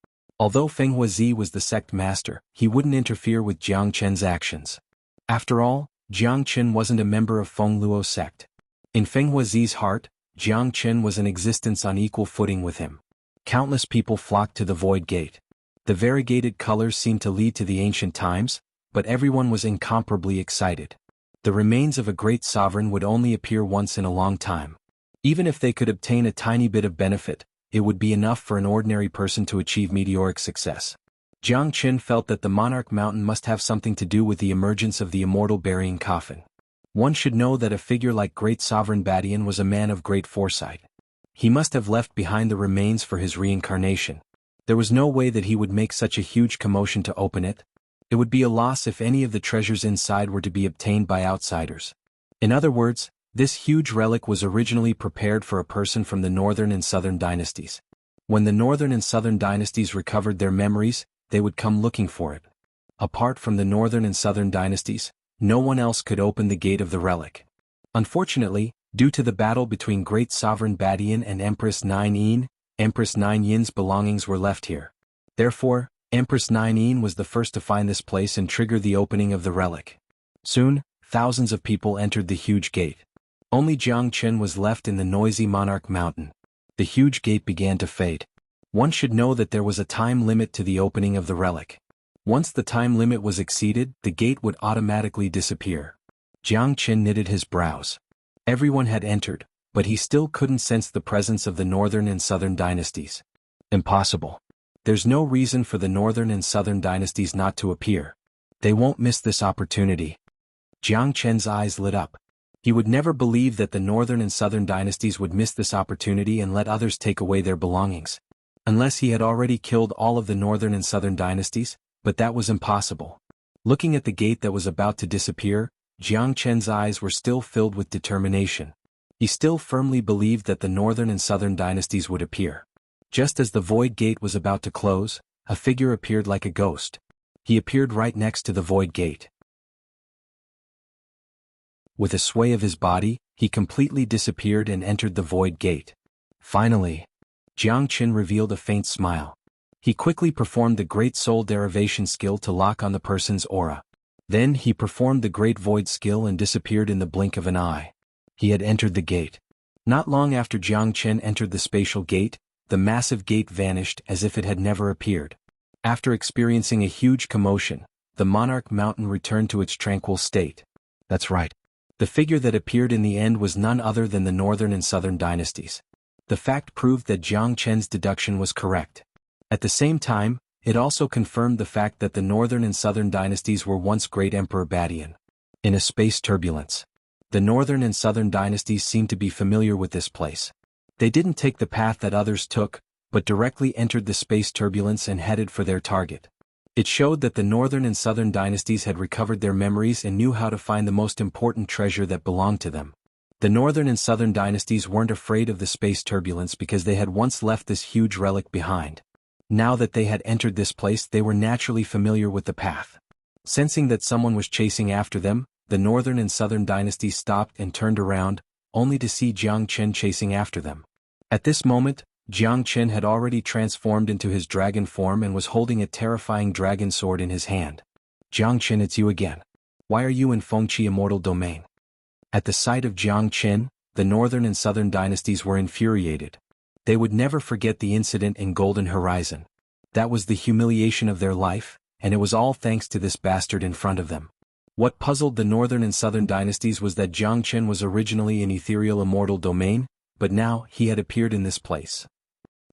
Although Feng Huazi was the sect master, he wouldn't interfere with Jiang Chen's actions. After all, Jiang Chen wasn't a member of Feng Luo sect. In Feng Huazi's heart, Jiang Chen was an existence on equal footing with him. Countless people flocked to the void gate. The variegated colors seemed to lead to the ancient times, but everyone was incomparably excited. The remains of a great sovereign would only appear once in a long time. Even if they could obtain a tiny bit of benefit, it would be enough for an ordinary person to achieve meteoric success. Jiang Chen felt that the monarch mountain must have something to do with the emergence of the immortal burying coffin. One should know that a figure like Great Sovereign Badian was a man of great foresight. He must have left behind the remains for his reincarnation. There was no way that he would make such a huge commotion to open it. It would be a loss if any of the treasures inside were to be obtained by outsiders. In other words, this huge relic was originally prepared for a person from the northern and southern dynasties. When the northern and southern dynasties recovered their memories, they would come looking for it. Apart from the northern and southern dynasties, no one else could open the gate of the relic. Unfortunately, due to the battle between Great Sovereign Badian and Empress Nine Yin, Empress Nine Yin's belongings were left here. Therefore, Empress Nine Yin was the first to find this place and trigger the opening of the relic. Soon, thousands of people entered the huge gate. Only Jiang Chen was left in the noisy Monarch Mountain. The huge gate began to fade. One should know that there was a time limit to the opening of the relic. Once the time limit was exceeded, the gate would automatically disappear. Jiang Chen knitted his brows. Everyone had entered, but he still couldn't sense the presence of the northern and southern dynasties. Impossible. There's no reason for the northern and southern dynasties not to appear. They won't miss this opportunity. Jiang Chen's eyes lit up. He would never believe that the northern and southern dynasties would miss this opportunity and let others take away their belongings. Unless he had already killed all of the northern and southern dynasties, but that was impossible. Looking at the gate that was about to disappear, Jiang Chen's eyes were still filled with determination. He still firmly believed that the northern and southern dynasties would appear. Just as the void gate was about to close, a figure appeared like a ghost. He appeared right next to the void gate. With a sway of his body, he completely disappeared and entered the void gate. Finally, Jiang Chen revealed a faint smile. He quickly performed the Great Soul Derivation skill to lock on the person's aura. Then he performed the Great Void skill and disappeared in the blink of an eye. He had entered the gate. Not long after Jiang Chen entered the spatial gate, the massive gate vanished as if it had never appeared. After experiencing a huge commotion, the Monarch Mountain returned to its tranquil state. That's right. The figure that appeared in the end was none other than the northern and southern dynasties. The fact proved that Jiang Chen's deduction was correct. At the same time, it also confirmed the fact that the northern and southern dynasties were once Great Emperor Badian. In a space turbulence, the northern and southern dynasties seemed to be familiar with this place. They didn't take the path that others took, but directly entered the space turbulence and headed for their target. It showed that the northern and southern dynasties had recovered their memories and knew how to find the most important treasure that belonged to them. The northern and southern dynasties weren't afraid of the space turbulence because they had once left this huge relic behind. Now that they had entered this place, they were naturally familiar with the path. Sensing that someone was chasing after them, the northern and southern dynasties stopped and turned around, only to see Jiang Chen chasing after them. At this moment, Jiang Chen had already transformed into his dragon form and was holding a terrifying dragon sword in his hand. "Jiang Chen, it's you again. Why are you in Fengqi immortal domain?" At the sight of Jiang Chen, the northern and southern dynasties were infuriated. They would never forget the incident in Golden Horizon. That was the humiliation of their life, and it was all thanks to this bastard in front of them. What puzzled the northern and southern dynasties was that Jiang Chen was originally in ethereal immortal domain, but now he had appeared in this place.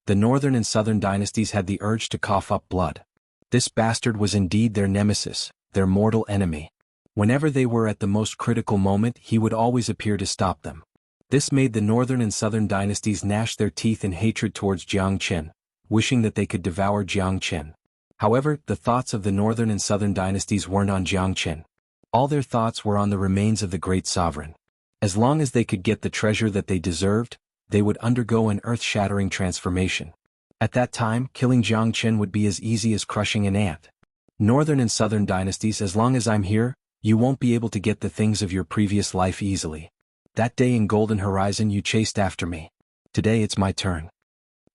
The northern and southern dynasties had the urge to cough up blood. This bastard was indeed their nemesis, their mortal enemy. Whenever they were at the most critical moment, he would always appear to stop them. This made the northern and southern dynasties gnash their teeth in hatred towards Jiang Chen, wishing that they could devour Jiang Chen. However, the thoughts of the northern and southern dynasties weren't on Jiang Chen. All their thoughts were on the remains of the great sovereign. As long as they could get the treasure that they deserved, they would undergo an earth-shattering transformation. At that time, killing Jiang Chen would be as easy as crushing an ant. Northern and southern dynasties, as long as I'm here, you won't be able to get the things of your previous life easily. That day in Golden Horizon you chased after me. Today it's my turn.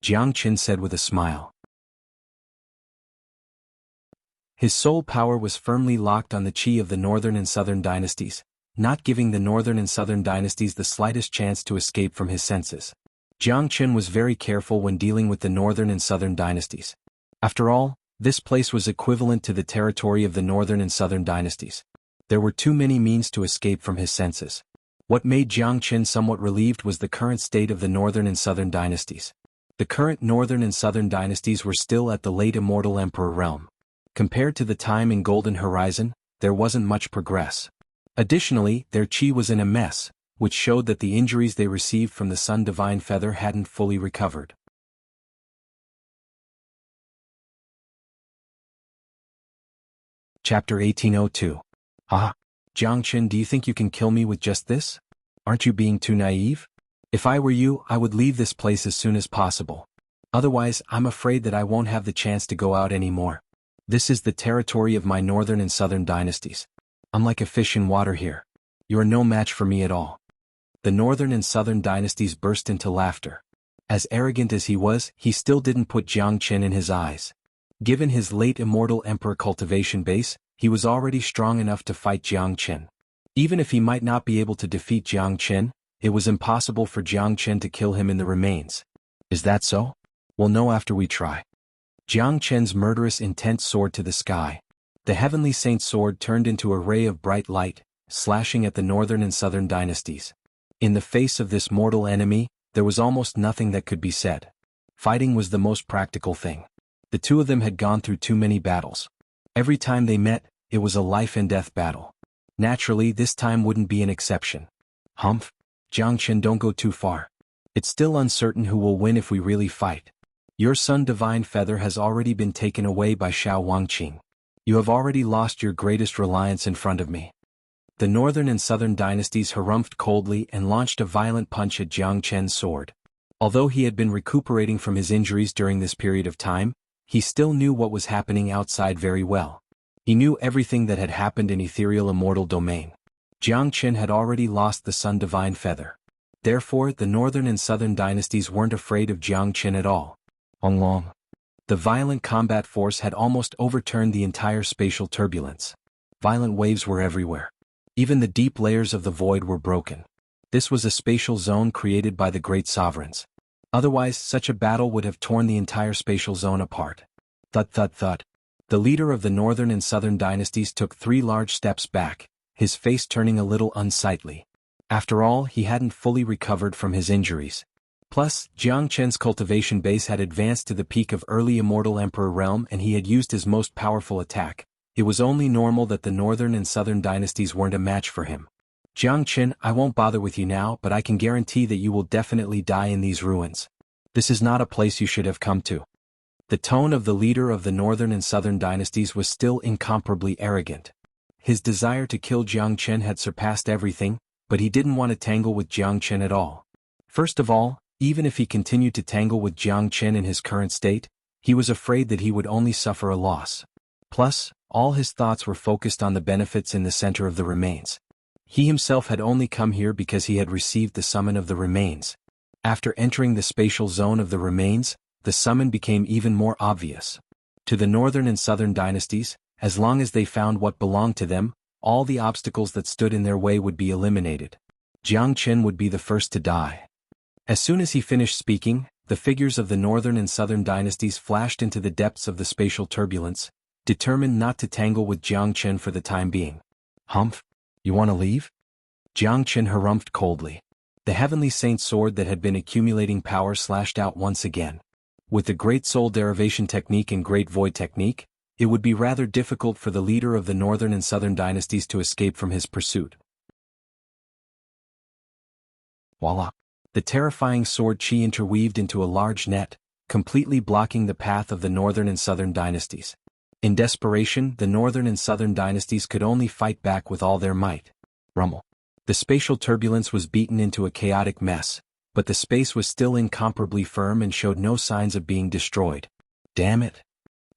Jiang Chen said with a smile. His soul power was firmly locked on the chi of the northern and southern dynasties, not giving the northern and southern dynasties the slightest chance to escape from his senses. Jiang Chen was very careful when dealing with the northern and southern dynasties. After all, this place was equivalent to the territory of the northern and southern dynasties. There were too many means to escape from his senses. What made Jiang Chen somewhat relieved was the current state of the northern and southern dynasties. The current northern and southern dynasties were still at the late immortal emperor realm. Compared to the time in Golden Horizon, there wasn't much progress. Additionally, their chi was in a mess, which showed that the injuries they received from the Sun Divine Feather hadn't fully recovered. Chapter 1802. Ah, Jiang Chen, do you think you can kill me with just this? Aren't you being too naive? If I were you, I would leave this place as soon as possible. Otherwise, I'm afraid that I won't have the chance to go out anymore. This is the territory of my northern and southern dynasties. I'm like a fish in water here. You are no match for me at all. The northern and southern dynasties burst into laughter. As arrogant as he was, he still didn't put Jiang Chen in his eyes. Given his late immortal emperor cultivation base, he was already strong enough to fight Jiang Chen. Even if he might not be able to defeat Jiang Chen, it was impossible for Jiang Chen to kill him in the remains. Is that so? We'll know after we try. Jiang Chen's murderous intent soared to the sky. The heavenly saint sword turned into a ray of bright light, slashing at the northern and southern dynasties. In the face of this mortal enemy, there was almost nothing that could be said. Fighting was the most practical thing. The two of them had gone through too many battles. Every time they met, it was a life-and-death battle. Naturally, this time wouldn't be an exception. Humph, Jiang Chen, don't go too far. It's still uncertain who will win if we really fight. Your Sun Divine Feather has already been taken away by Xiao Wangqing. You have already lost your greatest reliance in front of me. The northern and southern dynasties harumphed coldly and launched a violent punch at Jiang Chen's sword. Although he had been recuperating from his injuries during this period of time, he still knew what was happening outside very well. He knew everything that had happened in ethereal immortal domain. Jiang Chen had already lost the Sun Divine Feather. Therefore, the northern and southern dynasties weren't afraid of Jiang Chen at all. Long. The violent combat force had almost overturned the entire spatial turbulence. Violent waves were everywhere. Even the deep layers of the void were broken. This was a spatial zone created by the great sovereigns. Otherwise, such a battle would have torn the entire spatial zone apart. Thud thud thud. The leader of the northern and southern dynasties took 3 large steps back, his face turning a little unsightly. After all, he hadn't fully recovered from his injuries. Plus, Jiang Chen's cultivation base had advanced to the peak of early immortal emperor realm and he had used his most powerful attack. It was only normal that the northern and southern dynasties weren't a match for him. Jiang Chen, I won't bother with you now, but I can guarantee that you will definitely die in these ruins. This is not a place you should have come to. The tone of the leader of the northern and southern dynasties was still incomparably arrogant. His desire to kill Jiang Chen had surpassed everything, but he didn't want to tangle with Jiang Chen at all. First of all, even if he continued to tangle with Jiang Chen in his current state, he was afraid that he would only suffer a loss. Plus, all his thoughts were focused on the benefits in the center of the remains. He himself had only come here because he had received the summon of the remains. After entering the spatial zone of the remains, the summon became even more obvious. To the northern and southern dynasties, as long as they found what belonged to them, all the obstacles that stood in their way would be eliminated. Jiang Chen would be the first to die. As soon as he finished speaking, the figures of the northern and southern dynasties flashed into the depths of the spatial turbulence, determined not to tangle with Jiang Chen for the time being. Humph? You want to leave? Jiang Chen harumphed coldly. The heavenly saint sword that had been accumulating power slashed out once again. With the Great Soul Derivation Technique and Great Void Technique, it would be rather difficult for the leader of the northern and southern dynasties to escape from his pursuit. Voila! The terrifying sword chi interweaved into a large net, completely blocking the path of the northern and southern dynasties. In desperation, the northern and southern dynasties could only fight back with all their might. Rumble. The spatial turbulence was beaten into a chaotic mess, but the space was still incomparably firm and showed no signs of being destroyed. Damn it!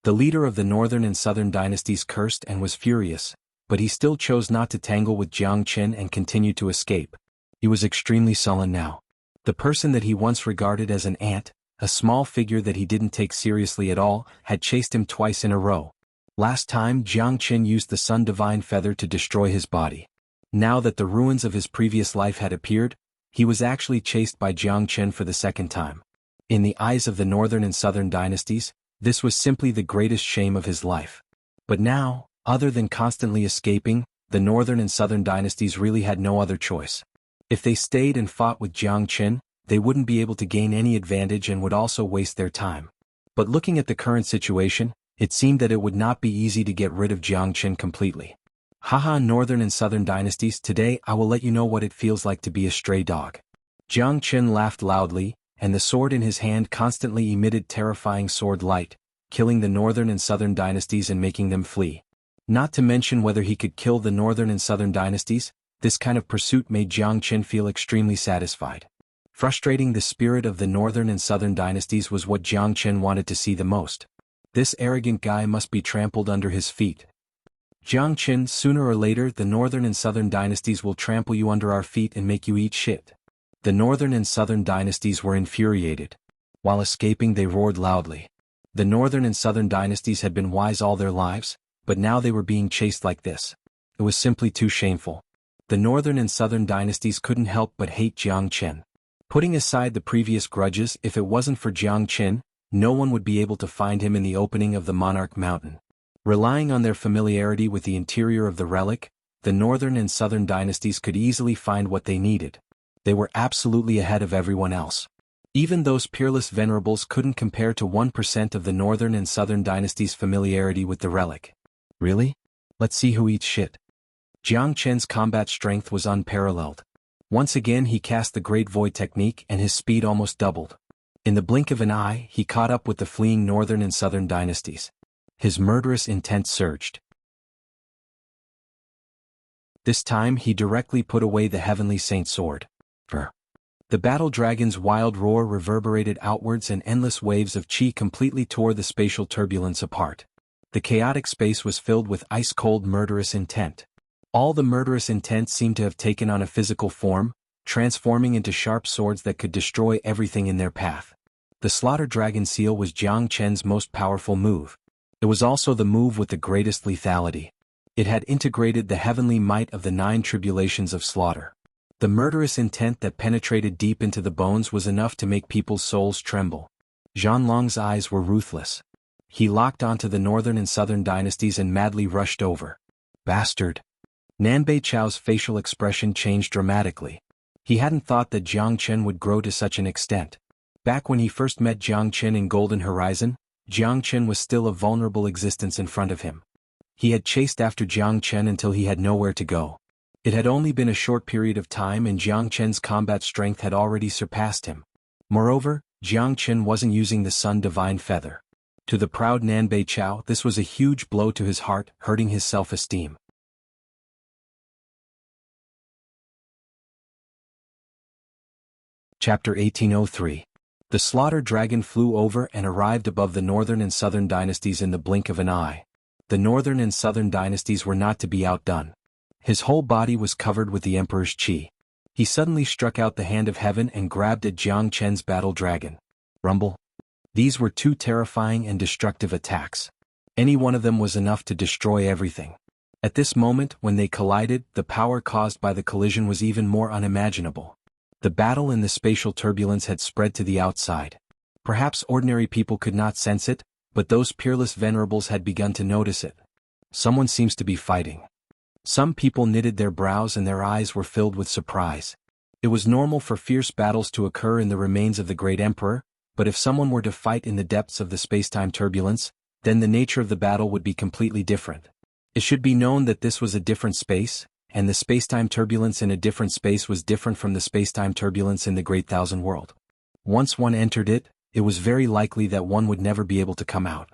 The leader of the northern and southern dynasties cursed and was furious, but he still chose not to tangle with Jiang Chen and continued to escape. He was extremely sullen now. The person that he once regarded as an ant, a small figure that he didn't take seriously at all, had chased him twice in a row. Last time Jiang Chen used the Sun Divine Feather to destroy his body. Now that the ruins of his previous life had appeared, he was actually chased by Jiang Chen for the second time. In the eyes of the northern and southern dynasties, this was simply the greatest shame of his life. But now, other than constantly escaping, the northern and southern dynasties really had no other choice. If they stayed and fought with Jiang Chen, they wouldn't be able to gain any advantage and would also waste their time. But looking at the current situation, it seemed that it would not be easy to get rid of Jiang Chen completely. Haha, northern and southern dynasties, today I will let you know what it feels like to be a stray dog. Jiang Chen laughed loudly, and the sword in his hand constantly emitted terrifying sword light, killing the northern and southern dynasties and making them flee. Not to mention whether he could kill the northern and southern dynasties, this kind of pursuit made Jiang Chen feel extremely satisfied. Frustrating the spirit of the northern and southern dynasties was what Jiang Chen wanted to see the most. This arrogant guy must be trampled under his feet. Jiang Chen, sooner or later the northern and southern dynasties will trample you under our feet and make you eat shit. The northern and southern dynasties were infuriated. While escaping, they roared loudly. The northern and southern dynasties had been wise all their lives, but now they were being chased like this. It was simply too shameful. The northern and southern dynasties couldn't help but hate Jiang Chen. Putting aside the previous grudges, if it wasn't for Jiang Chen, no one would be able to find him in the opening of the Monarch Mountain. Relying on their familiarity with the interior of the relic, the northern and southern dynasties could easily find what they needed. They were absolutely ahead of everyone else. Even those peerless venerables couldn't compare to 1% of the northern and southern dynasties' familiarity with the relic. Really? Let's see who eats shit. Jiang Chen's combat strength was unparalleled. Once again he cast the Great Void Technique and his speed almost doubled. In the blink of an eye, he caught up with the fleeing northern and southern dynasties. His murderous intent surged. This time he directly put away the heavenly saint sword. The battle dragon's wild roar reverberated outwards and endless waves of chi completely tore the spatial turbulence apart. The chaotic space was filled with ice-cold murderous intent. All the murderous intent seemed to have taken on a physical form, transforming into sharp swords that could destroy everything in their path. The Slaughter Dragon Seal was Jiang Chen's most powerful move. It was also the move with the greatest lethality. It had integrated the heavenly might of the 9 tribulations of slaughter. The murderous intent that penetrated deep into the bones was enough to make people's souls tremble. Zhanlong's eyes were ruthless. He locked onto the northern and southern dynasties and madly rushed over. Bastard! Nanbei Chao's facial expression changed dramatically. He hadn't thought that Jiang Chen would grow to such an extent. Back when he first met Jiang Chen in Golden Horizon, Jiang Chen was still a vulnerable existence in front of him. He had chased after Jiang Chen until he had nowhere to go. It had only been a short period of time and Jiang Chen's combat strength had already surpassed him. Moreover, Jiang Qin wasn't using the Sun Divine Feather. To the proud Nanbei Chao, this was a huge blow to his heart, hurting his self-esteem. Chapter 1803. The slaughter dragon flew over and arrived above the northern and southern dynasties in the blink of an eye. The northern and southern dynasties were not to be outdone. His whole body was covered with the emperor's qi. He suddenly struck out the hand of heaven and grabbed at Jiang Chen's battle dragon. Rumble. These were two terrifying and destructive attacks. Any one of them was enough to destroy everything. At this moment, when they collided, the power caused by the collision was even more unimaginable. The battle and the spatial turbulence had spread to the outside. Perhaps ordinary people could not sense it, but those peerless venerables had begun to notice it. Someone seems to be fighting. Some people knitted their brows and their eyes were filled with surprise. It was normal for fierce battles to occur in the remains of the great emperor, but if someone were to fight in the depths of the spacetime turbulence, then the nature of the battle would be completely different. It should be known that this was a different space, and the spacetime turbulence in a different space was different from the spacetime turbulence in the Great Thousand World. Once one entered it, it was very likely that one would never be able to come out.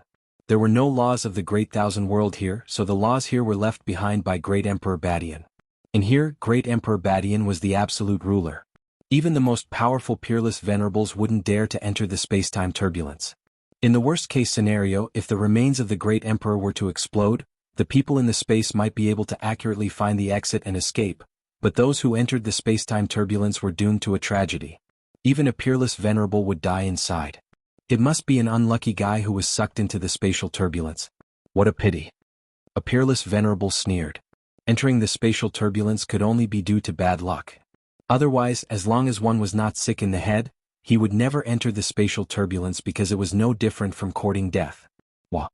There were no laws of the Great Thousand World here, so the laws here were left behind by Great Emperor Badian. In here, Great Emperor Badian was the absolute ruler. Even the most powerful peerless venerables wouldn't dare to enter the spacetime turbulence. In the worst-case scenario, if the remains of the Great Emperor were to explode, the people in the space might be able to accurately find the exit and escape, but those who entered the spacetime turbulence were doomed to a tragedy. Even a peerless venerable would die inside. It must be an unlucky guy who was sucked into the spatial turbulence. What a pity. A peerless venerable sneered. Entering the spatial turbulence could only be due to bad luck. Otherwise, as long as one was not sick in the head, he would never enter the spatial turbulence because it was no different from courting death. Wah.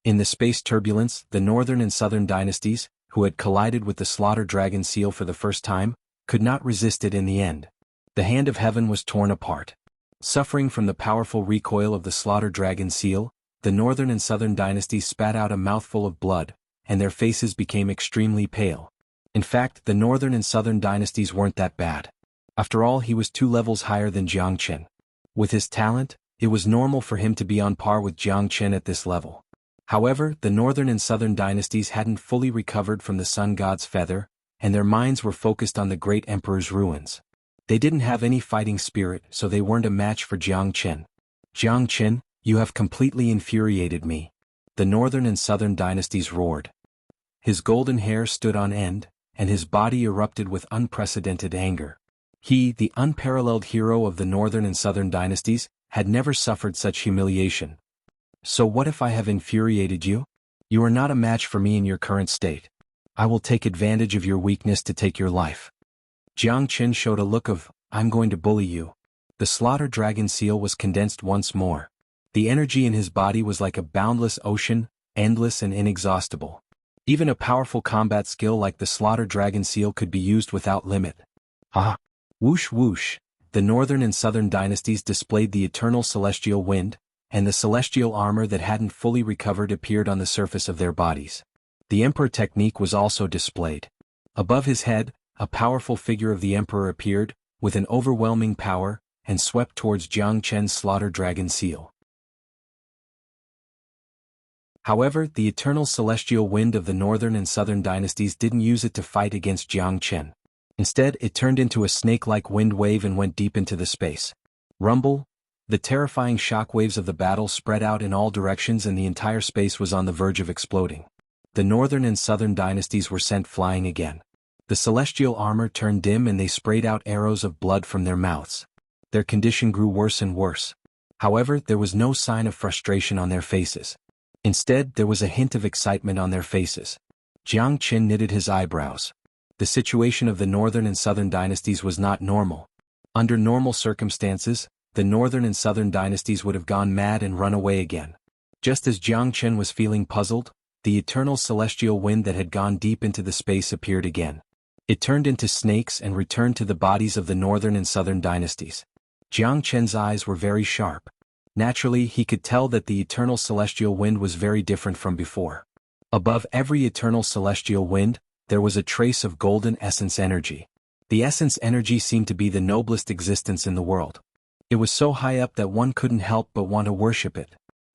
In the space turbulence, the northern and southern dynasties, who had collided with the slaughter dragon seal for the first time, could not resist it in the end. The hand of heaven was torn apart. Suffering from the powerful recoil of the slaughter dragon seal, the northern and southern dynasties spat out a mouthful of blood, and their faces became extremely pale. In fact, the northern and southern dynasties weren't that bad. After all, he was 2 levels higher than Jiang Qin. With his talent, it was normal for him to be on par with Jiang Qin at this level. However, the northern and southern dynasties hadn't fully recovered from the sun god's feather, and their minds were focused on the great emperor's ruins. They didn't have any fighting spirit, so they weren't a match for Jiang Qin. Jiang Qin, you have completely infuriated me. The northern and southern dynasties roared. His golden hair stood on end, and his body erupted with unprecedented anger. He, the unparalleled hero of the northern and southern dynasties, had never suffered such humiliation. So what if I have infuriated you? You are not a match for me in your current state. I will take advantage of your weakness to take your life. Jiang Qin showed a look of, I'm going to bully you. The slaughter dragon seal was condensed once more. The energy in his body was like a boundless ocean, endless and inexhaustible. Even a powerful combat skill like the slaughter dragon seal could be used without limit. Ah! Whoosh whoosh! The northern and southern dynasties displayed the eternal celestial wind, and the celestial armor that hadn't fully recovered appeared on the surface of their bodies. The emperor technique was also displayed. Above his head, a powerful figure of the emperor appeared, with an overwhelming power, and swept towards Jiang Chen's slaughter dragon seal. However, the eternal celestial wind of the northern and southern dynasties didn't use it to fight against Jiang Chen. Instead, it turned into a snake-like wind wave and went deep into the space. Rumble! The terrifying shockwaves of the battle spread out in all directions and the entire space was on the verge of exploding. The northern and southern dynasties were sent flying again. The celestial armor turned dim and they sprayed out arrows of blood from their mouths. Their condition grew worse and worse. However, there was no sign of frustration on their faces. Instead, there was a hint of excitement on their faces. Jiang Qin knitted his eyebrows. The situation of the northern and southern dynasties was not normal. Under normal circumstances, the northern and southern dynasties would have gone mad and run away again. Just as Jiang Qin was feeling puzzled, the eternal celestial wind that had gone deep into the space appeared again. It turned into snakes and returned to the bodies of the northern and southern dynasties. Jiang Chen's eyes were very sharp. Naturally, he could tell that the eternal celestial wind was very different from before. Above every eternal celestial wind, there was a trace of golden essence energy. The essence energy seemed to be the noblest existence in the world. It was so high up that one couldn't help but want to worship it.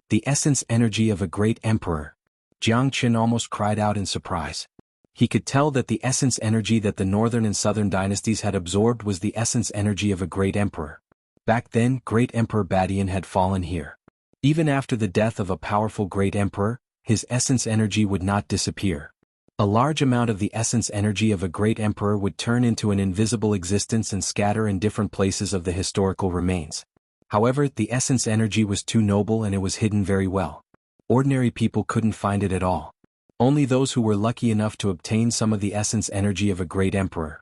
The essence energy of a great emperor. Jiang Qin almost cried out in surprise. He could tell that the essence energy that the northern and southern dynasties had absorbed was the essence energy of a great emperor. Back then, Great Emperor Badian had fallen here. Even after the death of a powerful great emperor, his essence energy would not disappear. A large amount of the essence energy of a great emperor would turn into an invisible existence and scatter in different places of the historical remains. However, the essence energy was too noble and it was hidden very well. Ordinary people couldn't find it at all. Only those who were lucky enough to obtain some of the essence energy of a great emperor.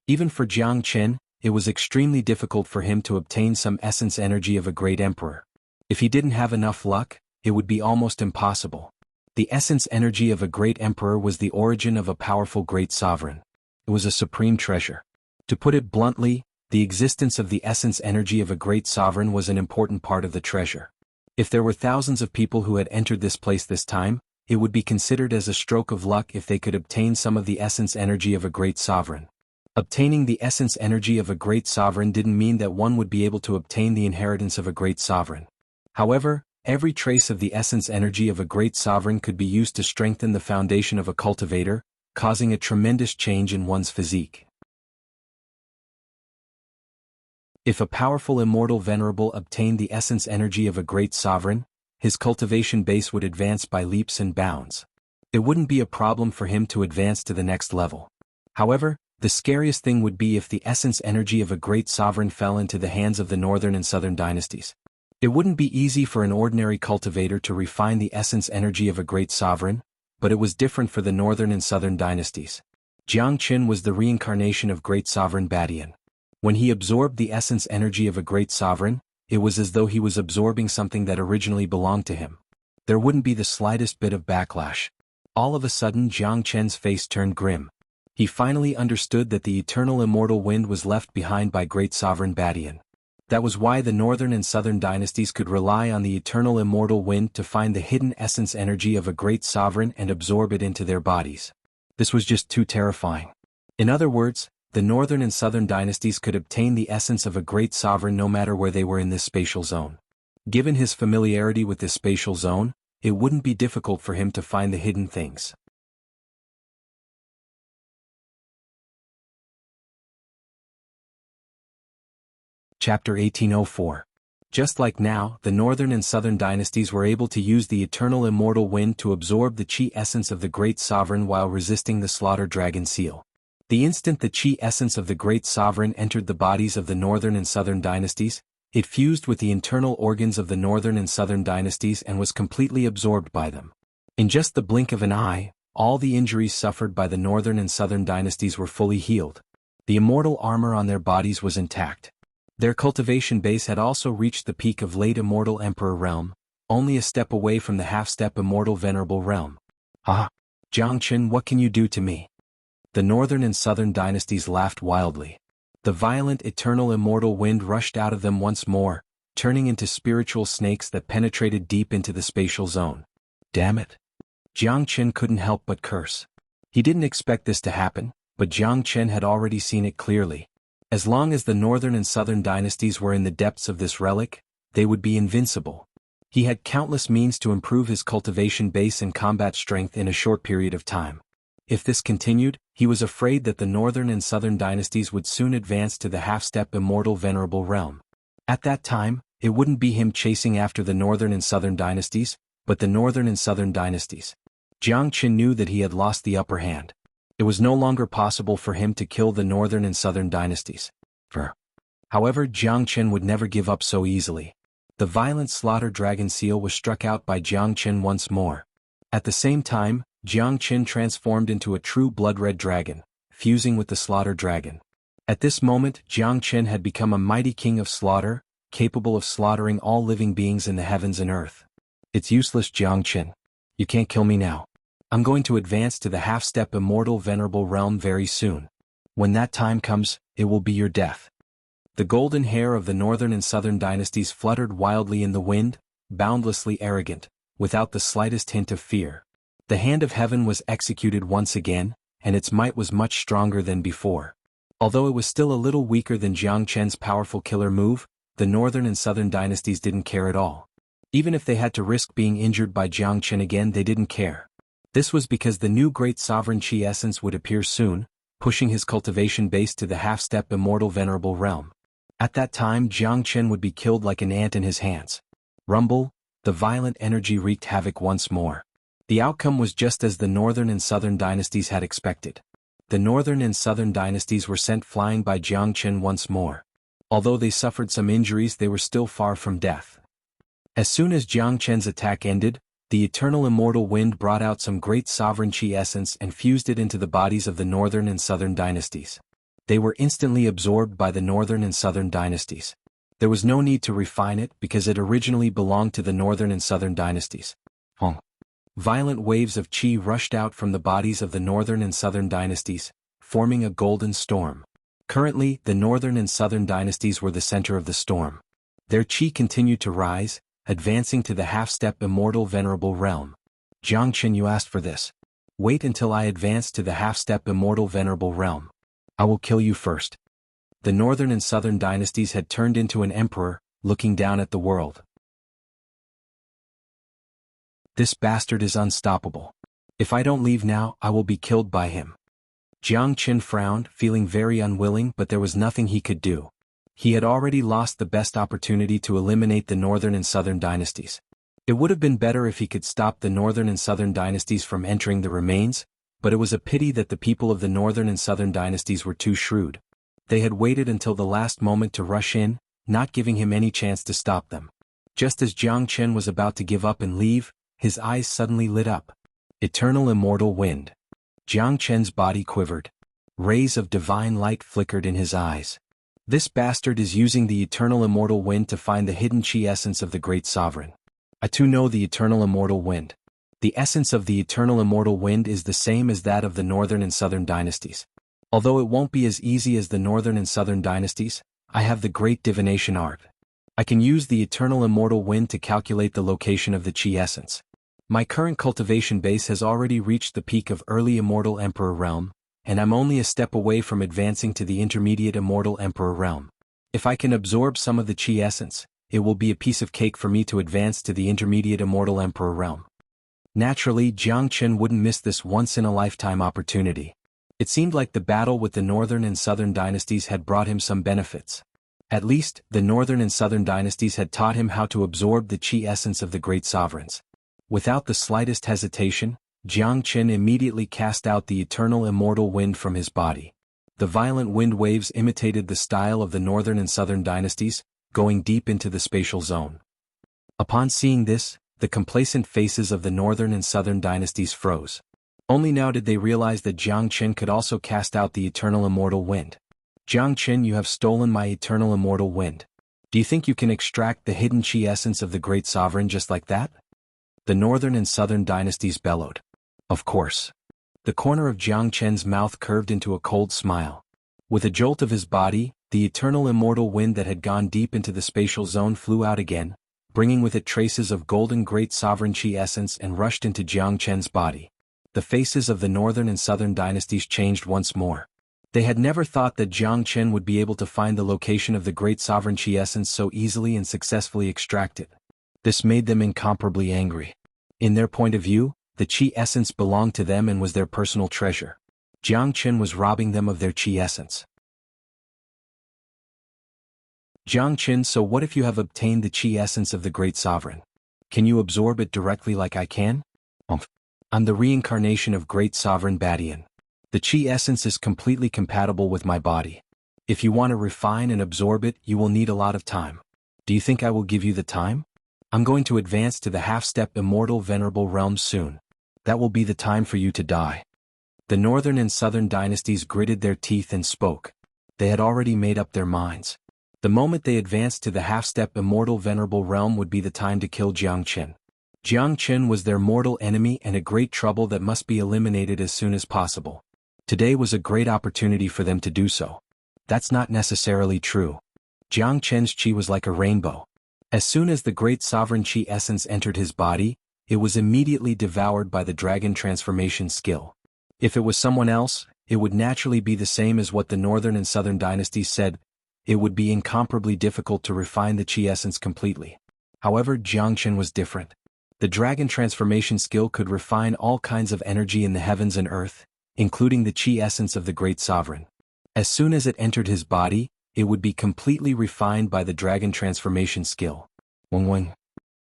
Even for Jiang Qin, it was extremely difficult for him to obtain some essence energy of a great emperor. If he didn't have enough luck, it would be almost impossible. The essence energy of a great emperor was the origin of a powerful great sovereign. It was a supreme treasure. To put it bluntly, the existence of the essence energy of a great sovereign was an important part of the treasure. If there were thousands of people who had entered this place this time, it would be considered as a stroke of luck if they could obtain some of the essence energy of a great sovereign. Obtaining the essence energy of a great sovereign didn't mean that one would be able to obtain the inheritance of a great sovereign. However, every trace of the essence energy of a great sovereign could be used to strengthen the foundation of a cultivator, causing a tremendous change in one's physique. If a powerful immortal venerable obtained the essence energy of a great sovereign, his cultivation base would advance by leaps and bounds. It wouldn't be a problem for him to advance to the next level. However, the scariest thing would be if the essence energy of a great sovereign fell into the hands of the northern and southern dynasties. It wouldn't be easy for an ordinary cultivator to refine the essence energy of a great sovereign, but it was different for the northern and southern dynasties. Jiang Qin was the reincarnation of great sovereign Badian. When he absorbed the essence energy of a great sovereign, it was as though he was absorbing something that originally belonged to him. There wouldn't be the slightest bit of backlash. All of a sudden Jiang Qin's face turned grim. He finally understood that the eternal immortal wind was left behind by great sovereign Badian. That was why the northern and southern dynasties could rely on the eternal immortal wind to find the hidden essence energy of a great sovereign and absorb it into their bodies. This was just too terrifying. In other words, the northern and southern dynasties could obtain the essence of a great sovereign no matter where they were in this spatial zone. Given his familiarity with this spatial zone, it wouldn't be difficult for him to find the hidden things. Chapter 1804. Just like now, the northern and southern dynasties were able to use the eternal immortal wind to absorb the chi essence of the great sovereign while resisting the slaughter dragon seal. The instant the chi essence of the great sovereign entered the bodies of the northern and southern dynasties, it fused with the internal organs of the northern and southern dynasties and was completely absorbed by them. In just the blink of an eye, all the injuries suffered by the northern and southern dynasties were fully healed. The immortal armor on their bodies was intact. Their cultivation base had also reached the peak of late immortal emperor realm, only a step away from the half-step immortal venerable realm. Ah! Jiang Qin, what can you do to me? The northern and southern dynasties laughed wildly. The violent eternal immortal wind rushed out of them once more, turning into spiritual snakes that penetrated deep into the spatial zone. Damn it! Jiang Qin couldn't help but curse. He didn't expect this to happen, but Jiang Qin had already seen it clearly. As long as the northern and southern dynasties were in the depths of this relic, they would be invincible. He had countless means to improve his cultivation base and combat strength in a short period of time. If this continued, he was afraid that the northern and southern dynasties would soon advance to the half-step immortal venerable realm. At that time, it wouldn't be him chasing after the northern and southern dynasties, but the northern and southern dynasties. Jiang Qin knew that he had lost the upper hand. It was no longer possible for him to kill the northern and southern dynasties. However, Jiang Qin would never give up so easily. The violent slaughter dragon seal was struck out by Jiang Qin once more. At the same time, Jiang Qin transformed into a true blood-red dragon, fusing with the slaughter dragon. At this moment, Jiang Qin had become a mighty king of slaughter, capable of slaughtering all living beings in the heavens and earth. It's useless, Jiang Qin. You can't kill me now. I'm going to advance to the half-step immortal venerable realm very soon. When that time comes, it will be your death. The golden hair of the northern and southern dynasties fluttered wildly in the wind, boundlessly arrogant, without the slightest hint of fear. The hand of heaven was executed once again, and its might was much stronger than before. Although it was still a little weaker than Jiang Qin's powerful killer move, the northern and southern dynasties didn't care at all. Even if they had to risk being injured by Jiang Chen again, they didn't care. This was because the new great sovereign Qi essence would appear soon, pushing his cultivation base to the half-step immortal venerable realm. At that time, Jiang Chen would be killed like an ant in his hands. Rumble, the violent energy wreaked havoc once more. The outcome was just as the northern and southern dynasties had expected. The northern and southern dynasties were sent flying by Jiang Chen once more. Although they suffered some injuries, they were still far from death. As soon as Jiang Chen's attack ended, the eternal immortal wind brought out some great sovereign Qi essence and fused it into the bodies of the northern and southern dynasties. They were instantly absorbed by the northern and southern dynasties. There was no need to refine it because it originally belonged to the northern and southern dynasties. Violent waves of Qi rushed out from the bodies of the northern and southern dynasties, forming a golden storm. Currently, the northern and southern dynasties were the center of the storm. Their Qi continued to rise, advancing to the half-step immortal venerable realm. Jiang Chen, you asked for this. Wait until I advance to the half-step immortal venerable realm. I will kill you first. The northern and southern dynasties had turned into an emperor, looking down at the world. This bastard is unstoppable. If I don't leave now, I will be killed by him. Jiang Chen frowned, feeling very unwilling, but there was nothing he could do. He had already lost the best opportunity to eliminate the northern and southern dynasties. It would have been better if he could stop the northern and southern dynasties from entering the remains, but it was a pity that the people of the northern and southern dynasties were too shrewd. They had waited until the last moment to rush in, not giving him any chance to stop them. Just as Jiang Chen was about to give up and leave, his eyes suddenly lit up. Eternal immortal wind. Jiang Chen's body quivered. Rays of divine light flickered in his eyes. This bastard is using the eternal immortal wind to find the hidden Qi essence of the great sovereign. I too know the eternal immortal wind. The essence of the eternal immortal wind is the same as that of the northern and southern dynasties. Although it won't be as easy as the northern and southern dynasties, I have the great divination art. I can use the eternal immortal wind to calculate the location of the Qi essence. My current cultivation base has already reached the peak of early immortal emperor realm, and I'm only a step away from advancing to the intermediate immortal emperor realm. If I can absorb some of the Qi essence, it will be a piece of cake for me to advance to the intermediate immortal emperor realm. Naturally, Jiang Chen wouldn't miss this once-in-a-lifetime opportunity. It seemed like the battle with the northern and southern dynasties had brought him some benefits. At least, the northern and southern dynasties had taught him how to absorb the Qi essence of the great sovereigns. Without the slightest hesitation, Jiang Chen immediately cast out the eternal immortal wind from his body. The violent wind waves imitated the style of the northern and southern dynasties, going deep into the spatial zone. Upon seeing this, the complacent faces of the northern and southern dynasties froze. Only now did they realize that Jiang Chen could also cast out the eternal immortal wind. Jiang Chen, you have stolen my eternal immortal wind. Do you think you can extract the hidden Qi essence of the great sovereign just like that? The northern and southern dynasties bellowed. Of course. The corner of Jiang Chen's mouth curved into a cold smile. With a jolt of his body, the eternal immortal wind that had gone deep into the spatial zone flew out again, bringing with it traces of golden great sovereign Qi essence, and rushed into Jiang Chen's body. The faces of the northern and southern dynasties changed once more. They had never thought that Jiang Chen would be able to find the location of the great sovereign Qi essence so easily and successfully extract it. This made them incomparably angry. In their point of view, the Qi essence belonged to them and was their personal treasure. Jiang Chen was robbing them of their Qi essence. Jiang Chen, so what if you have obtained the Qi essence of the great sovereign? Can you absorb it directly like I can? I'm the reincarnation of great sovereign Badian. The Qi essence is completely compatible with my body. If you want to refine and absorb it, you will need a lot of time. Do you think I will give you the time? I'm going to advance to the half-step immortal venerable realm soon. That will be the time for you to die. The northern and southern dynasties gritted their teeth and spoke. They had already made up their minds. The moment they advanced to the half-step immortal venerable realm would be the time to kill Jiang Chen. Jiang Chen was their mortal enemy and a great trouble that must be eliminated as soon as possible. Today was a great opportunity for them to do so. That's not necessarily true. Jiang Chen's Qi was like a rainbow. As soon as the great sovereign Qi essence entered his body, it was immediately devoured by the dragon transformation skill. If it was someone else, it would naturally be the same as what the northern and southern dynasties said. it would be incomparably difficult to refine the chi essence completely. However, Jiangchen was different. The dragon transformation skill could refine all kinds of energy in the heavens and earth, including the chi essence of the great sovereign. As soon as it entered his body, it would be completely refined by the dragon transformation skill. Xuanhuan.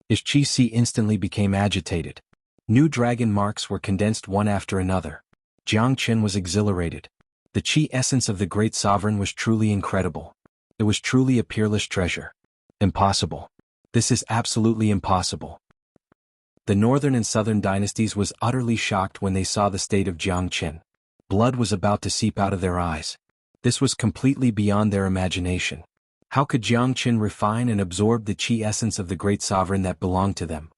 His chi instantly became agitated. New dragon marks were condensed one after another. Jiangchen was exhilarated. The chi essence of the great sovereign was truly incredible. It was truly a peerless treasure. Impossible. This is absolutely impossible. The northern and southern dynasties was utterly shocked when they saw the state of Jiangchen. Blood was about to seep out of their eyes. This was completely beyond their imagination. How could Jiangchen refine and absorb the chi essence of the great sovereign that belonged to them?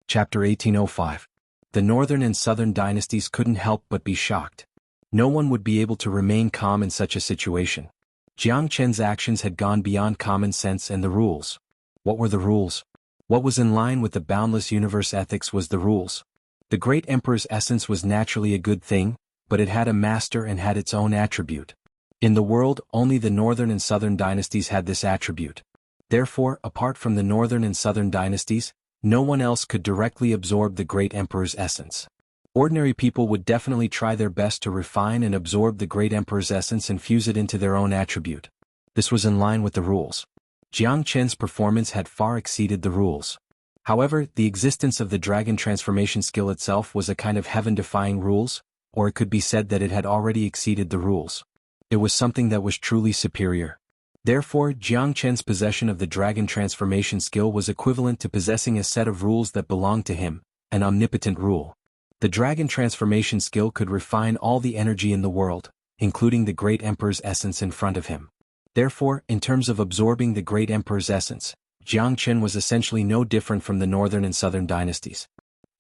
Chapter 1805. The northern and southern dynasties couldn't help but be shocked. No one would be able to remain calm in such a situation. Jiangchen's actions had gone beyond common sense and the rules. What were the rules? What was in line with the boundless universe ethics was the rules. The great emperor's essence was naturally a good thing, but it had a master and had its own attribute. In the world, only the northern and southern dynasties had this attribute. Therefore, apart from the northern and southern dynasties, no one else could directly absorb the great emperor's essence. Ordinary people would definitely try their best to refine and absorb the great emperor's essence and fuse it into their own attribute. This was in line with the rules. Jiangchen's performance had far exceeded the rules. However, the existence of the dragon transformation skill itself was a kind of heaven-defying rules, or it could be said that it had already exceeded the rules. It was something that was truly superior. Therefore, Jiangchen's possession of the dragon transformation skill was equivalent to possessing a set of rules that belonged to him, an omnipotent rule. The dragon transformation skill could refine all the energy in the world, including the great emperor's essence in front of him. Therefore, in terms of absorbing the great emperor's essence, Jiangchen was essentially no different from the northern and southern dynasties.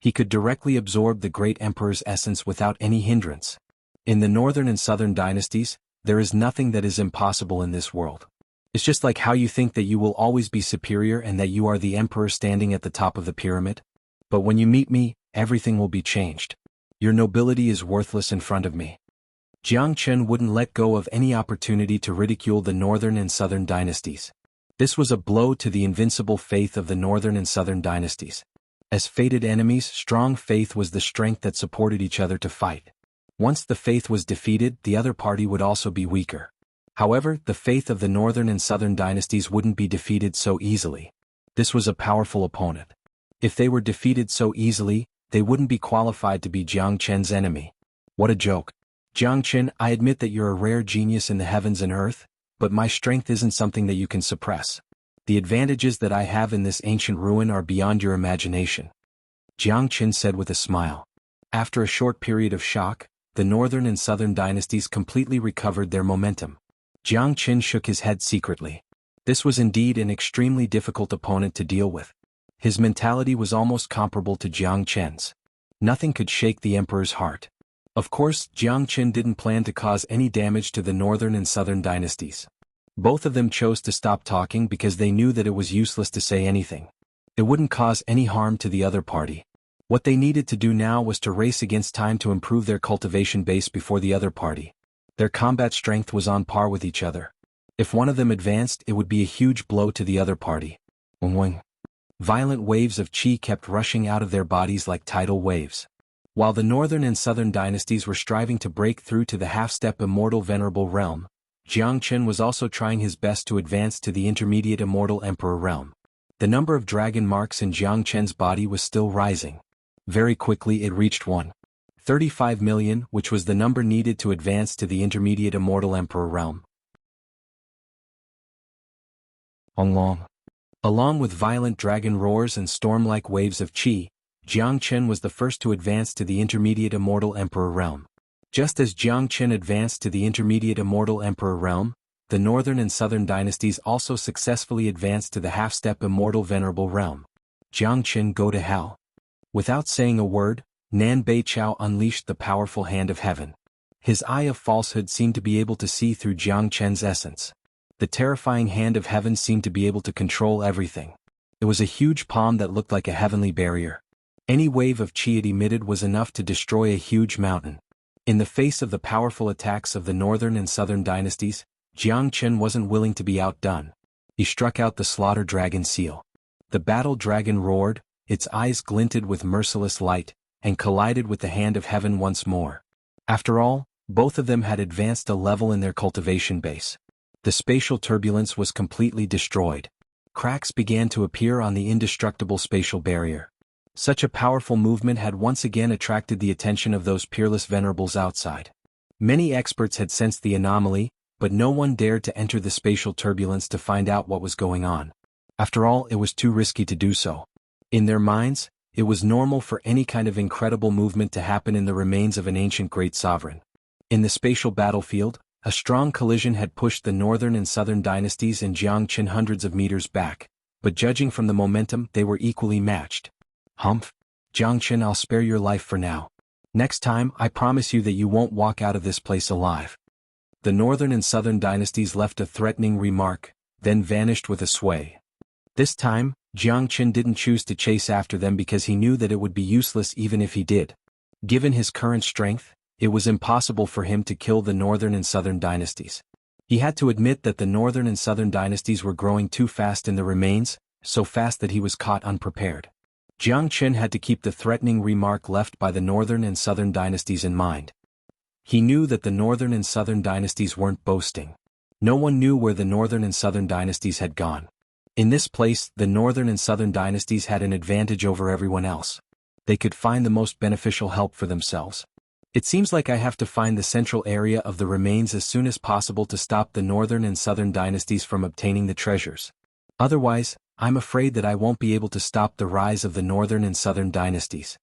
He could directly absorb the great emperor's essence without any hindrance. In the northern and southern dynasties, there is nothing that is impossible in this world. It's just like how you think that you will always be superior and that you are the emperor standing at the top of the pyramid. But when you meet me, everything will be changed. Your nobility is worthless in front of me. Jiangchen wouldn't let go of any opportunity to ridicule the northern and southern dynasties. This was a blow to the invincible faith of the northern and southern dynasties. As fated enemies, strong faith was the strength that supported each other to fight. Once the faith was defeated, the other party would also be weaker. However, the faith of the northern and southern dynasties wouldn't be defeated so easily. This was a powerful opponent. If they were defeated so easily, they wouldn't be qualified to be Jiangchen's enemy. What a joke. Jiangchen, I admit that you're a rare genius in the heavens and earth, but my strength isn't something that you can suppress. The advantages that I have in this ancient ruin are beyond your imagination. Jiangchen said with a smile. After a short period of shock, the northern and southern dynasties completely recovered their momentum. Jiangchen shook his head secretly. This was indeed an extremely difficult opponent to deal with. His mentality was almost comparable to Jiangchen's. Nothing could shake the emperor's heart. Of course, Jiangchen didn't plan to cause any damage to the northern and southern dynasties. Both of them chose to stop talking because they knew that it was useless to say anything. It wouldn't cause any harm to the other party. What they needed to do now was to race against time to improve their cultivation base before the other party. Their combat strength was on par with each other. If one of them advanced, it would be a huge blow to the other party. Xuanhuan. Violent waves of qi kept rushing out of their bodies like tidal waves. While the northern and southern dynasties were striving to break through to the half-step immortal venerable realm, Jiangchen was also trying his best to advance to the intermediate immortal emperor realm. The number of dragon marks in Jiangchen's body was still rising. Very quickly it reached 1.35 million, which was the number needed to advance to the intermediate immortal emperor realm. Along with violent dragon roars and storm-like waves of qi, Jiangchen was the first to advance to the intermediate immortal emperor realm. Just as Jiangchen advanced to the intermediate immortal emperor realm, the northern and southern dynasties also successfully advanced to the half-step immortal venerable realm. Jiangchen go to hell. Without saying a word, Nan Beiqiao unleashed the powerful hand of heaven. His eye of falsehood seemed to be able to see through Jiangchen's essence. The terrifying hand of heaven seemed to be able to control everything. It was a huge palm that looked like a heavenly barrier. Any wave of chi it emitted was enough to destroy a huge mountain. In the face of the powerful attacks of the northern and southern dynasties, Jiangchen wasn't willing to be outdone. He struck out the slaughter dragon seal. The battle dragon roared, its eyes glinted with merciless light, and collided with the hand of heaven once more. After all, both of them had advanced a level in their cultivation base. The spatial turbulence was completely destroyed. Cracks began to appear on the indestructible spatial barrier. Such a powerful movement had once again attracted the attention of those peerless venerables outside. Many experts had sensed the anomaly, but no one dared to enter the spatial turbulence to find out what was going on. After all, it was too risky to do so. In their minds, it was normal for any kind of incredible movement to happen in the remains of an ancient great sovereign. In the spatial battlefield, a strong collision had pushed the northern and southern dynasties and Jiangchen hundreds of meters back, but judging from the momentum, they were equally matched. Humph. Jiangchen, I'll spare your life for now. Next time, I promise you that you won't walk out of this place alive. The northern and southern dynasties left a threatening remark, then vanished with a sway. This time, Jiangchen didn't choose to chase after them because he knew that it would be useless even if he did. Given his current strength, it was impossible for him to kill the northern and southern dynasties. He had to admit that the northern and southern dynasties were growing too fast in the remains, so fast that he was caught unprepared. Jiangchen had to keep the threatening remark left by the northern and southern dynasties in mind. He knew that the northern and southern dynasties weren't boasting. No one knew where the northern and southern dynasties had gone. In this place, the northern and southern dynasties had an advantage over everyone else. They could find the most beneficial help for themselves. It seems like I have to find the central area of the remains as soon as possible to stop the northern and southern dynasties from obtaining the treasures. Otherwise, I'm afraid that I won't be able to stop the rise of the northern and southern dynasties.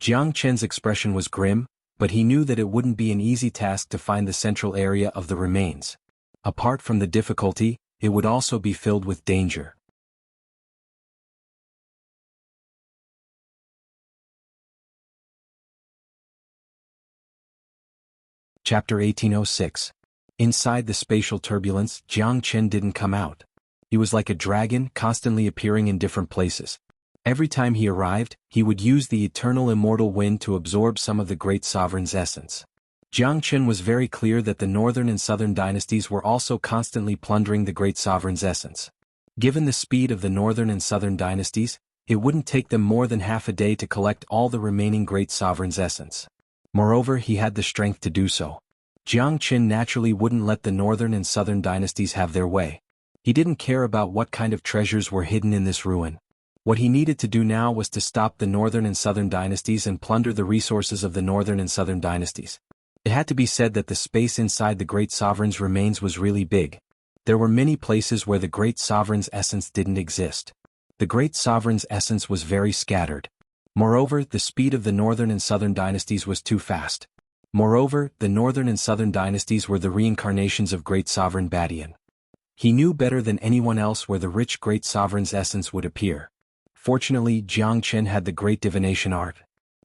Jiangchen's expression was grim, but he knew that it wouldn't be an easy task to find the central area of the remains. Apart from the difficulty, it would also be filled with danger. Chapter 1806. Inside the spatial turbulence, Jiangchen didn't come out. He was like a dragon, constantly appearing in different places. Every time he arrived, he would use the eternal immortal wind to absorb some of the great sovereign's essence. Jiangchen was very clear that the northern and southern dynasties were also constantly plundering the great sovereign's essence. Given the speed of the northern and southern dynasties, it wouldn't take them more than half a day to collect all the remaining great sovereign's essence. Moreover, he had the strength to do so. Jiangchen naturally wouldn't let the northern and southern dynasties have their way. He didn't care about what kind of treasures were hidden in this ruin. What he needed to do now was to stop the northern and southern dynasties and plunder the resources of the northern and southern dynasties. It had to be said that the space inside the great sovereign's remains was really big. There were many places where the great sovereign's essence didn't exist. The great sovereign's essence was very scattered. Moreover, the speed of the northern and southern dynasties was too fast. Moreover, the northern and southern dynasties were the reincarnations of great sovereign Badian. He knew better than anyone else where the rich great sovereign's essence would appear. Fortunately, Jiangchen had the great divination art.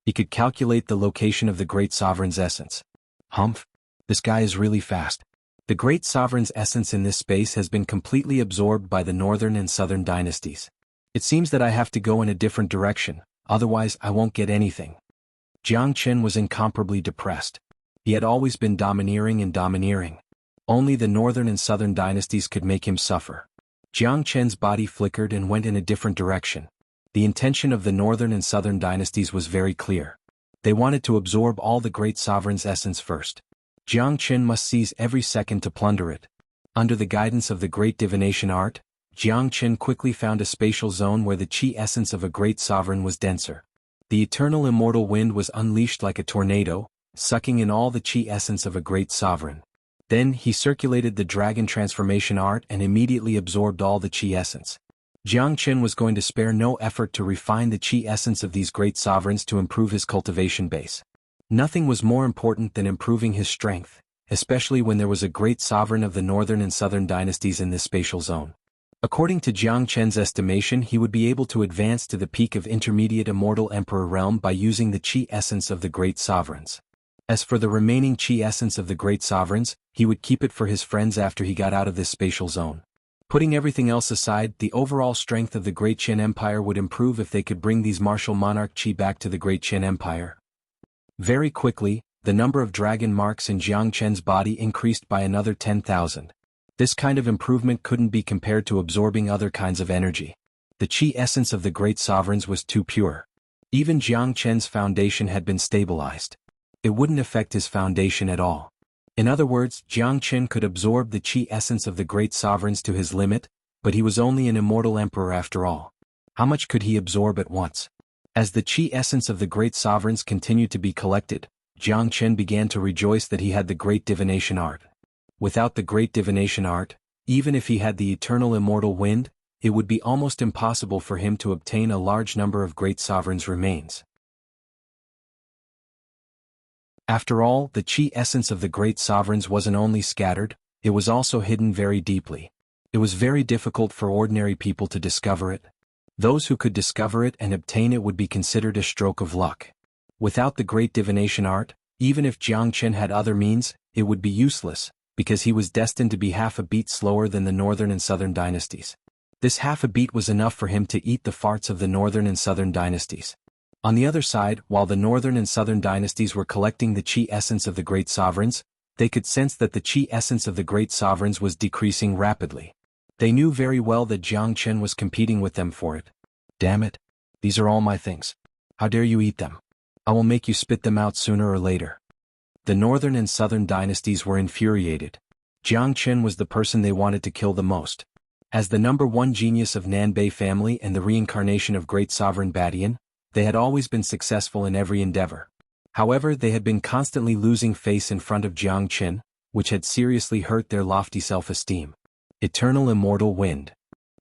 He could calculate the location of the great sovereign's essence. Humph. This guy is really fast. The great sovereign's essence in this space has been completely absorbed by the northern and southern dynasties. It seems that I have to go in a different direction, otherwise I won't get anything. Jiangchen was incomparably depressed. He had always been domineering and domineering. Only the northern and southern dynasties could make him suffer. Jiangchen's body flickered and went in a different direction. The intention of the northern and southern dynasties was very clear. They wanted to absorb all the great sovereign's essence first. Jiangchen must seize every second to plunder it. Under the guidance of the great divination art, Jiangchen quickly found a spatial zone where the chi essence of a great sovereign was denser. The eternal immortal wind was unleashed like a tornado, sucking in all the chi essence of a great sovereign. Then he circulated the dragon transformation art and immediately absorbed all the chi essence. Jiangchen was going to spare no effort to refine the chi essence of these great sovereigns to improve his cultivation base. Nothing was more important than improving his strength, especially when there was a great sovereign of the northern and southern dynasties in this spatial zone. According to Jiangchen's estimation, he would be able to advance to the peak of intermediate immortal emperor realm by using the chi essence of the great sovereigns. As for the remaining chi essence of the great sovereigns, he would keep it for his friends after he got out of this spatial zone. Putting everything else aside, the overall strength of the Great Qin Empire would improve if they could bring these martial monarch qi back to the Great Qin Empire. Very quickly, the number of dragon marks in Jiang Chen's body increased by another 10,000. This kind of improvement couldn't be compared to absorbing other kinds of energy. The qi essence of the great sovereigns was too pure. Even Jiang Chen's foundation had been stabilized. It wouldn't affect his foundation at all. In other words, Jiang Chen could absorb the qi essence of the great sovereigns to his limit, but he was only an immortal emperor after all. How much could he absorb at once? As the qi essence of the great sovereigns continued to be collected, Jiang Chen began to rejoice that he had the great divination art. Without the great divination art, even if he had the eternal immortal wind, it would be almost impossible for him to obtain a large number of great sovereigns' remains. After all, the qi essence of the great sovereigns wasn't only scattered, it was also hidden very deeply. It was very difficult for ordinary people to discover it. Those who could discover it and obtain it would be considered a stroke of luck. Without the great divination art, even if Jiang Chen had other means, it would be useless, because he was destined to be half a beat slower than the northern and southern dynasties. This half a beat was enough for him to eat the farts of the northern and southern dynasties. On the other side, while the northern and southern dynasties were collecting the qi essence of the great sovereigns, they could sense that the qi essence of the great sovereigns was decreasing rapidly. They knew very well that Jiang Chen was competing with them for it. Damn it! These are all my things. How dare you eat them? I will make you spit them out sooner or later. The northern and southern dynasties were infuriated. Jiang Chen was the person they wanted to kill the most. As the #1 genius of Nanbei family and the reincarnation of great sovereign Badian, they had always been successful in every endeavor. However, they had been constantly losing face in front of Jiang Chen, which had seriously hurt their lofty self-esteem. Eternal immortal wind.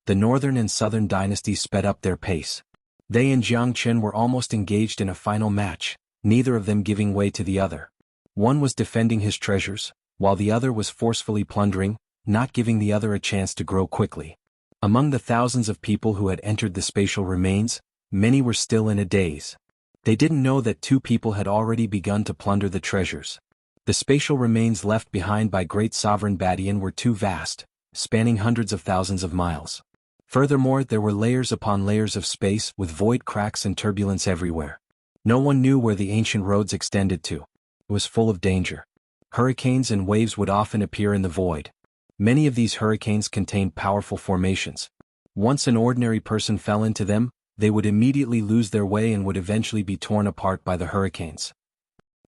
The northern and southern dynasties sped up their pace. They and Jiang Chen were almost engaged in a final match, neither of them giving way to the other. One was defending his treasures, while the other was forcefully plundering, not giving the other a chance to grow quickly. Among the thousands of people who had entered the spatial remains, many were still in a daze. They didn't know that two people had already begun to plunder the treasures. The spatial remains left behind by great sovereign Badian were too vast, spanning hundreds of thousands of miles. Furthermore, there were layers upon layers of space with void cracks and turbulence everywhere. No one knew where the ancient roads extended to. It was full of danger. Hurricanes and waves would often appear in the void. Many of these hurricanes contained powerful formations. Once an ordinary person fell into them, they would immediately lose their way and would eventually be torn apart by the hurricanes.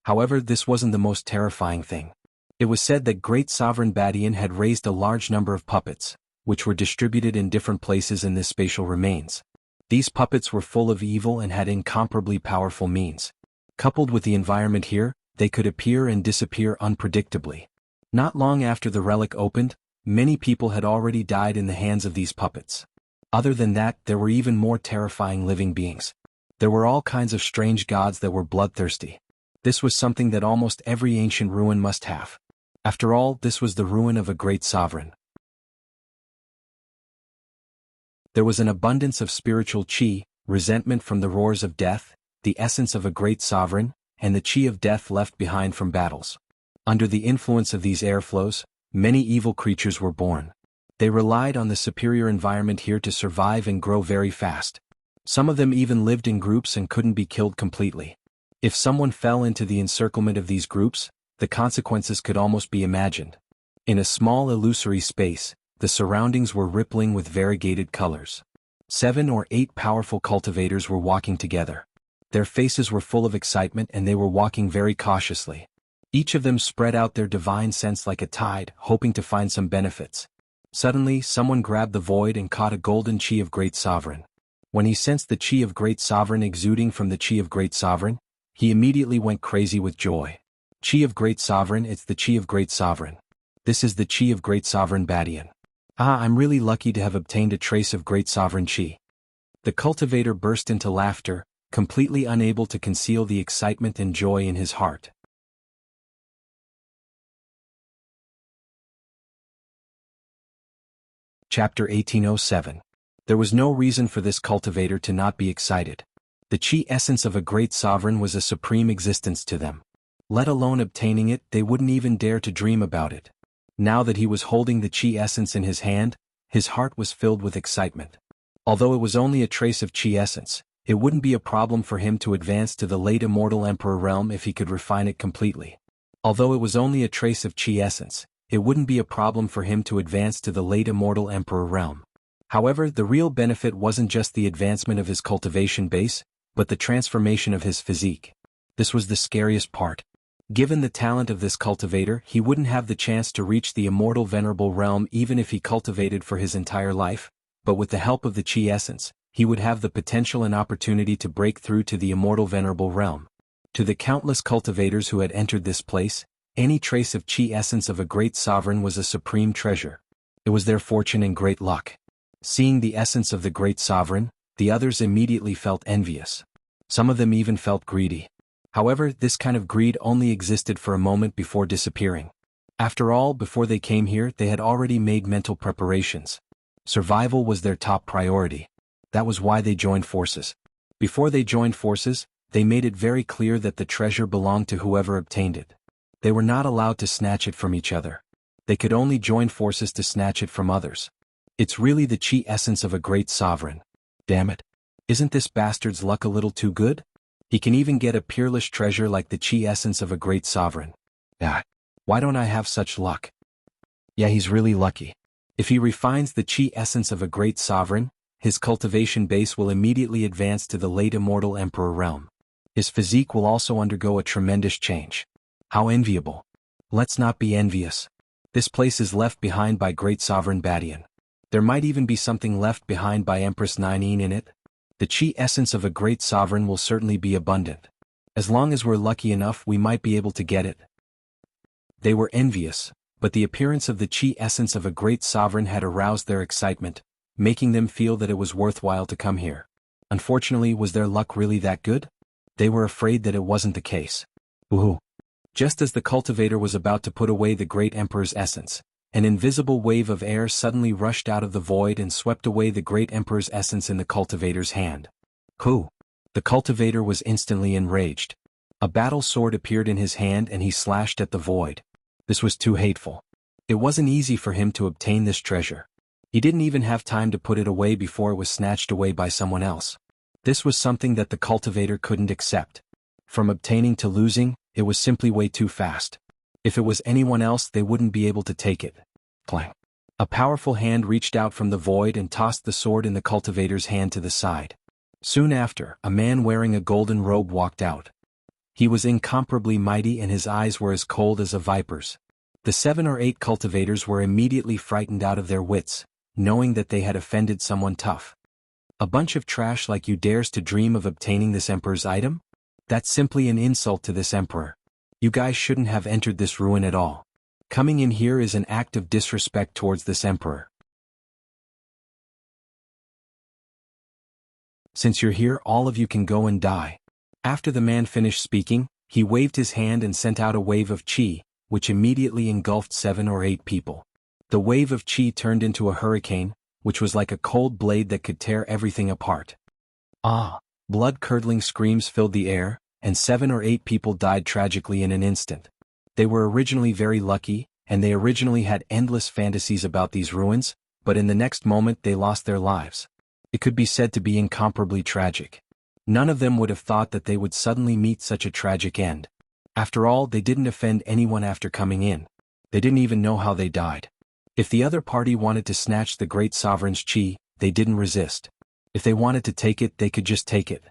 However, this wasn't the most terrifying thing. It was said that great sovereign Badian had raised a large number of puppets, which were distributed in different places in this spatial remains. These puppets were full of evil and had incomparably powerful means. Coupled with the environment here, they could appear and disappear unpredictably. Not long after the relic opened, many people had already died in the hands of these puppets. Other than that, there were even more terrifying living beings. There were all kinds of strange gods that were bloodthirsty. This was something that almost every ancient ruin must have. After all, this was the ruin of a great sovereign. There was an abundance of spiritual qi, resentment from the roars of death, the essence of a great sovereign, and the qi of death left behind from battles. Under the influence of these airflows, many evil creatures were born. They relied on the superior environment here to survive and grow very fast. Some of them even lived in groups and couldn't be killed completely. If someone fell into the encirclement of these groups, the consequences could almost be imagined. In a small illusory space, the surroundings were rippling with variegated colors. 7 or 8 powerful cultivators were walking together. Their faces were full of excitement and they were walking very cautiously. Each of them spread out their divine sense like a tide, hoping to find some benefits. Suddenly, someone grabbed the void and caught a golden qi of great sovereign. When he sensed the qi of great sovereign exuding from the qi of great sovereign, he immediately went crazy with joy. Qi of great sovereign, it's the qi of great sovereign. This is the qi of great sovereign Badian. I'm really lucky to have obtained a trace of great sovereign qi. The cultivator burst into laughter, completely unable to conceal the excitement and joy in his heart. Chapter 1807. There was no reason for this cultivator to not be excited. The qi essence of a great sovereign was a supreme existence to them. Let alone obtaining it, they wouldn't even dare to dream about it. Now that he was holding the qi essence in his hand, His heart was filled with excitement. Although it was only a trace of chi essence, it wouldn't be a problem for him to advance to the late immortal emperor realm if he could refine it completely. Although it was only a trace of chi essence, it wouldn't be a problem for him to advance to the late immortal emperor realm. However, the real benefit wasn't just the advancement of his cultivation base, but the transformation of his physique. This was the scariest part. Given the talent of this cultivator, he wouldn't have the chance to reach the immortal venerable realm even if he cultivated for his entire life, but with the help of the chi essence, he would have the potential and opportunity to break through to the immortal venerable realm. To the countless cultivators who had entered this place, any trace of chi essence of a great sovereign was a supreme treasure. It was their fortune and great luck. Seeing the essence of the great sovereign, the others immediately felt envious. Some of them even felt greedy. However, this kind of greed only existed for a moment before disappearing. After all, before they came here, they had already made mental preparations. Survival was their top priority. That was why they joined forces. Before they joined forces, they made it very clear that the treasure belonged to whoever obtained it. They were not allowed to snatch it from each other. They could only join forces to snatch it from others. It's really the chi essence of a great sovereign. Damn it. Isn't this bastard's luck a little too good? He can even get a peerless treasure like the chi essence of a great sovereign. Why don't I have such luck? Yeah, he's really lucky. If he refines the chi essence of a great sovereign, his cultivation base will immediately advance to the late immortal emperor realm. His physique will also undergo a tremendous change. How enviable. Let's not be envious. This place is left behind by great sovereign Badian. There might even be something left behind by Empress Ninine in it. The chi essence of a great sovereign will certainly be abundant. As long as we're lucky enough, we might be able to get it. They were envious, but the appearance of the chi essence of a great sovereign had aroused their excitement, making them feel that it was worthwhile to come here. Unfortunately, was their luck really that good? They were afraid that it wasn't the case. Ooh. Just as the cultivator was about to put away the great emperor's essence, an invisible wave of air suddenly rushed out of the void and swept away the great emperor's essence in the cultivator's hand. Who? The cultivator was instantly enraged. A battle sword appeared in his hand and he slashed at the void. This was too hateful. It wasn't easy for him to obtain this treasure. He didn't even have time to put it away before it was snatched away by someone else. This was something that the cultivator couldn't accept. From obtaining to losing, it was simply way too fast. If it was anyone else, they wouldn't be able to take it. Clang. A powerful hand reached out from the void and tossed the sword in the cultivator's hand to the side. Soon after, a man wearing a golden robe walked out. He was incomparably mighty and his eyes were as cold as a viper's. The 7 or 8 cultivators were immediately frightened out of their wits, knowing that they had offended someone tough. A bunch of trash like you dares to dream of obtaining this emperor's item? That's simply an insult to this emperor. You guys shouldn't have entered this ruin at all. Coming in here is an act of disrespect towards this emperor. Since you're here, all of you can go and die. After the man finished speaking, he waved his hand and sent out a wave of chi, which immediately engulfed 7 or 8 people. The wave of chi turned into a hurricane, which was like a cold blade that could tear everything apart. Blood-curdling screams filled the air, and 7 or 8 people died tragically in an instant. They were originally very lucky, and they originally had endless fantasies about these ruins, but in the next moment they lost their lives. It could be said to be incomparably tragic. None of them would have thought that they would suddenly meet such a tragic end. After all, they didn't offend anyone after coming in. They didn't even know how they died. If the other party wanted to snatch the great sovereign's chi, they didn't resist. If they wanted to take it, they could just take it.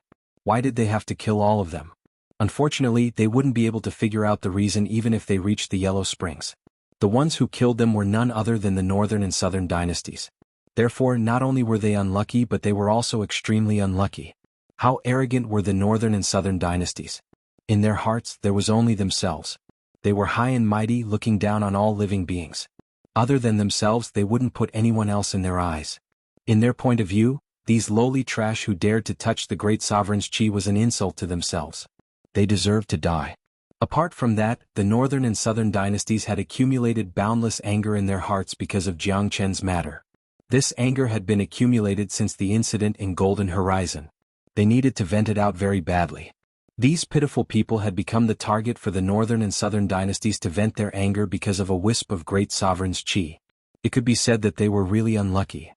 Why did they have to kill all of them? Unfortunately, they wouldn't be able to figure out the reason even if they reached the Yellow Springs. The ones who killed them were none other than the Northern and Southern dynasties. Therefore, not only were they unlucky, but they were also extremely unlucky. How arrogant were the Northern and Southern dynasties! In their hearts, there was only themselves. They were high and mighty, looking down on all living beings. Other than themselves, they wouldn't put anyone else in their eyes. In their point of view, these lowly trash who dared to touch the great sovereign's chi was an insult to themselves. They deserved to die. Apart from that, the Northern and Southern dynasties had accumulated boundless anger in their hearts because of Jiang Chen's matter. This anger had been accumulated since the incident in Golden Horizon. They needed to vent it out very badly. These pitiful people had become the target for the Northern and Southern dynasties to vent their anger because of a wisp of great sovereign's chi. It could be said that they were really unlucky.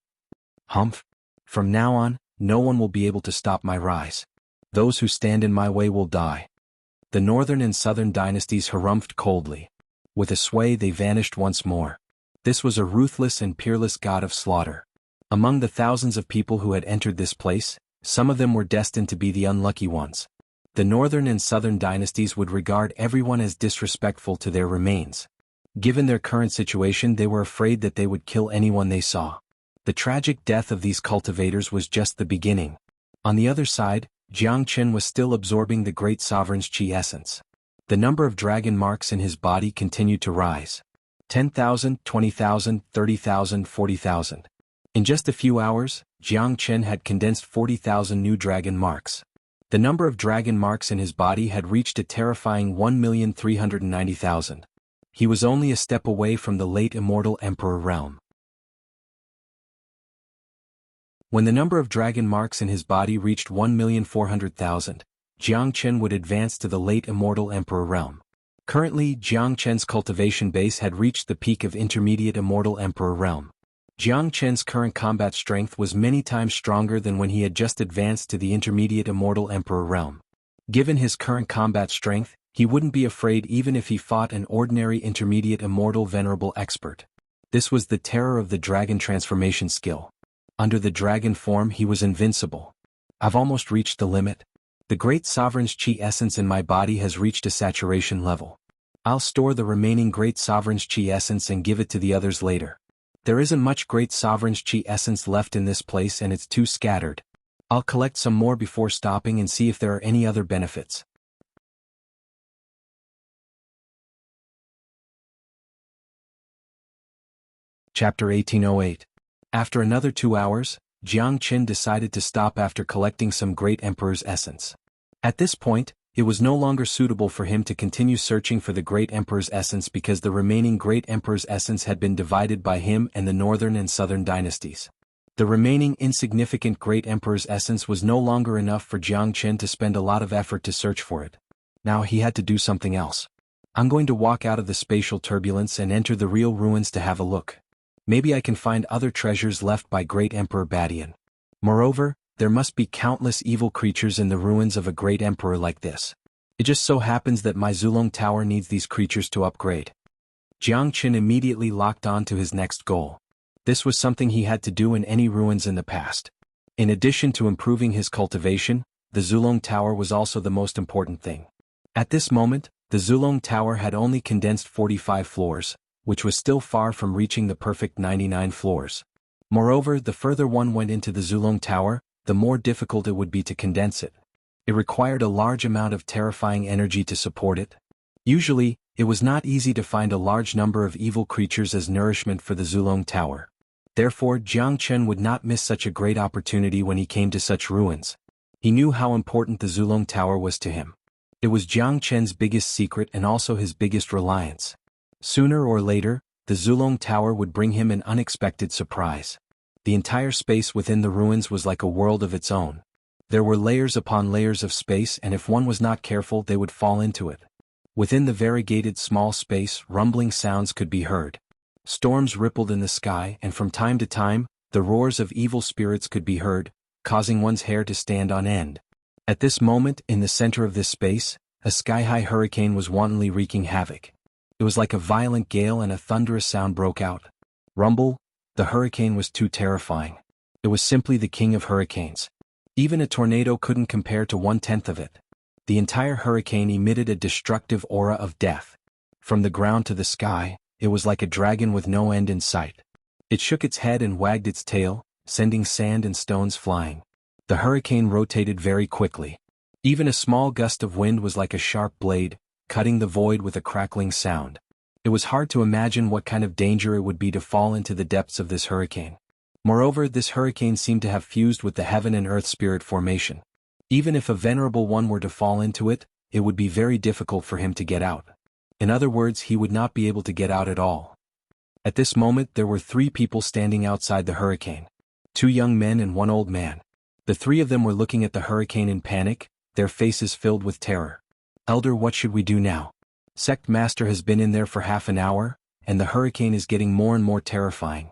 Humph. From now on, no one will be able to stop my rise. Those who stand in my way will die. The northern and southern dynasties harumphed coldly. With a sway they vanished once more. This was a ruthless and peerless god of slaughter. Among the thousands of people who had entered this place, some of them were destined to be the unlucky ones. The northern and southern dynasties would regard everyone as disrespectful to their remains. Given their current situation, they were afraid that they would kill anyone they saw. The tragic death of these cultivators was just the beginning. On the other side, Jiangchen was still absorbing the great sovereign's chi essence. The number of dragon marks in his body continued to rise. 10,000, 20,000, 30,000, 40,000. In just a few hours, Jiangchen had condensed 40,000 new dragon marks. The number of dragon marks in his body had reached a terrifying 1,390,000. He was only a step away from the late immortal emperor realm. When the number of dragon marks in his body reached 1,400,000, Jiangchen would advance to the late immortal emperor realm. Currently, Jiangchen's cultivation base had reached the peak of intermediate immortal emperor realm. Jiangchen's current combat strength was many times stronger than when he had just advanced to the intermediate immortal emperor realm. Given his current combat strength, he wouldn't be afraid even if he fought an ordinary intermediate immortal venerable expert. This was the terror of the dragon transformation skill. Under the dragon form he was invincible. I've almost reached the limit. The great sovereign's chi essence in my body has reached a saturation level. I'll store the remaining great sovereign's chi essence and give it to the others later. There isn't much great sovereign's chi essence left in this place and it's too scattered. I'll collect some more before stopping and see if there are any other benefits. Chapter 1808. After another 2 hours, Jiangchen decided to stop after collecting some great emperor's essence. At this point, it was no longer suitable for him to continue searching for the great emperor's essence because the remaining great emperor's essence had been divided by him and the northern and southern dynasties. The remaining insignificant great emperor's essence was no longer enough for Jiangchen to spend a lot of effort to search for it. Now he had to do something else. I'm going to walk out of the spatial turbulence and enter the real ruins to have a look. Maybe I can find other treasures left by great Emperor Badian. Moreover, there must be countless evil creatures in the ruins of a great emperor like this. It just so happens that my Zulong Tower needs these creatures to upgrade. Jiangchen immediately locked on to his next goal. This was something he had to do in any ruins in the past. In addition to improving his cultivation, the Zulong Tower was also the most important thing. At this moment, the Zulong Tower had only condensed 45 floors, which was still far from reaching the perfect 99 floors. Moreover, the further one went into the Zulong Tower, the more difficult it would be to condense it. It required a large amount of terrifying energy to support it. Usually, it was not easy to find a large number of evil creatures as nourishment for the Zulong Tower. Therefore, Jiangchen would not miss such a great opportunity when he came to such ruins. He knew how important the Zulong Tower was to him. It was Jiangchen's biggest secret and also his biggest reliance. Sooner or later, the Zulong Tower would bring him an unexpected surprise. The entire space within the ruins was like a world of its own. There were layers upon layers of space, and if one was not careful they would fall into it. Within the variegated small space, rumbling sounds could be heard. Storms rippled in the sky, and from time to time, the roars of evil spirits could be heard, causing one's hair to stand on end. At this moment, in the center of this space, a sky-high hurricane was wantonly wreaking havoc. It was like a violent gale and a thunderous sound broke out. Rumble, the hurricane was too terrifying. It was simply the king of hurricanes. Even a tornado couldn't compare to 1/10 of it. The entire hurricane emitted a destructive aura of death. From the ground to the sky, it was like a dragon with no end in sight. It shook its head and wagged its tail, sending sand and stones flying. The hurricane rotated very quickly. Even a small gust of wind was like a sharp blade, cutting the void with a crackling sound. It was hard to imagine what kind of danger it would be to fall into the depths of this hurricane. Moreover, this hurricane seemed to have fused with the heaven and earth spirit formation. Even if a venerable one were to fall into it, it would be very difficult for him to get out. In other words, he would not be able to get out at all. At this moment there were 3 people standing outside the hurricane. 2 young men and 1 old man. The 3 of them were looking at the hurricane in panic, their faces filled with terror. "Elder, what should we do now? Sect Master has been in there for half an hour, and the hurricane is getting more and more terrifying.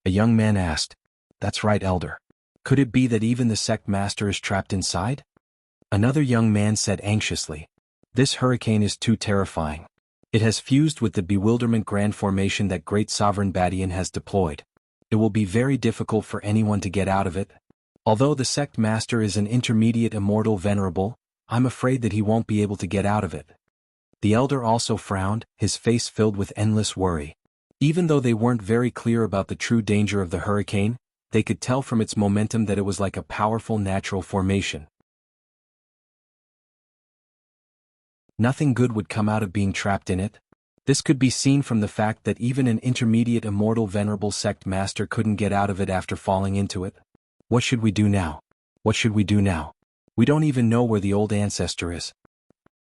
A young man asked, "That's right, Elder. Could it be that even the sect master is trapped inside?" Another young man said anxiously, "This hurricane is too terrifying. It has fused with the bewilderment grand formation that Great Sovereign Badian has deployed. It will be very difficult for anyone to get out of it. Although the sect master is an intermediate immortal venerable, I'm afraid that he won't be able to get out of it." The elder also frowned, his face filled with endless worry. Even though they weren't very clear about the true danger of the hurricane, they could tell from its momentum that it was like a powerful natural formation. Nothing good would come out of being trapped in it. This could be seen from the fact that even an intermediate immortal venerable sect master couldn't get out of it after falling into it. What should we do now? What should we do now? We don't even know where the old ancestor is.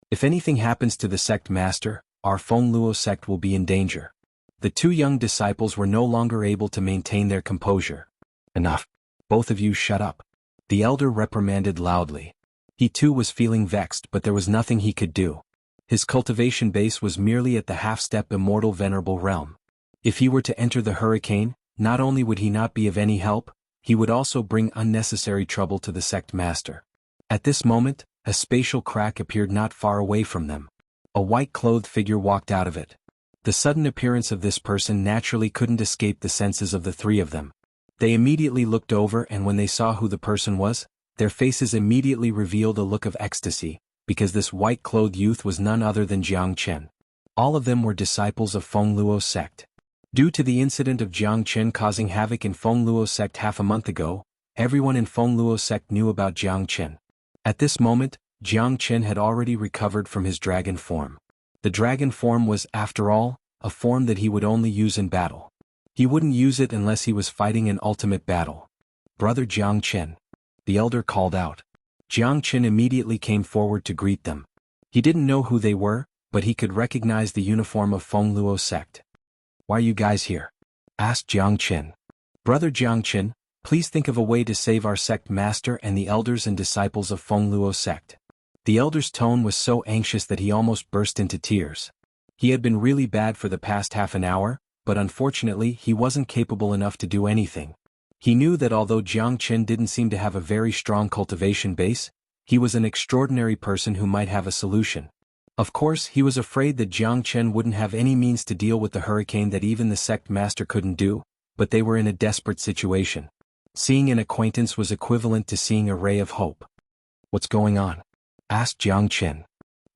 If anything happens to the sect master, our Fengluo sect will be in danger. The two young disciples were no longer able to maintain their composure. "Enough. Both of you shut up," the elder reprimanded loudly. He too was feeling vexed, but there was nothing he could do. His cultivation base was merely at the half-step immortal venerable realm. If he were to enter the hurricane, not only would he not be of any help, he would also bring unnecessary trouble to the sect master. At this moment, a spatial crack appeared not far away from them. A white-clothed figure walked out of it. The sudden appearance of this person naturally couldn't escape the senses of the three of them. They immediately looked over, and when they saw who the person was, their faces immediately revealed a look of ecstasy, because this white-clothed youth was none other than Jiang. All of them were disciples of Fengluo sect. Due to the incident of Jiang causing havoc in Fengluo sect half a month ago, everyone in Fengluo sect knew about Jiang. At this moment, Jiang had already recovered from his dragon form. The dragon form was, after all, a form that he would only use in battle. He wouldn't use it unless he was fighting an ultimate battle. "Brother Jiang," the elder called out. Jiang immediately came forward to greet them. He didn't know who they were, but he could recognize the uniform of Fengluo sect. "Why are you guys here?" asked Jiang. "Brother Jiang, please think of a way to save our sect master and the elders and disciples of Fengluo sect." The elder's tone was so anxious that he almost burst into tears. He had been really bad for the past half an hour, but unfortunately he wasn't capable enough to do anything. He knew that although Jiang didn't seem to have a very strong cultivation base, he was an extraordinary person who might have a solution. Of course, he was afraid that Jiang wouldn't have any means to deal with the hurricane that even the sect master couldn't do, but they were in a desperate situation. Seeing an acquaintance was equivalent to seeing a ray of hope. "What's going on?" asked Jiang.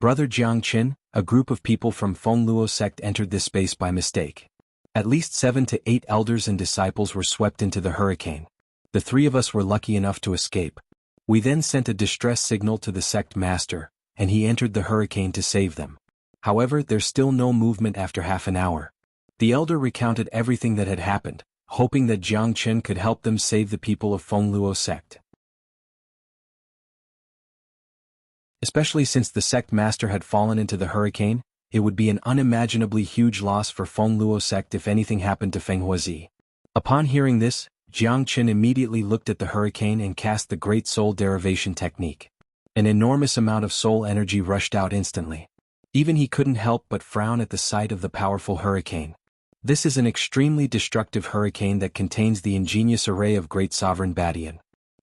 "Brother Jiang, a group of people from Fengluo sect entered this space by mistake. At least 7 to 8 elders and disciples were swept into the hurricane. The 3 of us were lucky enough to escape. We then sent a distress signal to the sect master, and he entered the hurricane to save them. However, there's still no movement after half an hour." The elder recounted everything that had happened, hoping that Jiang could help them save the people of Fengluo sect. Especially since the sect master had fallen into the hurricane, it would be an unimaginably huge loss for Fengluo sect if anything happened to Feng Huazi. Upon hearing this, Jiang immediately looked at the hurricane and cast the Great Soul Derivation technique. An enormous amount of soul energy rushed out instantly. Even he couldn't help but frown at the sight of the powerful hurricane. This is an extremely destructive hurricane that contains the ingenious array of Great Sovereign Badian.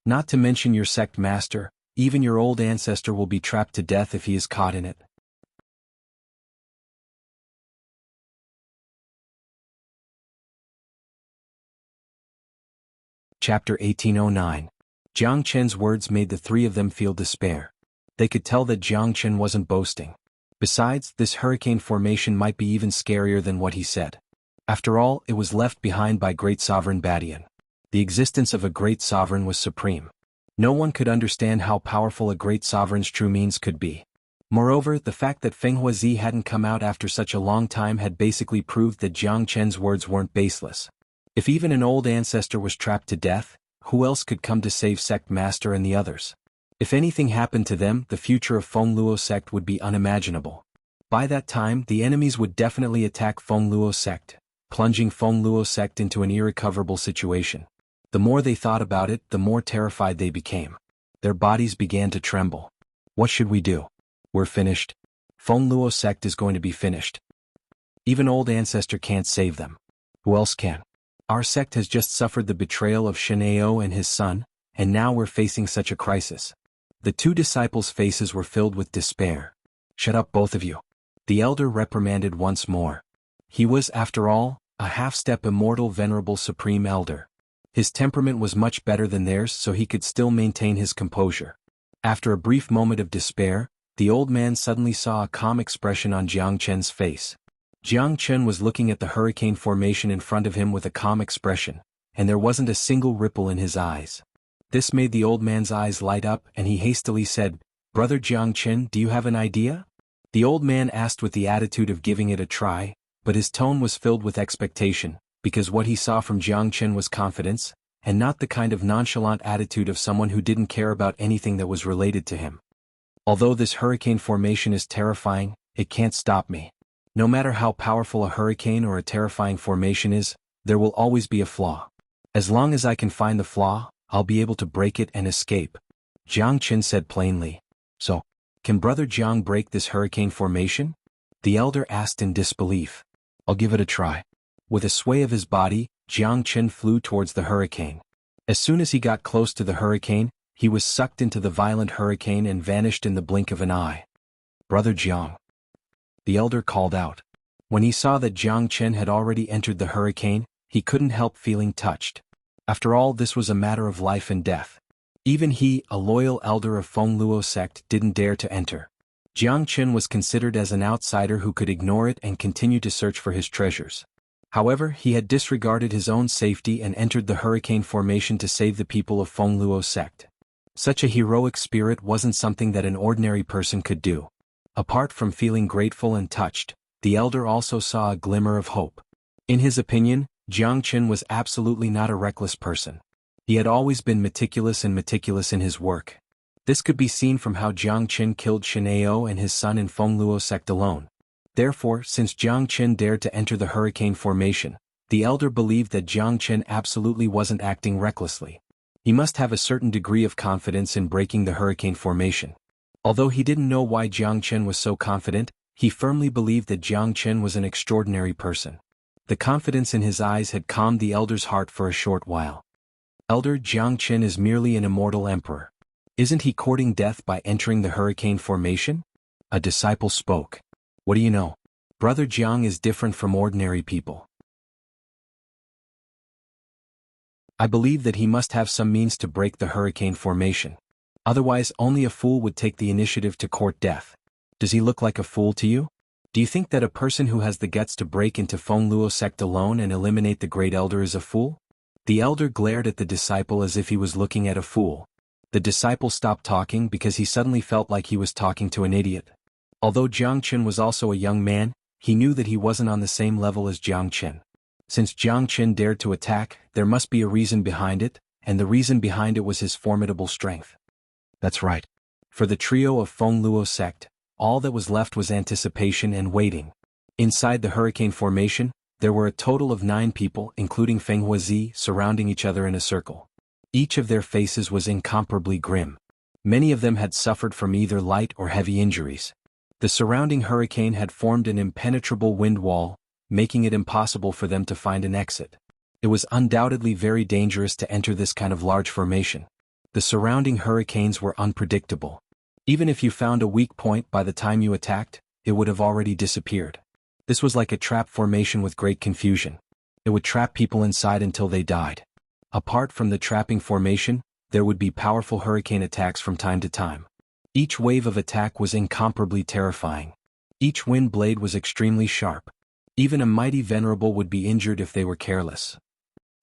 Not to mention your sect master, even your old ancestor will be trapped to death if he is caught in it. Chapter 1809. Jiang words made the 3 of them feel despair. They could tell that Jiang wasn't boasting. Besides, this hurricane formation might be even scarier than what he said. After all, it was left behind by Great Sovereign Badian. The existence of a great sovereign was supreme. No one could understand how powerful a great sovereign's true means could be. Moreover, the fact that Feng Huazi hadn't come out after such a long time had basically proved that Jiang words weren't baseless. If even an old ancestor was trapped to death, who else could come to save sect master and the others? If anything happened to them, the future of Fengluo sect would be unimaginable. By that time, the enemies would definitely attack Fengluo sect, plunging Fengluo sect into an irrecoverable situation. The more they thought about it, the more terrified they became. Their bodies began to tremble. "What should we do? We're finished. Fengluo sect is going to be finished." Even old ancestor can't save them. Who else can? Our sect has just suffered the betrayal of Xianxia and his son, and now we're facing such a crisis. The two disciples' faces were filled with despair. Shut up, both of you. The elder reprimanded once more. He was, after all, a half-step immortal venerable supreme elder. His temperament was much better than theirs, so he could still maintain his composure. After a brief moment of despair, the old man suddenly saw a calm expression on Jiang Chen's face. Jiang Chen was looking at the hurricane formation in front of him with a calm expression, and there wasn't a single ripple in his eyes. This made the old man's eyes light up, and he hastily said, "Brother Jiang Chen, do you have an idea?" The old man asked with the attitude of giving it a try, but his tone was filled with expectation, because what he saw from Jiang Chen was confidence, and not the kind of nonchalant attitude of someone who didn't care about anything that was related to him. Although this hurricane formation is terrifying, it can't stop me. No matter how powerful a hurricane or a terrifying formation is, there will always be a flaw. As long as I can find the flaw, I'll be able to break it and escape. Jiang Chen said plainly. So, can Brother Jiang break this hurricane formation? The elder asked in disbelief. I'll give it a try. With a sway of his body, Jiang Chen flew towards the hurricane. As soon as he got close to the hurricane, he was sucked into the violent hurricane and vanished in the blink of an eye. Brother Jiang. The elder called out. When he saw that Jiang Chen had already entered the hurricane, he couldn't help feeling touched. After all, this was a matter of life and death. Even he, a loyal elder of Fengluo sect, didn't dare to enter. Jiang Chen was considered as an outsider who could ignore it and continue to search for his treasures. However, he had disregarded his own safety and entered the hurricane formation to save the people of Fengluo sect. Such a heroic spirit wasn't something that an ordinary person could do. Apart from feeling grateful and touched, the elder also saw a glimmer of hope. In his opinion, Jiang Chen was absolutely not a reckless person. He had always been meticulous in his work. This could be seen from how Jiang Chen killed Xianxia and his son in Fengluo sect alone. Therefore, since Jiang Chen dared to enter the hurricane formation, the elder believed that Jiang Chen absolutely wasn't acting recklessly. He must have a certain degree of confidence in breaking the hurricane formation. Although he didn't know why Jiang Chen was so confident, he firmly believed that Jiang Chen was an extraordinary person. The confidence in his eyes had calmed the elder's heart for a short while. Elder, Jiang Chen is merely an immortal emperor. Isn't he courting death by entering the hurricane formation? A disciple spoke. What do you know? Brother Jiang is different from ordinary people. I believe that he must have some means to break the hurricane formation. Otherwise, only a fool would take the initiative to court death. Does he look like a fool to you? Do you think that a person who has the guts to break into Fengluo sect alone and eliminate the great elder is a fool? The elder glared at the disciple as if he was looking at a fool. The disciple stopped talking because he suddenly felt like he was talking to an idiot. Although Jiang Chen was also a young man, he knew that he wasn't on the same level as Jiang Chen. Since Jiang Chen dared to attack, there must be a reason behind it, and the reason behind it was his formidable strength. That's right. For the trio of Fengluo sect, all that was left was anticipation and waiting. Inside the hurricane formation, there were a total of 9 people, including Feng Huazi, surrounding each other in a circle. Each of their faces was incomparably grim. Many of them had suffered from either light or heavy injuries. The surrounding hurricane had formed an impenetrable wind wall, making it impossible for them to find an exit. It was undoubtedly very dangerous to enter this kind of large formation. The surrounding hurricanes were unpredictable. Even if you found a weak point by the time you attacked, it would have already disappeared. This was like a trap formation with great confusion. It would trap people inside until they died. Apart from the trapping formation, there would be powerful hurricane attacks from time to time. Each wave of attack was incomparably terrifying. Each wind blade was extremely sharp. Even a mighty venerable would be injured if they were careless.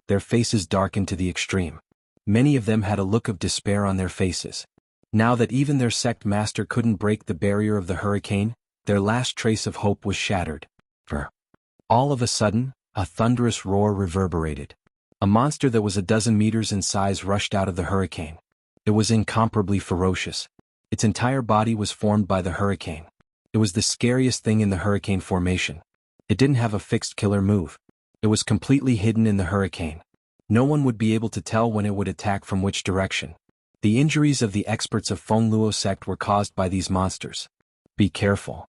Their faces darkened to the extreme. Many of them had a look of despair on their faces. Now that even their sect master couldn't break the barrier of the hurricane, their last trace of hope was shattered. All of a sudden, a thunderous roar reverberated. A monster that was 12 meters in size rushed out of the hurricane. It was incomparably ferocious. Its entire body was formed by the hurricane. It was the scariest thing in the hurricane formation. It didn't have a fixed killer move. It was completely hidden in the hurricane. No one would be able to tell when it would attack from which direction. The injuries of the experts of Fengluo sect were caused by these monsters. Be careful.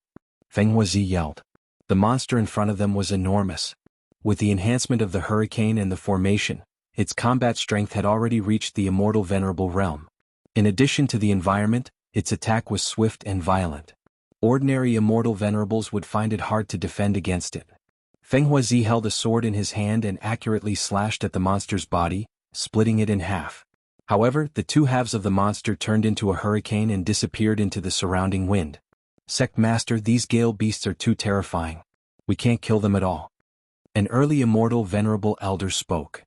Feng Huazi yelled. The monster in front of them was enormous. With the enhancement of the hurricane and the formation, its combat strength had already reached the immortal venerable realm. In addition to the environment, its attack was swift and violent. Ordinary immortal venerables would find it hard to defend against it. Feng Huazi held a sword in his hand and accurately slashed at the monster's body, splitting it in half. However, the two halves of the monster turned into a hurricane and disappeared into the surrounding wind. Sect Master, these gale beasts are too terrifying. We can't kill them at all. An early immortal venerable elder spoke.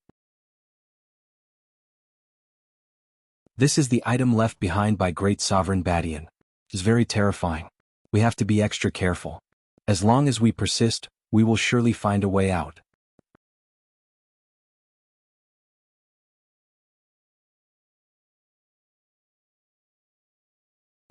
This is the item left behind by Great Sovereign Badian. It's very terrifying. We have to be extra careful. As long as we persist, we will surely find a way out.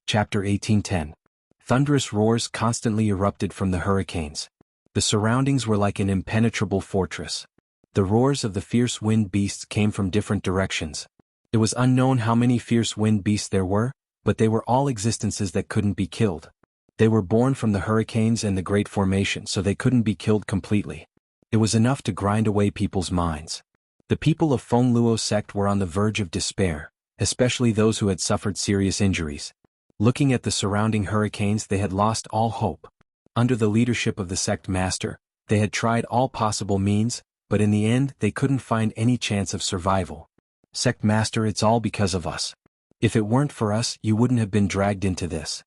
Chapter 1810. Thunderous roars constantly erupted from the hurricanes. The surroundings were like an impenetrable fortress. The roars of the fierce wind beasts came from different directions. It was unknown how many fierce wind beasts there were, but they were all existences that couldn't be killed. They were born from the hurricanes and the Great Formation, so they couldn't be killed completely. It was enough to grind away people's minds. The people of Feng Luo sect were on the verge of despair, especially those who had suffered serious injuries. Looking at the surrounding hurricanes, they had lost all hope. Under the leadership of the sect master, they had tried all possible means, but in the end they couldn't find any chance of survival. Sect master, it's all because of us. If it weren't for us, you wouldn't have been dragged into this.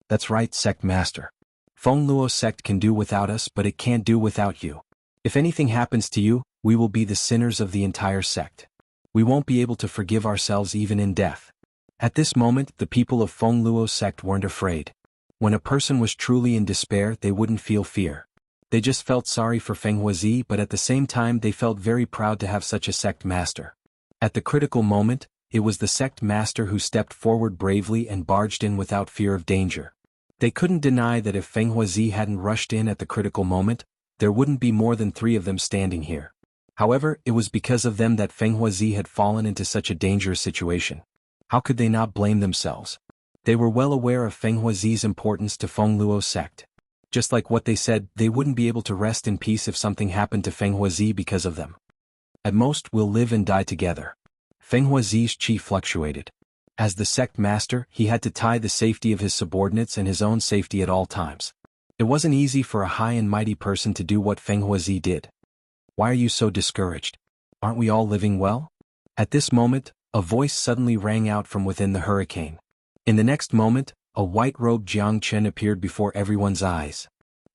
That's right, sect master. Feng Luo sect can do without us, but it can't do without you. If anything happens to you, we will be the sinners of the entire sect. We won't be able to forgive ourselves even in death. At this moment, the people of Feng Luo sect weren't afraid. When a person was truly in despair, they wouldn't feel fear. They just felt sorry for Feng Huazi, but at the same time they felt very proud to have such a sect master. At the critical moment, it was the sect master who stepped forward bravely and barged in without fear of danger. They couldn't deny that if Feng Huazi hadn't rushed in at the critical moment, there wouldn't be more than 3 of them standing here. However, it was because of them that Feng Huazi had fallen into such a dangerous situation. How could they not blame themselves? They were well aware of Feng Huazi's importance to Feng Luo sect. Just like what they said, they wouldn't be able to rest in peace if something happened to Feng Huazi because of them. At most, we'll live and die together. Feng Huazi's chi fluctuated. As the sect master, he had to tie the safety of his subordinates and his own safety at all times. It wasn't easy for a high and mighty person to do what Feng Huazi did. Why are you so discouraged? Aren't we all living well? At this moment, a voice suddenly rang out from within the hurricane. In the next moment, a white-robed Jiangchen appeared before everyone's eyes.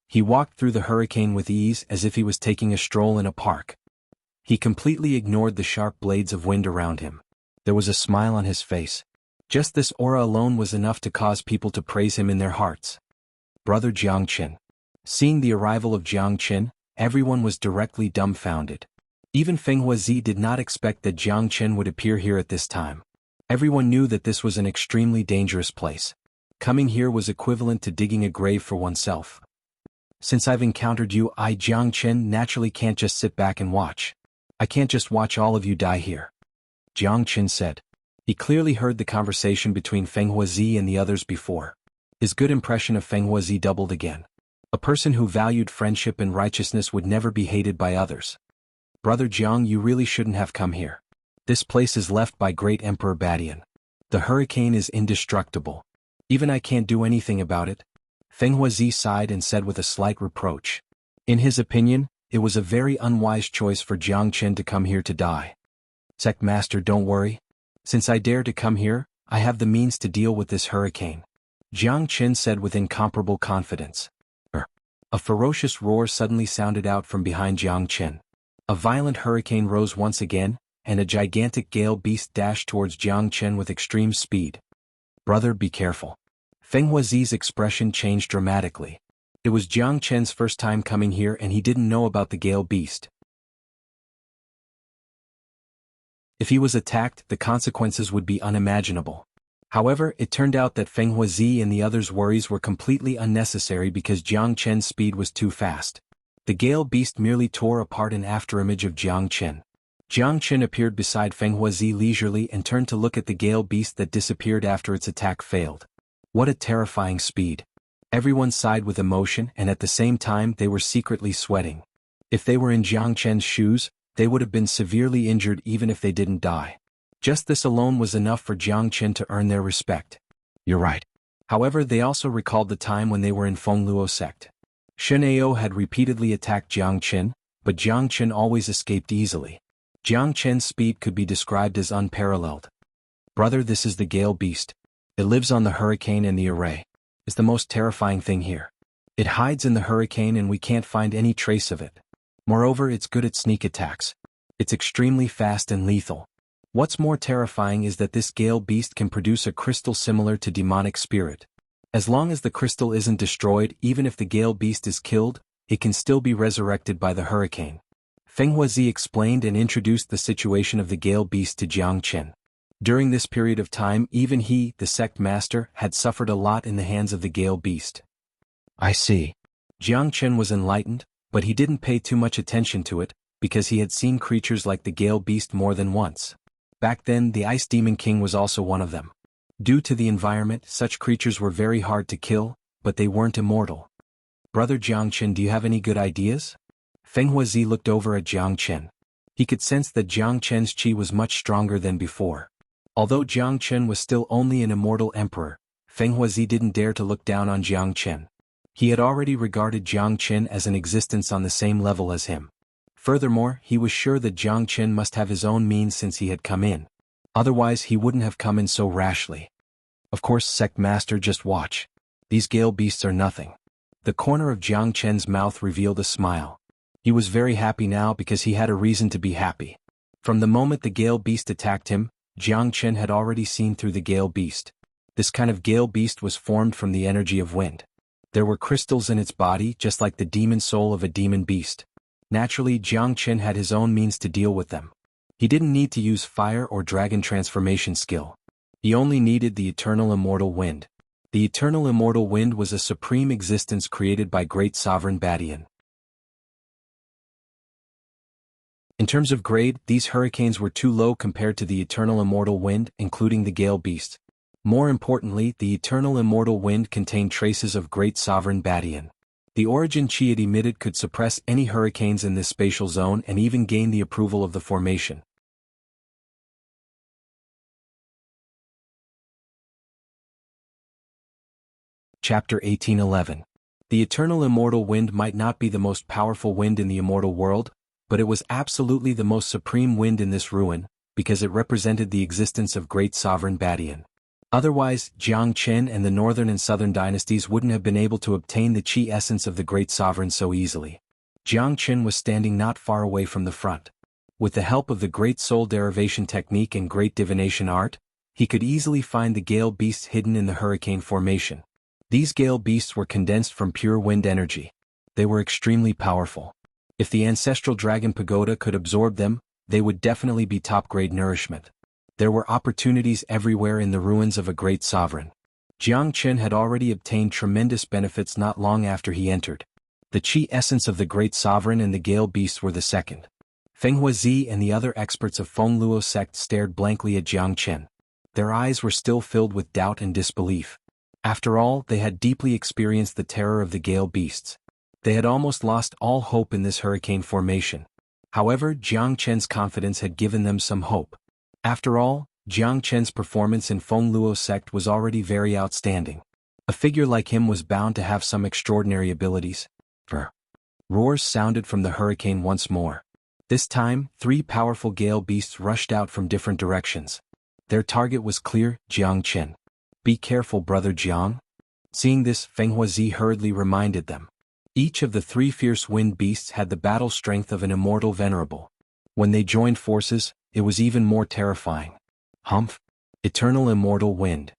He walked through the hurricane with ease as if he was taking a stroll in a park. He completely ignored the sharp blades of wind around him. There was a smile on his face. Just this aura alone was enough to cause people to praise him in their hearts. Brother Jiangchen. Seeing the arrival of Jiangchen, everyone was directly dumbfounded. Even Feng Huazi did not expect that Jiangchen would appear here at this time. Everyone knew that this was an extremely dangerous place. Coming here was equivalent to digging a grave for oneself. Since I've encountered you, I, Jiangchen, naturally can't just sit back and watch. I can't just watch all of you die here. Jiangchen said. He clearly heard the conversation between Feng Huazi and the others before. His good impression of Feng Huazi doubled again. A person who valued friendship and righteousness would never be hated by others. Brother Jiang, you really shouldn't have come here. This place is left by Great Emperor Badian. The hurricane is indestructible. Even I can't do anything about it. Feng Huazi sighed and said with a slight reproach. In his opinion, it was a very unwise choice for Jiangchen to come here to die. Sect Master, don't worry. Since I dare to come here, I have the means to deal with this hurricane. Jiangchen said with incomparable confidence. A ferocious roar suddenly sounded out from behind Jiangchen. A violent hurricane rose once again, and a gigantic gale beast dashed towards Jiangchen with extreme speed. Brother, be careful. Feng Huazi's expression changed dramatically. It was Jiangchen's first time coming here and he didn't know about the gale beast. If he was attacked, the consequences would be unimaginable. However, it turned out that Feng Huazi and the others' worries were completely unnecessary because Jiangchen's speed was too fast. The gale beast merely tore apart an afterimage of Jiangchen. Jiangchen appeared beside Feng Huazi leisurely and turned to look at the gale beast that disappeared after its attack failed. What a terrifying speed. Everyone sighed with emotion, and at the same time they were secretly sweating. If they were in Jiang Chen's shoes, they would have been severely injured even if they didn't die. Just this alone was enough for Jiang Chen to earn their respect. You're right. However, they also recalled the time when they were in Fengluo sect. Shen Ao had repeatedly attacked Jiang Chen, but Jiang Chen always escaped easily. Jiang Chen's speed could be described as unparalleled. Brother, this is the Gale Beast. It lives on the hurricane and the array. It's the most terrifying thing here. It hides in the hurricane and we can't find any trace of it. Moreover, it's good at sneak attacks. It's extremely fast and lethal. What's more terrifying is that this Gale Beast can produce a crystal similar to demonic spirit. As long as the crystal isn't destroyed, even if the Gale Beast is killed, it can still be resurrected by the hurricane. Feng Huazi explained and introduced the situation of the Gale Beast to Jiang Chen. During this period of time, even he, the sect master, had suffered a lot in the hands of the Gale Beast. I see. Jiang Chen was enlightened, but he didn't pay too much attention to it, because he had seen creatures like the Gale Beast more than once. Back then, the Ice Demon King was also one of them. Due to the environment, such creatures were very hard to kill, but they weren't immortal. Brother Jiang Chen, do you have any good ideas? Feng Huazi looked over at Jiang Chen. He could sense that Jiang Chen's qi was much stronger than before. Although Jiang Chen was still only an immortal emperor, Feng Huazi didn't dare to look down on Jiang Chen. He had already regarded Jiang Chen as an existence on the same level as him. Furthermore, he was sure that Jiang Chen must have his own means since he had come in. Otherwise he wouldn't have come in so rashly. Of course, sect master, just watch. These Gale Beasts are nothing. The corner of Jiang Chen's mouth revealed a smile. He was very happy now because he had a reason to be happy. From the moment the Gale Beast attacked him, Jiang Chen had already seen through the Gale Beast. This kind of Gale Beast was formed from the energy of wind. There were crystals in its body just like the demon soul of a demon beast. Naturally, Jiang Chen had his own means to deal with them. He didn't need to use fire or dragon transformation skill. He only needed the eternal immortal wind. The eternal immortal wind was a supreme existence created by great sovereign Badian. In terms of grade, these hurricanes were too low compared to the eternal immortal wind, including the Gale Beast. More importantly, the eternal immortal wind contained traces of great sovereign Badian. The origin chi it emitted could suppress any hurricanes in this spatial zone and even gain the approval of the formation. Chapter 1811. The eternal immortal wind might not be the most powerful wind in the immortal world, but it was absolutely the most supreme wind in this ruin, because it represented the existence of great sovereign Badian. Otherwise, Jiang Chen and the northern and southern dynasties wouldn't have been able to obtain the chi essence of the great sovereign so easily. Jiang Chen was standing not far away from the front. With the help of the great soul derivation technique and great divination art, he could easily find the Gale Beasts hidden in the hurricane formation. These Gale Beasts were condensed from pure wind energy. They were extremely powerful. If the ancestral dragon pagoda could absorb them, they would definitely be top-grade nourishment. There were opportunities everywhere in the ruins of a great sovereign. Jiang Chen had already obtained tremendous benefits not long after he entered. The chi essence of the great sovereign and the Gale Beasts were the second. Feng Huazi and the other experts of Fengluo sect stared blankly at Jiang Chen. Their eyes were still filled with doubt and disbelief. After all, they had deeply experienced the terror of the Gale Beasts. They had almost lost all hope in this hurricane formation. However, Jiang Chen's confidence had given them some hope. After all, Jiang Chen's performance in Fengluo sect was already very outstanding. A figure like him was bound to have some extraordinary abilities. Roars sounded from the hurricane once more. This time, 3 powerful Gale Beasts rushed out from different directions. Their target was clear: Jiang Chen. Be careful, brother Jiang. Seeing this, Feng Huazi hurriedly reminded them. Each of the 3 fierce wind beasts had the battle strength of an immortal venerable. When they joined forces, it was even more terrifying. Humph! Eternal immortal wind.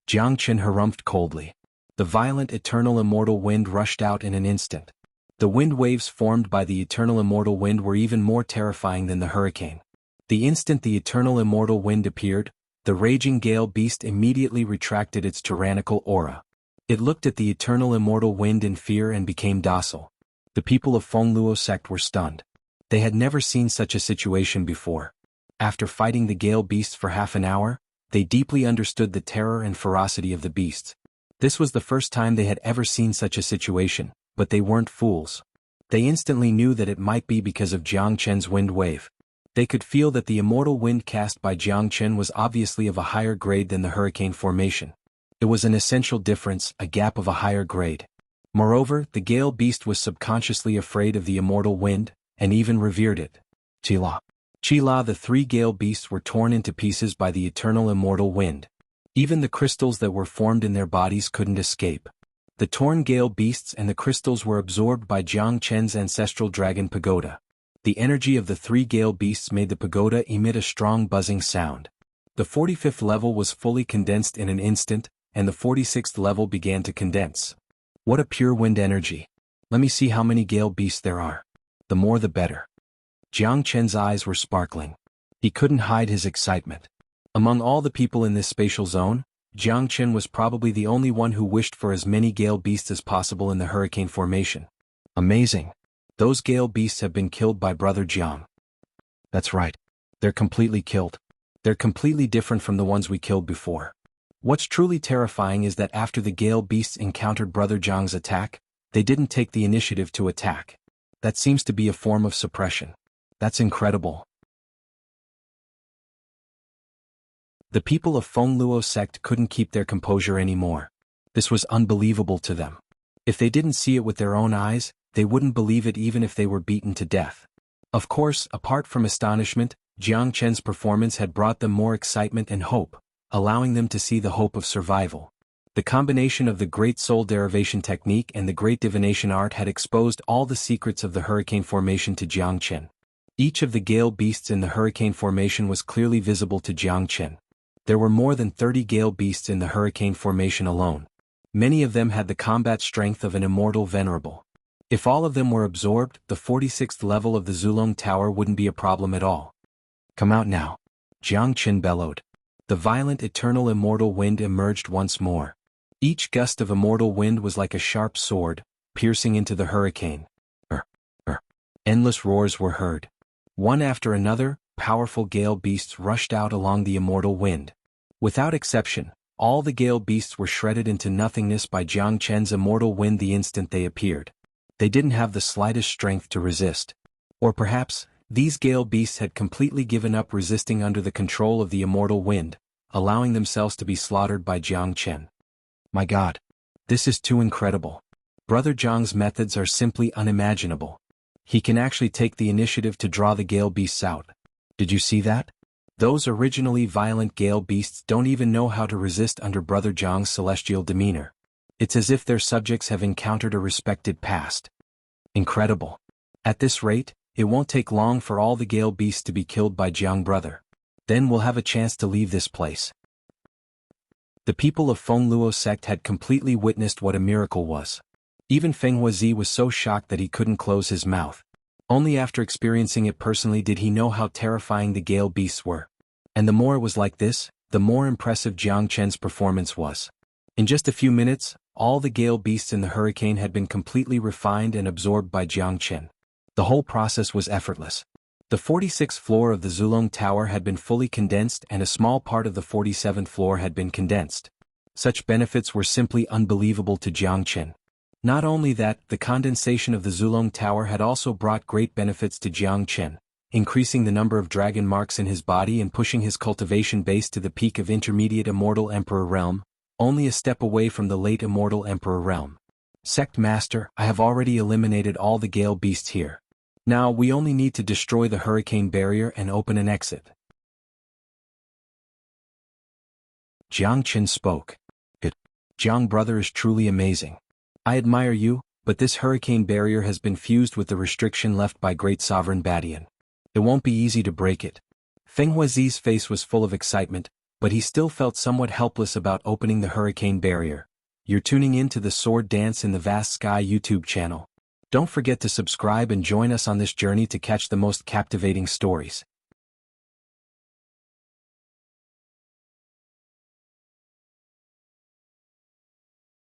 Jiang Chen harumphed coldly. The violent eternal immortal wind rushed out in an instant. The wind waves formed by the eternal immortal wind were even more terrifying than the hurricane. The instant the eternal immortal wind appeared, the raging Gale Beast immediately retracted its tyrannical aura. It looked at the eternal immortal wind in fear and became docile. The people of Fengluo sect were stunned. They had never seen such a situation before. After fighting the Gale Beasts for half an hour, they deeply understood the terror and ferocity of the beasts. This was the first time they had ever seen such a situation, but they weren't fools. They instantly knew that it might be because of Jiang Chen's wind wave. They could feel that the immortal wind cast by Jiang Chen was obviously of a higher grade than the hurricane formation. It was an essential difference, a gap of a higher grade. Moreover, the gale beast was subconsciously afraid of the immortal wind, and even revered it. Qila. The three gale beasts were torn into pieces by the eternal immortal wind. Even the crystals that were formed in their bodies couldn't escape. The torn gale beasts and the crystals were absorbed by Jiang Chen's ancestral dragon pagoda. The energy of the three gale beasts made the pagoda emit a strong buzzing sound. The 45th level was fully condensed in an instant, and the 46th level began to condense. What a pure wind energy. Let me see how many gale beasts there are. The more the better. Jiang Chen's eyes were sparkling. He couldn't hide his excitement. Among all the people in this spatial zone, Jiang Chen was probably the only one who wished for as many gale beasts as possible in the hurricane formation. Amazing. Those gale beasts have been killed by Brother Jiang. That's right. They're completely killed. They're completely different from the ones we killed before. What's truly terrifying is that after the gale beasts encountered Brother Jiang's attack, they didn't take the initiative to attack. That seems to be a form of suppression. That's incredible. The people of Fengluo sect couldn't keep their composure anymore. This was unbelievable to them. If they didn't see it with their own eyes, they wouldn't believe it even if they were beaten to death. Of course, apart from astonishment, Jiang Chen's performance had brought them more excitement and hope, allowing them to see the hope of survival. The combination of the great soul derivation technique and the great divination art had exposed all the secrets of the hurricane formation to Jiang Chen. Each of the gale beasts in the hurricane formation was clearly visible to Jiang Chen. There were more than 30 gale beasts in the hurricane formation alone. Many of them had the combat strength of an immortal venerable. If all of them were absorbed, the 46th level of the Zulong Tower wouldn't be a problem at all. Come out now. Jiang Chen bellowed. The violent eternal immortal wind emerged once more. Each gust of immortal wind was like a sharp sword, piercing into the hurricane. Endless roars were heard. One after another, powerful gale beasts rushed out along the immortal wind. Without exception, all the gale beasts were shredded into nothingness by Jiang Chen's immortal wind the instant they appeared. They didn't have the slightest strength to resist. Or perhaps, these gale beasts had completely given up resisting under the control of the immortal wind, allowing themselves to be slaughtered by Jiang Chen. My God. This is too incredible. Brother Jiang's methods are simply unimaginable. He can actually take the initiative to draw the gale beasts out. Did you see that? Those originally violent gale beasts don't even know how to resist under Brother Jiang's celestial demeanor. It's as if their subjects have encountered a respected past. Incredible. At this rate, it won't take long for all the gale beasts to be killed by Jiang Brother. Then we'll have a chance to leave this place. The people of Fengluo sect had completely witnessed what a miracle was. Even Feng Huazi was so shocked that he couldn't close his mouth. Only after experiencing it personally did he know how terrifying the gale beasts were. And the more it was like this, the more impressive Jiang Chen's performance was. In just a few minutes, all the gale beasts in the hurricane had been completely refined and absorbed by Jiang Chen. The whole process was effortless. The 46th floor of the Zulong Tower had been fully condensed and a small part of the 47th floor had been condensed. Such benefits were simply unbelievable to Jiang Chen. Not only that, the condensation of the Zulong Tower had also brought great benefits to Jiang Chen, increasing the number of dragon marks in his body and pushing his cultivation base to the peak of intermediate immortal emperor realm, only a step away from the late immortal emperor realm. Sect Master, I have already eliminated all the gale beasts here. Now we only need to destroy the hurricane barrier and open an exit. Jiang Chen spoke. Jiang Brother is truly amazing. I admire you, but this hurricane barrier has been fused with the restriction left by Great Sovereign Badian. It won't be easy to break it. Feng Huazi's face was full of excitement, but he still felt somewhat helpless about opening the hurricane barrier. You're tuning in to the Sword Dance in the Vast Sky YouTube channel. Don't forget to subscribe and join us on this journey to catch the most captivating stories.